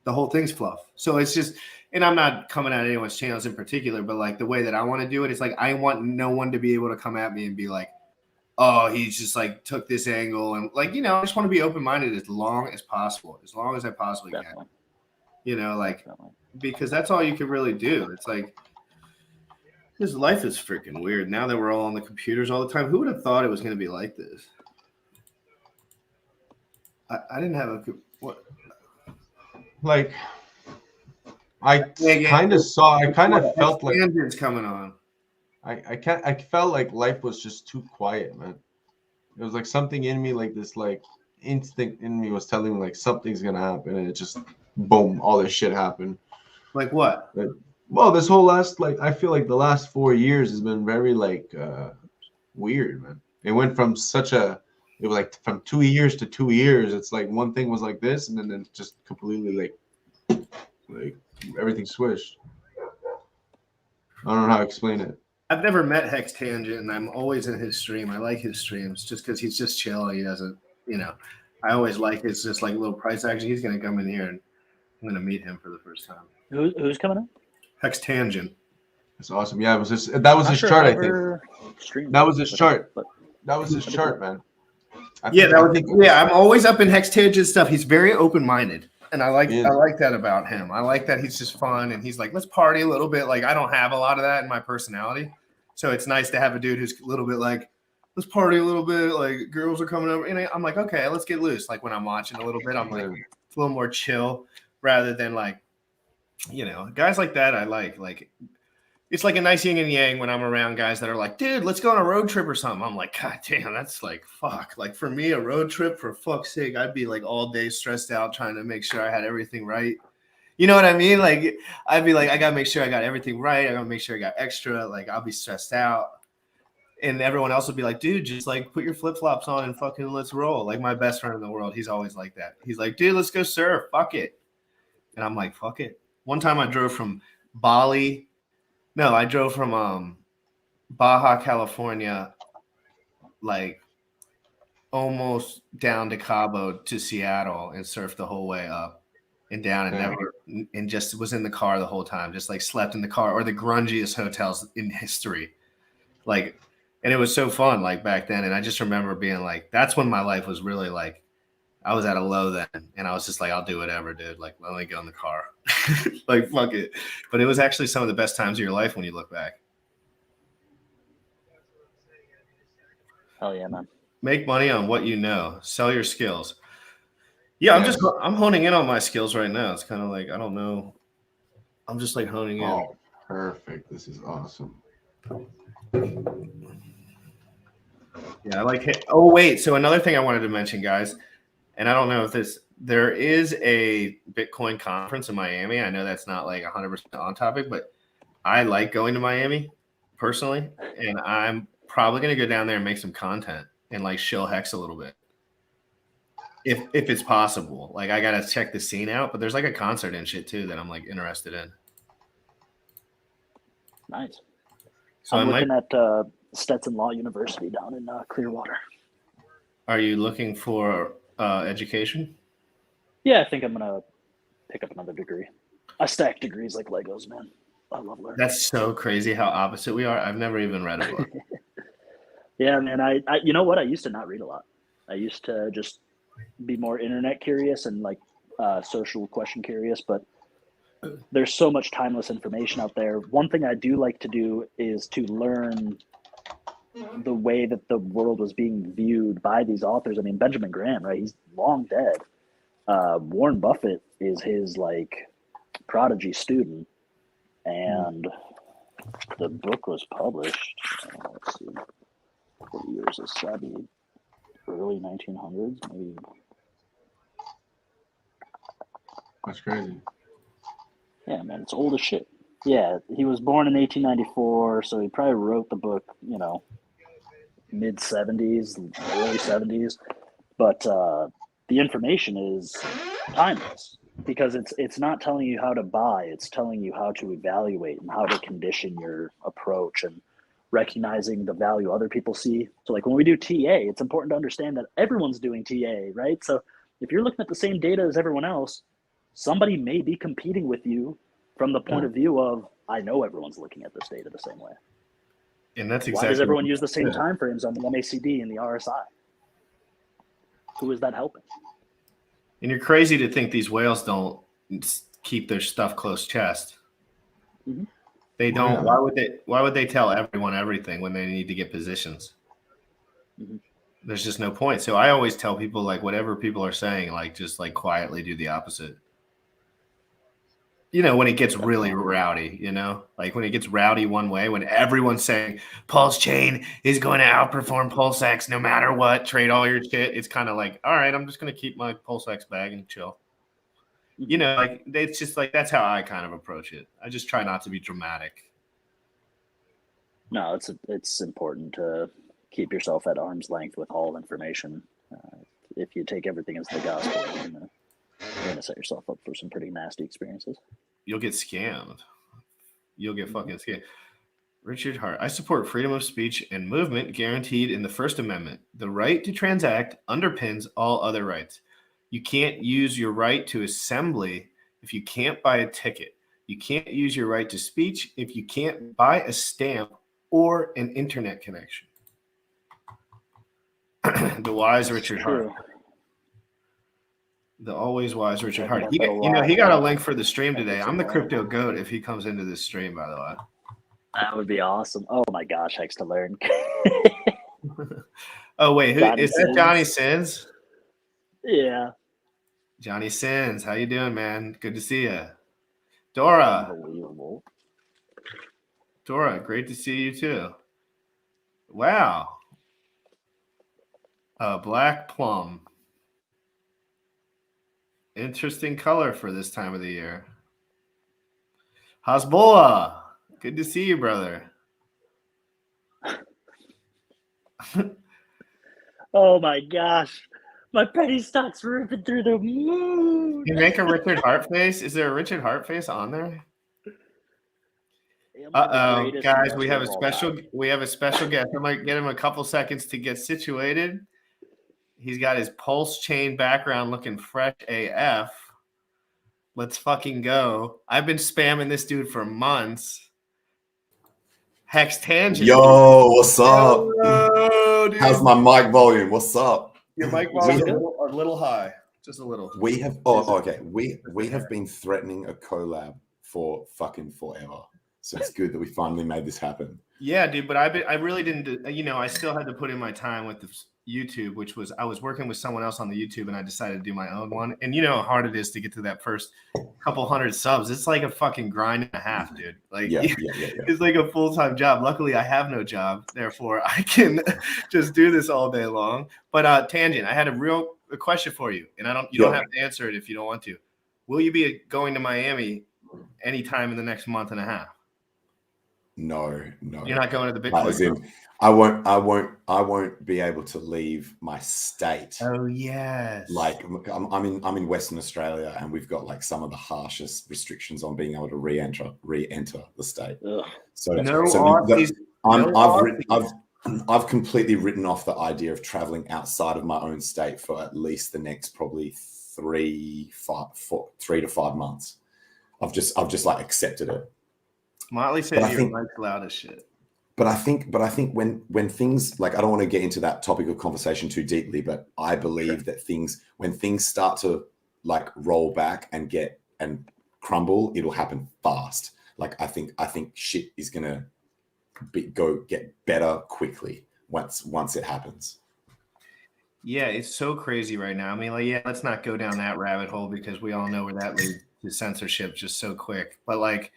The whole thing's fluff. So it's just, and I'm not coming at anyone's channels in particular, but like the way that I want to do it, it's like I want no one to be able to come at me and be like, oh, he's just like took this angle, and like, you know, I just want to be open-minded as long as possible, as long as I possibly can. You know, like because that's all you can really do. It's like this life is freaking weird now that we're all on the computers all the time. Who would have thought it was going to be like this? I didn't have what? Like I kind of felt like tangents coming on. I felt like life was just too quiet, man. It was like something in me, like this like instinct in me was telling me like something's gonna happen, and it just boom, all this shit happened. Like what? Well, this whole I feel like the last 4 years has been very weird, man. It went from it was like from 2 years to 2 years. It's like one thing was like this, and then it just completely like everything switched. I don't know how to explain it. I've never met Hex Tangent, and I'm always in his stream. I like his streams just because he's just chill. He doesn't, you know. I always like his just like little price action. He's gonna come in here, and I'm gonna meet him for the first time. Who's coming in? Hex Tangent. That's awesome. Yeah, that was his chart. I think that was his chart. That was his chart, man. I'm always up in Hex Tangent stuff. He's very open minded. And I like that about him. I like that he's just fun, and he's like, let's party a little bit. Like I don't have a lot of that in my personality, so it's nice to have a dude who's a little bit like, let's party a little bit. Like girls are coming over, and I'm like, okay, let's get loose. Like when I'm watching a little bit, I'm like it's a little more chill rather than like, you know, guys like that. I like it's like a nice yin and yang when I'm around guys that are like, dude, let's go on a road trip or something. I'm like, God damn, that's like, fuck. Like for me, a road trip, for fuck's sake, I'd be like all day stressed out trying to make sure I had everything right. You know what I mean? Like, I'd be like, I got to make sure I got everything right. I got to make sure I got extra. Like, I'll be stressed out. And everyone else would be like, dude, just like put your flip-flops on and fucking let's roll. Like my best friend in the world, he's always like that. He's like, dude, let's go surf. Fuck it. And I'm like, fuck it. One time I drove from Bali. No, I drove from Baja, California, like almost down to Cabo to Seattle and surfed the whole way up and down and just was in the car the whole time, just like slept in the car or the grungiest hotels in history. Like, and it was so fun like back then. And I just remember being like, that's when my life was really like, I was at a low then, and I was just like, I'll do whatever, dude. Like, let me get in the car. Like, fuck it. But it was actually some of the best times of your life when you look back. Hell yeah, man. Make money on what you know. Sell your skills. Yeah, Yes. I'm honing in on my skills right now. It's kind of like I don't know. I'm just like honing in. Oh, perfect. This is awesome. Yeah, I like it. Oh, wait. So another thing I wanted to mention, guys, and I don't know if there is a Bitcoin conference in Miami. I know that's not like 100% on topic, but I like going to Miami personally, and I'm probably going to go down there and make some content and like shill Hex a little bit. If it's possible. Like I got to check the scene out, but there's like a concert and shit too that I'm like interested in. Nice. So I'm looking at Stetson Law University down in Clearwater. Are you looking for education? Yeah, I think I'm gonna pick up another degree. I stack degrees like Legos, man. I love learning. That's so crazy how opposite we are. I've never even read a book. Yeah, man. I you know what? I used to not read a lot. I used to just be more internet curious and like social question curious, but there's so much timeless information out there. One thing I do like to do is to learn the way that the world was being viewed by these authors. I mean, Benjamin Graham, right? He's long dead. Warren Buffett is his like prodigy student, and the book was published. Let's see, what years is that? Early 1900s, maybe. That's crazy. Yeah, man, it's old as shit. Yeah, he was born in 1894, so he probably wrote the book, mid 70s, early 70s. But the information is timeless because it's not telling you how to buy; it's telling you how to evaluate and how to condition your approach and recognizing the value other people see. So, like when we do TA, it's important to understand that everyone's doing TA, right? So, if you're looking at the same data as everyone else, somebody may be competing with you from the point of view of, I know everyone's looking at this data the same way. And that's exactly why does everyone use the same timeframes on the MACD and the RSI? Who is that helping? And you're crazy to think these whales don't keep their stuff close chest. Mm-hmm. They don't. Why would they tell everyone everything when they need to get positions? Mm-hmm. There's just no point. So I always tell people, like, whatever people are saying, like, just like quietly do the opposite. When it gets really rowdy, like when it gets rowdy one way, when everyone's saying Pulse Chain is going to outperform Pulse X no matter what, trade all your shit. It's kind of like, all right, I'm just going to keep my Pulse X bag and chill. Like it's just like, that's how I kind of approach it. I just try not to be dramatic. No, it's important to keep yourself at arm's length with all information. If you take everything as the gospel, you're gonna set yourself up for some pretty nasty experiences. You'll get scammed. You'll get fucking scammed. Richard Hart. I support freedom of speech and movement guaranteed in the First Amendment. The right to transact underpins all other rights. You can't use your right to assembly if you can't buy a ticket. You can't use your right to speech if you can't buy a stamp or an internet connection. The wise Richard Hart. The always wise Richard Hart. He got a link for the stream today. I'm the crypto goat if he comes into this stream, by the way. That would be awesome. Oh my gosh, Hex to learn. Oh wait, who is that? Johnny Sins? Yeah. Johnny Sins, how you doing, man? Good to see you. Dora. Unbelievable. Dora, great to see you too. Wow. Black plum. Interesting color for this time of the year. Hasbola, good to see you, brother. Oh my gosh. My penny stock's ripping through the moon. You make a Richard Hart face? Is there a Richard Hart face on there? Uh-oh, guys, we have a special guest. I might get him a couple seconds to get situated. He's got his Pulse Chain background looking fresh AF. Let's fucking go. I've been spamming this dude for months. Hex Tangent. Yo, what's up? Hello, dude. How's my mic volume? What's up? Your mic volume is a little high. Just a little. We have we have been threatening a collab for fucking forever. So it's good that we finally made this happen. Yeah, dude, but I really didn't, I still had to put in my time with the, YouTube, which was I was working with someone else on the YouTube, and I decided to do my own one. And you know how hard it is to get to that first couple hundred subs. It's like a fucking grind and a half, dude. Like it's like a full-time job. Luckily, I have no job, therefore I can just do this all day long. But tangent, I had a question for you, and you don't have to answer it if you don't want to. Will you be going to Miami anytime in the next month and a half? No. You're not going to the Bitcoin. As in, I won't be able to leave my state. Oh yes. Like I'm in Western Australia, and we've got like some of the harshest restrictions on being able to re-enter the state. Ugh. I've completely written off the idea of traveling outside of my own state for at least the next probably 3 to 5 months. I've just like accepted it. Motley said you're like loud as shit. But I think when things like, I don't want to get into that topic of conversation too deeply, but I believe that when things start to like roll back and crumble, it'll happen fast. Like I think shit is gonna get better quickly once it happens. Yeah, it's so crazy right now. I mean, like, let's not go down that rabbit hole because we all know where that leads to censorship just so quick. But like,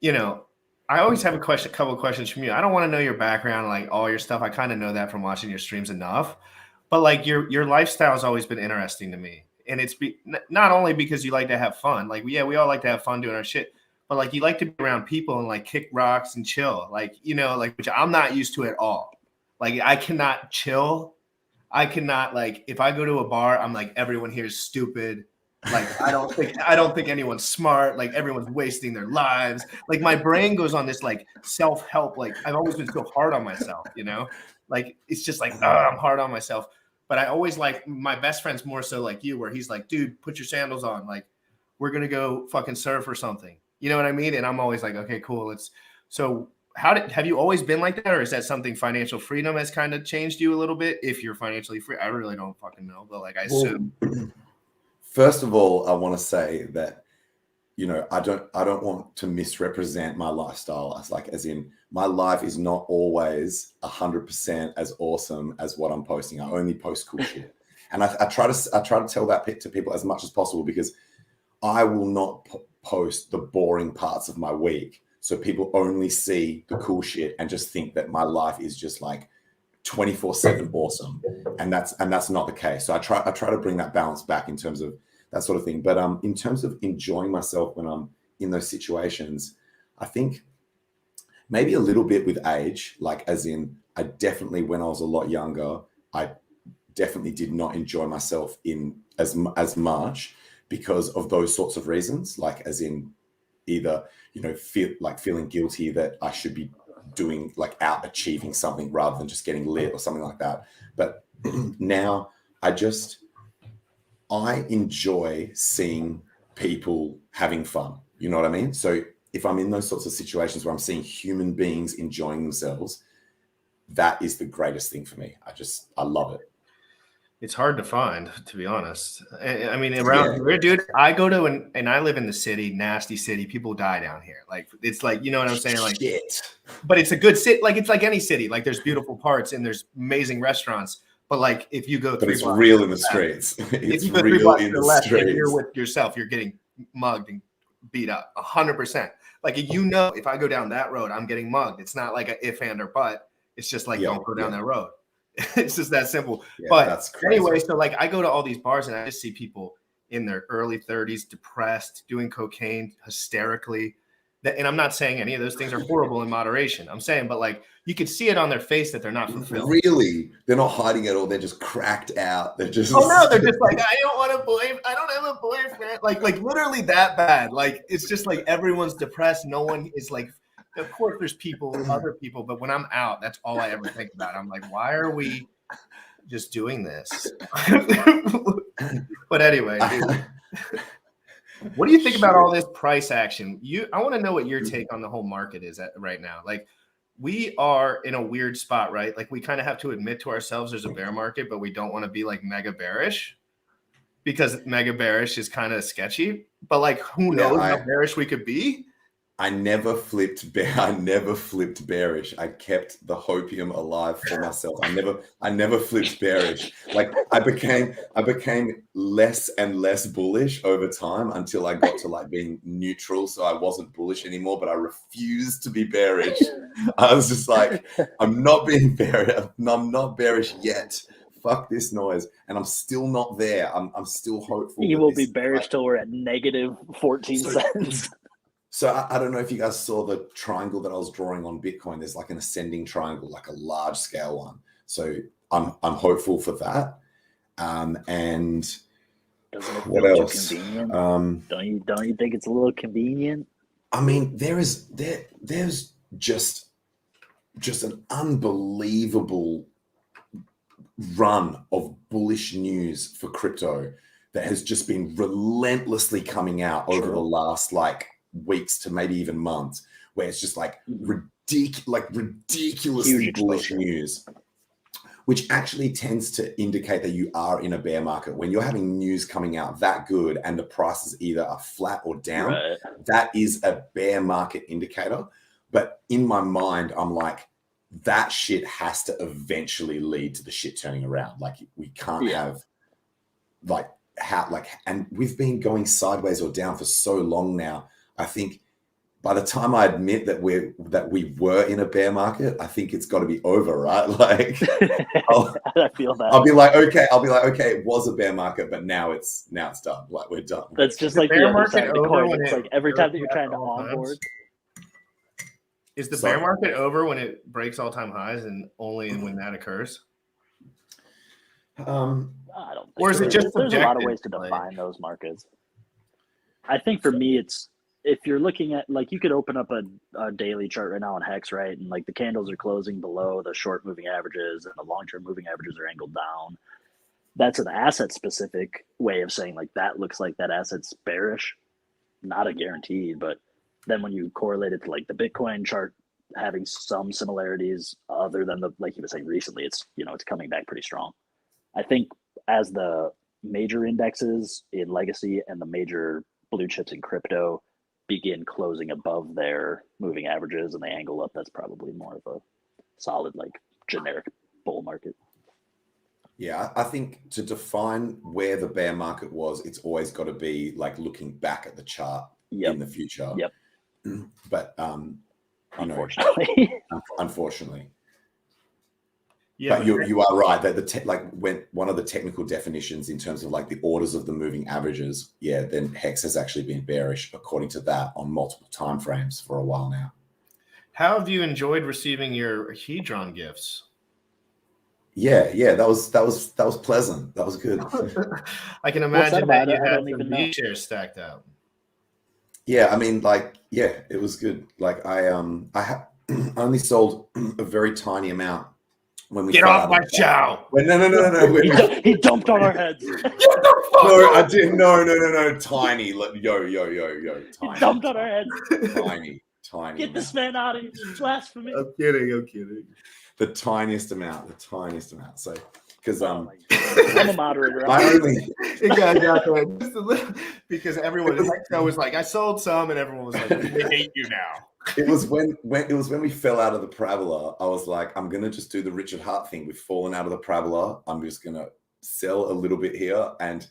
you know, I always have a couple of questions from you. I don't want to know your background, like all your stuff. I kind of know that from watching your streams enough. But like your lifestyle has always been interesting to me. And it's not only because you like to have fun. Like, we all like to have fun doing our shit. But like you like to be around people and like kick rocks and chill. Like, you know, like, which I'm not used to at all. Like I cannot chill. I cannot, like, if I go to a bar, I'm like, everyone here is stupid. Like, I don't think anyone's smart. Like, everyone's wasting their lives. Like, my brain goes on this like self-help. Like, I've always been so hard on myself, you know? Like, it's just like, I'm hard on myself. But I always like, my best friend's more so like you, where he's like, dude, put your sandals on. Like, we're going to go fucking surf or something. You know what I mean? And I'm always like, okay, cool. So have you always been like that? Or is that something financial freedom has kind of changed you a little bit? If you're financially free, I really don't fucking know. But like, I assume. First of all, I want to say that, you know, I don't want to misrepresent my lifestyle as in my life is not always 100% as awesome as what I'm posting. I only post cool shit. And I try to tell that to people as much as possible, because I will not post the boring parts of my week. So people only see the cool shit and just think that my life is just like 24/7 awesome. And that's not the case. So I try to bring that balance back in terms of that sort of thing. But in terms of enjoying myself when I'm in those situations, I think maybe a little bit with age, like as in I definitely, when I was a lot younger, I definitely did not enjoy myself in as much because of those sorts of reasons, like as in either, you know, feeling guilty that I should be doing like out achieving something rather than just getting lit or something like that. But now I enjoy seeing people having fun. You know what I mean? So if I'm in those sorts of situations where I'm seeing human beings enjoying themselves, that is the greatest thing for me. I love it. It's hard to find, to be honest. I mean, around here, dude, I go to and I live in the city, nasty city. People die down here. Like, it's like, you know what I'm saying? Like, shit. But it's a good city. Like, it's like any city. Like, there's beautiful parts and there's amazing restaurants. But like, if you go, but it's real in the streets. If you go 3 blocks to the left and you're with yourself, you're getting mugged and beat up 100%. Like, you know, if I go down that road, I'm getting mugged. It's not like an if, and, or but. It's just like, don't go down that road. It's just that simple. But that's anyway, so like I go to all these bars and I just see people in their early 30s, depressed, doing cocaine hysterically. And I'm not saying any of those things are horrible in moderation. I'm saying, but like you could see it on their face that they're not fulfilled. Really? They're not hiding it all. They're just cracked out. They're just they're just like, I don't want a boyfriend. I don't have a boyfriend. Like literally that bad. Like it's just like everyone's depressed. No one is like, of course there's other people, but when I'm out, that's all I ever think about. I'm like, why are we just doing this? But anyway, dude, what do you think about all this price action? I want to know what your take on the whole market is right now. Like, we are in a weird spot, right? Like, we kind of have to admit to ourselves there's a bear market, but we don't want to be like mega bearish because mega bearish is kind of sketchy. But like, who knows how bearish we could be? I never flipped bearish. I kept the hopium alive for myself. I never flipped bearish. Like I became less and less bullish over time until I got to like being neutral. So I wasn't bullish anymore, but I refused to be bearish. I was just like, I'm not being bearish. I'm not bearish yet. Fuck this noise. And I'm still not there. I'm still hopeful. You will be bearish till we're at negative 14 cents. So I don't know if you guys saw the triangle that I was drawing on Bitcoin. There's like an ascending triangle, like a large scale one. So I'm hopeful for that. And doesn't it what feel else? Too convenient? Don't you think it's a little convenient? I mean, there's just an unbelievable run of bullish news for crypto that has just been relentlessly coming out over the last like weeks to maybe even months, where it's just like ridiculously bullish news, which actually tends to indicate that you are in a bear market. When you're having news coming out that good and the prices either are flat or down, that is a bear market indicator. But in my mind, I'm like, that shit has to eventually lead to the shit turning around. Like we can't have and we've been going sideways or down for so long now. I think by the time I admit that we were in a bear market, I think it's got to be over, right? Like, I feel that. I'll be like, okay, it was a bear market, but now it's done. Like we're done. That's just like the other side of the coin. It's like every time that you're trying to onboard. Is the bear market over when it breaks all-time highs, and only when that occurs? I don't think or is it just there's a lot of ways to define those markets. I think for me, it's if you're looking at like you could open up a daily chart right now on Hex, right, and like the candles are closing below the short moving averages and the long-term moving averages are angled down. That's an asset-specific way of saying like that looks like that asset's bearish. Not a guarantee, but then when you correlate it to like the Bitcoin chart having some similarities other than the like you were saying recently, it's it's coming back pretty strong. I think as the major indexes in legacy and the major blue chips in crypto begin closing above their moving averages and they angle up, that's probably more of a solid like generic bull market. Yeah, I think to define where the bear market was, it's always got to be like looking back at the chart in the future. Yep. But unfortunately. Unfortunately. Yeah, but you are right that when one of the technical definitions in terms of like the orders of the moving averages, then Hex has actually been bearish according to that on multiple time frames for a while now. How have you enjoyed receiving your Hedron gifts? Yeah, that was pleasant. That was good. I can imagine that you had some B shares stacked up. Yeah, I mean, it was good. Like I only sold a very tiny amount when we get off my chow. No. He dumped on our heads. No, I didn't. No. Tiny. Yo. Tiny. He dumped on our heads. Tiny. Get this man out of here. Blasphemy. I'm kidding. The tiniest amount. So, because I'm a moderator. Because everyone was like, I sold some, and everyone was like, they hate you now. It was when we fell out of the parabola. I was like, I'm gonna just do the Richard Hart thing. We've fallen out of the parabola. I'm just gonna sell a little bit here and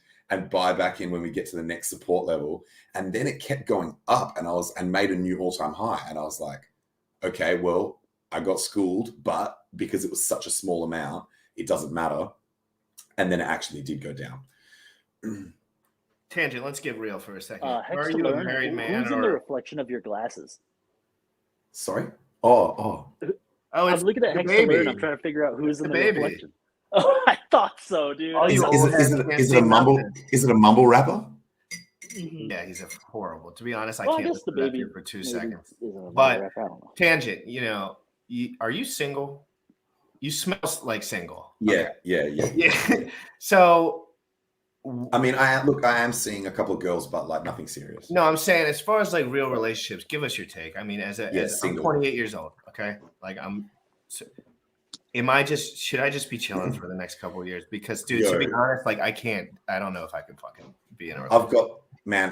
buy back in when we get to the next support level. And then it kept going up, and made a new all-time high. And I was like, okay, well, I got schooled, but because it was such a small amount, it doesn't matter. And then it actually did go down. Tangent, let's get real for a second. Are you a married man? Who's in the reflection of your glasses? Sorry? Oh, I'm looking at Hex and I'm trying to figure out who's in the reflection. Oh, I thought so, dude. Is it a mumble? Is it a mumble rapper? Yeah, he's horrible. To be honest, I Well, I can't guess the listen to that baby dude for 2 maybe seconds. isn't a But rap, I don't know. Tangent, are you single? You smell like single. Yeah, Okay. yeah. So, I mean, I am seeing a couple of girls, but like nothing serious. no, I'm saying as far as like real relationships, give us your take. I mean, as I'm single. 28 years old, okay? Like should I just be chilling for the next couple of years? Because dude, to be honest, like I don't know if I can fucking be in a relationship.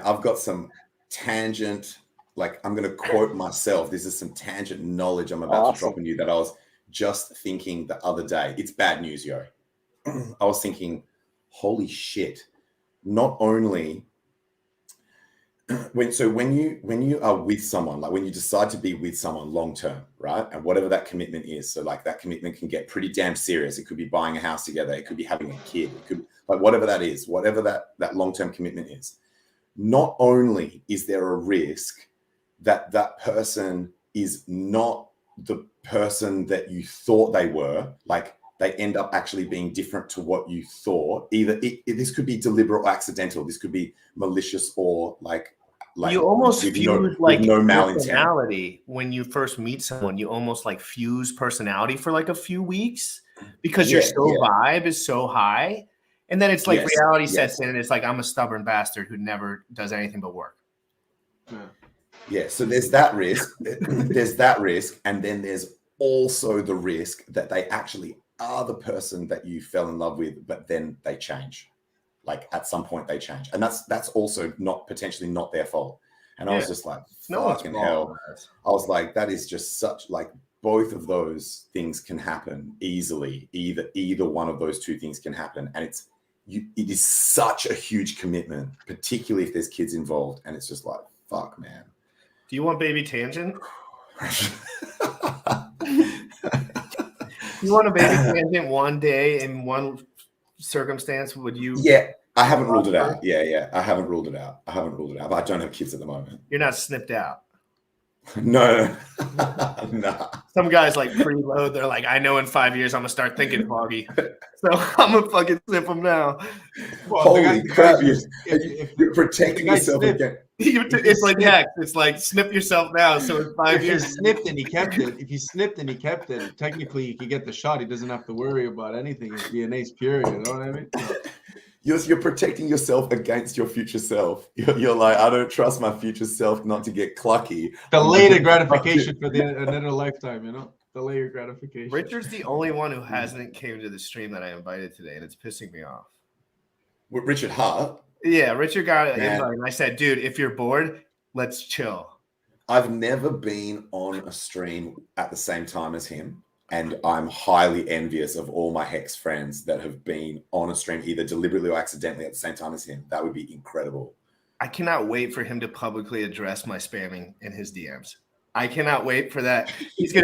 I've got some tangent like I'm going to quote myself. This is some tangent knowledge I'm about to drop on you that I was just thinking the other day. It's bad news, yo. I was thinking, holy shit. Not only when you are with someone, like when you decide to be with someone long term, right? And whatever that commitment is. So like that commitment can get pretty damn serious. It could be buying a house together, it could be having a kid, it could like whatever that is, whatever that long-term commitment is. Not only is there a risk that that person is not the person that you thought they were, like they end up actually being different to what you thought. Either this could be deliberate or accidental. This could be malicious or like you almost fuse like no personality when you first meet someone. You almost like fuse personality for like a few weeks because your vibe is so high. And then it's like reality sets in and it's like, I'm a stubborn bastard who never does anything but work. Yeah. So there's that risk. There's that risk. And then there's also the risk that they actually are the person that you fell in love with, but then they change. Like at some point they change. And that's also potentially not their fault. And I was just like, fucking hell. I was like, that is just such like both of those things can happen easily. Either one of those two things can happen. And it is such a huge commitment, particularly if there's kids involved. And it's just like, fuck, man. Do you want baby tangent? You want a baby tangent one day in one circumstance? Would you? Yeah, I haven't ruled it out. Yeah, I haven't ruled it out. But I don't have kids at the moment. You're not snipped out. No. Nah. Some guys like preload. They're like, I know in 5 years I'm gonna start thinking foggy, so I'm gonna fucking snip them now. Well, holy crap! You're protecting yourself again. It's like heck. It's like snip yourself now. So in 5 years, he snipped and he kept it. If he snipped and he kept it, technically he could get the shot. He doesn't have to worry about anything. His DNA's pure. You know what I mean? You're protecting yourself against your future self. You're like, I don't trust my future self not to get clucky. Delay the gratification for another lifetime, you know? Delay your gratification. Richard's the only one who hasn't came to the stream that I invited today, and it's pissing me off. With Richard Hart? Yeah, Richard got an invite, and I said, dude, if you're bored, let's chill. I've never been on a stream at the same time as him. And I'm highly envious of all my Hex friends that have been on a stream either deliberately or accidentally at the same time as him. That would be incredible. I cannot wait for him to publicly address my spamming in his DMs. I cannot wait for that.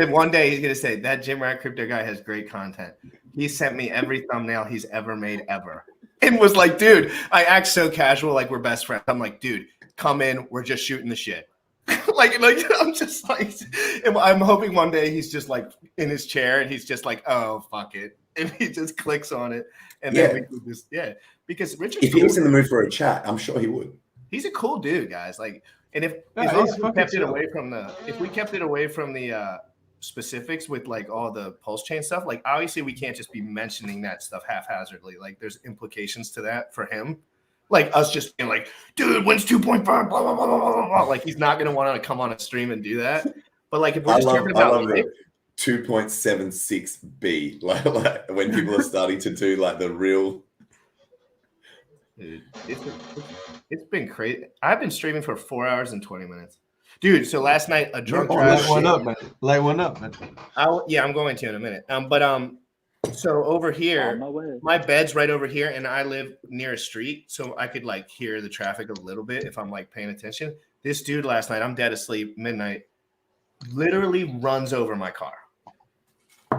One day he's gonna say that Jim Rat Crypto guy has great content. He sent me every thumbnail he's ever made ever. And was like, dude, I act so casual, like we're best friends. I'm like, dude, come in, we're just shooting the shit. like I'm just like, I'm hoping one day he's just like in his chair and he's just like, oh fuck it, and he just clicks on it, and then we can just because Richard, if he was in the mood for a chat, I'm sure he would. He's a cool dude, guys. Like, and if we kept it away from the specifics with like all the pulse chain stuff, like obviously we can't just be mentioning that stuff haphazardly. Like, there's implications to that for him. Like us just being like, dude, wins 2.5, blah, blah, blah, blah, blah, blah. Like, he's not going to want to come on a stream and do that. But like, if we're just talking about life, 2.76B, like when people are starting to do like the real. Dude, it's been crazy. I've been streaming for 4 hours and 20 minutes. Dude, so last night, a drunk driver. Light one up, man. I'm going to in a minute. So over here, my bed's right over here, and I live near a street, so I could like hear the traffic a little bit if I'm like paying attention. This dude last night, I'm dead asleep, midnight, literally runs over my car.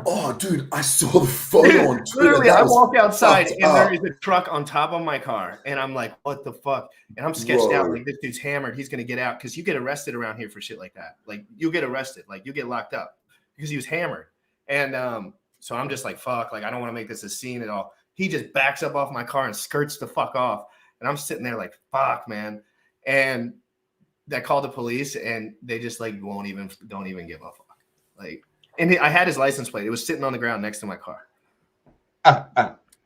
Oh, dude, I saw the photo on Twitter. Literally, I walk outside, and there is a truck on top of my car, and I'm like, what the fuck? And I'm sketched out, like, this dude's hammered. He's going to get out, because you get arrested around here for shit like that. Like, you get arrested. Like, you get locked up, because he was hammered. And so I'm just like, fuck, like, I don't want to make this a scene at all. He just backs up off my car and skirts the fuck off. And I'm sitting there like, fuck, man. And I called the police, and they just like don't even give a fuck. Like, and I had his license plate. It was sitting on the ground next to my car.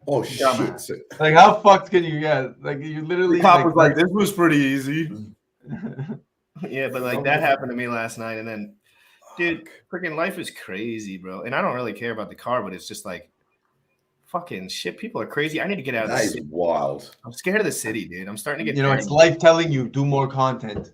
Oh shit! Like, how fucked can you get? Like, you literally. The cop was like, "This was pretty easy." Yeah, but like that happened to me last night, and then, dude, freaking life is crazy, bro. And I don't really care about the car, but it's just like, fucking shit. People are crazy. I need to get out of this. That is wild. I'm scared of the city, dude. I'm starting to get. It's life telling you do more content.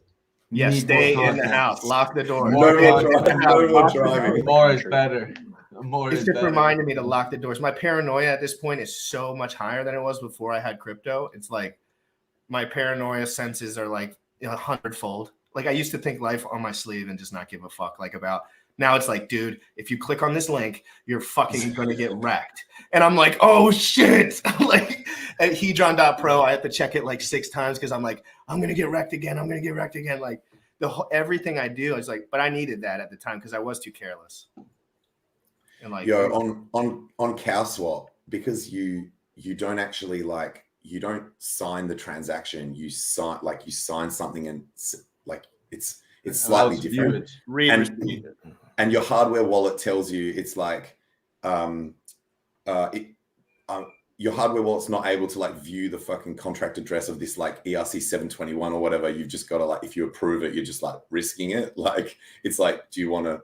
Yeah, Need stay more in the content. house. Lock the door. More No more content. driving. No more driving. More is better. More It's is just better. reminded me to lock the doors. My paranoia at this point is so much higher than it was before I had crypto. It's like my paranoia senses are like 100-fold. Like I used to think life on my sleeve and just not give a fuck like about. Now it's like, dude, if you click on this link, you're fucking gonna get wrecked. And I'm like, oh shit. Like at hedron.pro, I have to check it like 6 times because I'm like, I'm gonna get wrecked again. I'm gonna get wrecked again. Like everything I do is like, but I needed that at the time because I was too careless. And like on CowSwap, because you don't actually like you don't sign the transaction, you sign something and like it's slightly different. And your hardware wallet tells you it's like your hardware wallet's not able to like view the fucking contract address of this like ERC 721 or whatever. You've just got to like, if you approve it, you're just like risking it. Like it's like, do you want to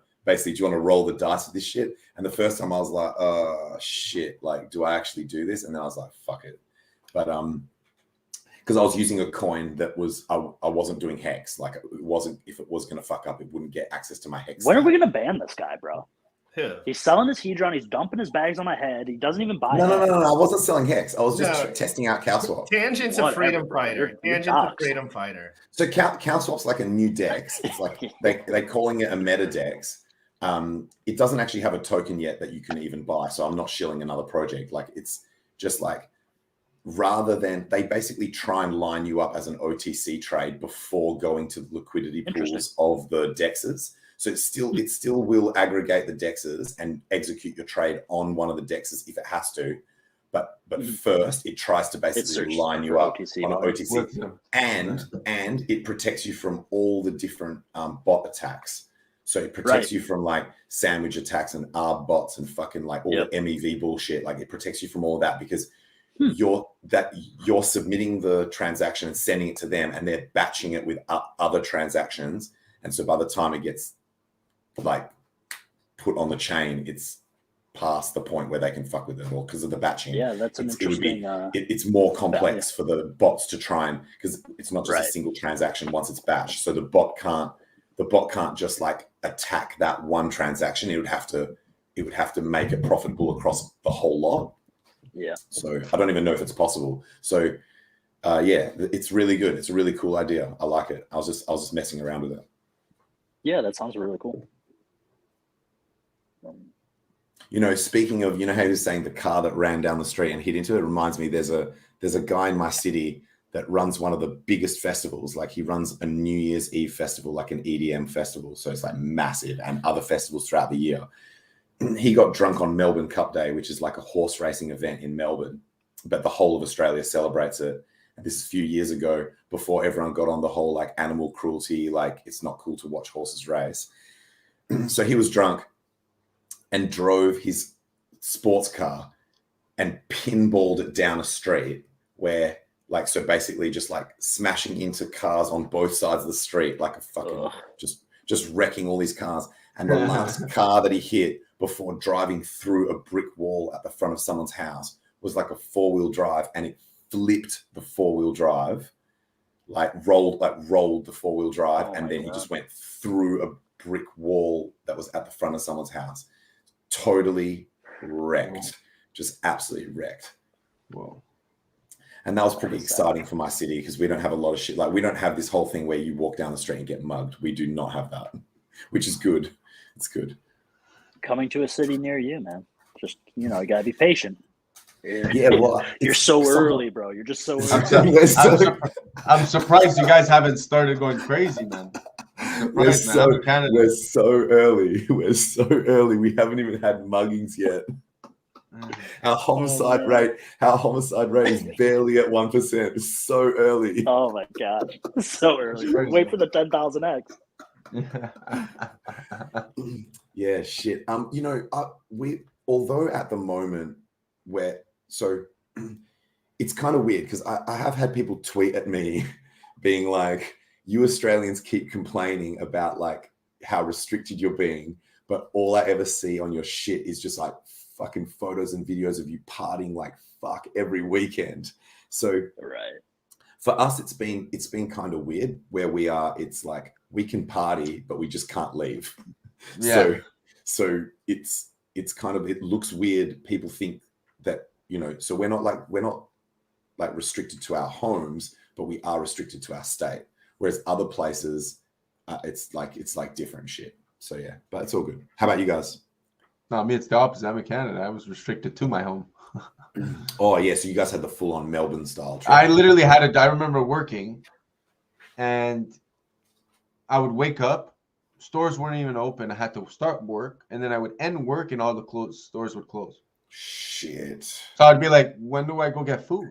roll the dice with this shit? And the first time I was like, oh shit, like do I actually do this? And then I was like, fuck it. But because I was using a coin that was I wasn't doing hex. Like it wasn't, if it was gonna fuck up, it wouldn't get access to my hex. When are we gonna ban this guy, bro? Who? He's selling his Hedron. He's dumping his bags on my head. He doesn't even buy. No. I wasn't selling hex. I was just testing out CowSwap. Tangent's a freedom fighter. Tangent's a freedom fighter. So CowSwap's like a new DEX. It's like they're calling it a meta DEX. It doesn't actually have a token yet that you can even buy. So I'm not shilling another project. Like it's just like, rather than they basically try and line you up as an OTC trade before going to the liquidity pools of the DEXs. So it still will aggregate the DEXs and execute your trade on one of the DEXs if it has to. But first it tries to basically line you up on an OTC, and it protects you from all the different bot attacks. So it protects you from like sandwich attacks and ARB bots and fucking like all the MEV bullshit. Like it protects you from all that because you're submitting the transaction and sending it to them, and they're batching it with other transactions. And so by the time it gets like put on the chain, it's past the point where they can fuck with it all because of the batching. Yeah, that's an interesting. It's more complex for the bots to try and, because it's not just a single transaction once it's batched. So the bot can't just like attack that one transaction. It would have to make it profitable across the whole lot. Yeah. So I don't even know if it's possible. So yeah, it's really good. It's a really cool idea. I like it. I was just messing around with it. Yeah, that sounds really cool. You know, speaking of, you know how he was saying the car that ran down the street and hit into it, reminds me there's a guy in my city that runs one of the biggest festivals. Like he runs a New Year's Eve festival, like an EDM festival. So it's like massive, and other festivals throughout the year. He got drunk on Melbourne Cup Day, which is like a horse racing event in Melbourne, but the whole of Australia celebrates it. And this is a few years ago, before everyone got on the whole like animal cruelty, like it's not cool to watch horses race. So he was drunk and drove his sports car and pinballed it down a street where like, so basically just like smashing into cars on both sides of the street, like a fucking just wrecking all these cars. And the last car that he hit before driving through a brick wall at the front of someone's house was like a 4-wheel drive, and it flipped the 4-wheel drive, rolled the 4-wheel drive, and then he just went through a brick wall that was at the front of someone's house. Totally wrecked, just absolutely wrecked. Whoa. And that was pretty exciting for my city because we don't have a lot of shit. Like we don't have this whole thing where you walk down the street and get mugged. We do not have that, which is good. It's good. Coming to a city near you, man. Just, you know, you gotta be patient. Yeah, well, you're so early, bro. You're just so early. I'm surprised you guys haven't started going crazy, man. We're so early. We're so early. We haven't even had muggings yet. Our homicide rate is barely at 1%. It's so early. Oh my god, so early. Wait for the 10,000x. Yeah, shit. You know, although at the moment it's kind of weird because I have had people tweet at me being like, you Australians keep complaining about like how restricted you're being, but all I ever see on your shit is just like fucking photos and videos of you partying like fuck every weekend. So For us, it's been kind of weird where we are. It's like we can party, but we just can't leave. Yeah. So it's kind of, it looks weird. People think that, you know, so we're not like restricted to our homes, but we are restricted to our state. Whereas other places, it's like different shit. So yeah, but it's all good. How about you guys? No, me, it's the opposite. I'm in Canada. I was restricted to my home. Oh yeah, so you guys had the full-on Melbourne style trip. I literally had I remember working, and I would wake up, stores weren't even open. I had to start work, and then I would end work, and all the stores would close. Shit. So I'd be like, when do I go get food?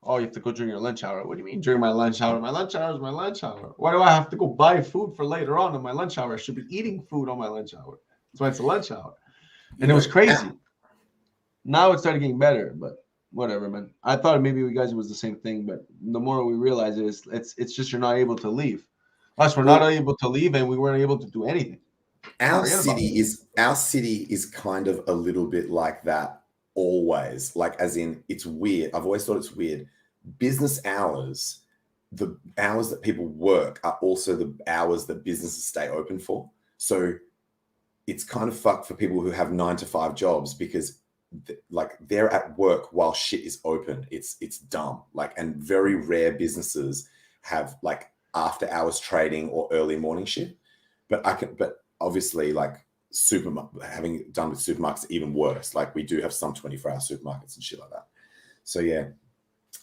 Oh, you have to go during your lunch hour. What do you mean during my lunch hour? My lunch hour is my lunch hour. Why do I have to go buy food for later on in my lunch hour? I should be eating food on my lunch hour. That's why it's a lunch hour. And it was crazy. Now it started getting better, but whatever, man. I thought maybe you guys it was the same thing, but the more we realize it's just you're not able to leave. Us, we're not able to leave, and we weren't able to do anything. Our city is kind of a little bit like that always. Like, as in, it's weird. I've always thought it's weird. Business hours, the hours that people work are also the hours that businesses stay open for. So it's kind of fucked for people who have 9-to-5 jobs because like they're at work while shit is open. It's dumb. Like, and very rare businesses have like after hours trading or early morning shit. But obviously, like having done with supermarkets, even worse. Like, we do have some 24-hour supermarkets and shit like that. So yeah,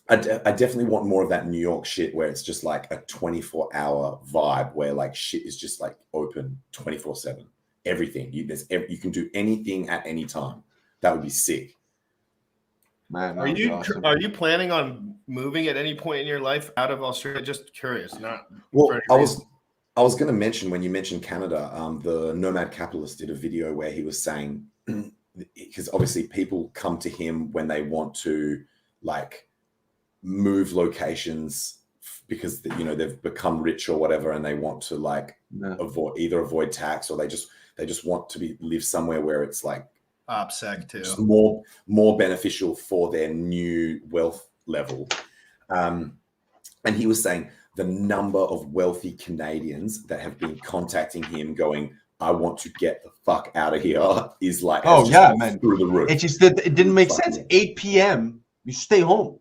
I definitely want more of that New York shit where it's just like a 24-hour vibe where like shit is just like open 24/7. Everything you can do anything at any time. That would be sick. Man, are you planning on moving at any point in your life out of Australia? Just curious. Well, I was going to mention, when you mentioned Canada, the Nomad Capitalist did a video where he was saying, because obviously people come to him when they want to like move locations because, you know, they've become rich or whatever, and they want to like avoid tax, or they just want to live somewhere where it's like OPSEC too, just more beneficial for their new wealth level. And he was saying the number of wealthy Canadians that have been contacting him going, I want to get the fuck out of here, is like, man, through the roof. It just it didn't make sense. 8 p.m. you stay home.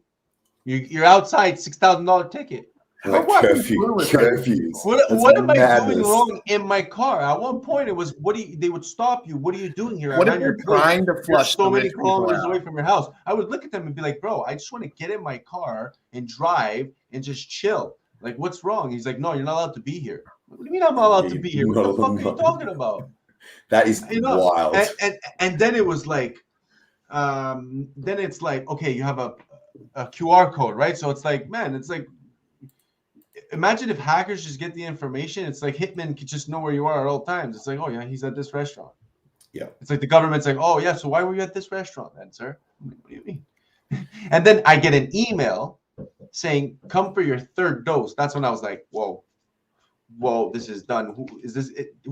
You're outside, $6,000 ticket. Like curfews. What am I doing wrong in my car? At one point, it was they would stop you. What are you doing here? What if you're trying to flush so many kilometers away from your house? I would look at them and be like, bro, I just want to get in my car and drive and just chill. Like, what's wrong? He's like, no, you're not allowed to be here. What do you mean I'm not allowed to be here? What the fuck are you talking about? That is wild. And then it was like, then it's like, okay, you have a QR code, right? So it's like, man, it's like, imagine if hackers just get the information. It's like hitmen could just know where you are at all times. It's like, oh yeah, he's at this restaurant. Yeah. It's like the government's like, oh yeah, so why were you at this restaurant then, sir? What do you mean? And then I get an email saying, come for your 3rd dose. That's when I was like, whoa, this is done.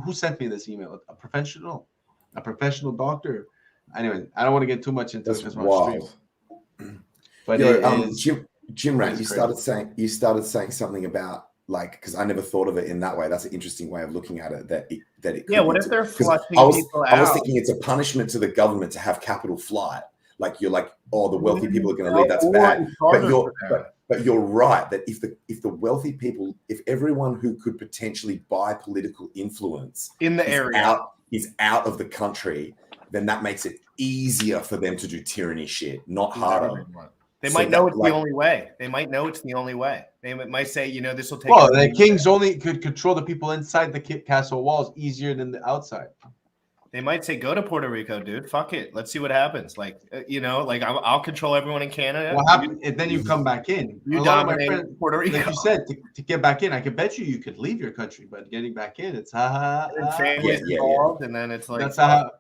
Who sent me this email? A professional doctor? Anyway, I don't want to get too much into it because we're on stream. But Jim Rat, you started saying something about, like, because I never thought of it in that way. That's an interesting way of looking at it. That it yeah. What if they're flushing people out? I was thinking it's a punishment to the government to have capital flight. Like, you're like, oh, the wealthy people are going to leave. That's bad. But you're right that if the wealthy people, if everyone who could potentially buy political influence in the area is out of the country, then that makes it easier for them to do tyranny shit, not harder. They might know it's the only way. They might know it's the only way. They might say, you know, this will take. Well, the kings only could control the people inside the castle walls easier than the outside. They might say, go to Puerto Rico, dude. Fuck it. Let's see what happens. Like, you know, like I'll control everyone in Canada. What happened? And then you come back in. You dominate Puerto Rico. Like you said, to get back in, I could bet you could leave your country, but getting back in, it's involved, and then it's like that's how.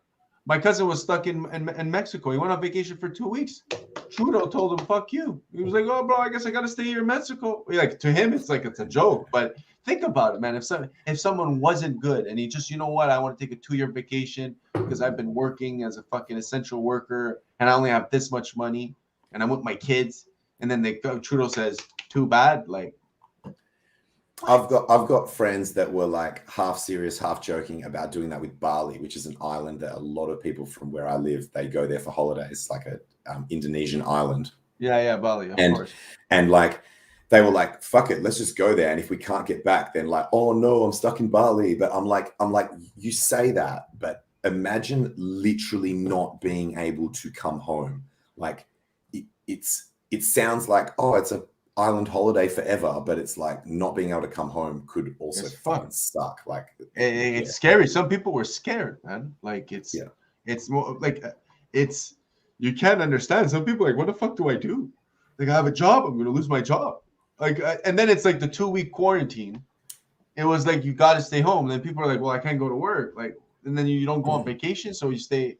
My cousin was stuck in Mexico. He went on vacation for 2 weeks. Trudeau told him, fuck you. He was like, oh, bro, I guess I got to stay here in Mexico. Like, to him, it's like it's a joke. But think about it, man. If someone wasn't good and he just, you know what, I want to take a 2-year vacation because I've been working as a fucking essential worker and I only have this much money and I'm with my kids. And then Trudeau says, too bad. Like, I've got friends that were like half serious, half joking about doing that with Bali, which is an island that a lot of people from where I live, they go there for holidays, like a Indonesian island. Yeah, Bali, of course. And like they were like, fuck it, let's just go there. And if we can't get back, then like, oh no, I'm stuck in Bali. But I'm like, you say that, but imagine literally not being able to come home. Like it sounds like, oh, it's a island holiday forever, but it's like not being able to come home could also fucking suck. Like it's scary. Some people were scared, man. Like it's more like you can't understand. Some people are like, what the fuck do I do? Like, I have a job, I'm gonna lose my job. Like, and then it's like the 2-week quarantine. It was like you got to stay home. And then people are like, well, I can't go to work. Like, and then you don't go on vacation, so you stay.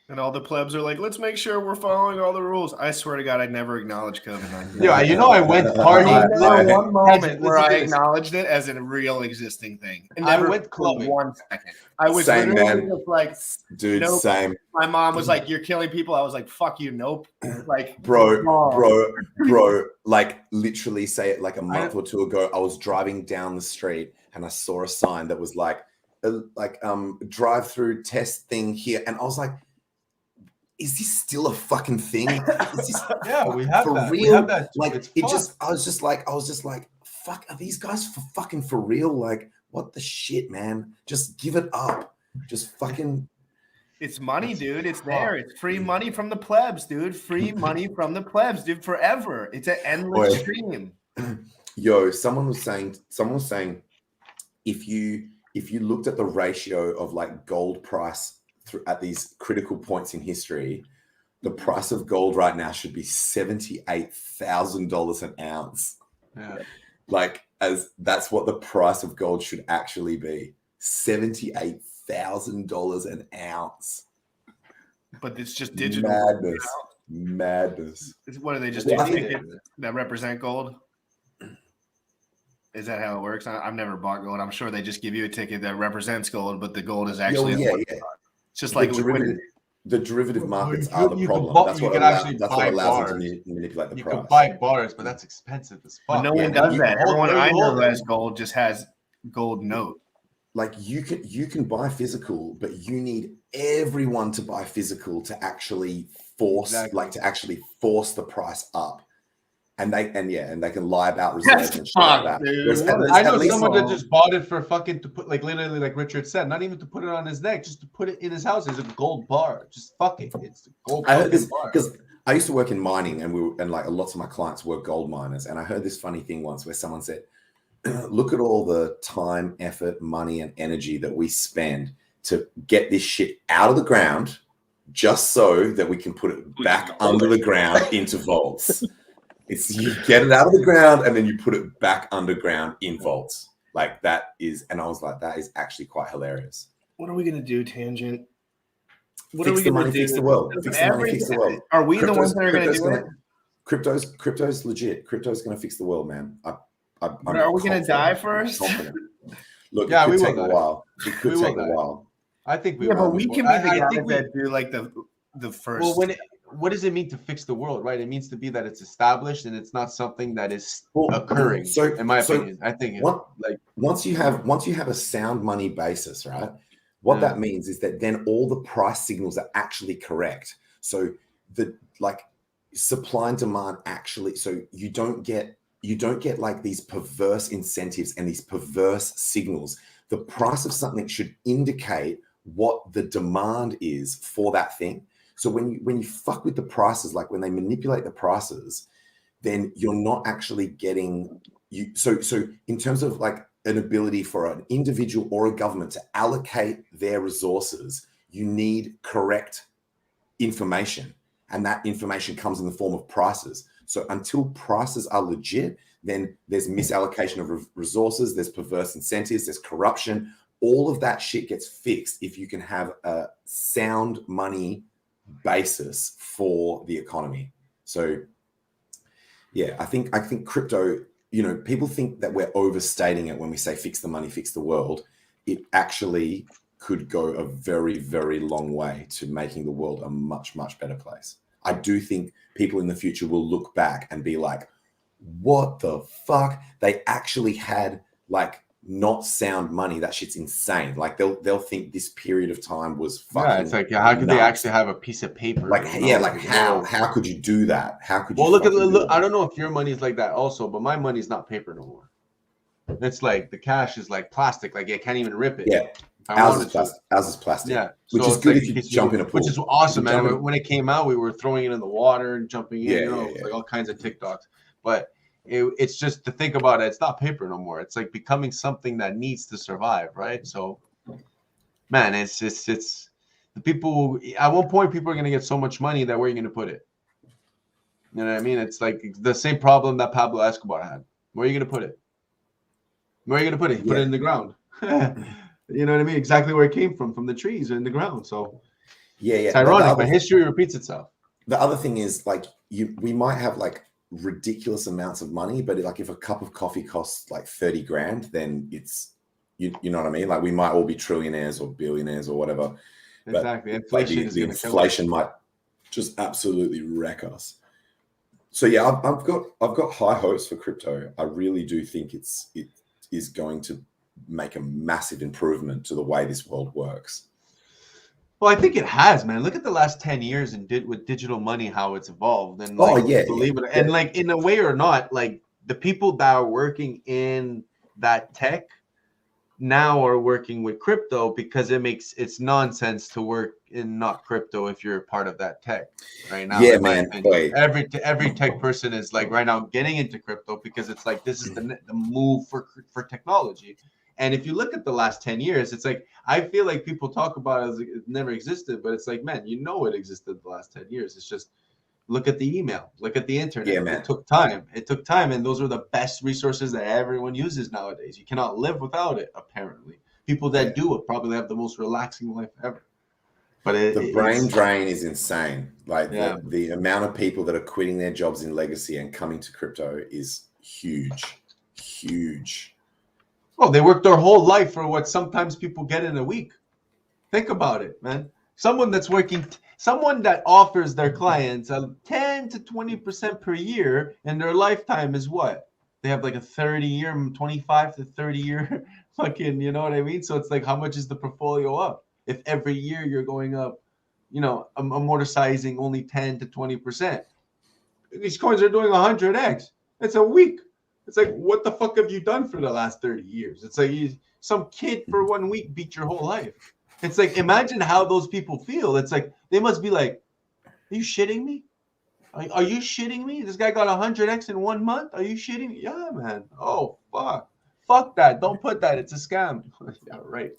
And all the plebs are like, let's make sure we're following all the rules. I swear to God, I'd never acknowledge COVID-19. Yeah, I went partying. Never one moment where I acknowledged it as a real existing thing. And I never went clubbing. 1 second. I was Same, literally man. just like, dude, nope. same. My mom was like, you're killing people. I was like, fuck you, nope. Like, bro, like literally say it like a month or two ago, I was driving down the street and I saw a sign that was like drive-through test thing here. And I was like, is this still a fucking thing? Is this yeah, we have for that. real? We have that. Like it's it just, I was just like, fuck, are these guys for real? Like, what the shit, man? Just give it up. Just fucking. It's money, dude. It's there. It's free money from the plebs, dude. Free money from the plebs, dude. Forever. It's an endless stream. Yo, someone was saying, if you looked at the ratio of like gold price at these critical points in history, the price of gold right now should be $78,000 an ounce. Yeah. Like, as that's what the price of gold should actually be. $78,000 an ounce. But it's just digital. Madness. What do they just do? Tickets that represent gold? Is that how it works? I've never bought gold. I'm sure they just give you a ticket that represents gold, but the gold is actually It's just like the derivative markets are the problem. That's what allows them to manipulate the price. You can buy bars, but that's expensive as fuck. But no one does that. Everyone I know who has gold just has gold note. Like you can buy physical, but you need everyone to buy physical to actually force the price up. And they can lie about reserves and shit like that. I know someone that just bought it for fucking to put, like, literally, like Richard said, not even to put it on his neck, just to put it in his house. It's a gold bar. Just fuck it. It's a gold bar. I heard this because I used to work in mining, and like lots of my clients were gold miners. And I heard this funny thing once where someone said, "Look at all the time, effort, money, and energy that we spend to get this shit out of the ground, just so that we can put it back under the ground into vaults." It's you get it out of the ground and then you put it back underground in vaults. Like that is, and I was like, that is actually quite hilarious. What are we gonna do, Tangent? What fix are we gonna do? Fix the world. Fix the money, fix the world. Are we the ones that are gonna do it? Crypto's legit. Crypto's gonna fix the world, man. Are we gonna die first? Look, it could take a while. It could take a while. I think we. Yeah, but we can be the guys that do like the first. Well, what does it mean to fix the world, right? It means to be that it's established and it's not something that is occurring. So, in my opinion, I think once you have a sound money basis, right? What that means is that then all the price signals are actually correct. So the supply and demand actually. So you don't get like these perverse incentives and these perverse signals. The price of something should indicate what the demand is for that thing. So when you fuck with the prices, like when they manipulate the prices, then you're not actually getting you. So in terms of like an ability for an individual or a government to allocate their resources, you need correct information, and that information comes in the form of prices. So until prices are legit, then there's misallocation of resources, there's perverse incentives, there's corruption. All of that shit gets fixed if you can have a sound money basis for the economy. So yeah, I think crypto, people think that we're overstating it when we say fix the money, fix the world. It actually could go a very, very long way to making the world a much, much better place. I do think people in the future will look back and be like, what the fuck? They actually had like not sound money. That shit's insane. Like they'll think this period of time was fucking. Yeah, it's like how could they nuts. actually have a piece of paper? Like like how could you do that? How could you? Well, look. I don't know if your money's like that also, but my money's not paper no more. It's like the cash is like plastic. Like you can't even rip it. Yeah. Ours is plastic. Yeah, which so is good like, if you jump in a pool. Which is awesome, man. When it came out, we were throwing it in the water and jumping in. Yeah, Like all kinds of TikToks. But it's just to think about it. It's not paper no more. It's like becoming something that needs to survive, right? So, man, it's the people. At one point, people are gonna get so much money that where are you gonna put it? You know what I mean? It's like the same problem that Pablo Escobar had. Where are you gonna put it? Where are you gonna put it? Put it in the ground. You know what I mean? Exactly where it came from the trees or in the ground. So it's ironic, but history repeats itself. The other thing is like we might have like ridiculous amounts of money, but like if a cup of coffee costs like 30 grand, then it's you know what I mean? Like we might all be trillionaires or billionaires or whatever. Exactly. But the inflation might just absolutely wreck us. So yeah, I've got high hopes for crypto. I really do think it is going to make a massive improvement to the way this world works. Well, I think it has, man. Look at the last 10 years and with digital money, how it's evolved. And believe it. And like in a way or not, like the people that are working in that tech now are working with crypto because it's nonsense to work in not crypto if you're a part of that tech right now. Yeah, man. Every tech person is like right now getting into crypto because it's like this is the move for technology. And if you look at the last 10 years, it's like I feel like people talk about it as it never existed, but it's like, man, you know it existed the last 10 years. It's just look at the email, look at the internet. Yeah, man. It took time, and those are the best resources that everyone uses nowadays. You cannot live without it, apparently. People that do it probably have the most relaxing life ever. But the brain drain is insane. Like the amount of people that are quitting their jobs in legacy and coming to crypto is huge. Oh, they work their whole life for what sometimes people get in a week. Think about it, man. Someone that offers their clients a 10 to 20% per year in their lifetime is what? They have like a 30-year, 25 to 30-year fucking, you know what I mean? So it's like, how much is the portfolio up? If every year you're going up, you know, amortizing only 10 to 20%. These coins are doing 100x. It's a week. It's like, what the fuck have you done for the last 30 years? It's like some kid for 1 week beat your whole life. It's like, imagine how those people feel. It's like, they must be like, are you shitting me? Are you shitting me? This guy got 100x in 1 month? Are you shitting me? Yeah, man. Oh, fuck. Fuck that. Don't put that. It's a scam. Yeah, right.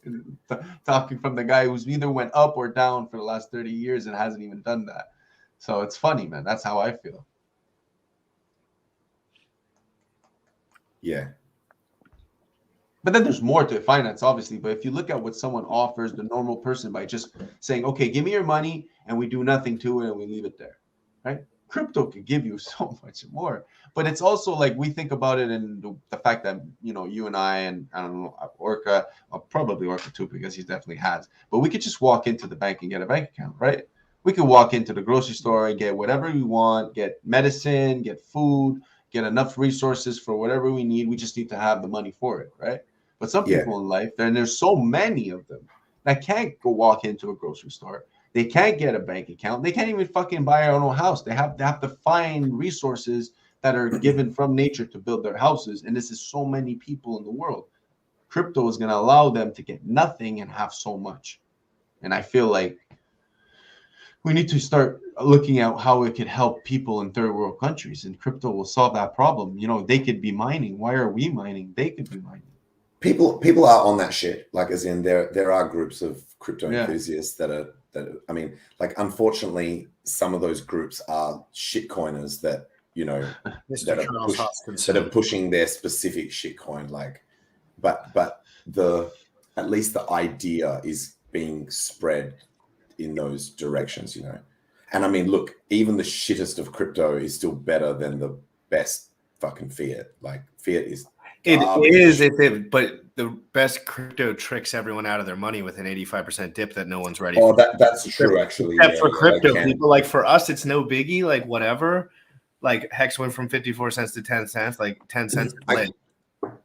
Talking from the guy who's either went up or down for the last 30 years and hasn't even done that. So it's funny, man. That's how I feel. Yeah. But then there's more to finance, obviously. But if you look at what someone offers the normal person by just saying, okay, give me your money and we do nothing to it and we leave it there, right? Crypto could give you so much more. But it's also like we think about it in the fact that, you know, you and I don't know, Orca, probably Orca too, because he definitely has. But we could just walk into the bank and get a bank account, right? We could walk into the grocery store and get whatever we want, get medicine, get food, get enough resources for whatever we need. We just need to have the money for it, right? But some people in life, and there's so many of them that can't go walk into a grocery store. They can't get a bank account. They can't even fucking buy their own house. They have to find resources that are given from nature to build their houses. And this is so many people in the world. Crypto is going to allow them to get nothing and have so much. And I feel like we need to start looking at how it could help people in third world countries, and crypto will solve that problem. You know, they could be mining. Why are we mining? They could be mining. People are on that shit. Like, as in there are groups of crypto enthusiasts that are, I mean, like, unfortunately, some of those groups are shitcoiners that, you know, that are pushing their specific shitcoin. Like, but at least the idea is being spread in those directions, you know. And I mean, look, even the shittest of crypto is still better than the best fucking fiat. Like, fiat is but the best crypto tricks everyone out of their money with an 85% dip that no one's ready for. For. That's true, actually. Except for crypto people, like for us, it's no biggie, like whatever. Like Hex went from 54 cents to 10 cents, like 10 cents.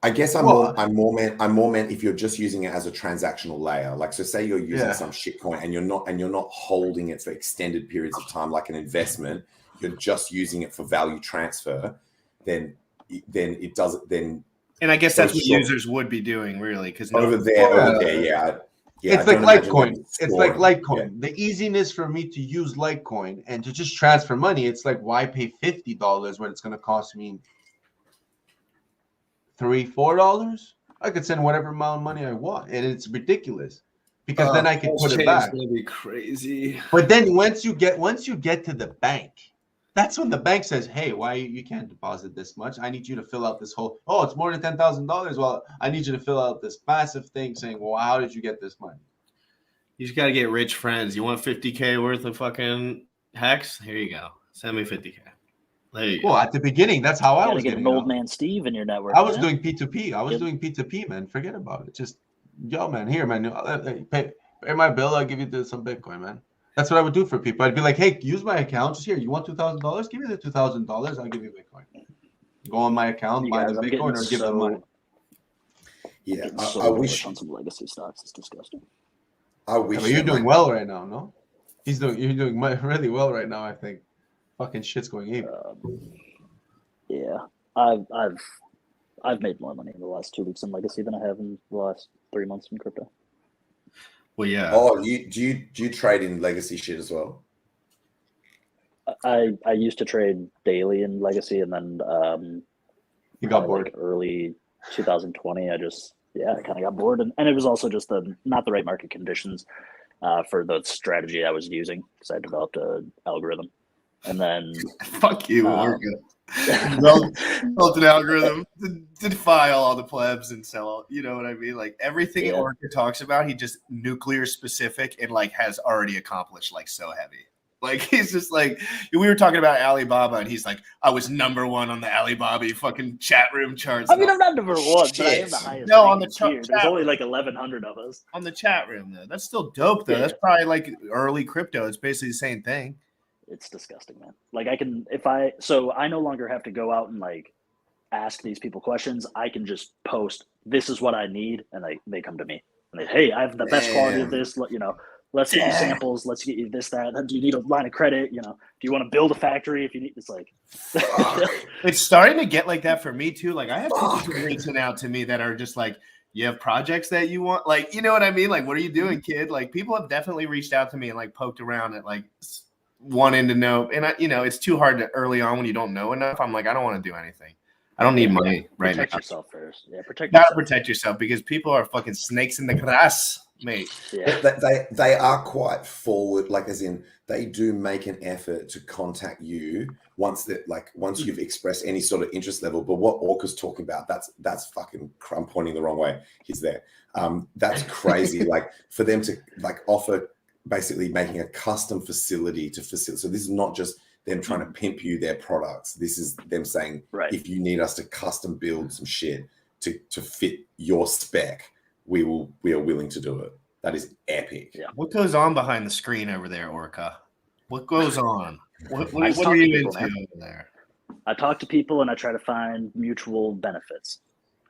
I guess I'm more meant if you're just using it as a transactional layer. Like, so say you're using some shit coin and you're not holding it for extended periods of time, like an investment. You're just using it for value transfer. Then it does it. Then, and I guess that's what users would be doing, really, because over there, yeah. It's like Litecoin. It's like Litecoin. The easiness for me to use Litecoin and to just transfer money, it's like, why pay $50 when it's going to cost me $3-4? I could send whatever amount of money I want, and it's ridiculous because then I can put it back. It's going to be crazy. But then once you get to the bank, that's when the bank says, "Hey, why you can't deposit this much? I need you to fill out this whole. Oh, it's more than $10,000. Well, I need you to fill out this massive thing saying, well, how did you get this money?" You just got to get rich friends. You want 50K worth of fucking Hex? Here you go. Send me 50K. There you go. Well, at the beginning, that's how I was getting an old man Steve in your network. I was doing P2P. I was doing P2P, man. Forget about it. Just, yo, man, here, man. Pay my bill. I'll give you some Bitcoin, man. That's what I would do for people. I'd be like, hey, use my account. Just here. You want $2,000? Give me the $2,000. I'll give you Bitcoin. Go on my account, buy the Bitcoin, or give them money. Yeah, I wish on some legacy stocks. It's disgusting. I wish. But you're doing well right now, no? You're doing really well right now. I think. Fucking shit's going evil. Yeah, I've made more money in the last 2 weeks in legacy than I have in the last 3 months in crypto. Well, yeah. Oh, do you trade in legacy shit as well? I used to trade daily in legacy, and then you got bored. Like early 2020. I kind of got bored, and it was also just not the right market conditions for the strategy I was using, because I developed an algorithm, and then fuck you, Orca. Built an algorithm to defy all the plebs and sell all, you know what I mean? Like everything Orca talks about, he just nuclear specific and like has already accomplished, like so heavy. Like he's just like, we were talking about Alibaba and he's like, I was #1 on the Alibaba fucking chat room charts. I mean, I'm not #1, but I am the highest. No, on the chat. There's only like 1,100 of us on the chat room though. That's still dope though. Yeah. That's probably like early crypto. It's basically the same thing. It's disgusting, man. Like I no longer have to go out and like ask these people questions. I can just post, this is what I need, and they come to me and hey, I have the best quality of this. You know, let's get you samples. Let's get you this, that. Do you need a line of credit? You know, do you want to build a factory? If you need, it's like it's starting to get like that for me too. Like I have people reaching out to me that are just like, you have projects that you want, like, you know what I mean? Like, what are you doing, kid? Like people have definitely reached out to me and like poked around at like wanting to know, and it's too hard to early on when you don't know enough. I'm like, I don't want to do anything. I don't need money right now. Protect yourself first. Yeah, protect yourself because people are fucking snakes in the grass, mate. Yeah. They are quite forward, like as in they do make an effort to contact you once you've expressed any sort of interest level. But what Orca's talking about, that's fucking, I'm pointing the wrong way. He's there. That's crazy. Like for them to like offer basically making a custom facility to facilitate. So this is not just them trying to pimp you their products. This is them saying, if you need us to custom build some shit to fit your spec, we are willing to do it. That is epic. Yeah. What goes on behind the screen over there, Orca? What goes on? What are you into over there? I talk to people and I try to find mutual benefits.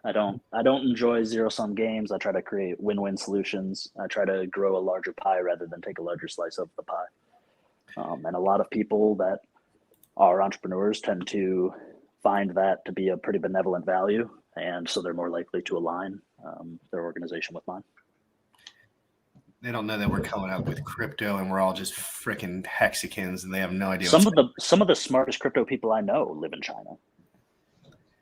I don't enjoy zero-sum games. I try to create win-win solutions. I try to grow a larger pie rather than take a larger slice of the pie. And a lot of people that are entrepreneurs tend to find that to be a pretty benevolent value, and so they're more likely to align their organization with mine. They don't know that we're coming up with crypto and we're all just freaking Hexicans, and they have no idea. Some of the smartest crypto people I know live in China.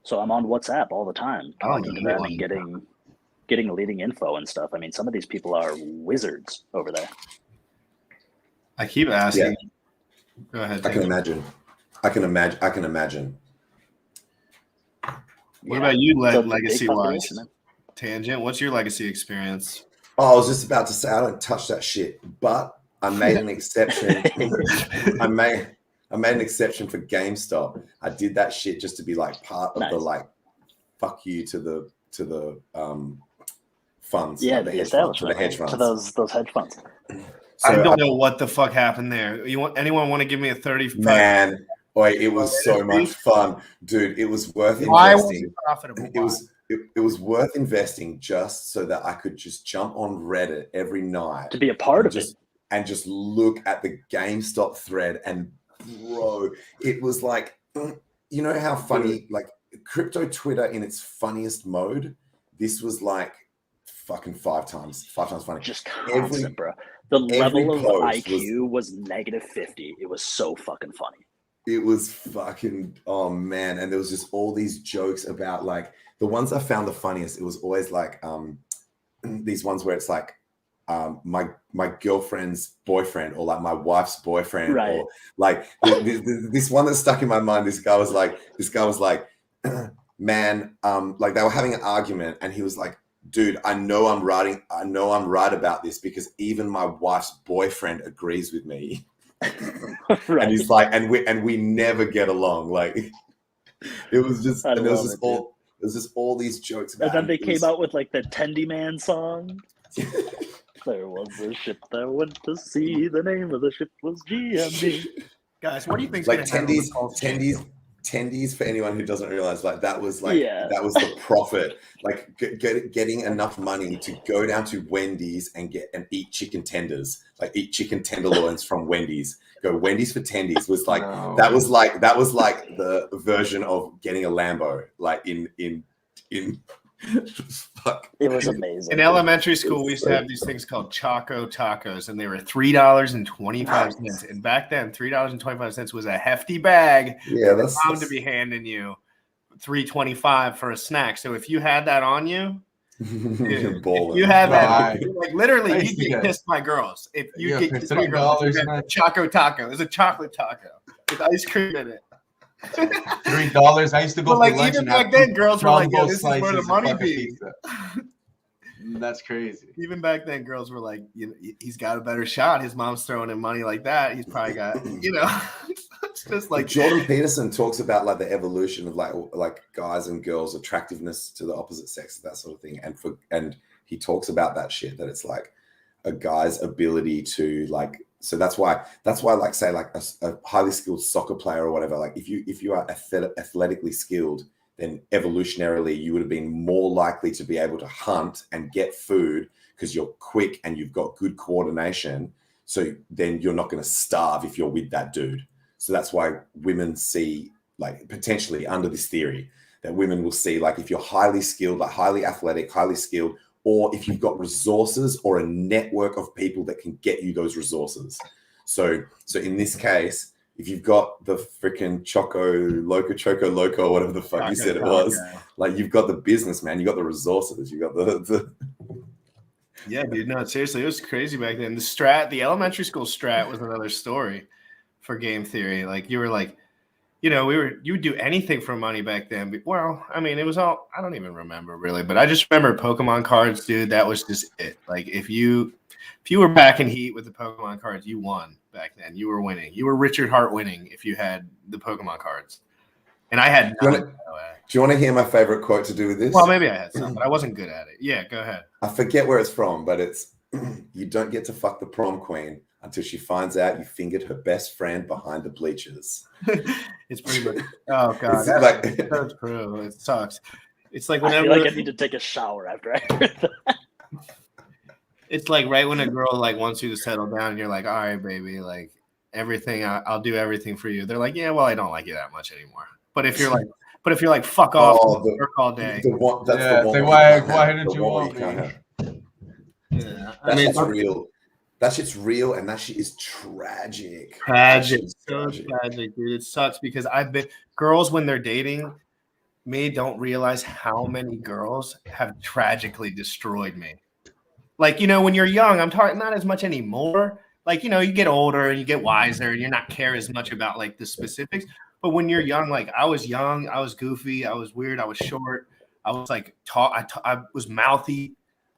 So I'm on WhatsApp all the time talking to them and getting leading info and stuff. I mean, some of these people are wizards over there. I keep asking. Yeah. Go ahead. I can imagine. What about you, legacy-wise? Tangent, what's your legacy experience? Oh, I was just about to say I don't touch that shit, but I made an exception. I made an exception for GameStop. I did that shit just to be like part of the like, fuck you to the funds. Yeah, like the establishment, hedge funds. to those hedge funds. So I don't know what the fuck happened there. Anyone want to give me a 35? Man, Wait, it was so much fun, dude. It was worth Why was investing. it profitable? It was worth investing just so that I could just jump on Reddit every night to be a part of it and just look at the GameStop thread. And bro, it was like, you know how funny, like crypto Twitter in its funniest mode. This was like fucking five times funny. Just constant, bro. The level of IQ was negative 50. It was so fucking funny. It was fucking, oh man. And there was just all these jokes about, like, the ones I found the funniest, it was always like these ones where it's like my girlfriend's boyfriend or like my wife's boyfriend, right. or like this one that stuck in my mind. This guy was like, man, like they were having an argument and he was like, dude, I know I'm right about this because even my wife's boyfriend agrees with me. Right. And he's like, and we never get along. Like it was just, and there was just all these jokes about. And then they came out with like the Tendy Man song. There was a ship that went to sea. The name of the ship was GMB. Guys, what do you think? Like tendies for anyone who doesn't realize, like that was that was the profit. Like getting enough money to go down to Wendy's and eat chicken tenders, like eat chicken tenderloins from Wendy's. Go Wendy's for tendies was like that was like the version of getting a Lambo. Like in fuck. It was amazing. In elementary school, we used to have these things called Choco Tacos, and they were $3.25. And back then, $3.25 was a hefty bag. Yeah, that's bound to be handing you $3.25 for a snack. So if you had that on you, dude, if you had that, like literally, you get kissed by girls. If you get kissed by girls, you get a Choco Taco. It's a chocolate taco with ice cream in it. $3. I used to go for like lunch even and back then, girls were like, "Yo, this is slices where the of money fucking be." pizza. That's crazy. Even back then, girls were like, "You know, he's got a better shot. His mom's throwing him money like that. He's probably got, you know." It's just like Jordan Peterson talks about like the evolution of like guys and girls' attractiveness to the opposite sex, that sort of thing, and he talks about that shit, that it's like a guy's ability to like. So that's why like say like a highly skilled soccer player or whatever, like if you are athletically skilled, then evolutionarily you would have been more likely to be able to hunt and get food because you're quick and you've got good coordination. So then you're not going to starve if you're with that dude. So that's why women see, like potentially under this theory, that women will see like if you're highly skilled, like highly athletic, highly skilled, or if you've got resources or a network of people that can get you those resources. So in this case, if you've got the freaking Choco Loco, or whatever the fuck you said it was, like you've got the business, man, you got the resources, you got the Yeah, dude, no, seriously, it was crazy back then. The elementary school strat was another story for game theory. Like you were like, you know, you would do anything for money back then. Well, I mean, it was all, I don't even remember really, but I just remember Pokemon cards, dude. That was just it. Like if you were back in heat with the Pokemon cards, you won back then. You were winning. You were Richard Hart winning if you had the Pokemon cards. And I had none. Do you want to hear my favorite quote to do with this? Well, maybe I had some, but I wasn't good at it. Yeah, go ahead. I forget where it's from, but it's you don't get to fuck the prom queen until she finds out you fingered her best friend behind the bleachers. It's pretty much. Oh god, that's true. It sucks. It's like whenever I feel like I need to take a shower after I heard that. It's like right when a girl like wants you to settle down, and you're like, "All right, baby, like everything, I'll do everything for you." They're like, "Yeah, well, I don't like you that much anymore." But if you're like, "Fuck off, work all day," why didn't you want me? Yeah, I mean, it's real. That shit's real, and that shit is tragic. Tragic, dude. It sucks because girls when they're dating me don't realize how many girls have tragically destroyed me. Like, you know, when you're young, I'm talking not as much anymore. Like, you know, you get older and you get wiser, and you're not care as much about like the specifics. But when you're young, like I was young, I was goofy, I was weird, I was short, I was like I was mouthy.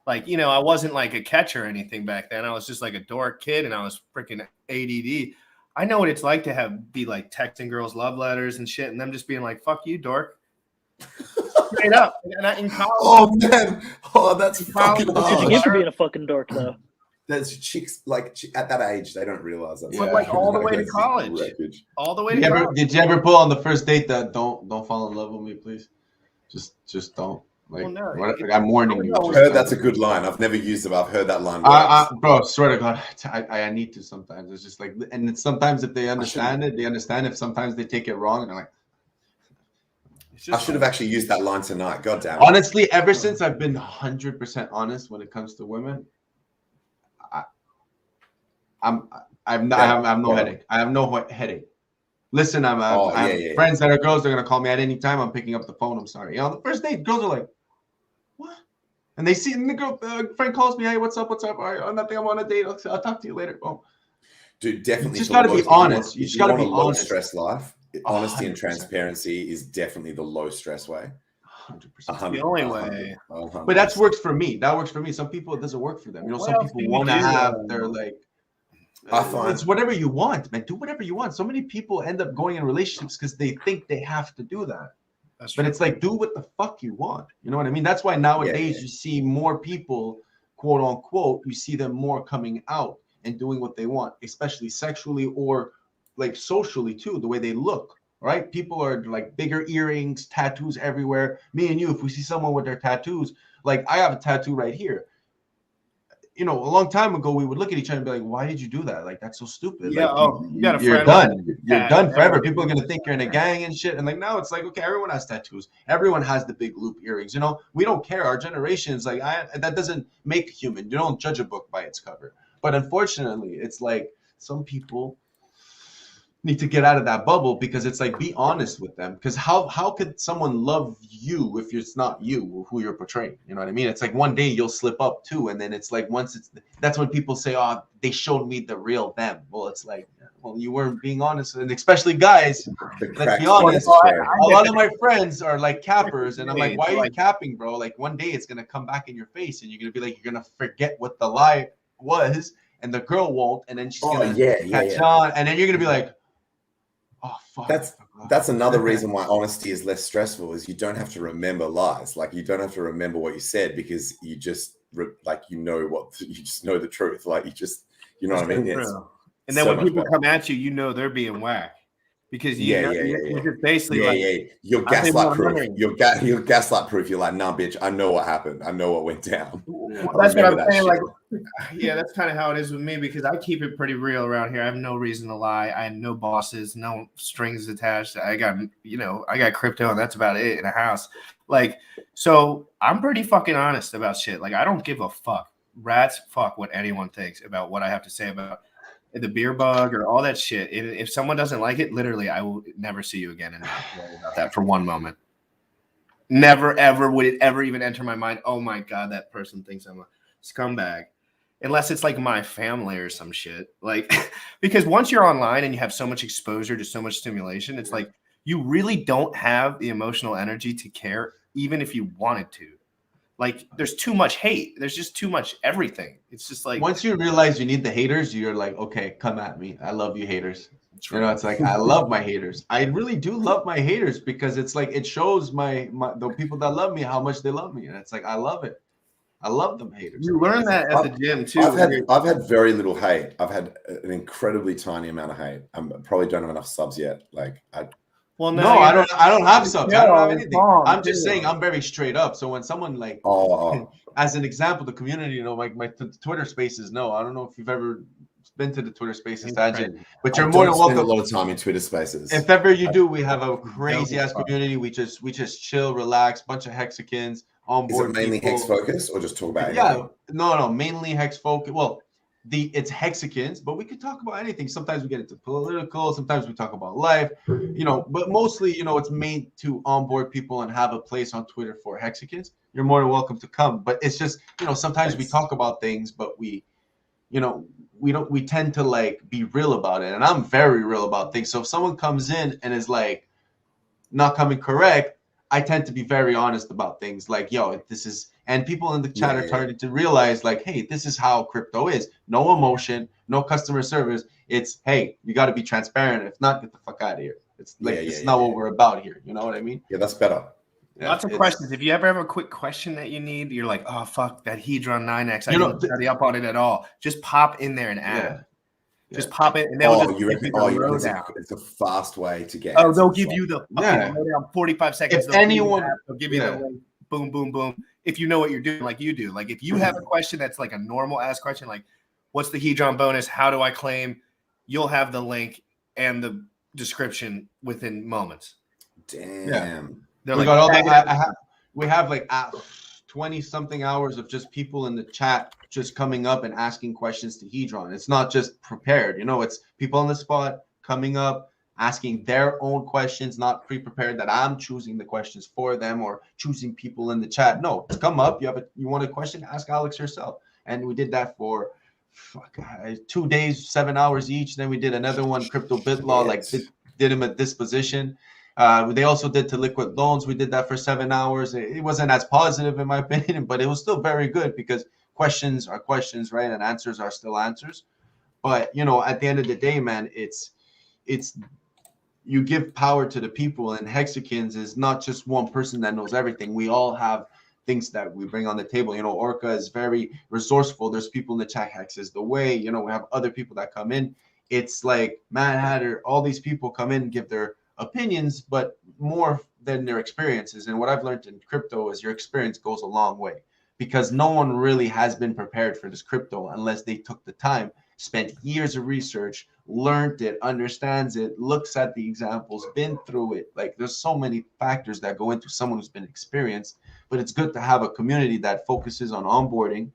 Like, you know, I wasn't like a catcher or anything back then. I was just like a dork kid, and I was freaking ADD. I know what it's like to be like texting girls love letters and shit, and them just being like, "Fuck you, dork." Straight up. And in college, oh man, that's fucking What did you get for being a fucking dork, though? There's chicks like at that age, they don't realize that. But like all the way to college. All the way to college. Did you ever pull on the first date that don't fall in love with me, please? Just don't. Like, I'm warning you. I've heard that's a good line. I've never used it, but I've heard that line. Bro, swear to God, I need to sometimes. It's just like, and it's sometimes if they understand it, they understand. If sometimes they take it wrong, and they're like, I should have actually used that line tonight. God damn it. Honestly, ever since I've been 100% honest when it comes to women, I have no headache. I have no headache. Listen, I have friends that are girls. They're gonna call me at any time. I'm picking up the phone. I'm sorry. On the first date, girls are like, "What?" And they see, and the girl friend calls me, "Hey, what's up? What's up? Nothing. I'm on a date. I'll talk to you later." Well, dude, definitely. You just gotta be honest. You just gotta be low honest. Stress life. Honesty and transparency is definitely the low stress way. 100%. The only way. But that works for me. That works for me. Some people it doesn't work for them. You know, some people want to have their like. I find it's whatever you want, man. Do whatever you want. So many people end up going in relationships because they think they have to do that. But it's like, do what the fuck you want. You know what I mean? That's why nowadays you see more people, quote unquote, you see them more coming out and doing what they want, especially sexually or like socially too, the way they look. Right? People are like bigger earrings, tattoos everywhere. Me and you, if we see someone with their tattoos, like I have a tattoo right here. You know, a long time ago, we would look at each other and be like, "Why did you do that? Like, that's so stupid. Yeah, like, you're done. You're done forever. People are gonna think you're in a gang and shit." And like now, it's like, okay, everyone has tattoos. Everyone has the big loop earrings. You know, we don't care. Our generation is like, that doesn't make a human. You don't judge a book by its cover. But unfortunately, it's like some people need to get out of that bubble because it's like, be honest with them. Because how could someone love you if it's not you who you're portraying? You know what I mean? It's like one day you'll slip up too, and then it's like that's when people say, "Oh, they showed me the real them." Well, it's like, well, you weren't being honest, and especially guys. Let's be honest. A lot of my friends are like cappers, and I'm like, "Why are you capping, bro?" Like one day it's gonna come back in your face, and you're gonna be like, you're gonna forget what the lie was, and the girl won't, and then she's gonna catch on, and then you're gonna be like, oh, fuck. That's another reason why honesty is less stressful is you don't have to remember lies. Like you don't have to remember what you said because you just you just know the truth. Like you know what I mean? And then when people come at you, you know they're being whacked because you're basically you're gaslight proof. You're gaslight proof. You're like, nah, bitch, I know what happened. I know what went down. That's what I'm saying. Like, yeah, that's kind of how it is with me because I keep it pretty real around here. I have no reason to lie. I have no bosses, no strings attached. I got crypto, and that's about it in a house. Like, so I'm pretty fucking honest about shit. Like, I don't give a fuck. Rats fuck what anyone thinks about what I have to say about the beer bug or all that shit. If someone doesn't like it, literally, I will never see you again and not worry about that for one moment. Never, ever would it ever even enter my mind, oh my God, that person thinks I'm a scumbag. Unless it's like my family or some shit. Like, because once you're online and you have so much exposure to so much stimulation, it's like you really don't have the emotional energy to care, even if you wanted to. Like, there's too much hate. There's just too much everything. It's just like once you realize you need the haters, you're like, okay, come at me. I love you, haters. You know, it's like I love my haters. I really do love my haters because it's like it shows the people that love me how much they love me, and it's like I love it. I love them haters. You learn that at the gym too. I've had very little hate. I've had an incredibly tiny amount of hate. I probably don't have enough subs yet. Like I don't have subs. I don't have anything. I'm just saying I'm very straight up. So when someone like as an example, the community, you know, like my Twitter spaces, I don't know if you've ever been to the Twitter spaces, Tajin, but you're more than welcome. A lot of time in Twitter spaces. If ever you do, we have a crazy ass community. We just chill, relax, bunch of Hexicans on board. Is it mainly Hex focus or just talk about anything? Yeah, no, mainly Hex focus. Well, it's Hexicans, but we could talk about anything. Sometimes we get into political, sometimes we talk about life, you know, but mostly, you know, it's made to onboard people and have a place on Twitter for Hexicans. You're more than welcome to come. But it's just, you know, sometimes we talk about things, but we tend to like be real about it. And I'm very real about things. So if someone comes in and is like not coming correct, I tend to be very honest about things like, yo, this is, and people in the chat are starting to realize like, hey, this is how crypto is. No emotion, no customer service. It's, hey, you got to be transparent. If not, get the fuck out of here. It's like, it's not what we're about here. You know what I mean? Yeah, that's better. Lots of questions. If you ever have a quick question that you need, you're like, oh, fuck, that Hedron 9X. I didn't study up on it at all. Just pop in there and ask. Just pop it, and they'll just give you the lowdown. It's a fast way to get. Oh, they'll give you the fucking lowdown. 45 seconds. If anyone, they'll give you the link. Boom, boom, boom. If you know what you're doing, like you do. Like if you have a question that's like a normal ask question, like what's the Hedron bonus? How do I claim? You'll have the link and the description within moments. Damn. Yeah. We got all that. We have like 20 something hours of just people in the chat just coming up and asking questions to Hedron. It's not just prepared, you know, it's people on the spot coming up, asking their own questions, not pre-prepared that I'm choosing the questions for them or choosing people in the chat. No, come up. You want a question? Ask Alex yourself. And we did that for 2 days, 7 hours each. Then we did another one, Crypto Bit Law, like did him a disposition. They also did to liquid loans. We did that for 7 hours. It wasn't as positive in my opinion, but it was still very good because questions are questions, right? And answers are still answers. But, you know, at the end of the day, man, it's you give power to the people, and Hexicans is not just one person that knows everything. We all have things that we bring on the table. You know, Orca is very resourceful. There's people in the chat. Hex is the way. You know, we have other people that come in. It's like Mad Hatter, all these people come in and give their opinions, but more than their experiences. And what I've learned in crypto is your experience goes a long way, because no one really has been prepared for this crypto unless they took the time, spent years of research, learned it, understands it, looks at the examples, been through it. Like there's so many factors that go into someone who's been experienced, but it's good to have a community that focuses on onboarding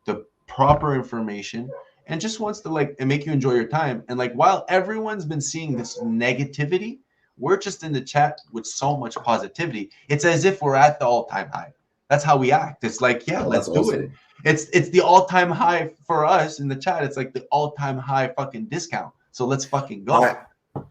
the proper information and just wants to like and make you enjoy your time. And like while everyone's been seeing this negativity, we're just in the chat with so much positivity. It's as if we're at the all-time high. That's how we act. It's like, yeah, let's do it. It's the all-time high for us in the chat. It's like the all-time high fucking discount. So let's fucking go.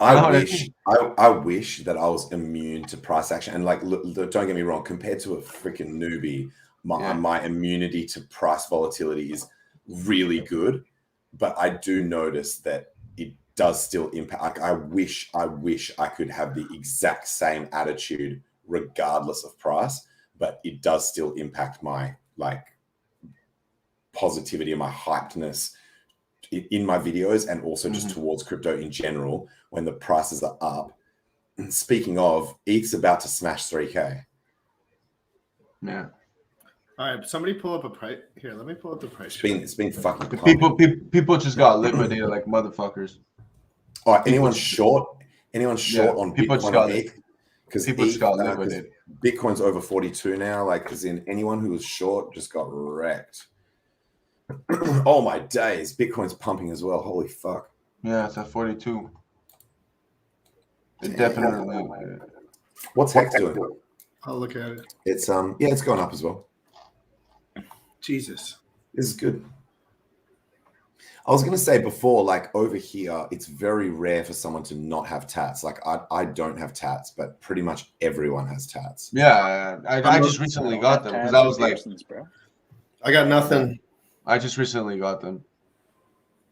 I wish that I was immune to price action. And like, look, don't get me wrong, compared to a freaking newbie, my immunity to price volatility is really good. But I do notice that it does still impact. Like, I wish I could have the exact same attitude regardless of price, but it does still impact my like positivity and my hypeness in my videos, and also just towards crypto in general when the prices are up. And speaking of, ETH's about to smash 3K. Yeah. All right, somebody pull up a price here. Let me pull up the price. It's been fucking people just got liquidated like motherfuckers. Oh, anyone short on people Bitcoin got or ETH? Because people just got liquidated. Bitcoin's over 42 now. Like, as in anyone who was short just got wrecked. Oh my days, Bitcoin's pumping as well. Holy fuck. Yeah, it's at 42. It definitely. What's Hex doing? I'll look at it. It's it's going up as well. Jesus. This is good. I was gonna say before, like over here, it's very rare for someone to not have tats. Like I don't have tats, but pretty much everyone has tats. Yeah, I just recently got them because I was like, I got nothing. I just recently got them.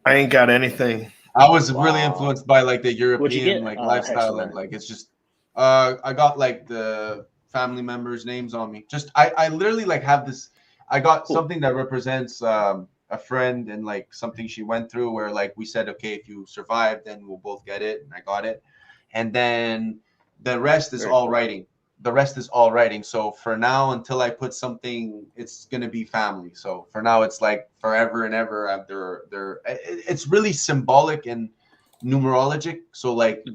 I ain't got anything. I was really influenced by like the European like lifestyle, and like it's just I got like the family members' names on me. Just I literally like have this. I got something that represents a friend and like something she went through, where like we said, okay, if you survive, then we'll both get it, and I got it. And then the rest is all writing. The rest is all writing. So for now, until I put something, it's gonna be family. So for now, it's like forever and ever. It's really symbolic and numerologic. So like,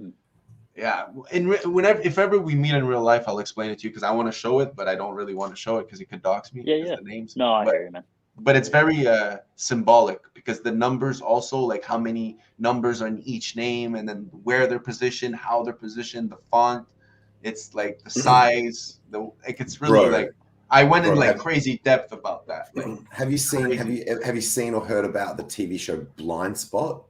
yeah. And if ever we meet in real life, I'll explain it to you because I want to show it, but I don't really want to show it because it could dox me. Yeah. The names. No, I hear you, man. But it's very symbolic because the numbers also, like how many numbers are in each name, and then where they're positioned, how they're positioned, the font. It's like the size, it's really like I went in like crazy depth about that. Like, have you seen or heard about the TV show Blind Spot?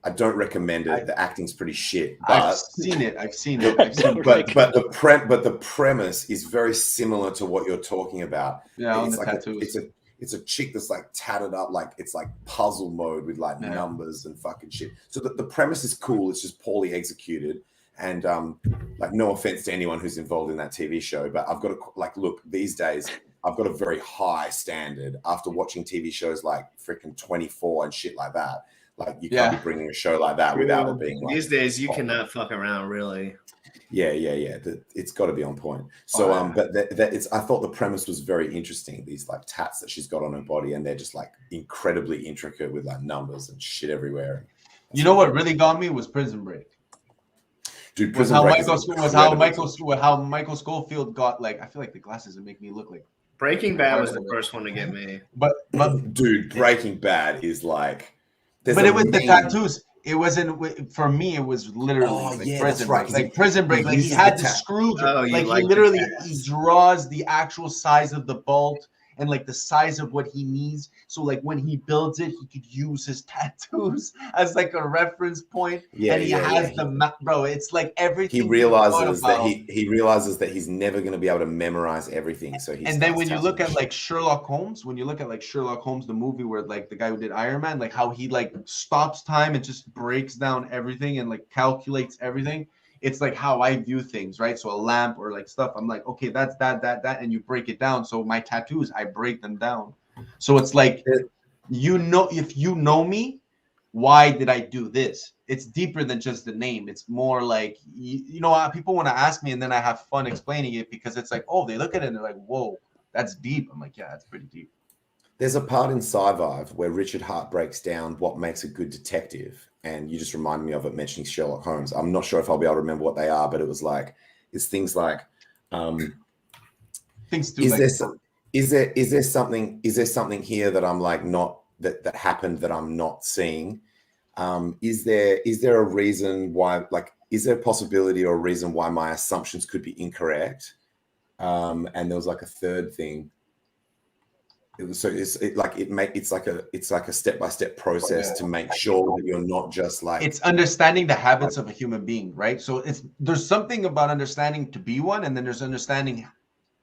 I don't recommend it. The acting's pretty shit. But I've seen it. But the premise is very similar to what you're talking about. Yeah, it's on the tattoos. It's a chick that's like tatted up, like it's like puzzle mode with like numbers and fucking shit. So the premise is cool. It's just poorly executed. And like, no offense to anyone who's involved in that TV show, but I've got to like, look, these days I've got a very high standard after watching TV shows like freaking 24 and shit like that. Like, you can't be bringing a show like that without it being like, these days you cannot fuck around, really. Yeah. It's got to be on point. So, but I thought the premise was very interesting. These like tats that she's got on her body, and they're just like incredibly intricate with like numbers and shit everywhere. You know what really got me was Prison Break. Dude, was how Michael Schofield got, like, I feel like the glasses would make me look like Breaking Bad was the first one to get me. But dude, Breaking Bad is like, but it was the tattoos. It wasn't for me. It was literally Prison Break. Like Prison Break, like he had the screw. Like he literally he draws the actual size of the bolt and like the size of what he needs. So like when he builds it, he could use his tattoos as like a reference point. Yeah, and he has the map, bro. It's like everything. He realizes that he realizes that he's never going to be able to memorize everything. So he. And then when you look at like Sherlock Holmes, the movie where like the guy who did Iron Man, like how he like stops time and just breaks down everything and like calculates everything. It's like how I view things, right? So a lamp or like stuff, I'm like, okay, that's that, and you break it down. So my tattoos, I break them down. So it's like, you know, if you know me, why did I do this? It's deeper than just the name. It's more like, you know, people want to ask me and then I have fun explaining it because it's like, oh, they look at it and they're like, whoa, that's deep. I'm like, yeah, that's pretty deep. There's a part in Sci-Vive where Richard Hart breaks down what makes a good detective. And you just reminded me of it mentioning Sherlock Holmes. I'm not sure if I'll be able to remember what they are, but it was like, it's things like, things to is there something here that I'm like not that happened that I'm not seeing? Is there a reason why, like, is there a possibility or a reason why my assumptions could be incorrect? And there was like a third thing. It's like a step-by-step process to make sure that you're not just like, it's understanding the habits of a human being, right? So there's something about understanding to be one, and then there's understanding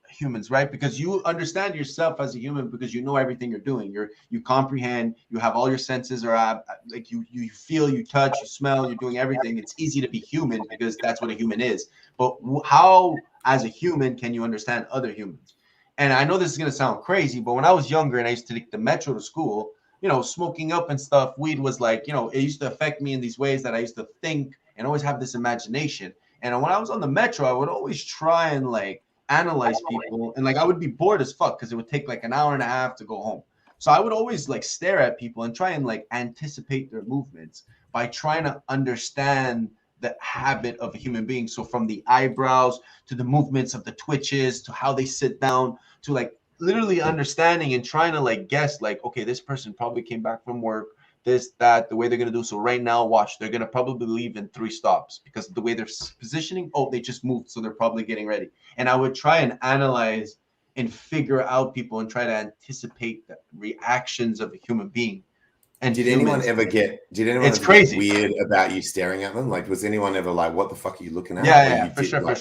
humans, right? Because you understand yourself as a human because you know everything you're doing. You comprehend, you have all your senses are like you feel, you touch, you smell, you're doing everything. It's easy to be human because that's what a human is. But how, as a human, can you understand other humans? And I know this is going to sound crazy, but when I was younger and I used to take the metro to school, you know, smoking up and stuff, weed was like, you know, it used to affect me in these ways that I used to think and always have this imagination. And when I was on the metro, I would always try and like analyze people. And like I would be bored as fuck because it would take like an hour and a half to go home. So I would always like stare at people and try and like anticipate their movements by trying to understand the habit of a human being. So from the eyebrows to the movements of the twitches to how they sit down to like literally understanding and trying to like guess like, okay, this person probably came back from work, this, that, the way they're going to do. So right now, watch, they're going to probably leave in 3 stops because the way they're positioning, oh, they just moved. So they're probably getting ready. And I would try and analyze and figure out people and try to anticipate the reactions of a human being. And did anyone ever get crazy weird about you staring at them? Like, was anyone ever like, what the fuck are you looking at? Yeah, for sure. But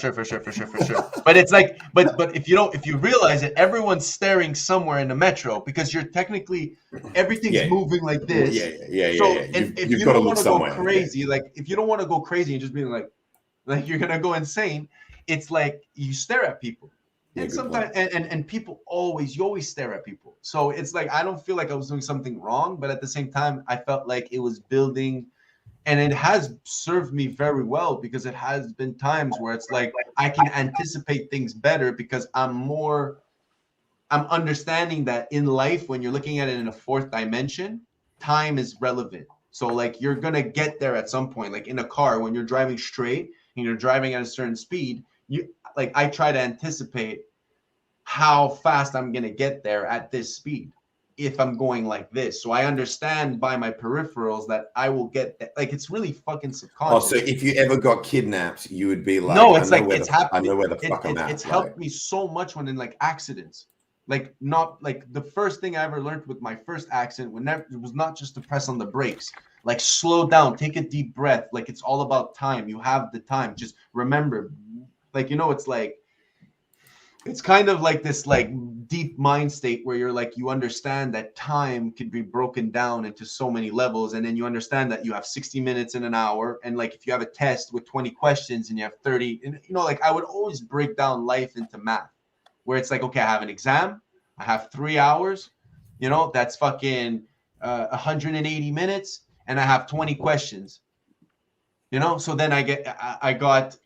it's like, but if you realize it, everyone's staring somewhere in the metro because you're technically everything's moving like this. If you don't want to go crazy, like if you don't want to go crazy and just be like you're gonna go insane, it's like you stare at people. And sometimes and people you always stare at people. So it's like I don't feel like I was doing something wrong, but at the same time I felt like it was building, and it has served me very well because it has been times where it's like I can anticipate things better because I'm understanding that in life when you're looking at it in a 4th dimension, time is relevant. So like you're gonna get there at some point. Like in a car, when you're driving straight and you're driving at a certain speed, I try to anticipate how fast I'm going to get there at this speed if I'm going like this. So I understand by my peripherals that I will get that. Like, it's really fucking subconscious. Oh, so if you ever got kidnapped, you would be like, no, it's like, it's happening. I know where the fuck I'm at. It's helped me so much when in like accidents. Like, not like the first thing I ever learned with my first accident, it was not just to press on the brakes. Like, slow down, take a deep breath. Like, it's all about time. You have the time. Just remember, like, you know, it's like it's kind of like this like deep mind state where you're like, you understand that time can be broken down into so many levels, and then you understand that you have 60 minutes in an hour, and like if you have a test with 20 questions and you have 30, and you know, like I would always break down life into math, where it's like, okay, I have an exam, I have 3 hours, you know, that's fucking 180 minutes, and I have 20 questions. You know, so then I got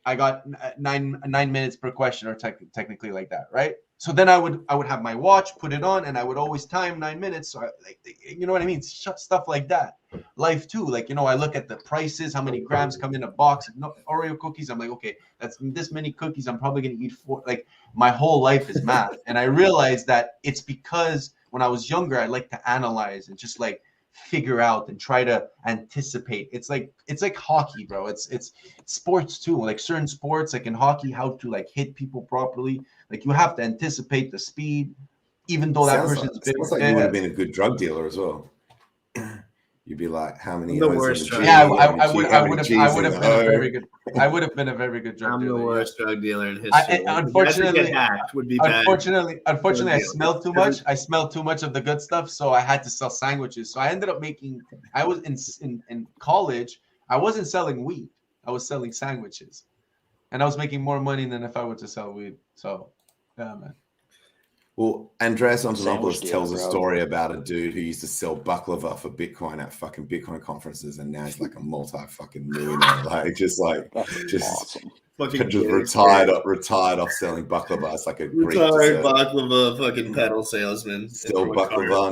9 minutes per question, or technically like that, right? So then I would have my watch, put it on, and I would always time 9 minutes. So you know what I mean? Stuff like that. Life too, like, you know, I look at the prices, how many grams come in a box of Oreo cookies. I'm like, okay, that's this many cookies. I'm probably gonna eat 4. Like my whole life is math, and I realized that it's because when I was younger, I like to analyze and just like figure out and try to anticipate. It's like hockey, bro. It's sports too. Like certain sports, like in hockey, how to like hit people properly. Like you have to anticipate the speed, even though that person's big. Sounds like you would have been a good drug dealer as well. You'd be like, how many? The worst drug Yeah, dealer. I would have been a very good. I would have been a very good drug dealer. I'm the worst drug dealer in history. Unfortunately, would be bad. Unfortunately, I smelled too much. I smelled too much of the good stuff, so I had to sell sandwiches. So I ended up making. I was in college. I wasn't selling weed. I was selling sandwiches, and I was making more money than if I were to sell weed. So, yeah, man. Well, Andreas Antonopoulos deal, tells a bro. story about a dude who used to sell baklava for Bitcoin at fucking Bitcoin conferences, and now he's like a multi-fucking millionaire. Just awesome. retired off selling baklava. It's like a Greek Retired dessert. baklava fucking pedal salesman. Sell baklava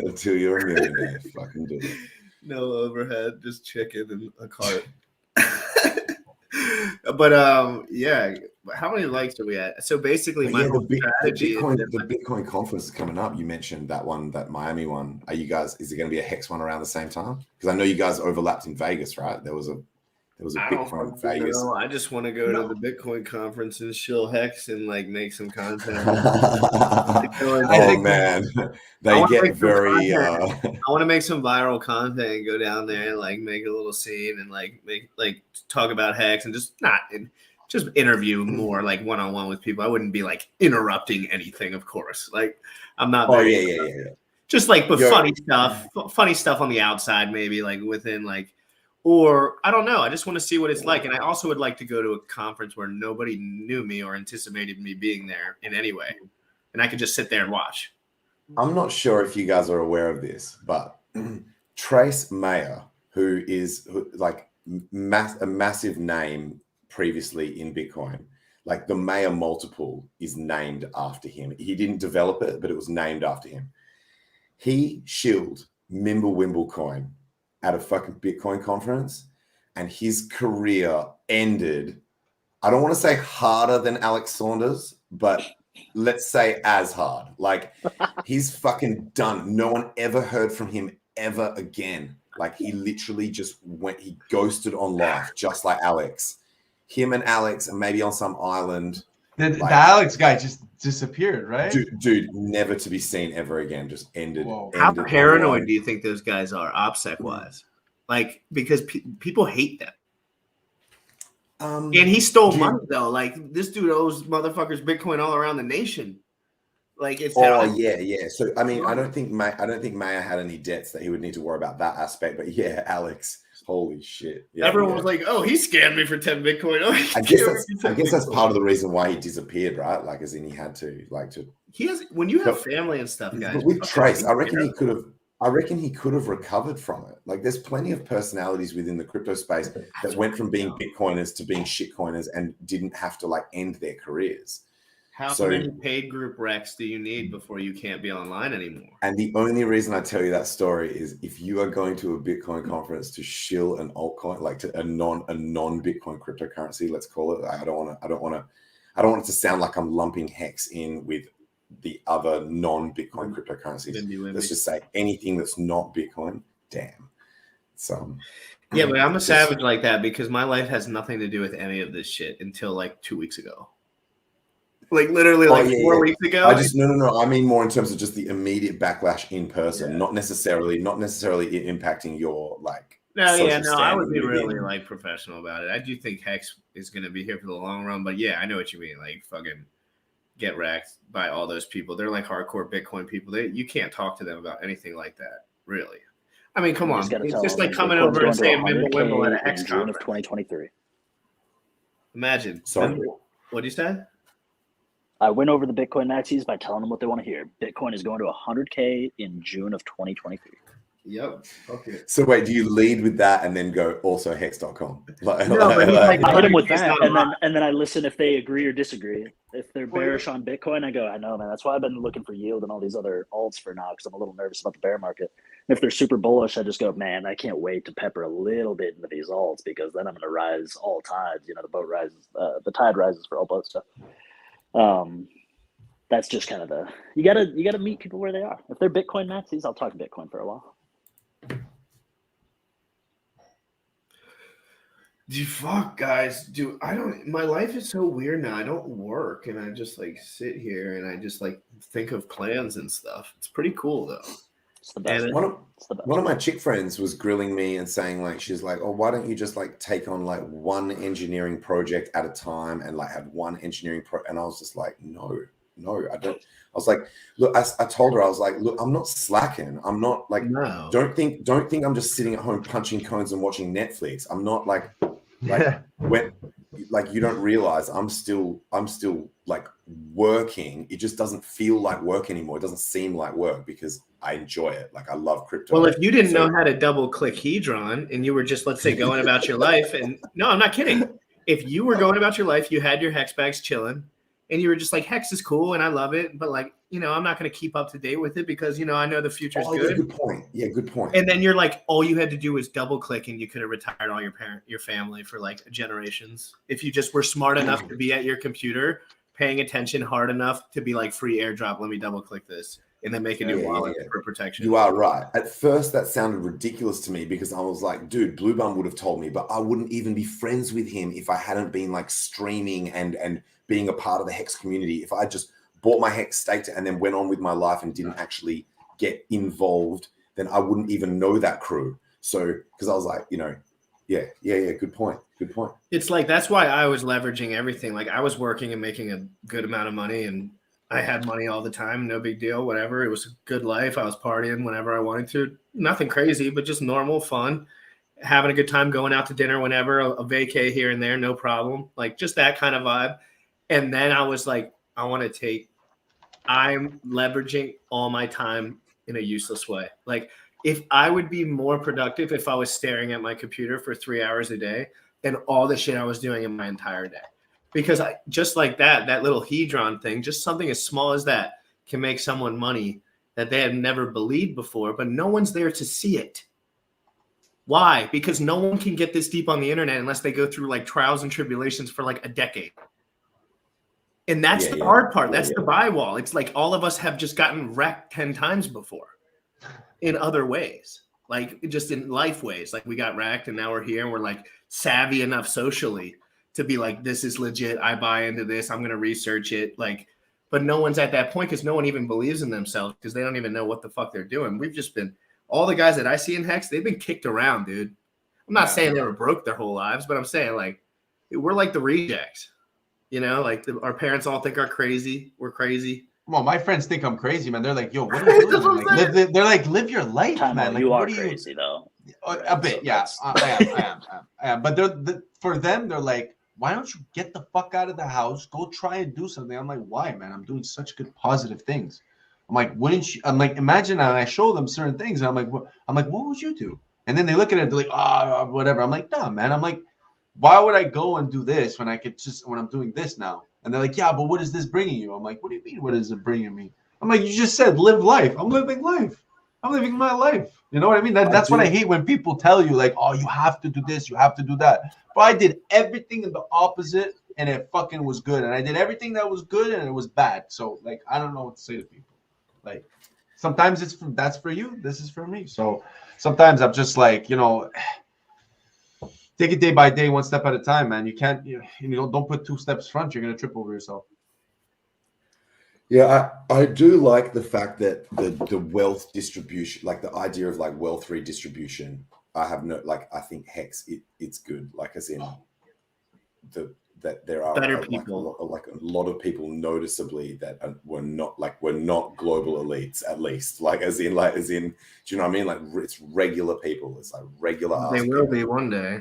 until you're a millionaire. Fucking do it. No overhead, just chicken and a cart. But yeah, how many likes are we at? So basically, my whole strategy the Bitcoin conference is coming up. You mentioned that one, that Miami one. Are you guys? Is it going to be a Hex one around the same time? Because I know you guys overlapped in Vegas, right? There was a Bitcoin in Vegas. No, I just want to go to the Bitcoin conference and shill Hex and like make some content. Man, they get very. I want to make some viral content and go down there and like make a little scene and like talk about Hex and just interview more like one-on-one with people. I wouldn't be like interrupting anything, of course. Like I'm not. Yeah. Just like, but funny stuff on the outside, maybe like within like. Or I don't know. I just want to see what it's like. And I also would like to go to a conference where nobody knew me or anticipated me being there in any way. And I could just sit there and watch. I'm not sure if you guys are aware of this, but Trace Mayer, who is like a massive name previously in Bitcoin, like the Mayer multiple is named after him. He didn't develop it, but it was named after him. He shilled Mimblewimble coin at a fucking Bitcoin conference, and his career ended, I don't want to say harder than Alex Saunders, but let's say as hard. Like he's fucking done. No one ever heard from him ever again. Like he literally just he ghosted on life, just like Alex. Him and Alex, and maybe on some island. The Alex guy just disappeared, right? Dude, never to be seen ever again. Just ended. How paranoid do you think those guys are, OPSEC wise? Like, because people hate them. And he stole money though. Like this dude owes motherfuckers Bitcoin all around the nation. Like it's yeah. So I mean, I don't think Mayer had any debts that he would need to worry about that aspect. But yeah, Alex. Holy shit! Yeah, everyone was like, "Oh, he scammed me for 10 Bitcoin." Oh, I guess that's part of the reason why he disappeared, right? Like, as in he had to He has when you have family and stuff, guys. But with Trace, I reckon he could have recovered from it. Like, there's plenty of personalities within the crypto space that went from being Bitcoiners to being shitcoiners and didn't have to like end their careers. How many paid group recs do you need before you can't be online anymore? And the only reason I tell you that story is if you are going to a Bitcoin conference to shill an altcoin, like to a non-Bitcoin cryptocurrency, let's call it. I don't want it to sound like I'm lumping Hex in with the other non-Bitcoin cryptocurrencies. Let's just say anything that's not Bitcoin. Damn. So. Yeah, but I'm a savage like that because my life has nothing to do with any of this shit until like 2 weeks ago. Like literally 4 weeks ago. I just no. I mean more in terms of just the immediate backlash in person, not necessarily impacting your like. I would be really like professional about it. I do think Hex is going to be here for the long run, but yeah, I know what you mean. Like fucking, get wrecked by all those people. They're like hardcore Bitcoin people. You can't talk to them about anything like that, really. I mean, come on. It's just like coming over and saying Wimble at a Hex in June of conference. 2023. Imagine. Sorry. What do you say? I win over the Bitcoin maxis by telling them what they want to hear. Bitcoin is going to 100K in June of 2023. Yep. Okay. So wait, do you lead with that and then go also hex.com? I hit them with that, and then I listen if they agree or disagree. If they're bearish on Bitcoin, I go, I know, man. That's why I've been looking for yield and all these other alts for now, because I'm a little nervous about the bear market. And if they're super bullish, I just go, man, I can't wait to pepper a little bit into these alts, because then I'm going to rise all tides. You know, the boat rises, the tide rises for all boat stuff. That's just kind of you gotta meet people where they are. If they're Bitcoin maxis, I'll talk Bitcoin for a while. Fuck, guys, dude, my life is so weird now. I don't work, and I just like sit here and I just like think of plans and stuff. It's pretty cool though. It's the best. One of my chick friends was grilling me and saying, like, she's like, oh, why don't you just like take on like one engineering project at a time and like have one engineering and I was just like, no, I don't. I was like, look, I told her, I was like, look, I'm not slacking. I'm not like, don't think I'm just sitting at home punching cones and watching Netflix. I'm not like when, like, you don't realize I'm still like working. It just doesn't feel like work anymore. It doesn't seem like work because I enjoy it. Like, I love crypto. Well, if you didn't know how to double click Hedron and you were just, let's say, going about your life, and no, I'm not kidding. If you were going about your life, you had your hex bags chilling, and you were just like, hex is cool and I love it, but like, you know, I'm not going to keep up to date with it because, you know, I know the future's good. Yeah, good point. Yeah, good point. And then you're like, all you had to do was double click and you could have retired all your family for like generations. If you just were smart enough to be at your computer, paying attention hard enough to be like, free airdrop, let me double click this, and then make a new wallet for protection. You are right. At first, that sounded ridiculous to me because I was like, dude, Blue Bum would have told me, but I wouldn't even be friends with him if I hadn't been like streaming and being a part of the Hex community. If I just bought my Hex, staked it, and then went on with my life and didn't actually get involved, then I wouldn't even know that crew. So, because I was like, you know, yeah, good point. It's like, that's why I was leveraging everything. Like, I was working and making a good amount of money, and I had money all the time, no big deal, whatever. It was a good life. I was partying whenever I wanted to. Nothing crazy, but just normal fun. Having a good time, going out to dinner whenever, a vacay here and there, no problem. Like, just that kind of vibe. And then I was like, I'm leveraging all my time in a useless way. Like, if I would be more productive if I was staring at my computer for 3 hours a day than all the shit I was doing in my entire day. Because just like that little Hedron thing, just something as small as that can make someone money that they have never believed before, but no one's there to see it. Why? Because no one can get this deep on the internet unless they go through like trials and tribulations for like a decade. And that's the hard part. That's the buy wall. It's like all of us have just gotten wrecked 10 times before in other ways, like just in life ways. Like, we got wrecked and now we're here and we're like savvy enough socially to be like, this is legit. I buy into this. I'm going to research it. Like, but no one's at that point because no one even believes in themselves because they don't even know what the fuck they're doing. We've just been, all the guys that I see in Hex, they've been kicked around, dude. I'm not saying they were broke their whole lives, but I'm saying like, we're like the rejects. You know, like our parents all think we're crazy. Well, my friends think I'm crazy, man. They're like, "Yo, what are you doing?" Like, they're like, "Live your life, man." Like, you are crazy, though. A bit, yeah. I am. But for them, they're like, "Why don't you get the fuck out of the house? Go try and do something." I'm like, "Why, man? I'm doing such good, positive things." I'm like, "Wouldn't you?" I'm like, "Imagine," and I show them certain things. And I'm like, "What would you do?" And then they look at it, they're like, whatever." I'm like, "Nah, man." I'm like, why would I go and do this when I'm doing this now? And they're like, yeah, but what is this bringing you? I'm like, what do you mean? What is it bringing me? I'm like, you just said live life. I'm living life. I'm living my life. You know what I mean? That's what I hate when people tell you like, oh, you have to do this, you have to do that. But I did everything in the opposite and it fucking was good. And I did everything that was good and it was bad. So like, I don't know what to say to people. Like, sometimes that's for you. This is for me. So sometimes I'm just like, you know, take it day by day, one step at a time, man. You can't, don't put 2 steps front. You're going to trip over yourself. Yeah, I do like the fact that the wealth distribution, like the idea of like wealth redistribution, I think Hex, it's good. Like, as in that there are better like people, like a lot of people noticeably that we're not global elites, at least, like as in, do you know what I mean? Like it's regular people. It's like regular. They will be one day.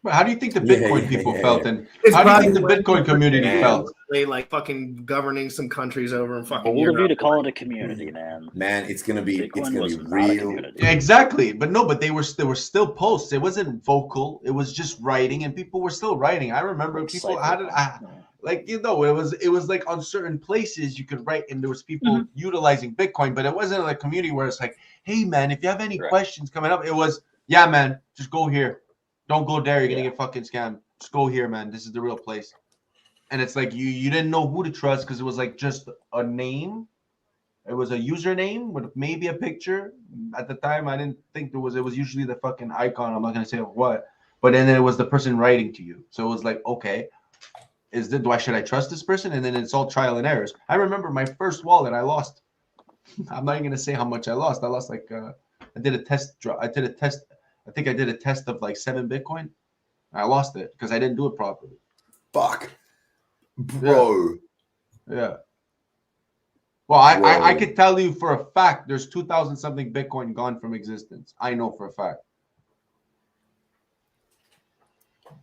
But how do you think the Bitcoin people felt? And It's how do you think the probably Bitcoin community felt? They like fucking governing some countries over in fucking Bold of you Europe. to call it a community, man. Man, it's gonna be Bitcoin was not a real. community. Yeah, exactly. But no, but there were still posts. It wasn't vocal. It was just writing, and people were still writing. I remember people like, you know, it was like on certain places you could write, and there was people utilizing Bitcoin, but it wasn't a community where it's like, hey man, if you have any questions coming up, it was, yeah man, just go here. Don't go there. You're gonna get fucking scammed. Just go here, man. This is the real place. And it's like you didn't know who to trust because it was like just a name. It was a username with maybe a picture. At the time, I didn't think there was. It was usually the fucking icon. I'm not gonna say what, but then it was the person writing to you. So it was like, okay, should I trust this person? And then it's all trial and errors. I remember my first wallet I lost. I'm not even gonna say how much I lost. I lost like I did a test. I think I did a test of like 7 Bitcoin. I lost it because I didn't do it properly. Fuck, bro. Yeah. Well, I could tell you for a fact there's 2,000 something Bitcoin gone from existence. I know for a fact.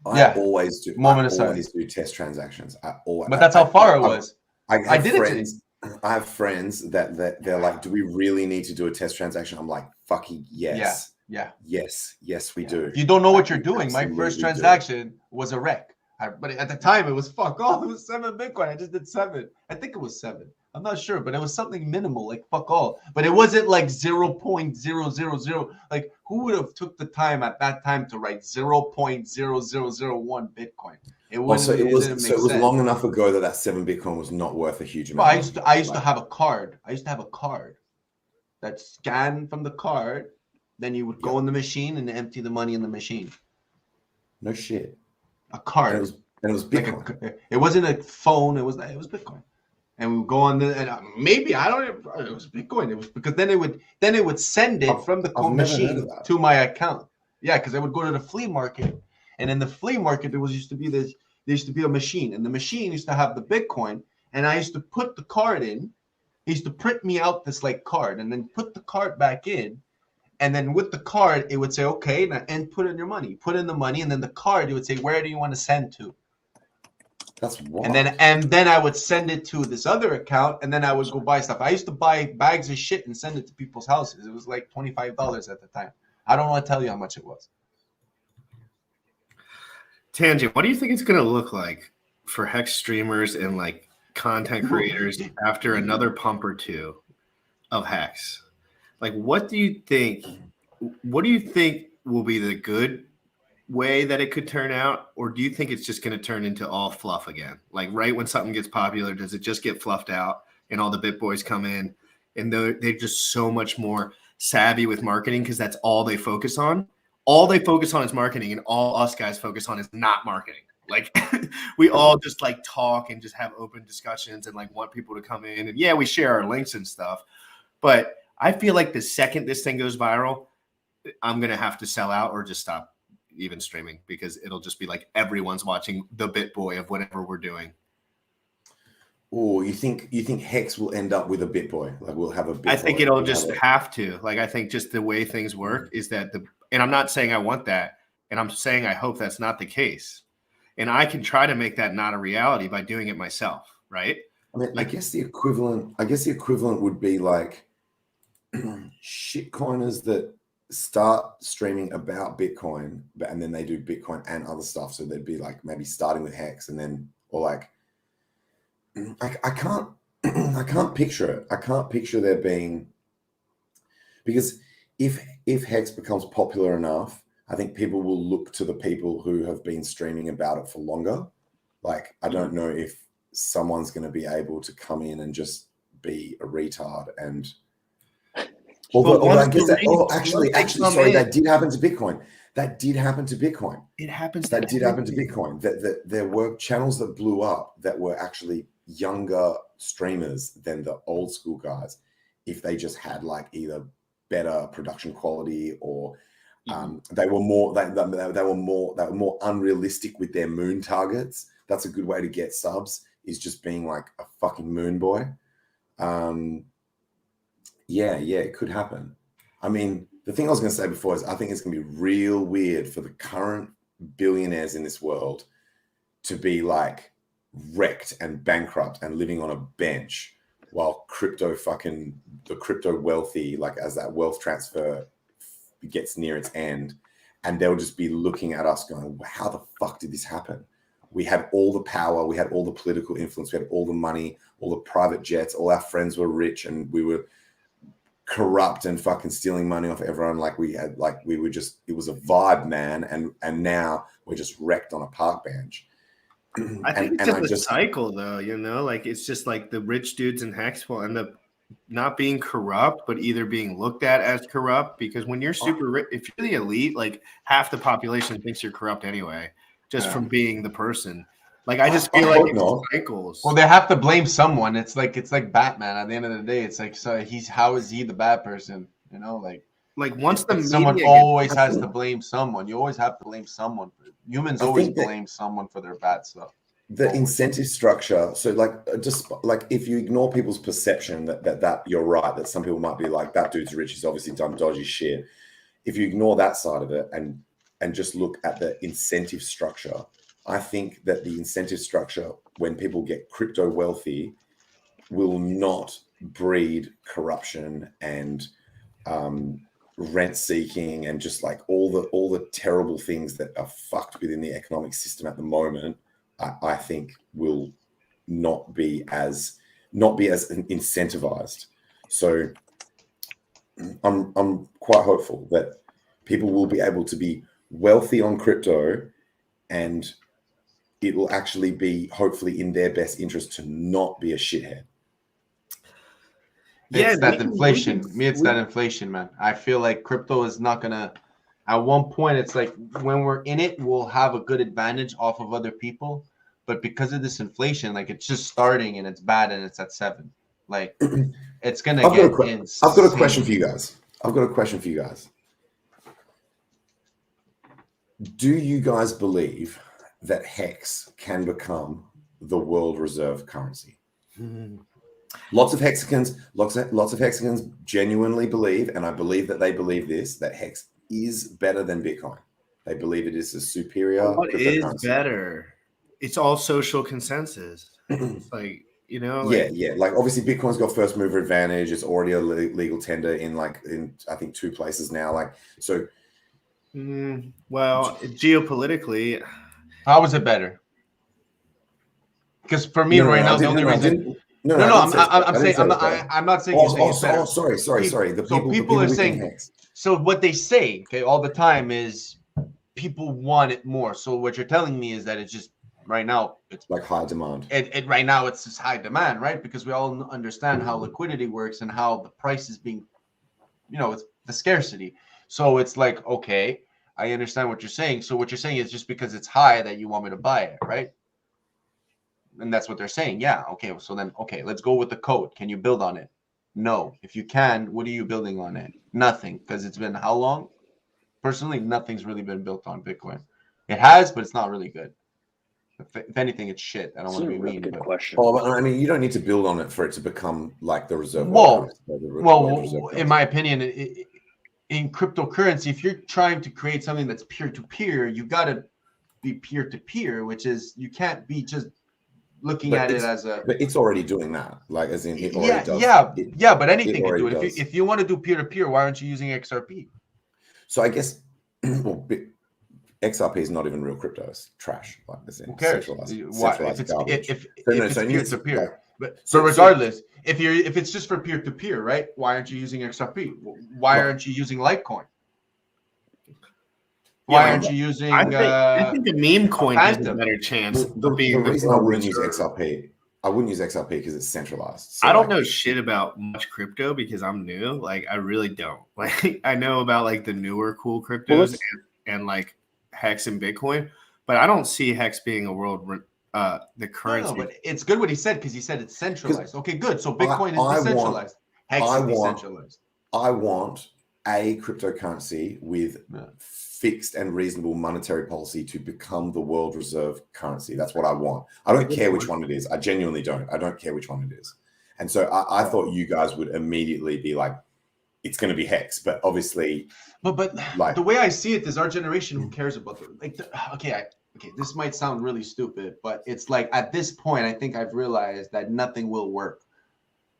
I always do. Always do test transactions. But that's how far it was. I did friends. I have friends that they're like, do we really need to do a test transaction? I'm like, fucking yes. Yeah. Yes, we do. You don't know what you're doing. My first transaction was a wreck. But at the time, it was fuck all. It was 7 Bitcoin. I just did 7. I think it was 7. I'm not sure, but it was something minimal, like fuck all. But it wasn't like 0.000. Like who would have took the time at that time to write 0.0001 Bitcoin? It was long enough ago that 7 Bitcoin was not worth a huge amount. I used to have a card. I used to have a card that scanned from the card. Then you would go in the machine and empty the money in the machine. No shit. A card. And it was Bitcoin. Like it wasn't a phone. It was Bitcoin. And we would go on the, and maybe I don't even, it was Bitcoin. It was because then it would send it from the machine to my account. Yeah, because I would go to the flea market, and in the flea market there used to be a machine, and the machine used to have the Bitcoin, and I used to put the card in. He used to print me out this like card, and then put the card back in. And then with the card, it would say, okay, now and put in your money. Put in the money, and then the card, it would say, where do you want to send to? That's wild. And then I would send it to this other account, and then I would go buy stuff. I used to buy bags of shit and send it to people's houses. It was like $25 at the time. I don't want to tell you how much it was. Tangent, what do you think it's going to look like for Hex streamers and like content creators after another pump or two of Hex? Like, what do you think will be the good way that it could turn out? Or do you think it's just going to turn into all fluff again? Like right when something gets popular, does it just get fluffed out and all the bit boys come in and they're just so much more savvy with marketing because that's all they focus on? All they focus on is marketing, and all us guys focus on is not marketing. Like we all just like talk and just have open discussions and like want people to come in, and yeah, we share our links and stuff. But I feel like the second this thing goes viral, I'm going to have to sell out or just stop even streaming because it'll just be like everyone's watching the bit boy of whatever we're doing. Oh, you think Hex will end up with a bit boy? Like we'll have a bit boy. I think it'll just have to. Like I think just the way things work is that and I'm not saying I want that, and I'm saying I hope that's not the case. And I can try to make that not a reality by doing it myself, right? I mean, like, I guess the equivalent would be like shitcoiners that start streaming about Bitcoin, and then they do Bitcoin and other stuff. So they'd be like maybe starting with Hex, and then or like I can't picture it. I can't picture there being, because if Hex becomes popular enough, I think people will look to the people who have been streaming about it for longer. Like, I don't know if someone's going to be able to come in and just be a retard and. Sorry, that did happen to Bitcoin. That did happen to Bitcoin. It happens. That did happen to Bitcoin. That there were channels that blew up that were actually younger streamers than the old school guys, if they just had like either better production quality or They were more unrealistic with their moon targets. That's a good way to get subs, is just being like a fucking moon boy. Yeah, it could happen. I mean, the thing I was going to say before is I think it's going to be real weird for the current billionaires in this world to be like wrecked and bankrupt and living on a bench while the crypto wealthy, like as that wealth transfer gets near its end, and they'll just be looking at us going, how the fuck did this happen? We had all the power, we had all the political influence, we had all the money, all the private jets, all our friends were rich, and we were corrupt and fucking stealing money off everyone. It was a vibe, man. And now we're just wrecked on a park bench. I think it's just a cycle though, like it's just like the rich dudes in Hex will end up not being corrupt, but either being looked at as corrupt, because when you're super rich, if you're the elite, like half the population thinks you're corrupt anyway, just from being the person. Like I just feel like it's cycles. Well, they have to blame someone. It's like Batman. At the end of the day, it's like, so how is he the bad person? Like once someone always has to blame someone. You always have to blame someone. Humans always blame someone for their bad stuff. The incentive structure. So just if you ignore people's perception that you're right, that some people might be like, that dude's rich, he's obviously done dodgy shit. If you ignore that side of it and just look at the incentive structure, I think that the incentive structure, when people get crypto wealthy, will not breed corruption and rent seeking and just like all the terrible things that are fucked within the economic system at the moment. I think will not be as incentivized. So I'm quite hopeful that people will be able to be wealthy on crypto, and it will actually be hopefully in their best interest to not be a shithead. It's that inflation. It's that inflation, man. I feel like crypto is not gonna. At one point, it's like when we're in it, we'll have a good advantage off of other people. But because of this inflation, like it's just starting and it's bad and it's at 7. Like it's gonna get insane. I've got a question for you guys. Do you guys believe that Hex can become the world reserve currency? Lots of Hexicans genuinely believe, and I believe that they believe this, that Hex is better than Bitcoin. They believe it is a superior. What is better? It's all social consensus. Like, yeah. Like obviously Bitcoin's got first mover advantage. It's already a legal tender in I think 2 places now. Like so. Well, geopolitically, how is it better? Because for me right now, the only reason. I'm not saying. Sorry. People are saying. So what they say, all the time is people want it more. So what you're telling me is that it's just right now it's like high demand. Right now it's just high demand, right? Because we all understand how liquidity works and how the price is being, it's the scarcity. So it's like, okay, I understand what you're saying. So what you're saying is just because it's high that you want me to buy it, right? And that's what they're saying. Yeah. Okay. So then, let's go with the code. Can you build on it? No. If you can, what are you building on it? Nothing. Because it's been how long? Personally, nothing's really been built on Bitcoin. It has, but it's not really good. If anything, it's shit. I don't want to be mean. Good question. Oh, I mean, you don't need to build on it for it to become like the reserve. In my opinion, in cryptocurrency, if you're trying to create something that's peer-to-peer, you got to be peer-to-peer, which is you can't be just looking at it as a. But it's already doing that, like as in it already does. Yeah. But anything can do it. If you want to do peer-to-peer, why aren't you using XRP? So I guess XRP is not even real crypto. It's trash. Like as in who cares? Centralized garbage. If it's peer-to-peer. But regardless, if it's just for peer-to-peer, right? Why aren't you using XRP? Why aren't you using Litecoin? Why aren't you using? I think the meme coin has a better chance. The reason I wouldn't use XRP, because it's centralized. So I don't know shit about much crypto because I'm new. Like I really don't. Like I know about like the newer cool cryptos and like Hex and Bitcoin, but I don't see Hex being a world the currency. No, but it's good what he said because he said it's centralized. Okay, good. So Bitcoin is decentralized. Hex is decentralized. I want a cryptocurrency with fixed and reasonable monetary policy to become the world reserve currency. That's what I want. I don't care which one it is. I genuinely don't. I don't care which one it is. And so I thought you guys would immediately be like, it's going to be Hex, but obviously, but like, the way I see it is our generation who cares about okay, this might sound really stupid, but it's like at this point, I think I've realized that nothing will work.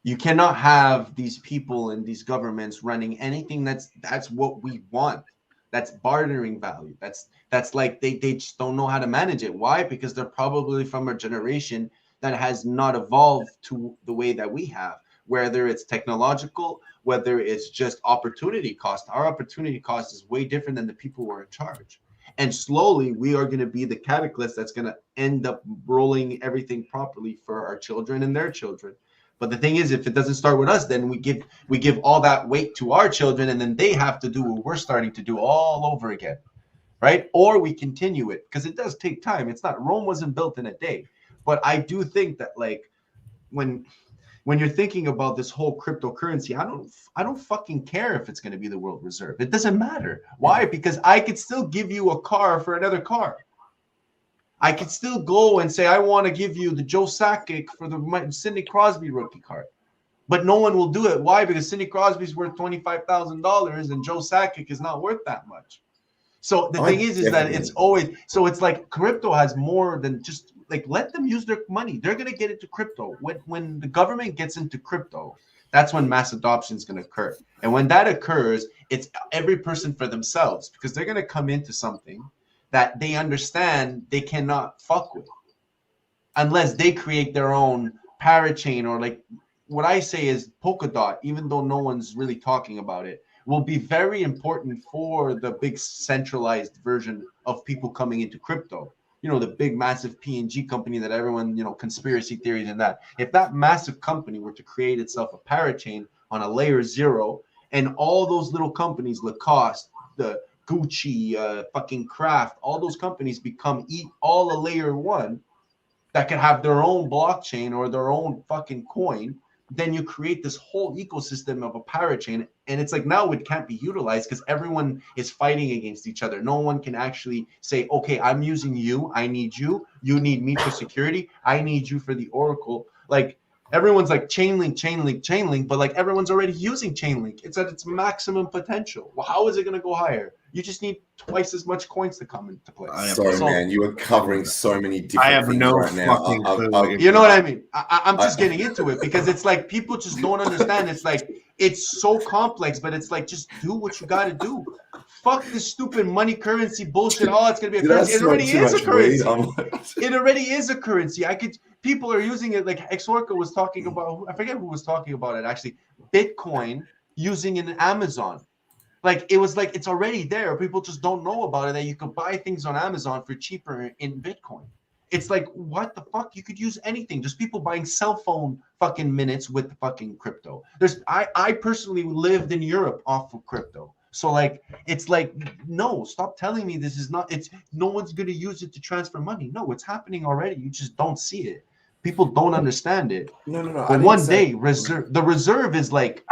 You cannot have these people and these governments running anything that's what we want. That's bartering value. That's like they just don't know how to manage it. Why? Because they're probably from a generation that has not evolved to the way that we have, whether it's technological, whether it's just opportunity cost. Our opportunity cost is way different than the people who are in charge. And slowly we are going to be the catalyst that's going to end up rolling everything properly for our children and their children. But the thing is, if it doesn't start with us, then we give all that weight to our children, and then they have to do what we're starting to do all over again, right? Or we continue it, because it does take time. It's not, Rome wasn't built in a day. But I do think that, like, when you're thinking about this whole cryptocurrency, I don't fucking care if it's going to be the world reserve. It doesn't matter. Why? Because I could still give you a car for another car. I could still go and say, I want to give you the Joe Sakic for the Sidney Crosby rookie card. But no one will do it. Why? Because Sidney Crosby's worth $25,000 and Joe Sakic is not worth that much. So the thing is that it's always, so it's like crypto has more than just, like, let them use their money. They're going to get into crypto. When the government gets into crypto, that's when mass adoption is going to occur. And when that occurs, it's every person for themselves, because they're going to come into something that they understand they cannot fuck with unless they create their own parachain, or like what I say is Polkadot, even though no one's really talking about it, will be very important for the big centralized version of people coming into crypto. You know, the big massive P&G company that everyone, you know, conspiracy theories and that. If that massive company were to create itself a parachain on a layer 0, and all those little companies, Lacoste, the Gucci, fucking Kraft, all those companies become all a layer 1 that can have their own blockchain or their own fucking coin, then you create this whole ecosystem of a parachain. And it's like, now it can't be utilized because everyone is fighting against each other. No one can actually say, okay, I'm using you, I need you, you need me for security, I need you for the Oracle. Like, everyone's like Chainlink, but like everyone's already using Chainlink. It's at its maximum potential. Well, how is it going to go higher? You just need twice as much coins to come into play. Sorry, man, you are covering so many different I have things no right now. fucking you know what I mean? I'm just getting into it because it's like people just don't understand. It's like, it's so complex, but it's like, just do what you got to do. Fuck this stupid money currency bullshit. Oh, it's going to be a currency. It already is a currency. It already is a currency. People are using it. Like Exorca was talking about, I forget who was talking about it actually, Bitcoin using an Amazon. Like, it was like, it's already there. People just don't know about it, that you could buy things on Amazon for cheaper in Bitcoin. It's like, what the fuck? You could use anything. Just people buying cell phone fucking minutes with fucking crypto. I personally lived in Europe off of crypto. So like, it's like, no, stop telling me this is not, no one's going to use it to transfer money. No, it's happening already. You just don't see it. People don't understand it. No. But one day, the reserve is like,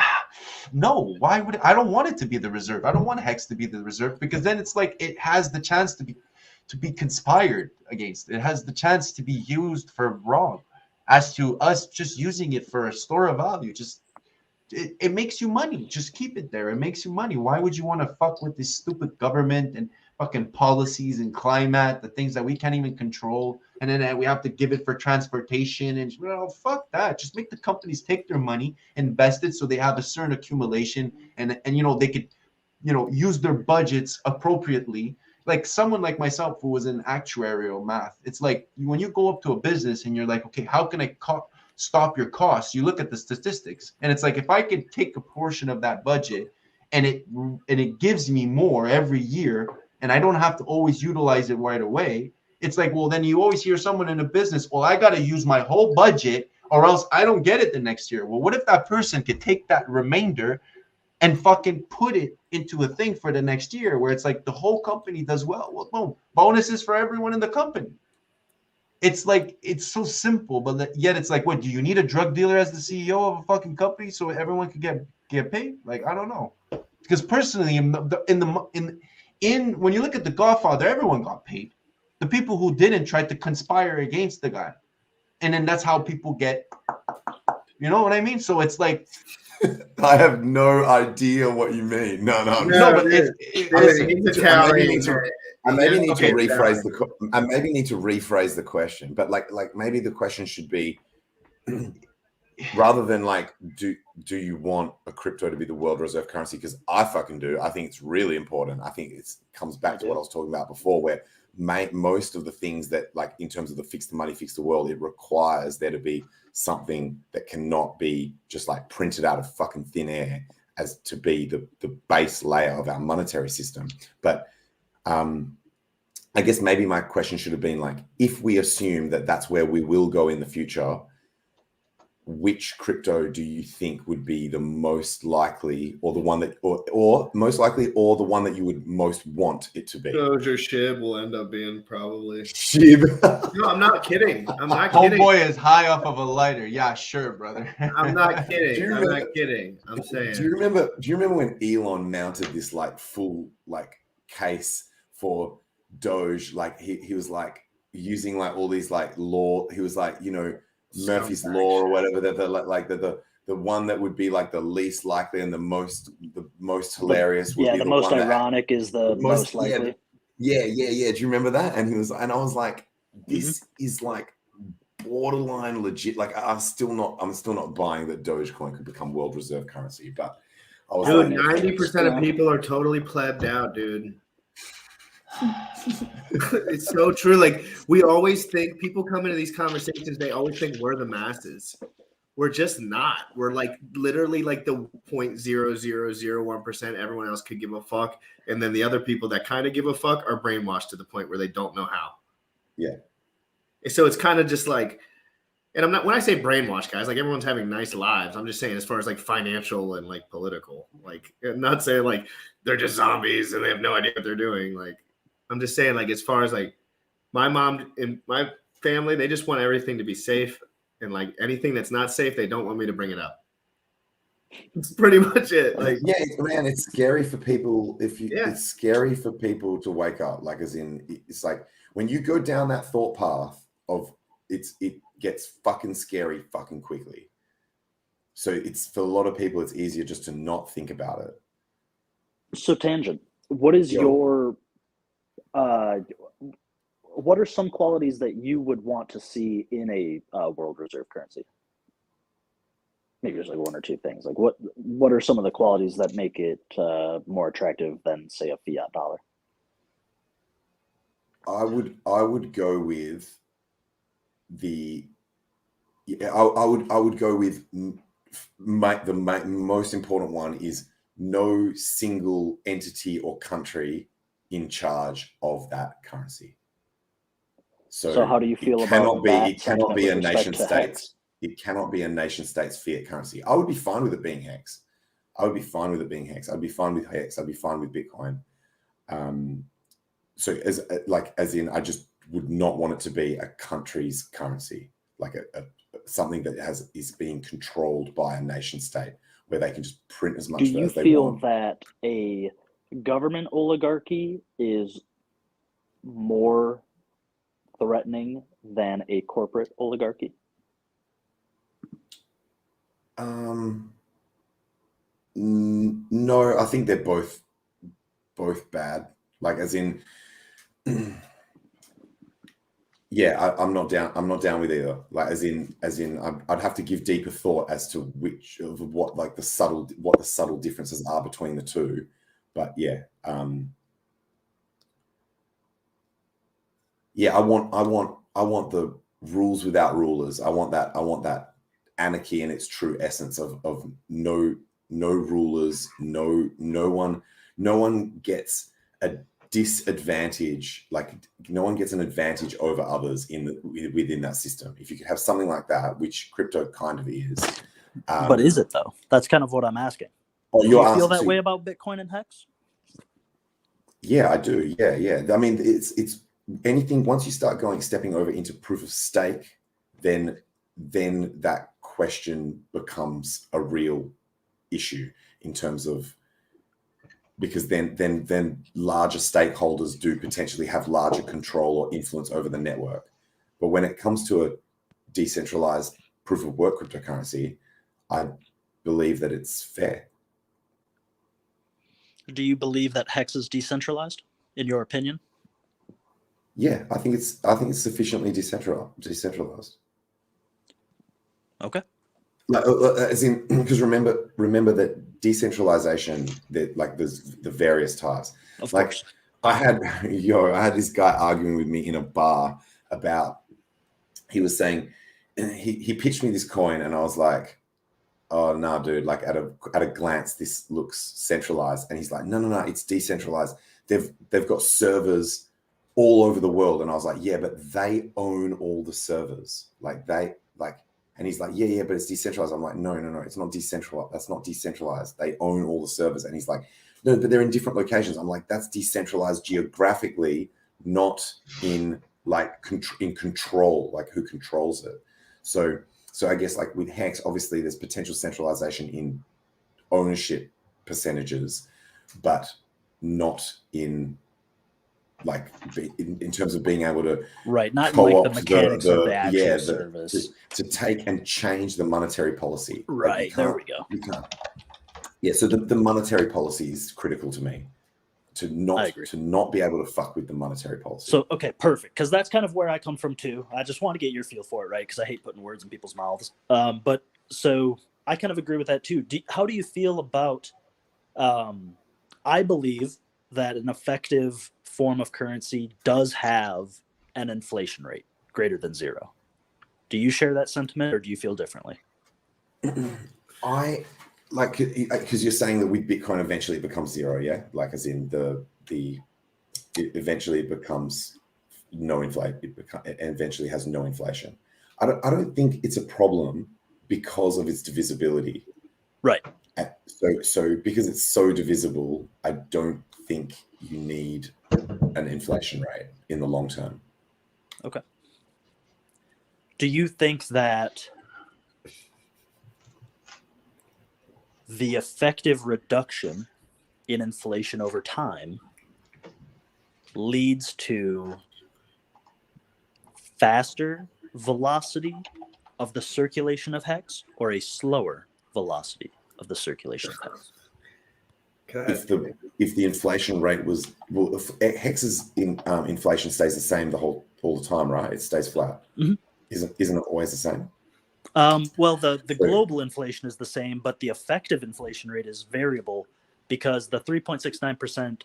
no, why would I don't want it to be the reserve. I don't want Hex to be the reserve, because then it's like it has the chance to be conspired against. It has the chance to be used for wrong. As to us just using it for a store of value, just it makes you money. Just keep it there. It makes you money. Why would you want to fuck with this stupid government and fucking policies and climate, the things that we can't even control, and then we have to give it for transportation and, fuck that. Just make the companies take their money, invest it so they have a certain accumulation, and they could use their budgets appropriately. Like someone like myself who was in actuarial math, it's like when you go up to a business and you're like, okay, how can I stop your costs? You look at the statistics, and it's like, if I could take a portion of that budget and it gives me more every year, and I don't have to always utilize it right away. It's like, well, then you always hear someone in a business, well, I got to use my whole budget or else I don't get it the next year. Well, what if that person could take that remainder and fucking put it into a thing for the next year where it's like the whole company does well? Well, boom, bonuses for everyone in the company. It's like, it's so simple, but yet it's like, what, do you need a drug dealer as the CEO of a fucking company so everyone could get paid? Like, I don't know. Because personally, in when you look at The Godfather, everyone got paid. The people who didn't tried to conspire against the guy, and then that's how people get. You know what I mean? So it's like. I have no idea what you mean. No, but listen, I maybe need to rephrase the question, but like maybe the question should be, rather than like, do you want a crypto to be the world reserve currency? Because I fucking do. I think it's really important. I think it comes back to what I was talking about before, where most of the things that, like, in terms of the fix the money, fix the world, it requires there to be something that cannot be just like printed out of fucking thin air as to be the base layer of our monetary system. But I guess maybe my question should have been like, if we assume that that's where we will go in the future, which crypto do you think would be the most likely, or the one that, or most likely, or the one that you would most want it to be? Doge or SHIB will end up being probably SHIB. No, I'm not kidding. I'm not kidding. Homeboy is high off of a lighter. Yeah, sure, brother. I'm not kidding. I'm not kidding. I'm saying. Do you remember when Elon mounted this like full like case for Doge? Like he was like using like all these like law. He was like, you know, Murphy's Law or whatever, the one that would be like the least likely and the most hilarious. Would be the most ironic is the most likely. Yeah. Do you remember that? And I was like, this is like borderline legit. Like I'm still not buying that Dogecoin could become world reserve currency. But I was dude, 90% of people are totally plebbed out, dude. It's so true. Like, we always think, people come into these conversations, they always think we're the masses. We're just not. We're like literally like the 0.0001% everyone else could give a fuck, and then the other people that kind of give a fuck are brainwashed to the point where they don't know how. Yeah. So it's kind of just like, and I'm not, when I say brainwash, guys, like everyone's having nice lives. I'm just saying, as far as like financial and like political, like, I'm not saying like they're just zombies and they have no idea what they're doing. Like, I'm just saying, like, as far as like my mom and my family, they just want everything to be safe, and like anything that's not safe, they don't want me to bring it up. It's pretty much it. Like, yeah, man, it's scary for people. It's scary for people to wake up. Like, as in, it's like when you go down that thought path of it gets fucking scary fucking quickly. So it's, for a lot of people, it's easier just to not think about it. So Tangent, what is your what are some qualities that you would want to see in a world reserve currency? Maybe there's like one or two things. Like, what are some of the qualities that make it more attractive than, say, a fiat dollar? I would go with I would go with the most important one is no single entity or country in charge of that currency. So how do you feel about that? It cannot be a nation state. It cannot be a nation state's fiat currency. I would be fine with it being hex. I'd be fine with hex. I'd be fine with Bitcoin. So as in, I just would not want it to be a country's currency, like something that is being controlled by a nation state where they can just print as much as they want. Do you feel that a government oligarchy is more threatening than a corporate oligarchy? No, I think they're both bad. Like, as in, yeah, I'm not down with either. Like, as in, I'd have to give deeper thought as to what the subtle differences are between the two. But yeah, I want the rules without rulers. I want that anarchy in its true essence of no rulers, no one gets a disadvantage, like no one gets an advantage over others within that system. If you could have something like that, which crypto kind of is. But is it though? That's kind of what I'm asking. Do you feel that way about Bitcoin and Hex? Yeah, I do. Yeah. I mean, it's anything, once you start stepping over into proof of stake, then that question becomes a real issue in terms of because then larger stakeholders do potentially have larger control or influence over the network. But when it comes to a decentralized proof of work cryptocurrency, I believe that it's fair. Do you believe that Hex is decentralized, in your opinion? Yeah, I think it's sufficiently decentralized. Okay. As in, because remember that decentralization, that like there's the various types. Of like, course. I had this guy arguing with me in a bar about, he was saying, he pitched me this coin, and I was like, oh no, dude, like at a glance, this looks centralized. And he's like, no, it's decentralized. They've got servers all over the world. And I was like, yeah, but they own all the servers. And he's like, yeah, but it's decentralized. I'm like, no, it's not decentralized. That's not decentralized. They own all the servers. And he's like, no, but they're in different locations. I'm like, that's decentralized geographically, not in in control, like who controls it. So I guess like with Hex, obviously there's potential centralization in ownership percentages, but not in like in terms of being able to not like the mechanics of the actual service to take and change the monetary policy. Right, like there we go. You can't. Yeah, so the monetary policy is critical to me. To not be able to fuck with the monetary policy. So, okay, perfect. Because that's kind of where I come from too. I just want to get your feel for it, right? Because I hate putting words in people's mouths. But so I kind of agree with that too. How do you feel about, I believe that an effective form of currency does have an inflation rate greater than 0. Do you share that sentiment, or do you feel differently? I like, because you're saying that with Bitcoin eventually it becomes 0, yeah? Like as in it eventually becomes no inflation. It eventually has no inflation. I don't think it's a problem because of its divisibility. Right. So because it's so divisible, I don't think you need an inflation rate in the long term. Okay. Do you think that the effective reduction in inflation over time leads to faster velocity of the circulation of Hex, or a slower velocity of the circulation of Hex? If the inflation rate was, well, if Hex's inflation stays the same all the time, right? It stays flat. Mm-hmm. Isn't it always the same? Well, the global inflation is the same, but the effective inflation rate is variable, because the 3.69%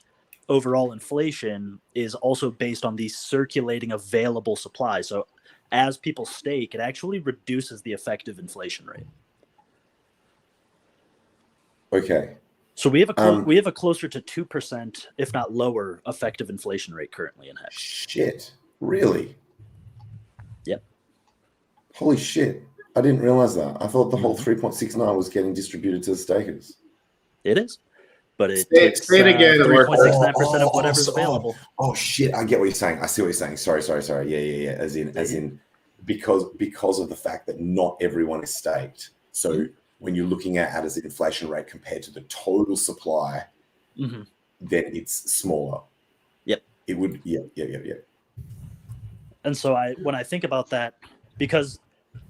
overall inflation is also based on the circulating available supply. So as people stake, it actually reduces the effective inflation rate. Okay. So we have a closer to 2%, if not lower, effective inflation rate currently in Hex. Shit. Really? Yep. Holy shit. I didn't realize that. I thought the whole 3.69 was getting distributed to the stakers. It is. But it takes say it again. 3.69% of whatever's available. Oh shit! I get what you're saying. I see what you're saying. Sorry. Yeah. As in, because of the fact that not everyone is staked. So when you're looking at it as an inflation rate compared to the total supply, then it's smaller. Yep. It would. Yeah. And so when I think about that, because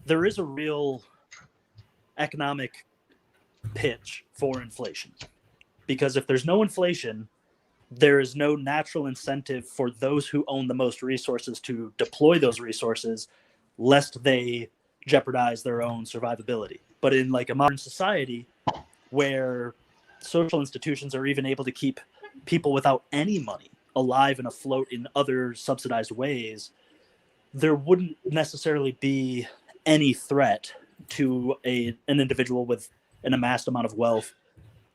there is a real economic pitch for inflation. Because if there's no inflation, there is no natural incentive for those who own the most resources to deploy those resources, lest they jeopardize their own survivability. But in like a modern society where social institutions are even able to keep people without any money alive and afloat in other subsidized ways, there wouldn't necessarily be any threat to an individual with an amassed amount of wealth.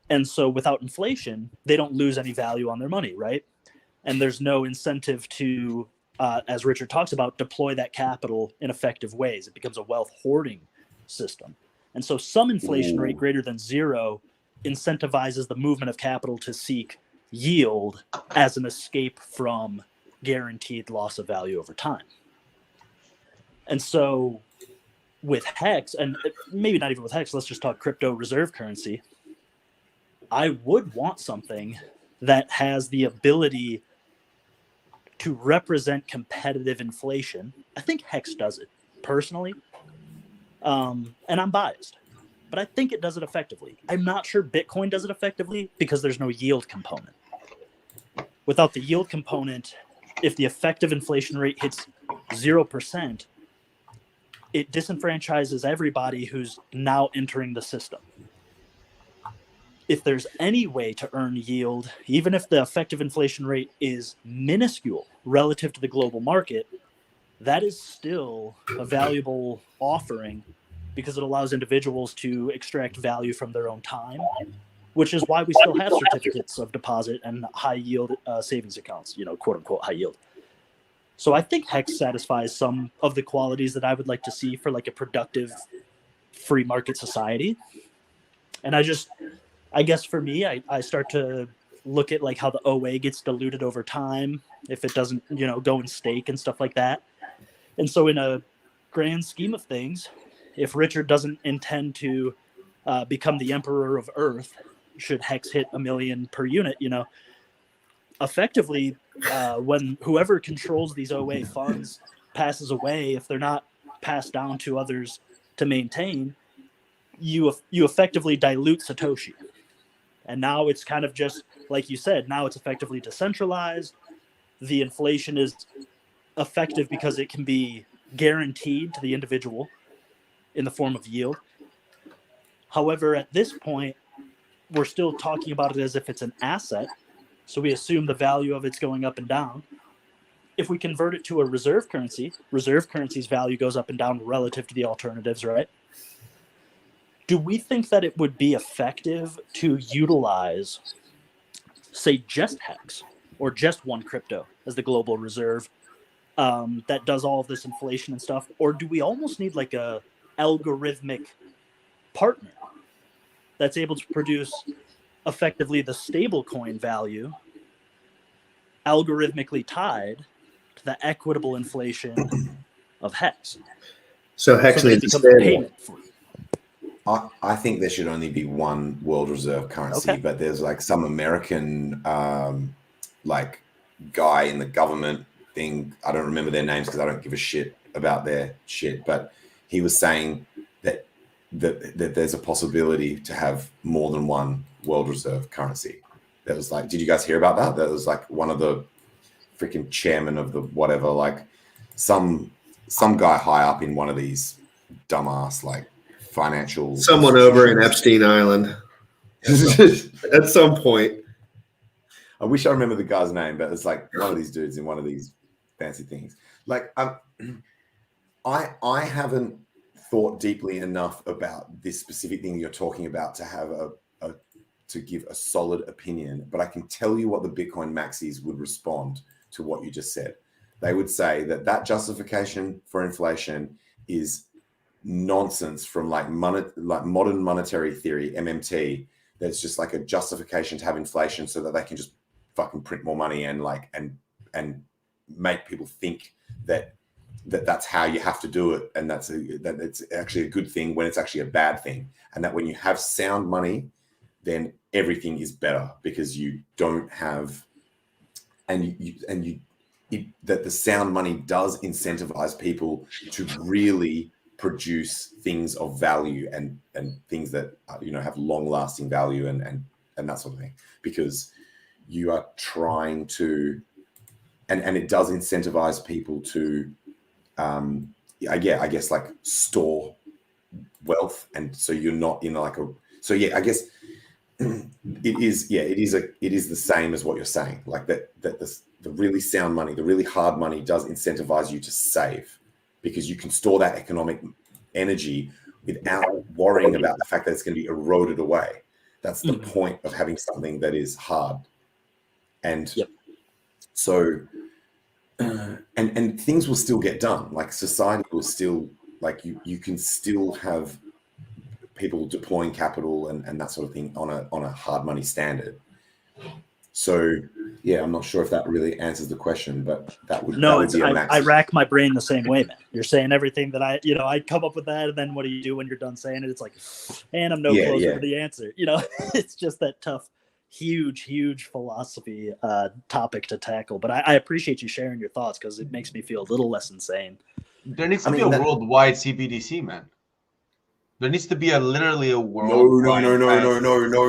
And so without inflation, they don't lose any value on their money, right? And there's no incentive to, as Richard talks about, deploy that capital in effective ways. It becomes a wealth hoarding system. And so some inflation rate greater than 0 incentivizes the movement of capital to seek yield as an escape from guaranteed loss of value over time. And so with Hex, and maybe not even with Hex, let's just talk crypto reserve currency, I would want something that has the ability to represent competitive inflation. I think Hex does it personally. And I'm biased, but I think it does it effectively. I'm not sure Bitcoin does it effectively because there's no yield component. Without the yield component, if the effective inflation rate hits 0%, it disenfranchises everybody who's now entering the system. If there's any way to earn yield, even if the effective inflation rate is minuscule relative to the global market, that is still a valuable offering because it allows individuals to extract value from their own time, which is why we still have certificates of deposit and high yield savings accounts, quote unquote high yield. So I think Hex satisfies some of the qualities that I would like to see for like a productive free market society. And I guess for me, I start to look at like how the OA gets diluted over time if it doesn't, go in stake and stuff like that. And so in a grand scheme of things, if Richard doesn't intend to become the emperor of Earth, should Hex hit 1 million per unit, effectively, when whoever controls these OA funds passes away, if they're not passed down to others to maintain, you effectively dilute Satoshi. And now it's kind of just, like you said, now it's effectively decentralized. The inflation is effective because it can be guaranteed to the individual in the form of yield. However, at this point, we're still talking about it as if it's an asset. So we assume the value of it's going up and down. If we convert it to a reserve currency's value goes up and down relative to the alternatives, right? Do we think that it would be effective to utilize, say, just Hex or just one crypto as the global reserve that does all of this inflation and stuff? Or do we almost need like a algorithmic partner that's able to produce effectively the stable coin value algorithmically tied to the equitable inflation of Hex? So Hex so needs becomes stable. payment for. I think there should only be one world reserve currency, Okay. but there's like some American like guy in the government thing. I don't remember their names because I don't give a shit about their shit. But he was saying that there's a possibility to have more than one world reserve currency. That was like, did you guys hear about that? That was like one of the freaking chairman of the whatever, like some guy high up in one of these dumbass like financial Someone over in Epstein Island at some point. I wish I remember the guy's name, but it's like one of these dudes in one of these fancy things. Like I haven't thought deeply enough about this specific thing you're talking about to have to give a solid opinion, but I can tell you what the Bitcoin maxis would respond to what you just said. They would say that justification for inflation is nonsense from like modern monetary theory, MMT. There's just like a justification to have inflation so that they can just fucking print more money and like and make people think that that's how you have to do it, and that it's actually a good thing when it's actually a bad thing, and that when you have sound money, then everything is better because you don't have that the sound money does incentivize people to really produce things of value and things that have long-lasting value and that sort of thing, because you are trying to and it does incentivize people to I guess like store wealth, and so you're not in like a I guess it is the same as what you're saying, like that the really sound money, the really hard money does incentivize you to save, because you can store that economic energy without worrying about the fact that it's going to be eroded away. That's the point of having something that is hard. And so and things will still get done. Like society will still, like you can still have people deploying capital and that sort of thing on a hard money standard. So yeah, I'm not sure if that really answers the question, but that would be a max. I rack my brain the same way, man. You're saying everything that I come up with that, and then what do you do when you're done saying it? It's like, and I'm closer to the answer. It's just that tough huge philosophy topic to tackle. But I appreciate you sharing your thoughts because it makes me feel a little less insane. There needs to be a worldwide CBDC, man. There needs to be literally a No. worldwide.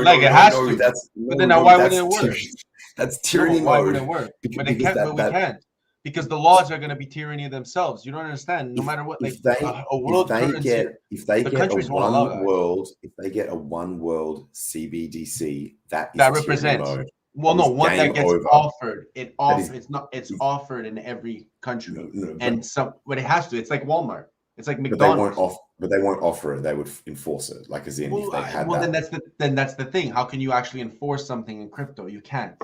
Like it has to. But then why wouldn't it work? That's tyranny. Why wouldn't it work? But it can't. But we can't. Because the laws are going to be tyranny themselves. You don't understand. No matter what, like a world currency, if they get a one world CBDC, that represents. Well, no, one that gets offered. It's offered in every country, but it has to. It's like Walmart. It's like McDonald's. But they won't offer it. They would enforce it, like as in if they had that. Then that's the thing. How can you actually enforce something in crypto? You can't.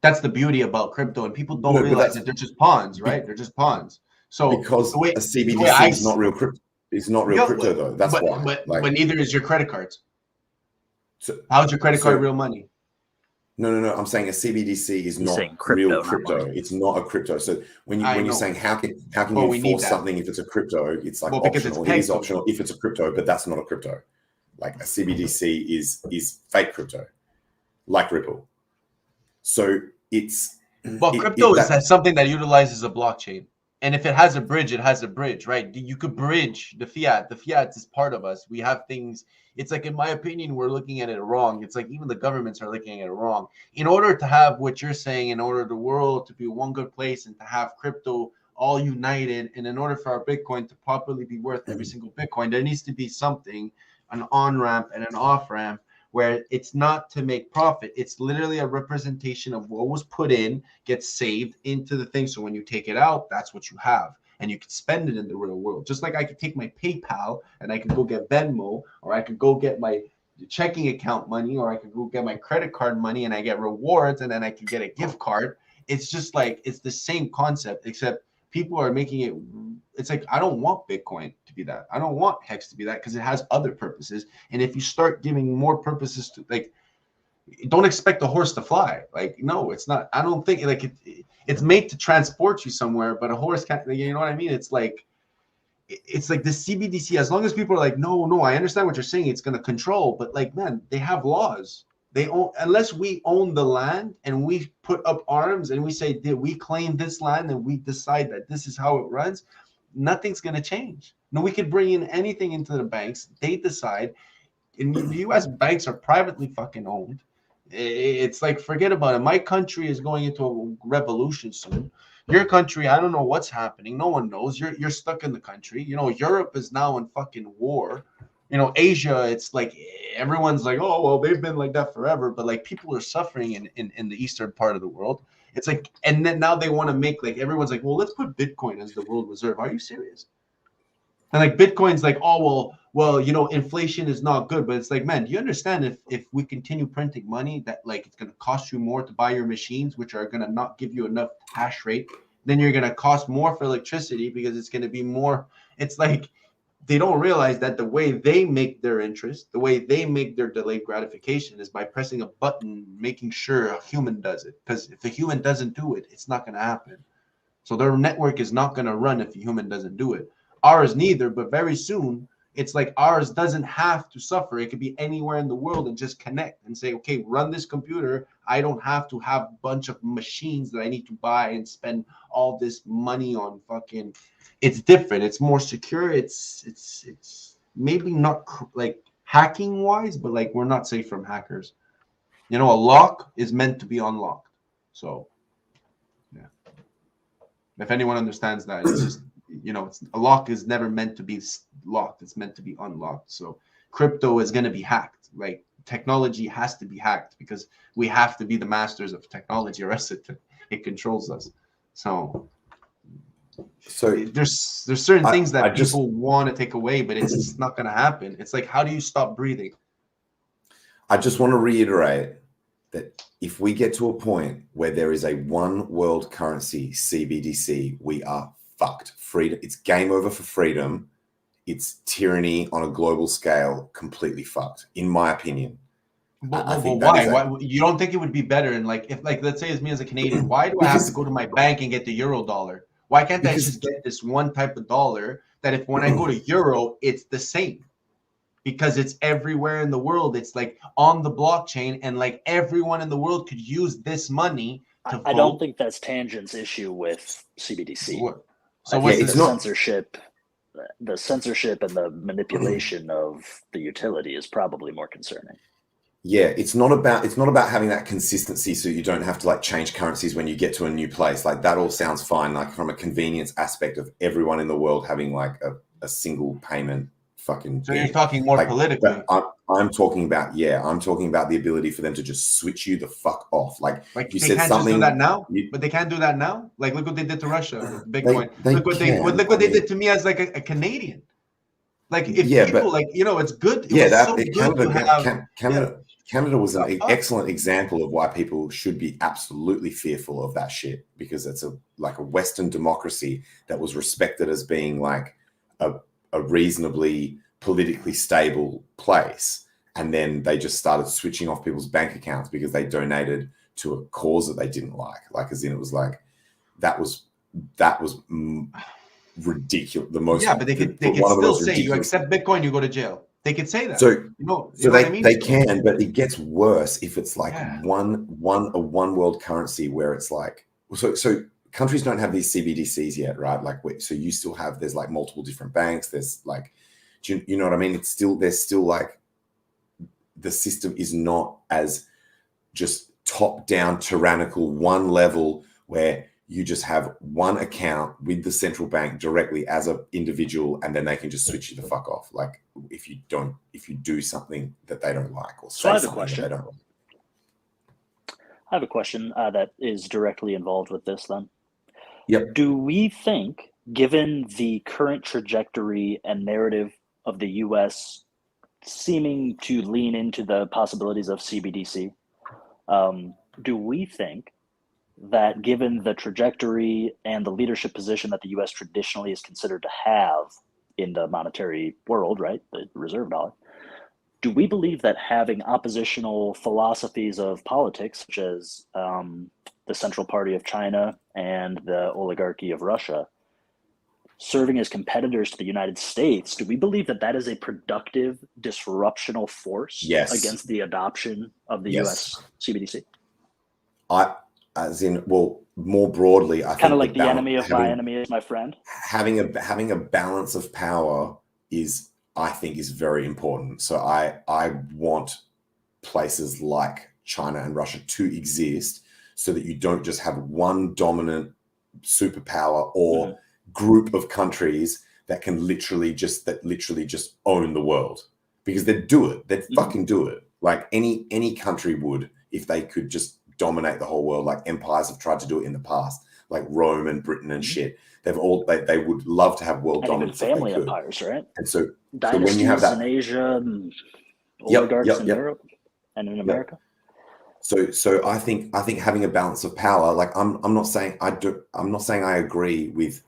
That's the beauty about crypto, and people don't realize that they're just pawns, right? They're just pawns. So because a CBDC is not real crypto. It's not real crypto though. That's why. But neither is your credit cards. So how's your credit card real money? No. I'm saying a CBDC is not real crypto. It's not a crypto. So when you're saying how can you enforce something if it's a crypto? It's like optional. It is optional if it's a crypto, but that's not a crypto. Like a CBDC is fake crypto, like Ripple. So crypto is something that utilizes a blockchain. And if it has a bridge, it has a bridge, right? You could bridge the fiat. The fiat is part of us. We have things. It's like, in my opinion, we're looking at it wrong. It's like even the governments are looking at it wrong. In order to have what you're saying, in order the world to be one good place and to have crypto all united, and in order for our Bitcoin to properly be worth every single Bitcoin, there needs to be something, an on-ramp and an off-ramp, where it's not to make profit. It's literally a representation of what was put in, gets saved into the thing. So when you take it out, that's what you have. And you can spend it in the real world. Just like I could take my PayPal and I could go get Venmo, or I could go get my checking account money, or I could go get my credit card money and I get rewards, and then I can get a gift card. It's just like, it's the same concept, except people are making it. It's like, I don't want Bitcoin to be that. I don't want Hex to be that, because it has other purposes. And if you start giving more purposes to, like, don't expect a horse to fly. Like, no, it's not. I don't think like it's made to transport you somewhere, but a horse can't. You know what I mean? It's like the CBDC. As long as people are like, no, I understand what you're saying. It's going to control, but like, man, they have laws. They own, unless we own the land and we put up arms and we say, did we claim this land and we decide that this is how it runs, nothing's going to change. No, we could bring in anything into the banks. They decide. In the U.S., banks are privately fucking owned. It's like, forget about it. My country is going into a revolution soon. Your country, I don't know what's happening. No one knows. You're stuck in the country. You know, Europe is now in fucking war. You know, Asia, it's like everyone's like, oh, well, they've been like that forever. But like, people are suffering in the eastern part of the world. It's like, and then now they want to make, like, everyone's like, well, let's put Bitcoin as the world reserve. Are you serious? And like, Bitcoin's like, oh, well, you know, inflation is not good. But it's like, man, do you understand if we continue printing money, that like it's going to cost you more to buy your machines, which are going to not give you enough hash rate? Then you're going to cost more for electricity because it's going to be more. It's like, they don't realize that the way they make their interest, the way they make their delayed gratification, is by pressing a button, making sure a human does it. Because if a human doesn't do it, it's not going to happen. So their network is not going to run if a human doesn't do it. Ours neither, but very soon, it's like ours doesn't have to suffer. It could be anywhere in the world and just connect and say, okay, run this computer. I don't have to have a bunch of machines that I need to buy and spend all this money on fucking. It's different. It's more secure. It's maybe not like hacking wise, but like, we're not safe from hackers. You know, a lock is meant to be unlocked. So, yeah. If anyone understands that, it's just, you know, a lock is never meant to be locked. It's meant to be unlocked. So crypto is going to be hacked. Like, technology has to be hacked because we have to be the masters of technology, or else it controls us. So there's certain things that people want to take away, but it's just not going to happen. It's like, how do you stop breathing? I just want to reiterate that if we get to a point where there is a one world currency, CBDC, we are fucked. Freedom. It's game over for freedom. It's tyranny on a global scale, completely fucked, in my opinion. But why? You don't think it would be better? And like, if, like, let's say it's me as a Canadian, why do I have to go to my bank and get the euro dollar? Why can't I just get this one type of dollar that when I go to euro, it's the same? because it's everywhere in the world. It's like on the blockchain, and like everyone in the world could use this money to vote. I don't think that's Tangent's issue with CBDC. So what's it's the not censorship? The censorship and the manipulation of the utility is probably more concerning. Yeah, it's not about having that consistency so you don't have to like change currencies when you get to a new place. Like that all sounds fine, like from a convenience aspect of everyone in the world having like a single payment fucking So thing. you're talking more like, politically. I'm talking about the ability for them to just switch you the fuck off. Like you they said can't something. just do that now, but they can't do that now. Like look what they did to Russia with Bitcoin. They look what they did to me as like a Canadian. Like if people like it's good. Canada was an excellent example of why people should be absolutely fearful of that shit, because it's a Western democracy that was respected as being like a reasonably politically stable place, and then they just started switching off people's bank accounts because they donated to a cause that they didn't like as in it was like that was ridiculous. The most but they could still say you accept Bitcoin, you go to jail. They could say that. They can, but it gets worse if it's like one world currency where it's like so countries don't have these CBDCs yet, right? Like so you still have there's like multiple different banks. There's like you know what I mean? There's still like the system is not as just top down tyrannical one level where you just have one account with the central bank directly as an individual, and then they can just switch you the fuck off. Like if you do something that they don't like or say something that they don't like. I have a question that is directly involved with this then. Yep. Do we think, given the current trajectory and narrative of the US seeming to lean into the possibilities of CBDC, do we think that given the trajectory and the leadership position that the US traditionally is considered to have in the monetary world, right, the reserve dollar, do we believe that having oppositional philosophies of politics, such as the Central Party of China and the oligarchy of Russia, serving as competitors to the United States, do we believe that that is a productive disruptional force against the adoption of the US CBDC? More broadly, I think kind of like the enemy of my enemy is my friend. Having a balance of power is, I think, is very important. So I want places like China and Russia to exist so that you don't just have one dominant superpower or group of countries that can literally just own the world, because they'd do it. They'd fucking do it. Like any country would if they could just dominate the whole world. Like empires have tried to do it in the past, like Rome and Britain and shit. They would love to have world dominance. Even family empires, right? And so dynasties when you have that in Asia, and oligarchs in Europe and in America. So I think having a balance of power, like I'm not saying I agree with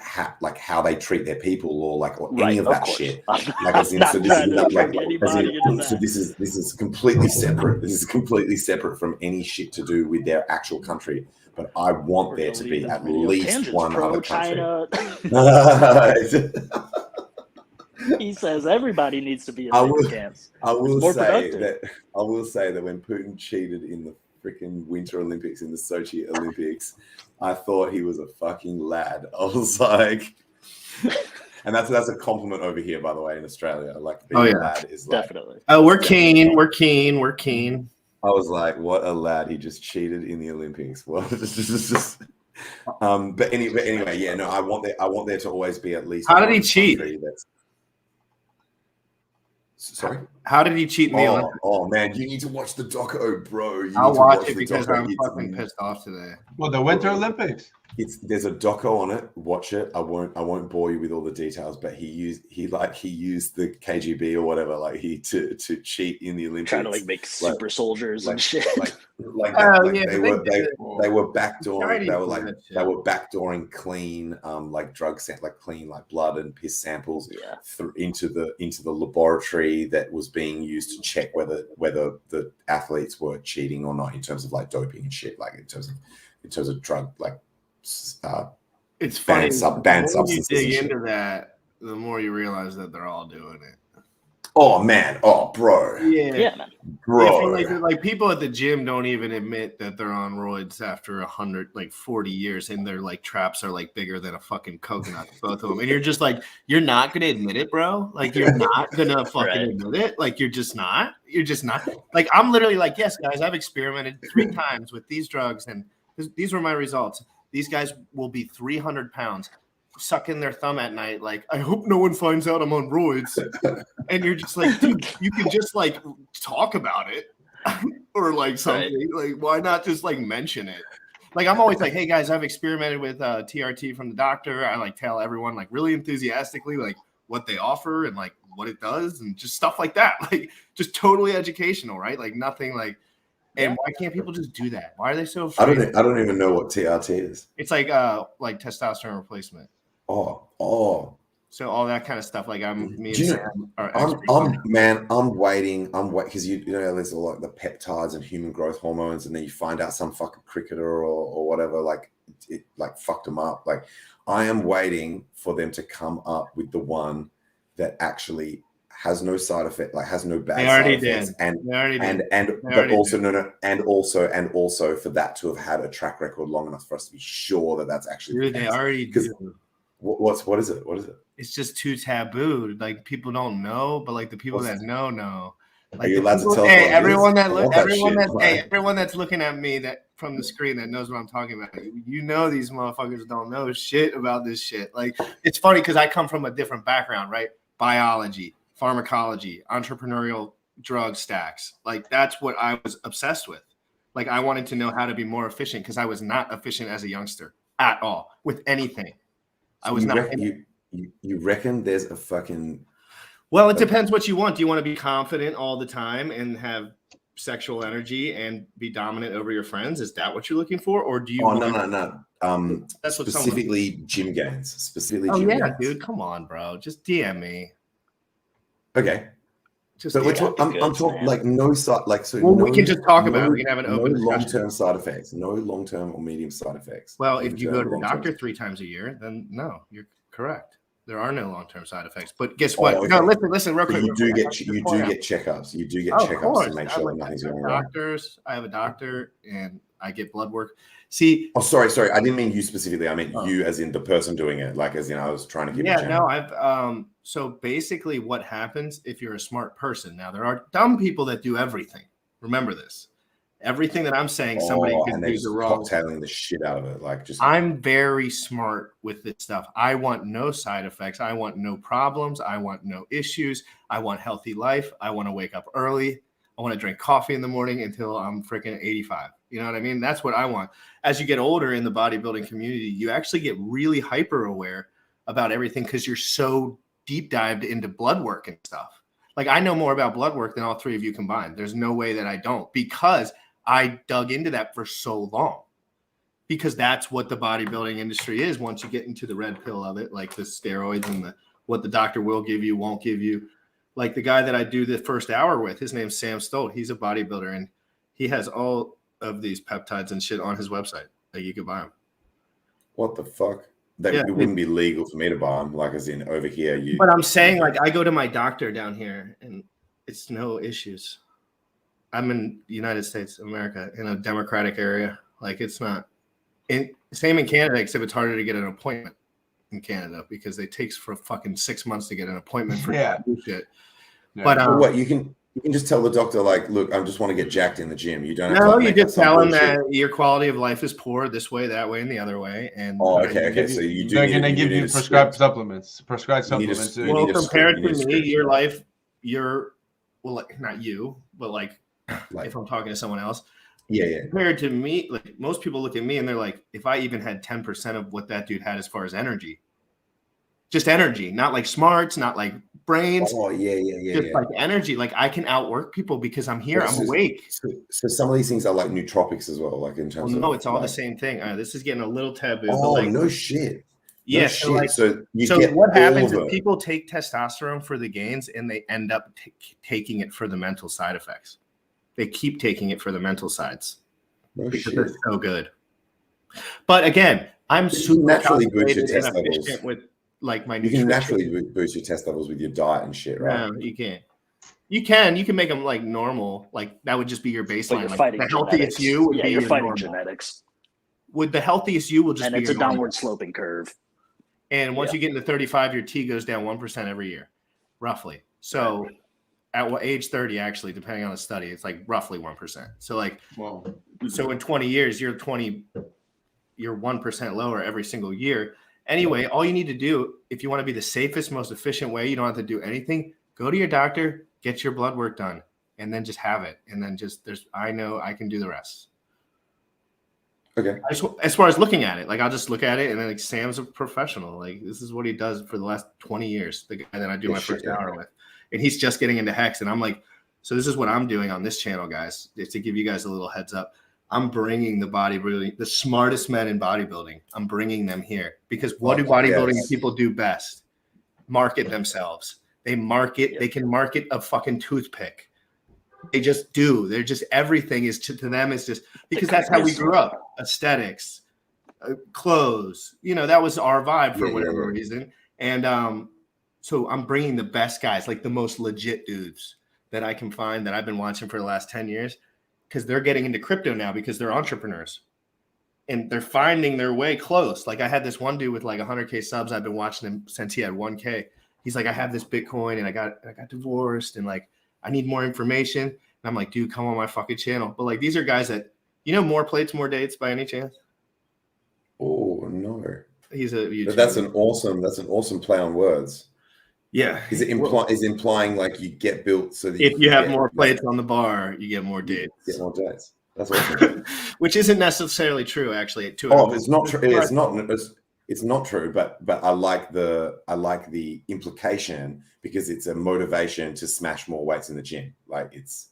how they treat their people or any of that shit. Like as in, so this is completely separate. This is completely separate from any shit to do with their actual country. But I want there to be at least one other country. He says everybody needs to be in the camps. I will say that when Putin cheated in the freaking Winter Olympics, in the Sochi Olympics, I thought he was a fucking lad. I was like, and that's a compliment over here, by the way, in Australia. Like being a lad is like, definitely. Oh, we're keen. We're keen. I was like, what a lad! He just cheated in the Olympics. Well, but anyway, yeah, no, I want there to always be at least. How did he cheat? Sorry? How did he cheat in the Olympics? Oh man, you need to watch the doco, bro. I'll watch it because I'm fucking pissed off today. Well, the Winter Olympics. There's a doco on it. Watch it. I won't bore you with all the details, but he used the KGB or whatever, like to cheat in the Olympics. Trying to make super soldiers and shit. They were backdooring. They were backdooring clean drug clean blood and piss samples into the laboratory that was being used to check whether the athletes were cheating or not in terms of doping and shit, in terms of drug it's funny. Banned the more you substances. dig into that, the more you realize that they're all doing it. Oh man, oh bro, Yeah, man. bro. Like people at the gym don't even admit that they're on roids after 40 years, and their like traps are like bigger than a fucking coconut, both of them. And you're just like, you're not gonna admit it, bro. Like you're not gonna fucking admit it. Like you're just not. You're just not. Like I'm literally like, yes, guys, I've experimented 3 times with these drugs, and these were my results. These guys will be 300 pounds. Sucking their thumb at night, like, I hope no one finds out I'm on roids. And you're just like, dude, you can just like talk about it or like something. Like, why not just like mention it? Like, I'm always like, hey guys, I've experimented with TRT from the doctor. I like tell everyone like really enthusiastically like what they offer and like what it does and just stuff like that. Like, just totally educational, right? Like nothing like. And why can't people just do that? Why are they so afraid? I don't even know what TRT is. It's like testosterone replacement. Oh. So all that kind of stuff. Like I'm waiting. Because you know there's a lot of the peptides and human growth hormones, and then you find out some fucking cricketer or whatever like it like fucked them up. Like I am waiting for them to come up with the one that actually has no side effect, like has no bad side effects, and also for that to have had a track record long enough for us to be sure that that's actually Dude, they already do. What is it? What is it? It's just too taboo. Like people don't know, but like the people that know. Like are you allowed to tell? Hey, everyone that's looking at me that from the screen that knows what I'm talking about. You know these motherfuckers don't know shit about this shit. Like it's funny because I come from a different background, right? Biology, pharmacology, entrepreneurial drug stacks. Like that's what I was obsessed with. Like I wanted to know how to be more efficient because I was not efficient as a youngster at all with anything. So I was not. You reckon there's a fucking? Well, it depends what you want. Do you want to be confident all the time and have sexual energy and be dominant over your friends? Is that what you're looking for, or do you? Oh no. That's specifically gym gains. Specifically, gym gains. Dude, come on, bro. Just DM me. Okay. I'm talking like no side, like so. Well, we can just talk about it. We can have an open long-term side effects. No long-term or medium side effects. Well, if you go to the doctor 3 times a year, then no, you're correct. There are no long-term side effects. But guess what? Okay. No, listen, real quick. You do get checkups. You do get checkups to make sure nothing's going wrong. I have a doctor, and I get blood work. See. Oh, sorry. I didn't mean you specifically. I meant you, as in the person doing it. Like, as in, I was trying to give. Yeah, no, I've. So basically, what happens if you're a smart person? Now, there are dumb people that do everything. Remember this. Everything that I'm saying, somebody can do the wrong. Cocktailing the shit out of it, like just. I'm very smart with this stuff. I want no side effects. I want no problems. I want no issues. I want healthy life. I want to wake up early. I want to drink coffee in the morning until I'm freaking 85. You know what I mean? That's what I want. As you get older in the bodybuilding community, you actually get really hyper aware about everything because you're so deep dived into blood work and stuff. Like I know more about blood work than all 3 of you combined. There's no way that I don't because I dug into that for so long because that's what the bodybuilding industry is. Once you get into the red pill of it, like the steroids and what the doctor will give you, won't give you. Like the guy that I do the first hour with, his name's Sam Stolt. He's a bodybuilder and he has all of these peptides and shit on his website that you can buy them. What the fuck? It wouldn't be legal for me to buy them, like as in over here. But I'm saying, like, I go to my doctor down here, and it's no issues. I'm in the United States of America in a democratic area. Like, it's not. Same in Canada, except it's harder to get an appointment in Canada because it takes for fucking 6 months to get an appointment for shit. Yeah. But what you can just tell the doctor, like, look, I just want to get jacked in the gym. You don't. No, you just tell him that your quality of life is poor this way, that way, and the other way. And okay. So you do. They're going to give you prescribed supplements. Well, compared to me, your life, like not you, but like if I'm talking to someone else. Yeah. Compared to me, like most people look at me and they're like, if I even had 10% of what that dude had as far as energy, just energy, not like smarts, not like brains. Oh, yeah. Just like energy. Like I can outwork people because I'm here. I'm awake. So some of these things are like nootropics as well, like in terms of. No, it's all the same thing. This is getting a little taboo. Oh, but like, no shit. Yeah. No so shit. What happens is people take testosterone for the gains and they end up taking it for the mental side effects. They keep taking it for the mental sides because they're so good. But again, I'm super naturally boost your test levels with like my you can naturally boost your test levels with your diet and shit, right? No, you can't. You can make them like normal, like that would just be your baseline. But you're like fighting the healthiest genetics. you would Yeah, be you're your fighting normal. genetics. With the healthiest you will just And be it's your a normal. downward sloping curve. And once you get into 35, your T goes down 1% every year, roughly. So at what age 30, actually, depending on the study, it's like roughly 1%. So like, so in 20 years, you're 1% lower every single year. Anyway, all you need to do, if you want to be the safest, most efficient way, you don't have to do anything. Go to your doctor, get your blood work done, and then just have it. And then I know I can do the rest. Okay. As far as looking at it, like I'll just look at it, and then like Sam's a professional. Like this is what he does for the last 20 years. The guy that I do my first hour with, and he's just getting into hex, and I'm like, so this is what I'm doing on this channel, guys. Just to give you guys a little heads up, I'm bringing the smartest men in bodybuilding. I'm bringing them here because what do bodybuilding people do best? Market themselves. They market. They can market a fucking toothpick. They just do. They're just everything is to them is just because that's how we grew up. Aesthetics, clothes. You know, that was our vibe for whatever reason. And so I'm bringing the best guys, like the most legit dudes that I can find that I've been watching for the last 10 years because they're getting into crypto now because they're entrepreneurs and they're finding their way close. Like I had this one dude with like 100K subs. I've been watching him since he had 1K. He's like, I have this Bitcoin and I got divorced and like I need more information. And I'm like, dude, come on my fucking channel. But like, these are guys that, more plates, more dates by any chance? Oh, no. He's a YouTuber. But that's an awesome play on words. Yeah. Is it implying like you get built so that if you have more plates on the bar, you get more dates. Get more dates. That's awesome. Which isn't necessarily true, actually. It's not true. It's not true, but I like the implication because it's a motivation to smash more weights in the gym. Like it's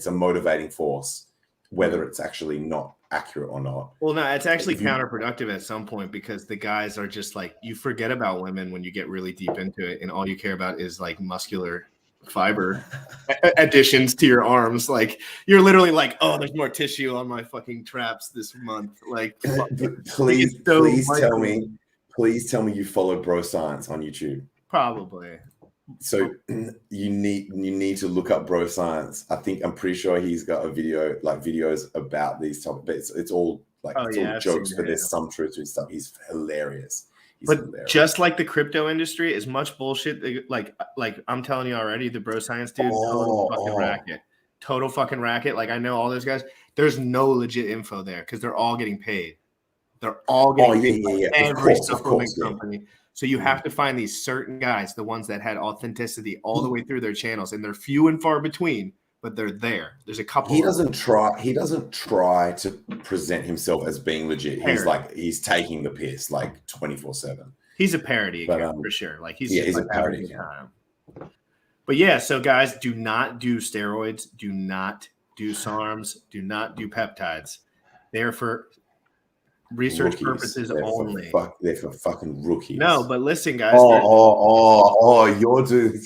a motivating force, whether it's actually not accurate or not. Well, no, it's actually counterproductive at some point because the guys are just like, you forget about women when you get really deep into it, and all you care about is like muscular fiber additions to your arms. Like you're literally like, oh, there's more tissue on my fucking traps this month. Like, please tell me you follow Bro Science on YouTube. Probably. So you need to look up Bro Science. I'm pretty sure he's got a videos about these topics. It's all like all jokes, but there's some truth to his stuff. He's hilarious. Just like the crypto industry is much bullshit. Like I'm telling you already, the Bro Science dude, total fucking racket. Like I know all those guys. There's no legit info there because they're all getting paid. They're all getting paid by every supplement company. So you have to find these certain guys, the ones that had authenticity all the way through their channels, and they're few and far between, but they're there. There's a couple. He doesn't try to present himself as being legit. He's taking the piss like 24/7. He's a parody account for sure. Like he's a parody account. But yeah, so guys, do not do steroids. Do not do SARMs. Do not do peptides. They're for research purposes only. They're for fucking rookies. No, but listen, guys. You're doing.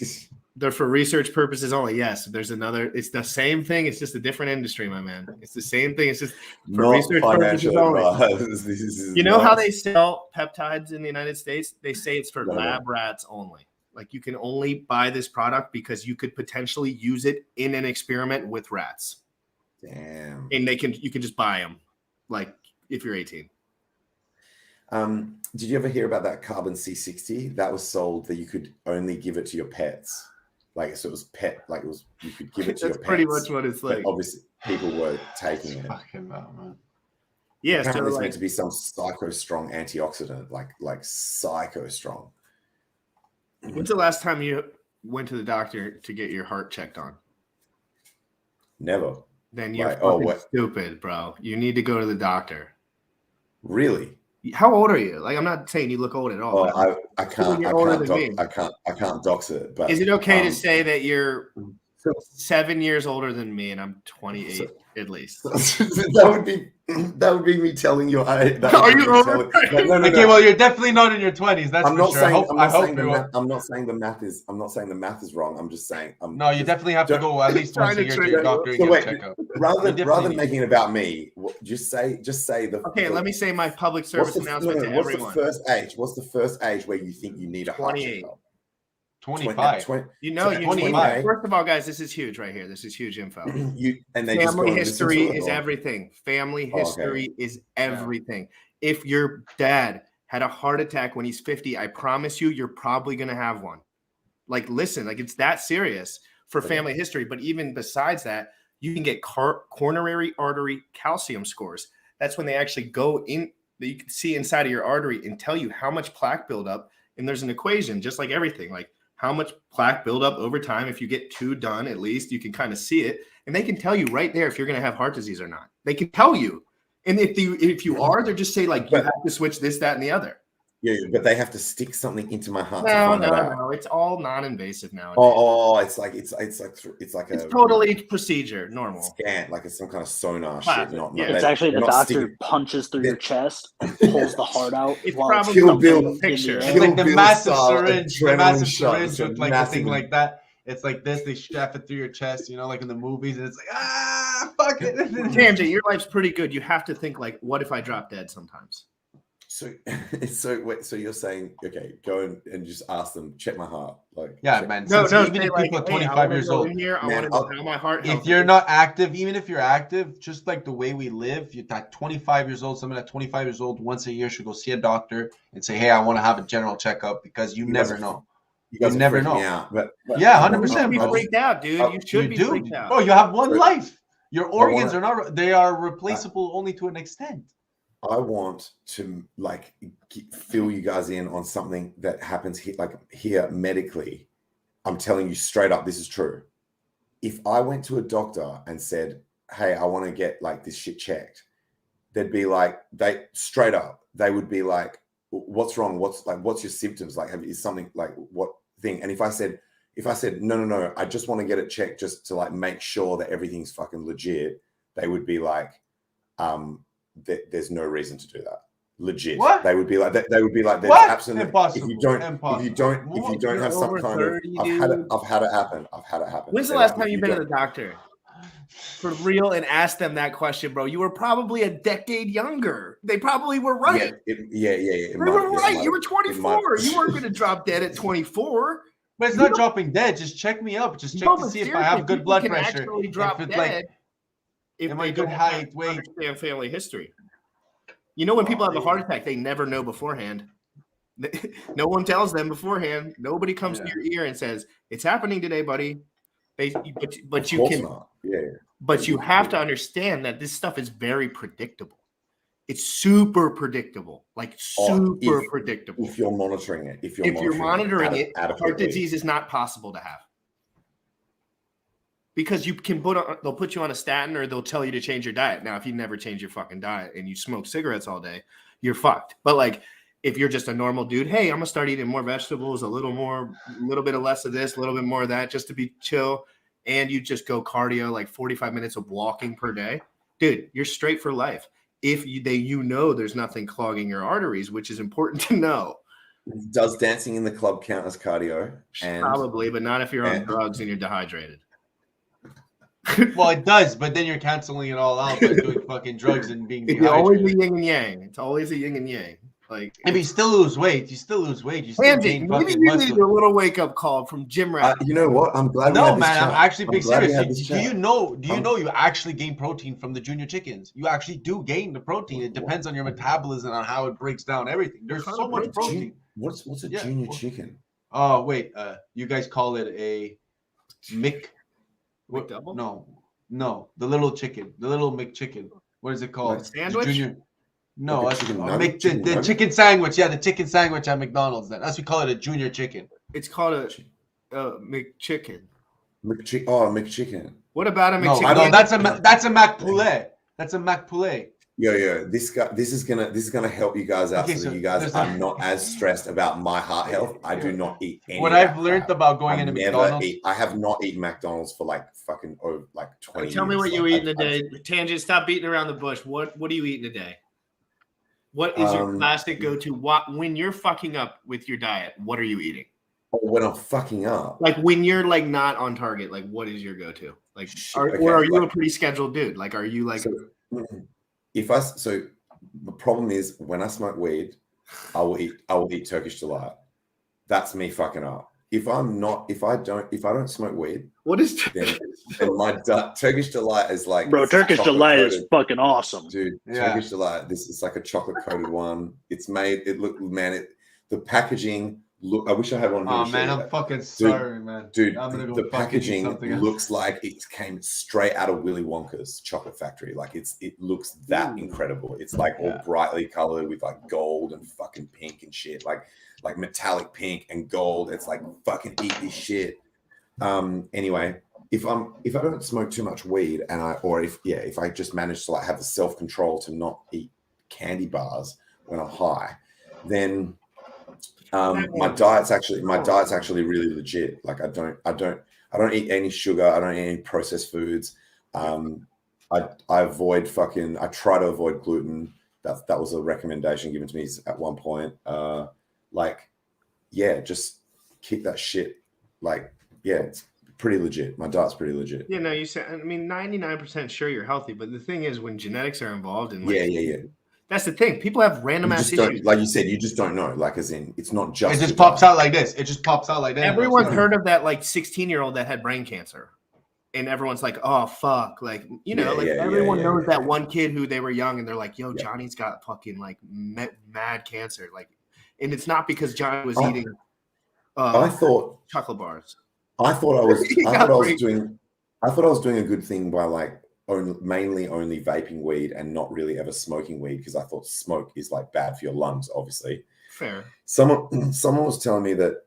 They're for research purposes only. Yes, there's another. It's the same thing. It's just a different industry, my man. It's the same thing. It's just for research purposes only. You know how they sell peptides in the United States? They say it's for lab rats only. Like you can only buy this product because you could potentially use it in an experiment with rats. Damn. And you can just buy them, like if you're 18. Did you ever hear about that carbon C60 that was sold that you could only give it to your pets? Like, so it was pet, like you could give it to your pets. That's pretty much what it's like. Obviously, people were taking it. Fucking hell, man. Yeah, apparently it's meant to be some psycho strong antioxidant, like psycho strong. When's the last time you went to the doctor to get your heart checked on? Never. Then you're fucking stupid, bro. You need to go to the doctor. Really? How old are you? Like, I'm not saying you look old at all. Oh, I can't dox it. But is it okay to say that you're 7 years older than me and I'm 28 at least? that would be me telling you. Are you over? No. Okay, well, you're definitely not in your 20s. That's I'm for not sure. saying. I'm not saying the math is wrong. I'm just saying. No, you definitely have to go at least once a year to your doctor and get a checkup. Rather than making it about me, just say the. Okay, let me say my public service announcement to everyone. What's the first age where you think you need a heart checkup? 25. 20, You know, 25. First of all, guys, this is huge right here. This is huge info. They Family history is everything. Family history okay. is everything. If your dad had a heart attack when he's 50, I promise you, you're probably going to have one. Like, listen, like it's that serious for family history. But even besides that, you can get coronary artery calcium scores. That's when they actually go in, you can see inside of your artery and tell you how much plaque buildup. And there's an equation, just like everything, like how much plaque buildup over time. If you get 2 done, at least you can kind of see it. And they can tell you right there if you're going to have heart disease or not. They can tell you. And if you are, they'll just say like, you have to switch this, that, and the other. Yeah, but they have to stick something into my heart. No. It's all non-invasive now. It's like it's totally procedure, normal scan, like it's some kind of sonar shit. It's actually the doctor punches through your chest, pulls the heart out. It's probably picture. It's like the massive syringe with like a thing like that. It's like this. They strap it through your chest, like in the movies, and it's like fuck it. Tangent, your life's pretty good. You have to think like, what if I drop dead sometimes? So you're saying, okay, go and just ask them, check my heart. Like, man. No, even if people are 25 years old, I want to know how my heart. If you're not active, even if you're active, just like the way we live, you're at 25 years old. Someone at 25 years old once a year should go see a doctor and say, hey, I want to have a general checkup, because you never know. You never know. But yeah, 100%. You should be freaked out, dude. You should be freaked out. Bro, you have one life. Your organs they are replaceable only to an extent. I want to fill you guys in on something that happens here medically. I'm telling you straight up, this is true. If I went to a doctor and said, hey, I want to get this shit checked, they'd be like, they would be like, what's wrong? What's your symptoms? Is something what thing? And if I said, no, I just want to get it checked just to make sure that everything's fucking legit, they would be like, there's no reason to do that. Legit. What? They would be like, there's absolutely impossible. If you don't have some kind 30, of, I've had it happen. When's the last time you've been to the doctor? For real, and ask them that question, bro. You were probably a decade younger. They probably were right. They were right. You were 24. You weren't going to drop dead at 24. But it's not dropping dead. Just check me up. Just check to see if I have good blood pressure. Actually drop dead. If they good height, weight, understand family history. When people have a heart attack, they never know beforehand. No one tells them beforehand. Nobody comes to your ear and says, "It's happening today, buddy." But you can. But you have to understand that this stuff is very predictable. It's super predictable, predictable. If you're monitoring it, if you're monitoring it, heart disease is not possible to have. Because you can they'll put you on a statin, or they'll tell you to change your diet. Now, if you never change your fucking diet and you smoke cigarettes all day, you're fucked. But if you're just a normal dude, hey, I'm gonna start eating more vegetables, a little bit of less of this, a little bit more of that, just to be chill, and you just go cardio, 45 minutes of walking per day, dude, you're straight for life. If there's nothing clogging your arteries, which is important to know. Does dancing in the club count as cardio? Probably, but not if you're on drugs and you're dehydrated. Well, it does, but then you're canceling it all out by doing fucking drugs and being dehydrated. It's always a yin and yang. It's always a yin and yang. If you still lose weight, you still gain maybe you need a little wake up call from Gym Rat. You know what? I'm glad. No, man, I'm actually being serious. Do you know you actually gain protein from the junior chickens? You actually do gain the protein. It depends on your metabolism, on how it breaks down everything. There's so much protein. What's a junior chicken? Oh wait, you guys call it a McDouble? No, the little chicken, the little McChicken. What is it called? Sandwich? No, the chicken sandwich. Yeah, the chicken sandwich at McDonald's. Then that's we call it a junior chicken. It's called a McChicken. McChicken. What about a McChicken? No, that's a McPoulet. That's a McPoulet. Yeah. This is gonna help you guys out, so that you guys are not as stressed about my heart health. I do not eat any. What I've learned about going into McDonald's, I have not etten McDonald's for 20 Tell me what you eat in a day. Tangent, stop beating around the bush. What do you eat in a day? What is your classic go-to? When you're fucking up with your diet, what are you eating? When I'm fucking up, when you're not on target, what is your go-to? Or are you a pretty scheduled dude? Are you So the problem is, when I smoke weed, I will eat Turkish delight. That's me fucking up. if I don't smoke weed, what is then my Turkish delight is like, bro. Turkish delight is fucking awesome, dude. Yeah. Turkish delight. This is like a chocolate coated one. It's made. It look, man. The packaging. Look, I wish I had one here. Oh to show man, you I'm that. fucking sorry, man. Dude, I'm gonna go the fucking eat packaging something else. looks like it came straight out of Willy Wonka's chocolate factory. Like it looks that incredible. It's like all brightly colored with like gold and fucking pink and shit. Like metallic pink and gold. It's like fucking eat this shit. Anyway, if I don't smoke too much weed if I just manage to like have the self-control to not eat candy bars when I'm high, then my diet's actually really legit. Like I don't eat any sugar. I don't eat any processed foods. I try to avoid gluten. That was a recommendation given to me at one point. Just kick that shit. It's pretty legit. My diet's pretty legit. Yeah, no, you said. I mean, 99% sure you're healthy, but the thing is, when genetics are involved, and that's the thing. People have random ass issues. Like you said, you just don't know. Like, as in, it's not just. It just pops out like this. It just pops out like that. Everyone's heard of that 16-year-old that had brain cancer, and everyone's like, "Oh fuck!" Like everyone knows that one kid who they were young, and they're like, "Yo, Johnny's got fucking mad cancer." Like, and it's not because Johnny was eating. I thought chocolate bars. I thought I was doing a good thing by mainly only vaping weed and not really ever smoking weed, because I thought smoke is like bad for your lungs, obviously. Fair. Someone was telling me that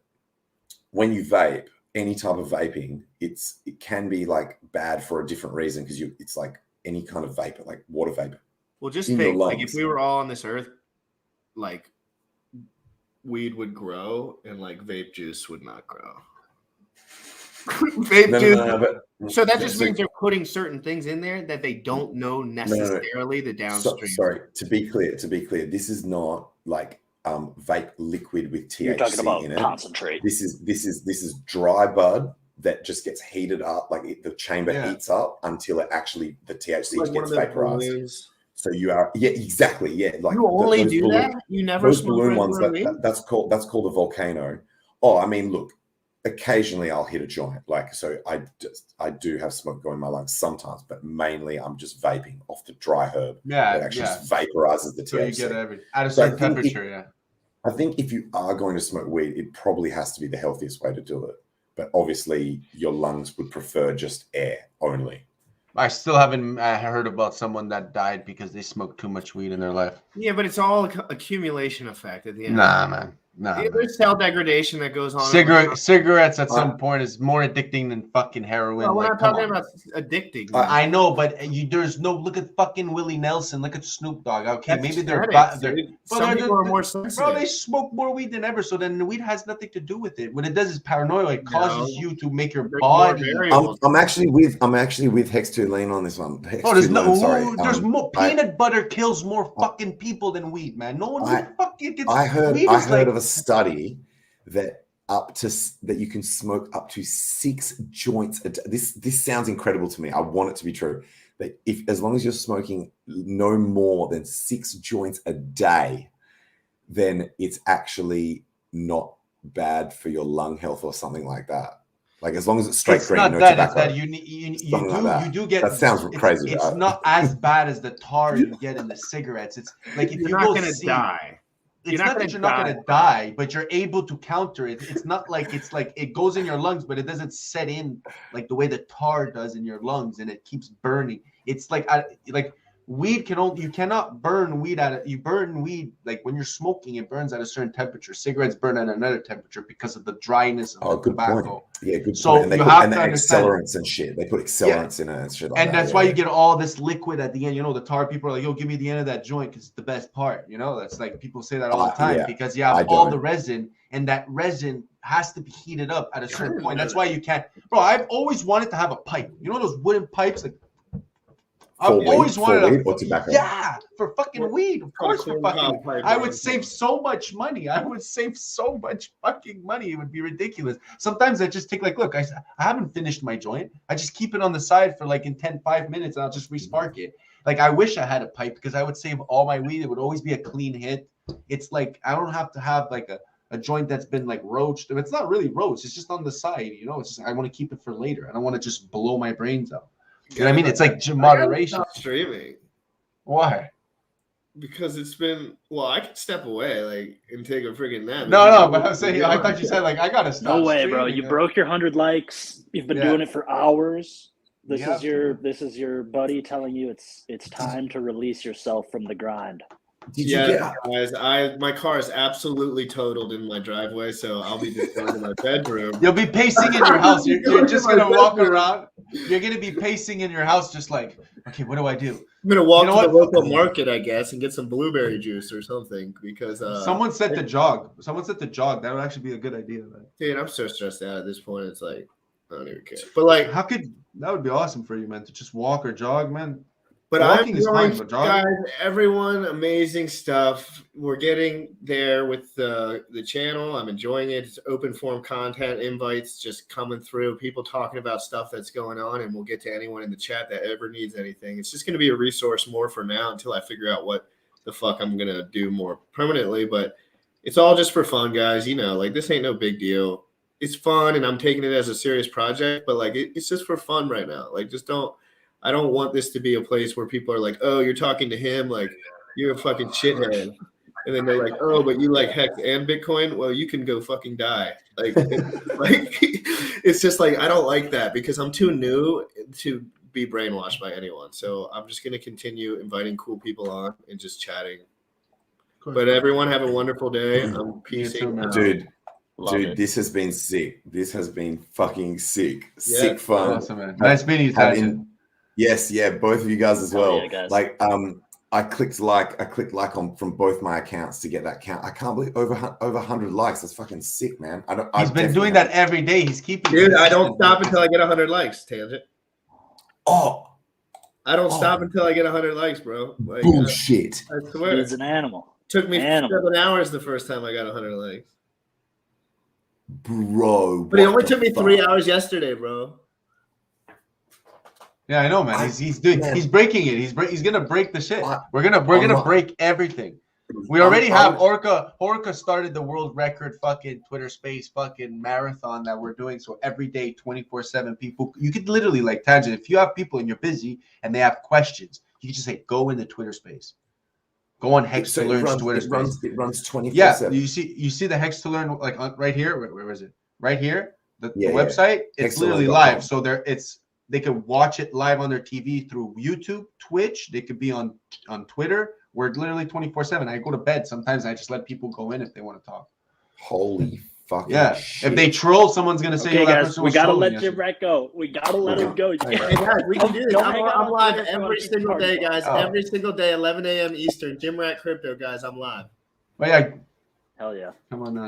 when you vape, any type of vaping, it can be like bad for a different reason, because it's like any kind of vapor, like water vapor. Well, just think, like if we were all on this earth, like weed would grow and like vape juice would not grow. Vape juice. So that just means they're putting certain things in there that they don't know necessarily the downstream. Sorry, to be clear, this is not like vape liquid with THC You're talking about in it. Concentrate. This is dry bud that just gets heated up, like the chamber heats up until the THC gets vaporized. So you are exactly. Like you only do that? You never those balloon ones that's called a volcano. Oh, I mean, look, occasionally I'll hit a joint. So I do have smoke going in my lungs sometimes, but mainly I'm just vaping off the dry herb. That actually just vaporizes the THC. So you get it at a certain temperature, I think if you are going to smoke weed, it probably has to be the healthiest way to do it. But obviously your lungs would prefer just air only. I still haven't heard about someone that died because they smoked too much weed in their life. Yeah, but it's all accumulation effect at the end. Nah, man. There's cell degradation that goes on. Cigarettes at some point is more addicting than fucking heroin. Well, we're not talking about addicting. I know, but there's no. Look at fucking Willie Nelson. Look at Snoop Dogg. Okay, maybe they're some people are more sensitive. Bro, they smoke more weed than ever. So then the weed has nothing to do with it. What it does is paranoia. It causes you to make your body. I'm actually with Hex 2 Lean on this one. There's more peanut butter kills more fucking people than weed, man. No one fucking gets. I heard of a study that you can smoke up to 6 joints a day. This sounds incredible to me. I want it to be true. That as long as you're smoking no more than 6 joints a day, then it's actually not bad for your lung health or something like that. Like as long as it's straight green, no tobacco. It's that you do get. That sounds crazy. It's not as bad as the tar you get in the cigarettes. It's like if you're you not go going to die. It's not that you're not going to die, but you're able to counter it. It's not like it goes in your lungs, but it doesn't set in like the way the tar does in your lungs, and it keeps burning. It's like weed you cannot burn weed you burn weed like when you're smoking, it burns at a certain temperature. Cigarettes burn at another temperature because of the dryness of the tobacco. Point. Yeah, good so point. And you have to understand accelerants and shit. They put accelerants in it and shit like that. And that's why you get all this liquid at the end. You know, the tar people are like, yo, give me the end of that joint because it's the best part. You know, that's like people say that all the time because you have all the resin, and that resin has to be heated up at a certain point. That's why you can't. Bro, I've always wanted to have a pipe. You know those wooden pipes like. I've always wanted tobacco. Yeah, for fucking weed. Of course, for fucking. I would save so much money. I would save so much fucking money. It would be ridiculous. Sometimes I just take look, I haven't finished my joint. I just keep it on the side for in 5 minutes, and I'll just respark it. Like I wish I had a pipe because I would save all my weed. It would always be a clean hit. It's like I don't have to have like a joint that's been like roached. It's not really roached. It's just on the side, you know. It's just I want to keep it for later. I don't want to just blow my brains out. You know what I mean? It's like moderation. Stop streaming. Why? Because it's been I could step away like and take a freaking nap. No, but I'm saying I thought you said like I gotta stop. No way, streaming. bro. You broke your 100 likes. You've been doing it for hours. This is your buddy telling you it's time to release yourself from the grind. Guys, my car is absolutely totaled in my driveway, so I'll be just going to my bedroom. You'll be pacing in your house. You're just gonna walk around. You're gonna be pacing in your house, just like, okay, what do I do? I'm gonna walk to the local market, I guess, and get some blueberry juice or something because someone said to jog. Someone said to jog. That would actually be a good idea, man. Dude, I'm so stressed out at this point. It's like I don't even care. But like, that would be awesome for you, man, to just walk or jog, man. But walking is fine, but guys, everyone, amazing stuff. We're getting there with the channel. I'm enjoying it. It's open form content, invites just coming through, people talking about stuff that's going on, and we'll get to anyone in the chat that ever needs anything. It's just going to be a resource more for now until I figure out what the fuck I'm going to do more permanently. But it's all just for fun, guys. You know, like this ain't no big deal. It's fun, and I'm taking it as a serious project, but like it's just for fun right now. Like I don't want this to be a place where people are like, oh, you're talking to him like you're a fucking shithead. And then they're like, oh, but you like Hex and Bitcoin? Well, you can go fucking die. Like it's just like, I don't like that because I'm too new to be brainwashed by anyone. So I'm just going to continue inviting cool people on and just chatting. But everyone have a wonderful day. I'm peacing out. Dude, this has been sick. This has been fucking sick. Yeah. Sick fun. Awesome, man. Nice meeting you, Yes, both of you guys as well. Yeah, guys. Like, I clicked like on from both my accounts to get that count. I can't believe over 100 likes. That's fucking sick, man. He's been doing that every day. He's keeping. Dude, I don't stop until I get 100 likes. Tangent. Oh, I don't stop until I get 100 likes, bro. Like, bullshit. I swear. He's an animal. Took me 7 hours the first time I got 100 likes. Bro. But it only took me 3 hours yesterday, bro. Yeah, I know, man. He's breaking it. He's gonna break the shit. We're gonna break everything. We already have Orca started the world record fucking Twitter space fucking marathon that we're doing. So every day, 24/7, people, you could literally like Tangent. If you have people and you're busy and they have questions, you can just say go in the Twitter space. Go on Hex to Learn's Twitter space. It runs 24/7. Yeah, you see the Hex to Learn like right here. Where is it? Right here. The website. It's literally live. So they could watch it live on their TV through YouTube, Twitch. They could be on Twitter. We're literally 24/7. I go to bed. Sometimes I just let people go in if they want to talk. Holy fucking shit. If they troll, someone's going to say, okay, guys, we got to let Jim Rat go. We got to let him go. Hey, guys, we can do this. I'm live every single day, guys. Every single day, 11 a.m. Eastern. Jim Rat Crypto, guys. I'm live. Oh, yeah. Hell yeah. Come on now.